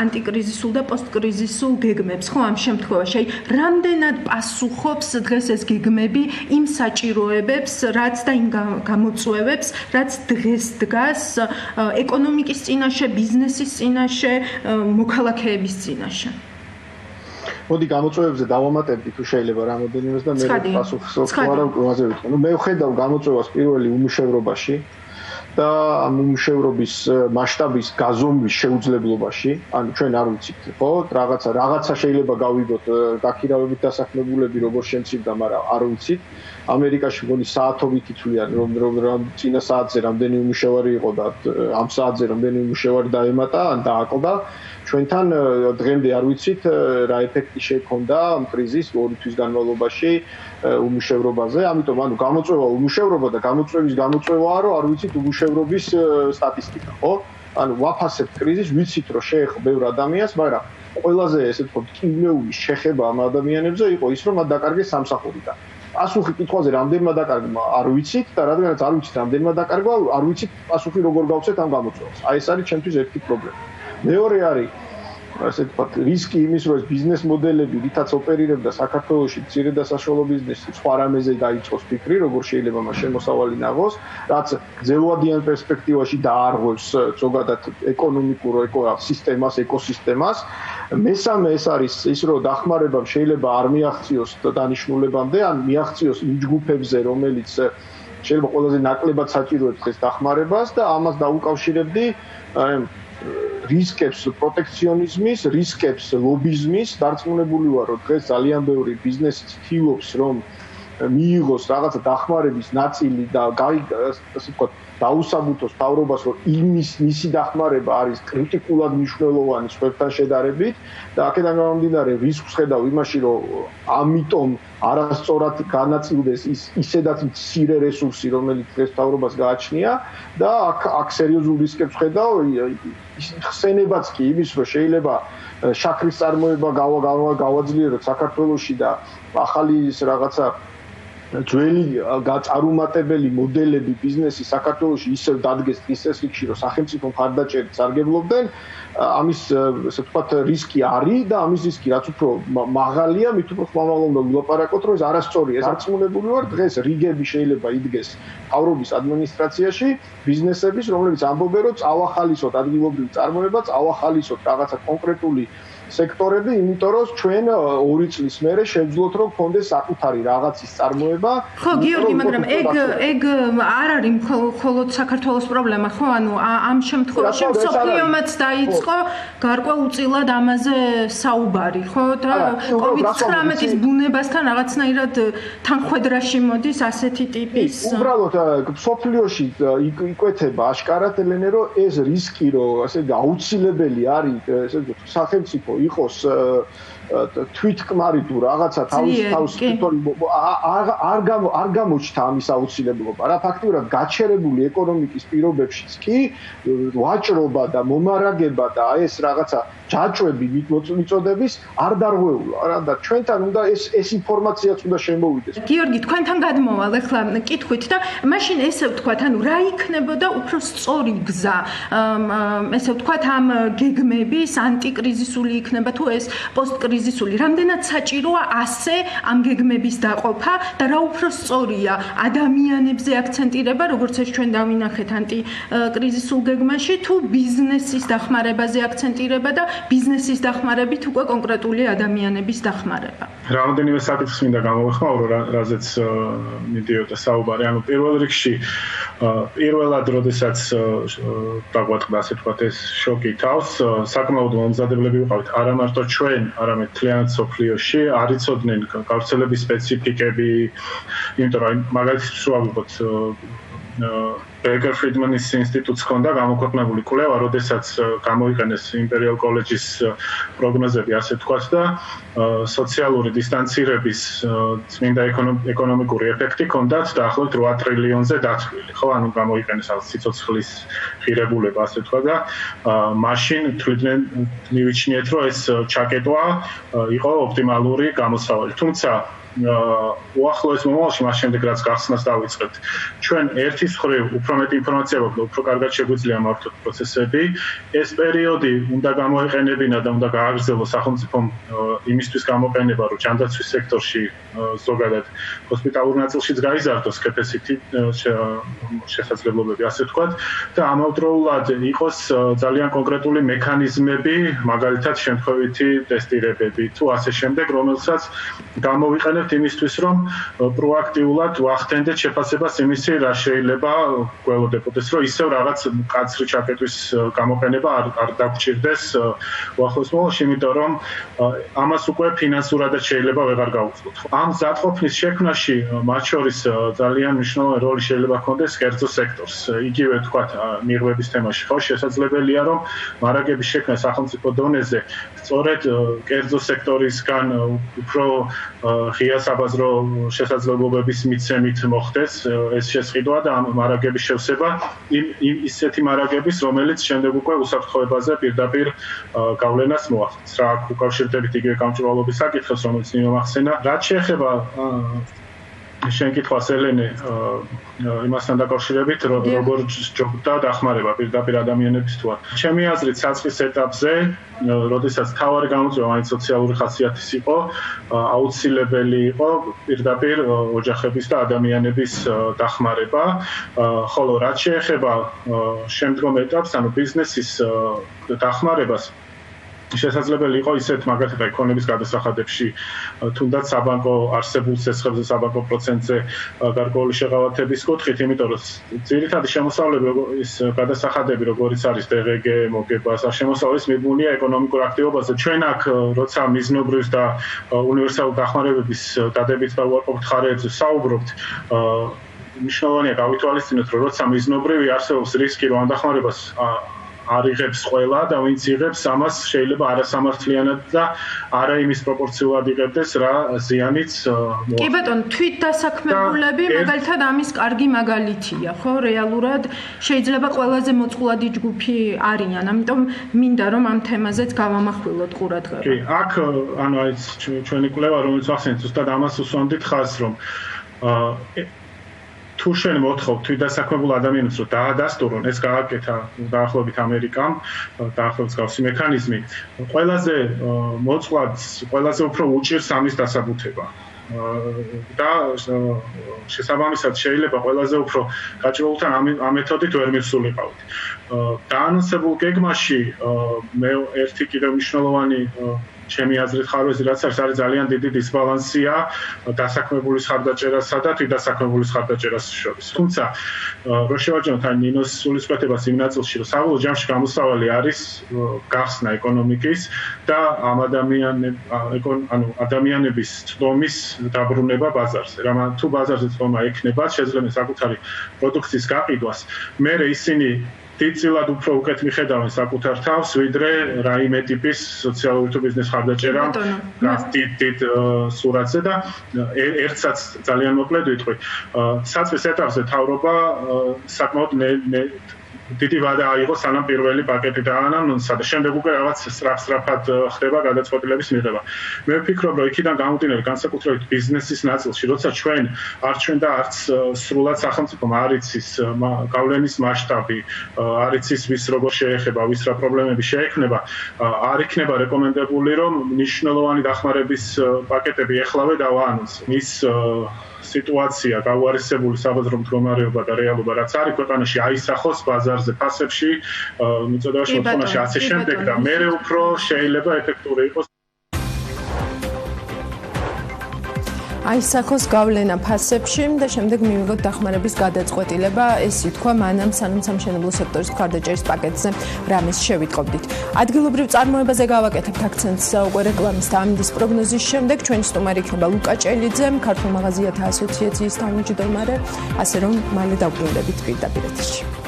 ანტიკრიზისულ და პოსტკრიზისულ გეგმებს, ხო, ამ შემთხვევაში, აი რამდენად პასუხობს დღეს ეს გეგმები იმ საჭიროებებს, რაც და იმ გამოწვევებს, რაც დღეს დგას ეკონომიკის წინაშე, ბიზნესის წინაშე, მოქალაქეების წინაშე? მოდი გამოწვევებზე დავამატებდი თუ შეიძლება რამოდენიმეს და მე პასუხს ვთქვა რა ვიტყვი. მე ვხედავ გამოწვევას პირველი უმუშევრობაში და ამ უმუშევრობის მასშტაბის გაზომვის შეუძლებლობაში, ანუ ჩვენ არ ვიცით, ხო, რაღაცა შეიძლება გავიგოთ დაქირავებით დასაქმებულები როგორ შემცირდა, მაგრამ არ ვიცით. ამერიკაში მგონი საათობით იცვლიან რომ წინა საათზე რამდენი უმუშევარი იყო და ამ საათზე რამდენი უმუშევარი დაემატა ან დააკლდა. ჩვენთან დღემდე არ ვიცით რა ეფექტი შექონდა ამ კრიზისის 2 თვის განმავლობაში უმუშევრობაზე. ამიტომ ანუ გამოწვევა უმუშევრობა და გამოწვევის გამოწვევაა რომ არ ვიცით უმუშევრობის სტატისტიკა, ხო? ანუ ვაფასებთ კრიზისს, ვიცით რომ შეეხო ბევრ ადამიანს, მაგრამ ყველაზე ესე ვთქვათ, კიბლეული შეხება ამ ადამიანებზე იყო ის რომ მათ დაკარგეს სამსახური და პასუხი კითხვაზე რამდენმა დაკარგმა არ ვიცით და რადგანაც არ ვიცით რამდენმა დაკარგვა, არ ვიცით პასუხი როგორ გავცეთ ამ გამოწვევას. აი ეს არის ჩემთვის ერთი პრობლემა. მეორე არის ასე ვთქვათ, რისკი იმის, რომ ეს ბიზნეს მოდელები, რითაც ოპერირებდა საქართველოში მცირე და საშუალო ბიზნესი, სხვა რამეზე დაიწყოს ფიქრი, როგორ შეიძლება მას შემოსავალი ნაღოს, რაც ძელვადიან პერსპექტივაში დაარღვევს ზოგადად ეკონომიკურ სისტემას, ეკოსისტემას. მესამე ეს არის ის, რომ დახმარებამ შეიძლება არ მიაღწიოს დანიშნულებამდე, ან მიაღწიოს იმ ჯგუფებზე, რომელიც შეიძლება ყველაზე ნაკლებად საჭიროებს დღეს დახმარებას და ამას დაუკავშირებდი რისკებს პროტექციონიზმის, რისკებს ლობიზმის, დარწმუნებული ვარ, რომ დღეს ძალიან ბევრი ბიზნესი ცდილობს, რომ მიიღოს რაღაცა დახმარების ნაწილი და ასე ვთქვათ, დაუსაბუთოს თავრობას, რომ მისი დახმარება არის კრიტიკულად მნიშვნელოვანი სხვებთან შედარებით და აქედან გამომდინარე რისკს ხედავ იმაში, რომ ამიტომ არასწორად განაწილდეს ისედაც მცირე რესურსი, რომელიც დღეს თავრობას გააჩნია და აქ სერიოზულ რისკებს ხედავ ხსენებაც კი იმის, რომ შეიძლება შაქრის წარმოება გავაძლიეროთ საქართველოში და ახალი რაღაცა ძველი გაწარუმატებელი მოდელები ბიზნესი საქართველოში ისევ დადგეს ისეს რიგში, რომ სახელმწიფო მხარდაჭერით სარგებლობდნენ, ამის ასე ვთქვათ რისკი არის და ამის რისკი რაც უფრო მაღალია, მით უფრო ხმამაღლა უნდა ვილაპარაკოთ, რომ ეს არასწორია. ეს არწმუნებული ვარ, დღეს რიგები შეიძლება იდგეს თავრობის ადმინისტრაციაში ბიზნესების, რომლებიც ამბობენ, რომ წავახალისოთ ადგილობრივ წარმოებას, წავახალისოთ რაღაცა კონკრეტული სექტორები, იმიტომ რომ ჩვენ 2 წლის მერე შევძლოთ რომ გქონდეს საკუთარი რაღაცის წარმოება. ხო, გიორგი, მაგრამ ეგ არ არის მხოლოდ საქართველოს პრობლემა, ხო? ანუ ამ შემთხვევაში მსოფლიომაც დაიწყო გარკვეულწილად ამაზე საუბარი, ხო? და COVID-19-ის ბუნებასთან რაღაცნაირად თანხვედრაში მოდის ასეთი ტიპის. უბრალოდ მსოფლიოში იკვეთება აშკარად ელენე, რომ ეს რისკი, რომ ასე აუცილებელი არის, ესე ვთქვათ, სახელმწიფო იყოს თვითკმარი თუ რაღაცა თავის თვითონ არ გამოჩნდა ამის აუცილებლობა. რა ფაქტიურად გაჩერებული ეკონომიკის პირობებშიც კი ვაჭრობა და მომარაგება და ეს რაღაცა ჯაჭვები მიწოდების არ დარღვეულა რა და ჩვენთან უნდა ეს ინფორმაციაც უნდა შემოვიდეს. გიორგი, თქვენთან გადმოვალ ახლა კითხვით და მაშინ ესე ვთქვათ, ანუ რა იქნებოდა უფრო სწორი გზა, ესე ვთქვათ, ამ გეგმების ანტიკრიზისული იქნება თუ ეს პოსტკრიზისული, რამდენად საჭიროა ასე ამ გეგმების დაყოფა და რა უფრო სწორია ადამიანებზე აქცენტირება, როგორც ეს ჩვენ დავინახეთ ანტიკრიზისულ გეგმაში, თუ ბიზნესის დახმარებაზე აქცენტირება და ბიზნესის დახმარებით უკვე კონკრეტული ადამიანების დახმარება. რამდენიმე საკითხს მინდა გამოვიხმაურო, რაზეც მიდიოდა საუბარი. ანუ პირველ რიგში პირველად როდესაც დაგვატყდა ასე ვთქვათ ეს შოკი თავს, საკმაოდ მომზადებლები ვიყავით არა მარტო ჩვენ, არამედ მთლიანად სოფლიოში, არ იცოდნენ გავრცელების სპეციფიკები, იმიტომ რომ მაგალითად სულ ავიღოთ Baker Friedmanis ინსტიტუტს ჰქონდა გამოქვეყნებული კვლევა, როდესაც გამოიყენეს იმპერიალ კოლეჯის პროგნოზები, ასე ვთქვათ და სოციალური დისტანცირების წმინდა ეკონომიკური ეფექტი ჰქონდათ დაახლოებით 8 ტრილიონზე დათვლილი, ხო, ანუ გამოიყენეს სიცოცხლის ღირებულება, ასე ვთქვათ და მაშინ თვითონ მივიჩნიეთ, რომ ეს ჩაკეტვა იყო ოპტიმალური გამოსავალი. თუმცა უახლოეს მომავალში მას შემდეგ რაც გახსნას დავიწყებთ ჩვენ ერთის მხრივ უფრო მეტი ინფორმაცია გვაქვს და უფრო კარგად შეგვიძლია მართოთ პროცესები ეს პერიოდი უნდა გამოიყენებინა და უნდა გააგრძელოს სახელმწიფომ იმისთვის გამოყენება რომ ჯანდაცვის სექტორში ზოგადად ჰოსპიტალურ ნაწილშიც გაიზარდოს კეპასიტეტი შესაძლებლობები ასე ვთქვათ და ამავდროულად იყოს ძალიან კონკრეტული მექანიზმები მაგალითად შემთხვევითი ტესტირებები თუ ასე შემდეგ რომელსაც გამოვიყენებთ იმისთვის რომ პროაქტიულად ვახდენდეთ შეფასებას იმისი რა შეიძლება გველოდებოდეს რომ ისევ რაღაც კაცრი ჩაკეტვის გამოყენება არ დაგჭირდეს უახლოეს მომავალში იმიტომ რომ ამას უკვე ფინანსურადაც შეიძლება ვეღარ გავუძლოთ ამ ზატყოფნის შექმნაში მათ შორის ძალიან მნიშვნელოვანი როლი შეიძლება ჰქონდეს კერძო სექტორს იგივე თქვათ მიღების თემაში ხო შესაძლებელია რომ მარაგების შექმნა სახელმწიფო დონეზე სწორედ კერძო სექტორისგან უფრო ღია საბაზრო შესაძლებლობების მიცემით მოხდეს ეს შესყიდვა და ამ მარაგების შევსება ისეთი მარაგების რომელიც შემდეგ უკვე უსაფრთხოებაზე პირდაპირ გავლენას მოახდენს რა უკავშირდებით იგივე გამჭვირვალობის საკითხებს რომელიც მიმახსენა რაც შეეხება შენ კითხვას ელენე იმასთან დაკავშირებით როგორ ჯობდა დახმარება პირდაპირ ადამიანების თუ არა ჩემი აზრით საწყის ეტაპზე როდესაც თავარი გამოწვევა მაინც სოციალური ხასიათის იყო აუცილებელი იყო პირდაპირ ოჯახების და ადამიანების დახმარება ხოლო რაც შეეხება შემდგომ ეტაპს ანუ ბიზნესის დახმარებას შესაძლებელი იყო ისეთ მაგალითად ეკონომიკის გადასახადებში თუნდაც საბანკო არსებულ სესხებზე საბანკო პროცენტზე გარკვეული შეღავათების კუთხით, იმიტომ რომ ძირითადი შემოსავლები ის გადასახადები როგორც არის DGG, მოგება, შემოსავლის მიბუნია ეკონომიკურ აქტივობაზე. ჩვენ აქ როცა მიზნობრივ და უნივერსალურ დახმარებების დადებით და უარყოფით ხარებზე საუბრობთ მნიშვნელოვანია გავითვალისწინოთ რომ როცა მიზნობრივი არსებობს რისკი რომ ამ დახმარებას არიღებს ყველა და ვინც იღებს ამას შეიძლება არასამართლიანად და არა იმის პროპორციულად იღებდეს რა ზიანიც კი ბატონო თვით დასაქმებულები მაგალითად ამის კარგი მაგალითია ხო რეალურად შეიძლება ყველაზე მოწყვლადი ჯგუფი არიან ამიტომ მინდა რომ ამ თემაზეც გავამახვილოთ ყურადღება კი აქ ანუ ეს ჩვენი კვლევა რომელიც ახსენეთ ზუსტად ამას უსვამდით ხაზს რომ თუ შენ მოთხოვ თვითდასაქმებულ ადამიანებს რომ დაადასტურონ ეს გააკეთა დაახლოებით ამერიკამ დაახლოებით გავსი მექანიზმი ყველაზე მოწყვლად ყველაზე უფრო უჭირს ამის დასაბუთება და შესაბამისად შეიძლება ყველაზე უფრო გაჭირებულთან ამ მეთოდით ვერ მივსულიყავით დაანონსებულ გეგმაში მე ერთი კიდევ მნიშვნელოვანი ჩემი აზრით ხარვეზი რაც არის ძალიან დიდი დისბალანსია დასაქმებულის ხარდაჭერასა და თვითდასაქმებულის ხარდაჭერას შორის. თუმცა რო შევაჯამოთ აი ნინოს სულისკვეთებას იმ ნაწილში რომ საბოლოო ჯამში გამოსავალი არის გახსნა ეკონომიკის და ამ ადამიანების წვდომის დაბრუნება ბაზარზე. რამან თუ ბაზარზე წვდომა ექნება შეიძლება საკუთარი პროდუქციის გაყიდვას მე ისინი დიდწილად უფრო უკეთ მიხედავენ საკუთარ თავს, ვიდრე რაიმე ტიპის სოციალური თუ ბიზნეს ხარდაჭერა დიდ სურათზე და ერთსაც ძალიან მოკლედ ვიტყვი. საწყის ეტაპზე თავრობა საკმაოდ დიდი ვადა აიღო სანამ პირველი პაკეტი დაანონსა და შემდეგ უკვე რაღაც სწრაფად ხდება გადაწყვეტილების მიღება. მე ვფიქრობ, რომ იქიდან გამომდინარე განსაკუთრებით ბიზნესის ნაწილში, როცა ჩვენ არც ჩვენ და არც სრულად სახელმწიფომ არ იცის გავლენის მასშტაბი, არ იცის ვის როგორ შეეხება, ვის რა პრობლემები შეექმნება, არ იქნება რეკომენდებული, რომ მნიშვნელოვანი დახმარების პაკეტები ეხლავე დავაანონსო. ის სიტუაცია, გაუარესებული საბაზრო მდგომარეობა და რეალობა რაც არის ქვეყანაში აისახოს ბაზარზე, ფასებში, მიწოდავაში, ოთხონაში ასე შემდეგ და მერე უფრო შეიძლება ეფექტური იყოს აისახოს გავლენა ფასებში და შემდეგ მივიღოთ დახმარების გადაწყვეტილება, ეს ითქვა მანამ სანამ სამშენებლო სექტორის მხარდაჭერის პაკეტზე რამეს შევიტყობდით. ადგილობრივ წარმოებაზე გავაკეთებთ აქცენტს უკვე რეკლამის და ამინდის პროგნოზის შემდეგ ჩვენი სტუმარი იქნება ლუკა ჭელიძე, ქართულ მაღაზიათა ასოციაციის თავმჯდომარე, ასე რომ მალე დავბრუნდებით პირდაპირ ეთერში.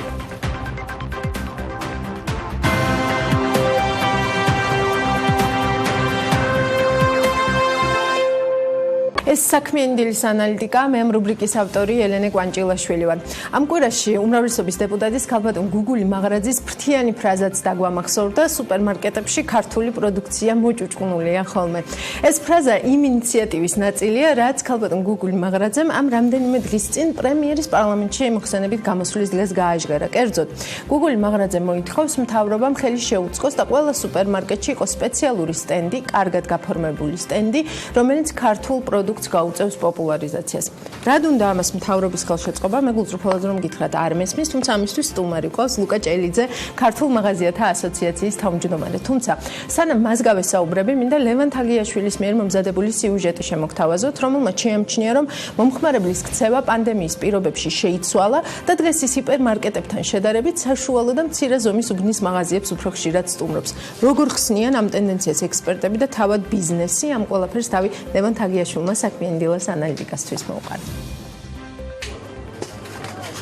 ეს საქმიანი დილის ანალიტიკა, მე ამ რუბრიკის ავტორი ელენე კვანჭილაშვილი ვარ. ამ კვირაში უმრავლესობის დეპუტატის ქალბატონ გუგული მაღრაძის ფრთიანი ფრაზაც დაგვამახსოვრდა, სუპერმარკეტებში ქართული პროდუქცია მოჭუჭყნულია ხოლმე. ეს ფრაზა იმ ინიციატივის ნაწილია, რაც ქალბატონ გუგული მაღრაძემ ამ რამდენიმე დღის წინ პრემიერის პარლამენტში მოხსენებით გამოსვლის დღეს გააჟღერა. კერძოდ, გუგული მაღრაძემ მოითხოვს მთავრობამ ხელი შეუწყოს და ყველა სუპერმარკეტში იყოს სპეციალური სტენდი, კარგად გაფორმებული სტენდი, რომელიც ქართულ პროდუქტს გაუწევს პოპულარიზაციას. რად უნდა ამას მთავრობის ხელშეწყობა? მე გულწრფელად რომ გითხრათ, არ მესმის, თუმცა ამისთვის სტუმარი ყავს ლუკა ჭელიძე, ქართულ მაღაზიათა ასოციაციის თავმჯდომარე. თუმცა, სანამ მას გავესაუბრები, მინდა ლევან თაგიაშვილის მიერ მომზადებული სიუჟეტი შემოგთავაზოთ, რომელმაც შეამჩნია, რომ მომხმარებლის ქცევა პანდემიის პირობებში შეიცვალა და დღეს ის ჰიპერმარკეტებთან შედარებით საშუალო და მცირე ზომის უბნის მაღაზიებს უფრო ხშირად სტუმრობს. როგორ ხსნიან ამ ტენდენციას ექსპერტები და თავად ბიზნესი? ამ ყველაფერს თავი ლევან თაგიაშვილმა საქმიანი დილას ანალიტიკასთვის მოუყარა.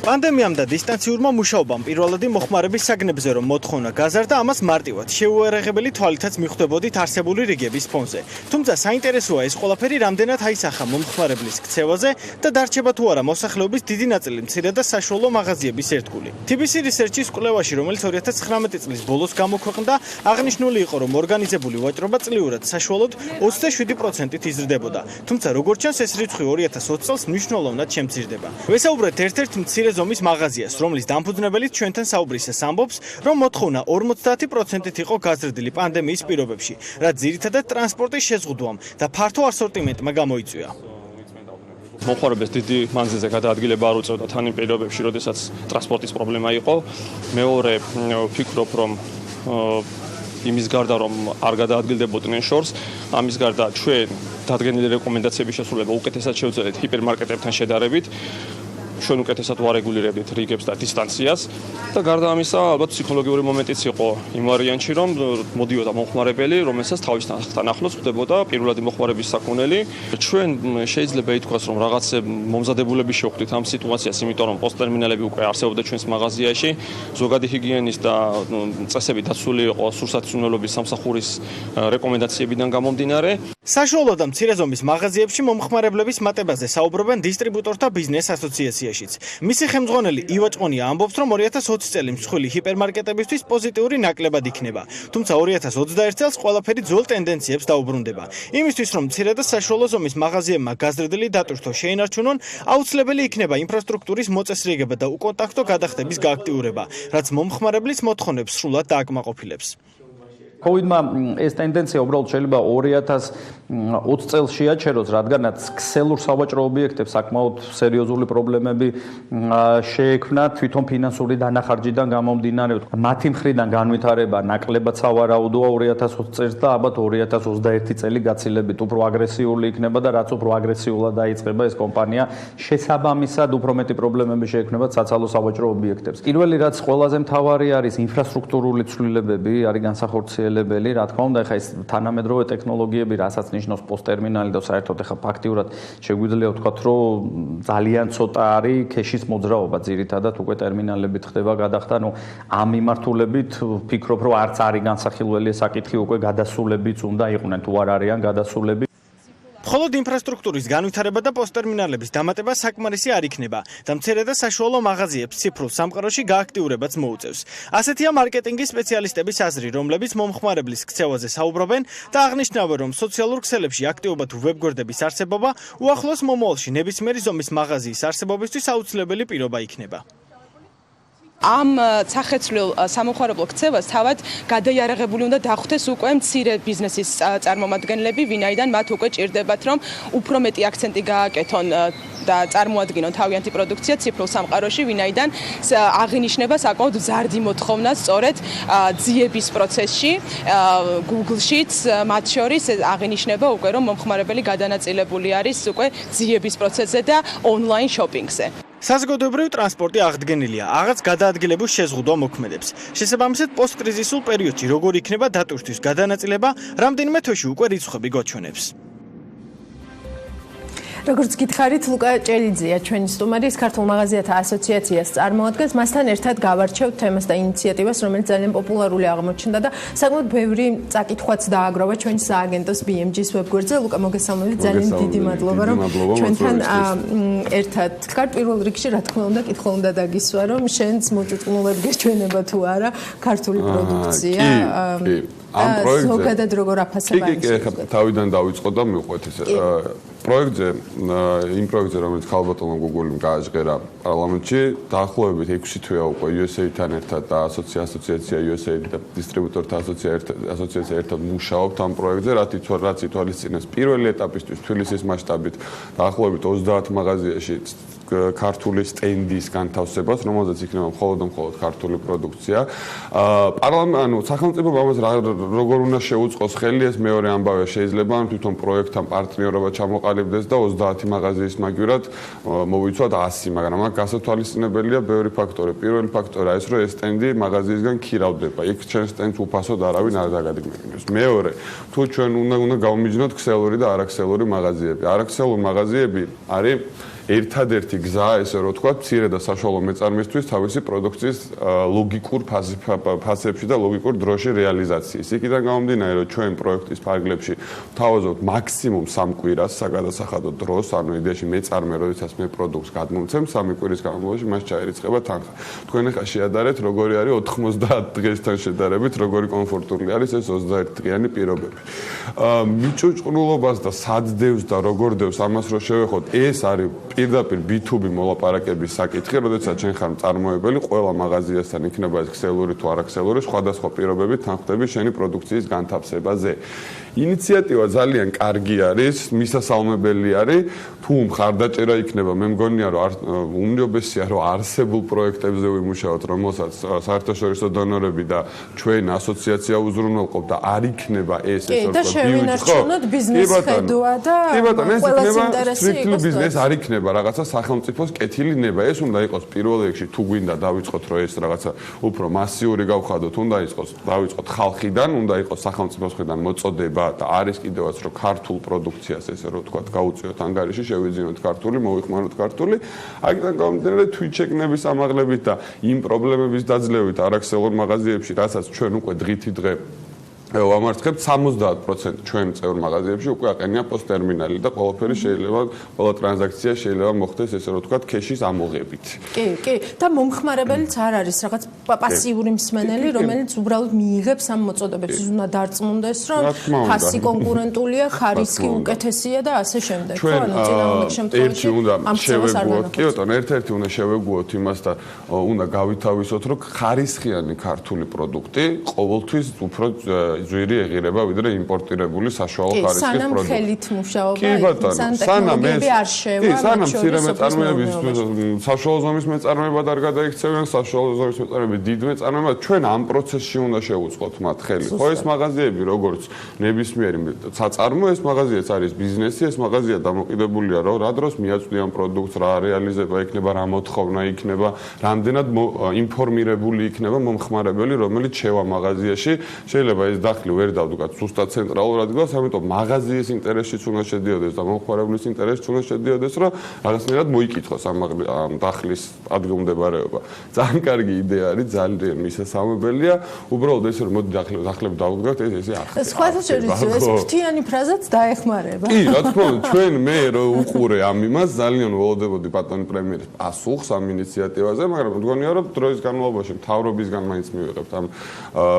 პანდემიამ და დისტანციურმა მუშაობამ პირველადი მოხმარების საგნებზე რომ მოთხოვნა გაზარდა, ამას მარტივად შეუერაღებელი თვალითაც მიხვდებოდით არსებული რიგების ფონზე. თუმცა საინტერესოა ეს ყველაფერი რამდენად აისახა მომხმარებლის ქცევაზე და დარჩება თუ არა მოსახლეობის დიდი ნაწილი მცირე და საშუალო მაღაზიების ერთგული. TBC Research-ის კვლევაში, რომელიც 2019 წლის ბოლოს გამოქვეყნდა, აღნიშნული იყო, რომ ორგანიზებული ვაჭრობა წლიურად საშუალოდ 27%-ით იზრდებოდა. თუმცა როგორც ჩანს, ეს რიცხვი 2020 წელს მნიშვნელოვნად შემცირდება. ვესაუბრეთ ერთ-ერთ მცირე ზომის მაღაზიას, რომლის დამფუძნებელიც ჩვენთან საუბრისას ამბობს, რომ მოთხოვნა 50%-ით იყო გაზრდილი პანდემიის პირობებში, რაც ძირითადად ტრანსპორტის შეზღუდვამ და ფართო ასორტიმენტმა გამოიწვია. მომხმარებელს დიდი მანძილზე გადაადგილება არ უწევდა თან იმ პირობებში, როდესაც ტრანსპორტის პრობლემა იყო. მეორე, ვფიქრობ, რომ იმის გარდა რომ არ გადაადგილდებოდნენ შორს, ამის გარდა ჩვენ დადგენილი რეკომენდაციების შესრულება უკეთესად შევძლებთ ჰიპერმარკეტებთან შედარებით. ჩვენ უკეთესად ვარეგულირებდით რიგებს და დისტანციას და გარდა ამისა, ალბათ ფსიქოლოგიური მომენტიც იყო იმ ვარიანტში, რომ მოდიოდა მომხმარებელი, რომელსაც თავისთან ახლოს ხდებოდა პირველადი მოხმარების საქონელი. ჩვენ შეიძლება ითქვას, რომ რაღაც მომზადებულები შევხვდით ამ სიტუაციას, იმიტომ რომ პოსტტერმინალები უკვე არსებობდა ჩვენს მაღაზიაში, ზოგადი ჰიგიენის და წესები დაცული იყო სურსათმცემლობის სამსახურის რეკომენდაციებიდან გამომდინარე. საშუალო და მცირე ზომის მაღაზიებში მომხმარებლების მატებაზე საუბრობენ დისტრიბუტორთა ბიზნეს ასოციაციაშიც. მისი ხელმძღვანელი ივაჭყონია ამბობს, რომ 2020 წელი მსხვილი ჰიპერმარკეტებისთვის პოზიტიური ნაკლებად იქნება. თუმცა 2021 წელს ყველაფერი ძველ ტენდენციებს დაუბრუნდება. იმისთვის, რომ მცირე და საშუალო ზომის მაღაზიებმა გაზრდილი დატვირთო შეინარჩუნონ, აუცილებელი იქნება ინფრასტრუქტურის მოწესრიგება და უკონტაქტო გადახდების გააქტიურება, რაც მომხმარებლის მოთხოვნებს სრულად დააკმაყოფილებს. COVID-მა ეს ტენდენცია უბრალოდ შეიძლება 2020 წელს შეაჩეროს, რადგანაც ქსელურ სავაჭრო ობიექტებს საკმაოდ სერიოზული პრობლემები შეექმნა თვითონ ფინანსური დანახარჯიდან გამომდინარე. მათი მხრიდან განვითარება ნაკლებად სავარაუდოა 2020 წელს და ალბათ 2021 წელი გაცილებით უფრო აგრესიული იქნება და რაც უფრო აგრესიულად დაიწყება ეს კომპანია, შესაბამისად უფრო მეტი პრობლემები შეექმნება საცალო სავაჭრო ობიექტებს. პირველი რაც ყველაზე მთავარი არის ინფრასტრუქტურული ცვლილებები, არის განსახორციელებელი. რა თქმა უნდა, ეხა ეს თანამედროვე ტექნოლოგიები, რასაც ნიშნავს პოსტერმინალი და საერთოდ ეხა ფაქტიურად შეგვიძლია ვთქვათ, რომ ძალიან ცოტა არის ქეშის მოძრაობა, ძირითადად უკვე ტერმინალებით ხდება გადახდა, ამ მიმართულებით ვფიქრობ, რომ არც არის განსახილველი საკითხი, უკვე გადასულებიც უნდა იყვნენ, თუ არ არიან გადასულები. მხოლოდ ინფრასტრუქტურის განვითარება და პოსტერმინალების დამატება საკმარისი არ იქნება და მცირე და საშუალო მაღაზიებს ციფრულ სამყაროში გააქტიურებაც მოუწევს. ასეთია მარკეტინგის სპეციალისტების აზრი, რომლებიც მომხმარებლის ქცევაზე საუბრობენ და აღნიშნავენ, რომ სოციალურ ქსელებში აქტივობა თუ ვებგვერდების არსებობა უახლოს მომავალში ნებისმიერი ზომის მაღაზიის არსებობისთვის აუცილებელი პირობა იქნება. ამ სახეცვლილ სამომხმარებლო ქცევას თავად გადაიარაღებული უნდა დახვდეს უკვე მცირე ბიზნესის წარმომადგენლები, ვინაიდან მათ უკვე ჭირდებათ, რომ უფრო მეტი აქცენტი გააკეთონ და წარმოადგინონ თავიანთი პროდუქცია ციფრულ სამყაროში, ვინაიდან აღინიშნება საკმაოდ მზარდი მოთხოვნა სწორედ ძიების პროცესში, Google-შიც მათ შორის აღინიშნება უკვე, რომ მომხმარებელი გადანაწილებული არის უკვე ძიების პროცესზე და ონლაინ შოპინგზე. საზოგადოებრივი ტრანსპორტი აღდგენილია, აღაც გადაადგილების შეზღუდვა მოქმედებს. შესაბამისად, პოსტკრიზისულ პერიოდში როგორ იქნება დატვირთვის გადანაწილება, რამდენიმე თვეში უკვე რიცხვები გვაჩვენებს. როგორც გითხარით, ლუკა ჭელიძეა ჩვენი სტუმარი, ქართულ მაღაზიათა ასოციაციას წარმოადგენს. მასთან ერთად გავარჩევთ თემას და ინიციატივას, რომელიც ძალიან პოპულარული აღმოჩნდა და საკმაოდ ბევრი წაკითხვაც დააგროვა ჩვენი სააგენტოს BMG-ის ვებგვერდზე. ლუკა, მოგესალმებით, ძალიან დიდი მადლობა, რომ ჩვენთან ერთად ვქართ. პირველ რიგში, რა თქმა უნდა, კითხვა უნდა დაგისვა, რომ შენს მოწიწმულებ გეჩვენება თუ არა ქართული პროდუქცია. ამ პროექტზე ზოგადად როგორ აფასება არის? კი, თავიდან დავიწყო და მივყვეთ ესე. პროექტზე, იმ პროექტზე, რომელიც ქალბატონმა გუგულიმ გააჟღერა პარლამენტში, დაახლოებით 6 თვეა უკვე USA-თან ერთად და ასოციაცია USA და დისტრიბუტორთა ასოციაცია ერთად მუშაობთ ამ პროექტზე, რაც ითვალისწინებს პირველი ეტაპისთვის თბილისის მასშტაბით დაახლოებით 30 მაღაზიაში ქართული სტენდის განთავსებას, რომელზეც იქნება მხოლოდ ქართული პროდუქცია. სახელმწიფო ამას როგორ უნდა შეუწყოს ხელი, ეს მეორე ამბავია, შეიძლება თვითონ პროექტთან პარტნიორობა ჩამოყალიბდეს და 30 მაღაზიის მაგივრად მოვიცვათ 100, მაგრამ აქ გასათვალისწინებელია ბევრი ფაქტორი. პირველი ფაქტორია ეს, რომ ეს სტენდი მაღაზიისგან ქირავდება. იქ ჩვენ სტენდს უფასოდ არავინ არ დაგადგმებს. მეორე, თუ ჩვენ უნდა გავმიჯნოთ ქსელური და არაქსელური მაღაზიები. არაქსელური მაღაზიები არის ერთადერთი გზა, ესე რომ ვთქვათ, მცირე და საშუალო მეწარმისთვის თავისი პროდუქციის ლოგიკურ ფასებში და ლოგიკურ დროში რეალიზაციის. იქიდან გამომდინარე, რომ ჩვენ პროექტის ფარგლებში ვთავაზობთ მაქსიმუმ 3 კვირას საგადასახადო დროს, ანუ იდეაში მეწარმე, როდესაც მე პროდუქტს გადმოვცემ, 3 კვირის განმავლობაში მას ჩაერიცხება თანხა. თქვენ ახლა შეადარეთ, როგორი არის 90 დღესთან შედარებით, როგორი კომფორტული არის ეს 21 დღიანი პირობები. მიჭუჭყნულობას და სადდევს და როგორ დევს ამას რო შევეხოთ, ეს არის პირდაპირ B2B მოლაპარაკების საკითხი, როდესაც ჩვენ ხარ მწარმოებელი, ყველა მაღაზიასთან იქნება ეს ქსელური თუ არაქსელური სხვადასხვა პირობებით თანხმდები შენი პროდუქციის განთავსებაზე. ინიციატივა ძალიან კარგი არის, მისასალმებელი არის, თუ მხარდაჭერა იქნება, მე მგონია, რომ უმჯობესია, რომ არსებულ პროექტებზე ვიმუშაოთ, რომელსაც საერთაშორისო დონორები და ჩვენ ასოციაცია უზრუნველყოფ და არ იქნება ეს და შევინარჩუნოთ ბიზნეს ხედვა და ყველას ინტერესი იყოს ბიზნეს არ იქნება რაღაცა სახელმწიფოს კეთილინება, ეს უნდა იყოს პირველ რიგში, თუ გვინდა დავიწყოთ, რომ ეს რაღაცა უფრო მასიური გავხადოთ, უნდა იყოს დავიწყოთ ხალხიდან, უნდა იყოს სახელმწიფოს მხრიდან მოწოდება და არის კიდევაც რომ ქართულ პროდუქციას ესე რომ ვთქვათ გაუწიოთ ანგარიში, შევიძინოთ ქართული, მოვიხმაროთ ქართული. აქედან გამომდინარე თვითშეგნების ამაღლებით და იმ პრობლემების დაძლევით არაქსელურ მაღაზიებში, რასაც ჩვენ უკვე დღითი დღე ვამარცხებთ 70% ჩვენ წევრ მაღაზიებში უკვე აყენია პოსტერმინალი და ყველაფერი შეიძლება, ყველა ტრანზაქცია შეიძლება მოხდეს ესე რომ ვთქვათ ქეშის ამოღებით. კი, და მომხმარებელიც არ არის რაღაც პასიური მსმენელი, რომელიც უბრალოდ მიიღებს ამ მოწოდებებს, ის უნდა დარწმუნდეს, რომ ფასი კონკურენტულია, ხარისხი უკეთესია და ასე შემდეგ. ჩვენ ერთი უნდა შევეგუოთ, კი ბატონო, ერთ-ერთი უნდა შევეგუოთ იმას და უნდა გავითავისოთ, რომ ხარისხიანი ქართული პროდუქტი ყოველთვის უფრო ძვირი ეღირება ვიდრე იმპორტირებული საშუალო ხარისხის პროდუქტი. სანამ ხელით მუშაობა, სანამ არ შევა, სანამ მცირე მეწარმეების საშუალო ზომის მეწარმეებად არ გადაიქცევენ, საშუალო ზომის მეწარმეები დიდ მეწარმეებად, ჩვენ ამ პროცესში უნდა შევუწყოთ მათ ხელი. ხო ეს მაღაზიები როგორც ნებისმიერი საწარმო, ეს მაღაზიაც არის ბიზნესი, ეს მაღაზია დამოკიდებულია რა დროს მიაწვდიან პროდუქტს, რა რეალიზება იქნება, რა მოთხოვნა იქნება, რამდენად ინფორმირებული იქნება მომხმარებელი, რომელიც შევა მაღაზიაში, შეიძლება ეს დახლი ვერ დავდგათ ზუსტად ცენტრალურ ადგილას, ამიტომ მაღაზიის ინტერესშიც უნდა შედიოდეს და მომხმარებლის ინტერესშიც უნდა შედიოდეს, რომ რაღაცნაირად მოიკითხოს ამ დახლის ადგილმდებარეობა. ძალიან კარგი იდეა არის, ძალიან მისასალმებელია. უბრალოდ ეს რომ მოდი დახლები დავდგათ, ესე ახლა. სხვათა შორის ეს ფრთიანი ფრაზაც დაეხმარება. კი, რა თქმა უნდა, ჩვენ მე რო უყურე ამ იმას, ძალიან ველოდებოდი ბატონი პრემიერის პასუხს ამ ინიციატივაზე, მაგრამ მგონია რომ დროის განმავლობაში მთავრობისგან მაინც მივიღებთ ამ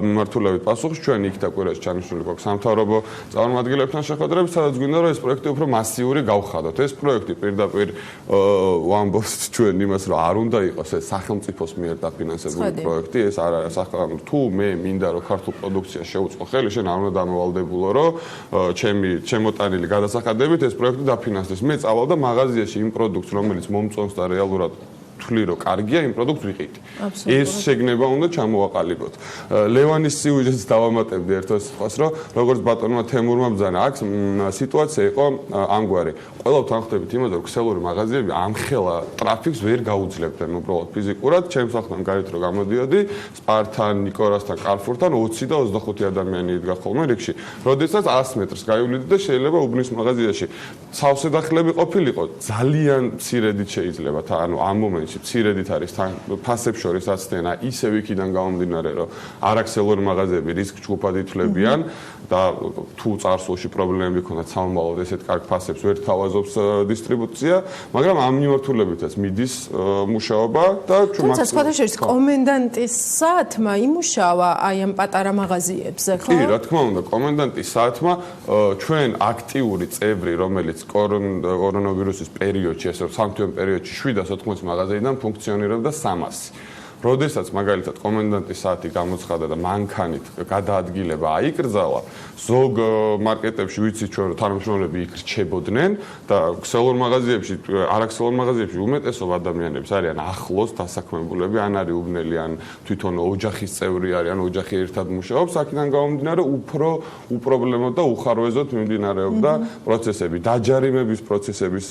მიმართულებით პასუხს. ჩვენ იქ და კვირაში ჩანიშნული გვაქვს სამთავრობო წარმომადგენლებთან შეხვედრები, სადაც გვინდა რომ ეს პროექტი უფრო მასიური გავხადოთ. ეს პროექტი პირდაპირ ვამბობს ჩვენ იმას, რომ არ უნდა იყოს ეს სახელმწიფოს მიერ დაფინანსებული პროექტი, ეს არ არის სახელმწიფო. თუ მე მინდა რომ ქართულ პროდუქციას შევუწყო ხელი, შენ არ უნდა დამოვალდებულო, რომ ჩემოტანილი გადასახადებით ეს პროექტი დაფინანსდეს. მე წავალ და მაღაზიაში იმ პროდუქტს, რომელიც მომწონს და რეალურად ვთვლი რომ კარგია იმ პროდუქტს ვიყიდი. ეს შეგნება უნდა ჩამოვაყალიბოთ. ლევანის სიუჟეტს დავამატებდი ერთ სიტყვას რომ როგორც ბატონმა თემურმა ბრძანა აქ სიტუაცია იყო ამგვარი. ყველა თანხმდებით იმაზე რომ ქსელური მაღაზიები ამხელა ტრაფიკს ვერ გაუძლებდნენ უბრალოდ ფიზიკურად ჩემს სახლთან გარეთ რომ გამოდიოდი სპართან, ნიკორასთან, კარფურთან 20 და 25 ადამიანი იდგა ხოლმე რიგში. როდესაც 100 მეტრს გაივლიდით და შეიძლება უბნის მაღაზიაში სავსე დახლები ყოფილიყო ძალიან მცირედით შეიძლება ანუ ამ მომენტში მცირედით არის ფასებს შორის აცდენა ისევ იქიდან გამომდინარე რომ არაქსელური მაღაზიები რისკ ჯგუფად ითვლებიან და თუ წარსულში პრობლემები ქონდათ სამომავლოდ ესეთ კარგ ფასებს ვერ თავაზობს დისტრიბუცია მაგრამ ამ მიმართულებითაც მიდის მუშაობა და ჩვენ თუმცა სხვათა შორის კომენდანტის საათმა იმუშავა აი ამ პატარა მაღაზიებზე ხო? კი, რა თქმა უნდა, კომენდანტის საათმა ჩვენ აქტიური წევრი, რომელიც კორონავირუსის პერიოდში, ესე რომ სამთვიან პერიოდში 780 მაღაზიიდან ფუნქციონირებდა 300. როდესაც მაგალითად კომენდანტის საათი გამოცხადა და მანქანით გადაადგილება აიკრძალა, ზოგ მარკეტებში ვიცით ჩვენ რომ თანამშრომლები იქ რჩებოდნენ და ქსელურ მაღაზიებში, არაქსელურ მაღაზიებში უმეტესობა ადამიანებს არიან ახლოს დასაქმებულები, ან არის უბნელი, ან თვითონ ოჯახის წევრი არის, ან ოჯახი ერთად მუშაობს, აქედან გამომდინარე უფრო უპრობლემოდ და უხარვეზოდ მიმდინარეობდა პროცესები, დაჯარიმების პროცესების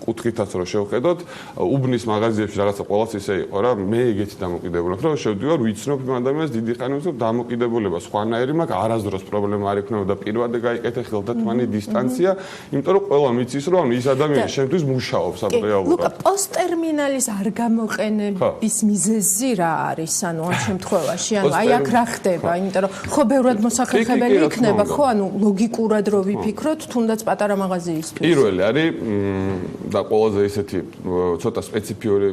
კუთხითაც რო შევხედოთ, უბნის მაღაზიებში რაღაცა ყოველთვის ისე იყო რა, მე ეგეთი დამოკიდებულება, რომ შევდივარ, ვიცნობ იმ ადამიანს დიდი ხანით, რომ დამოკიდებულება სხვანაირი მაქვს, არასდროს პრობლემა არ იქნებოდა პირველად გაიკეთე ხელდათმანი დისტანცია, იმიტომ რომ ყველა მიცის, რომ ის ადამიანი შემთთვის მუშაობს აბსოლუტურად. ლუკა, პოსტერმინალის არ გამოყენების მიზეზი რა არის, ანუ ამ შემთხვევაში, ანუ აი აქ რა ხდება, იმიტომ რომ ხო ბევრად მოსახერხებელი იქნება, ხო, ანუ ლოგიკურად რო ვიფიქროთ, თუნდაც პატარა მაღაზიისთვის. პირველი არის და ყველაზე ისეთი ცოტა სპეციფიური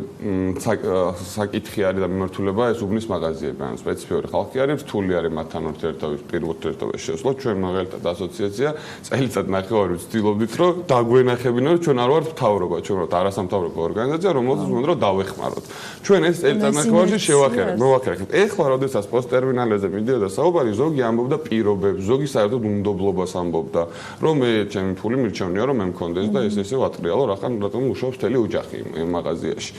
საკითხი არის და მიმართულება ეს უბნის მაღაზიები, ანუ სპეციფიური ხალხი არის, რთული არის მათთან ერთადერთი პირველ შესვლა, ჩვენ მაგალითად ასოციაცია წელიწად ნახევარი ვცდილობდით, რომ დაგვენახებინა, რომ ჩვენ არ ვართ მთავრობა, ჩვენ ვართ არასამთავრობო ორგანიზაცია, რომელსაც უნდა დავეხმაროთ. ჩვენ ეს წელიწად ნახევარში მოვახერხებთ. ეხლა, როდესაც პოსტერმინალებზე მიდიოდა საუბარი, ზოგი ამბობდა პირობებს, ზოგი საერთოდ უნდობლობას ამბობდა, რომ მე ჩემი ფული მირჩევნია, რომ მე მქონდეს და ესე ვატრიალო, რატომ მუშაობს მთელი ოჯახი იმ მაღაზიაში.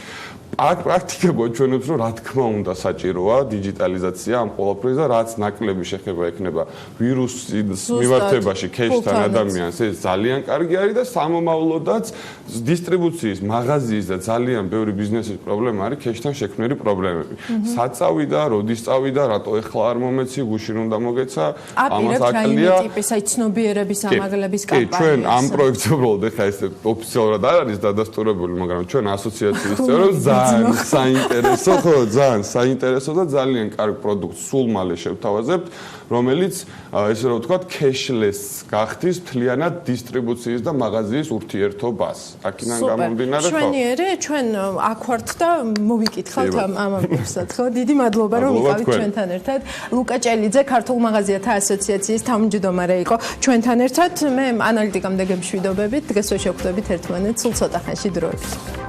აქ პრაქტიკა გვაჩვენებს, რომ რა თქმა უნდა საჭიროა დიჯიტალიზაცია ამ ყველაფრის და რაც ნაკლები შეხება ექნება ვირუსის მიმართებაში ქეშთან ადამიანს, ეს ძალიან კარგი არის და სამომავლოდაც დისტრიბუციის, მაღაზიის და ძალიან ბევრი ბიზნესის პრობლემა არის ქეშთან შექმნილი პრობლემები. საწავიდა, როდის წავიდა, რატო ეხლა არ მომეცი, გუშინ უნდა მოგეცა, ამას აკლია. ტიპის აი ცნობიერების ამაღლების კამპანია. ჩვენ ამ პროექტს უბრალოდ ეხლა ეს ოფიციალურად არ არის დადასტურებული, მაგრამ ჩვენ ასოციაციის წევრებს ძალიან საინტერესო, ხო, ძალიან საინტერესო და ძალიან კარგ პროდუქტს სულ მალე შევთავაზებთ, რომელიც ესე რომ ვთქვათ, cashless გახდის მთლიანად დისტრიბუციის და მაღაზიის ურთიერთობას. აქედან გამომდინარე, ხო. ჩვენიერი, ჩვენ აქ ვართ და მოვიკითხავთ ამ ამბებსაც, ხო? დიდი მადლობა, რომ იყავით ჩვენთან ერთად. ლუკა ჭელიძე, ქართულ მაღაზიათა ასოციაციის თავმჯდომარე იყო ჩვენთან ერთად. მე ანალიტიკამდე გემშვიდობებით, დღეს ვეშევხვდებით ერთმანეთს, სულ ცოტა ხანში დროებით.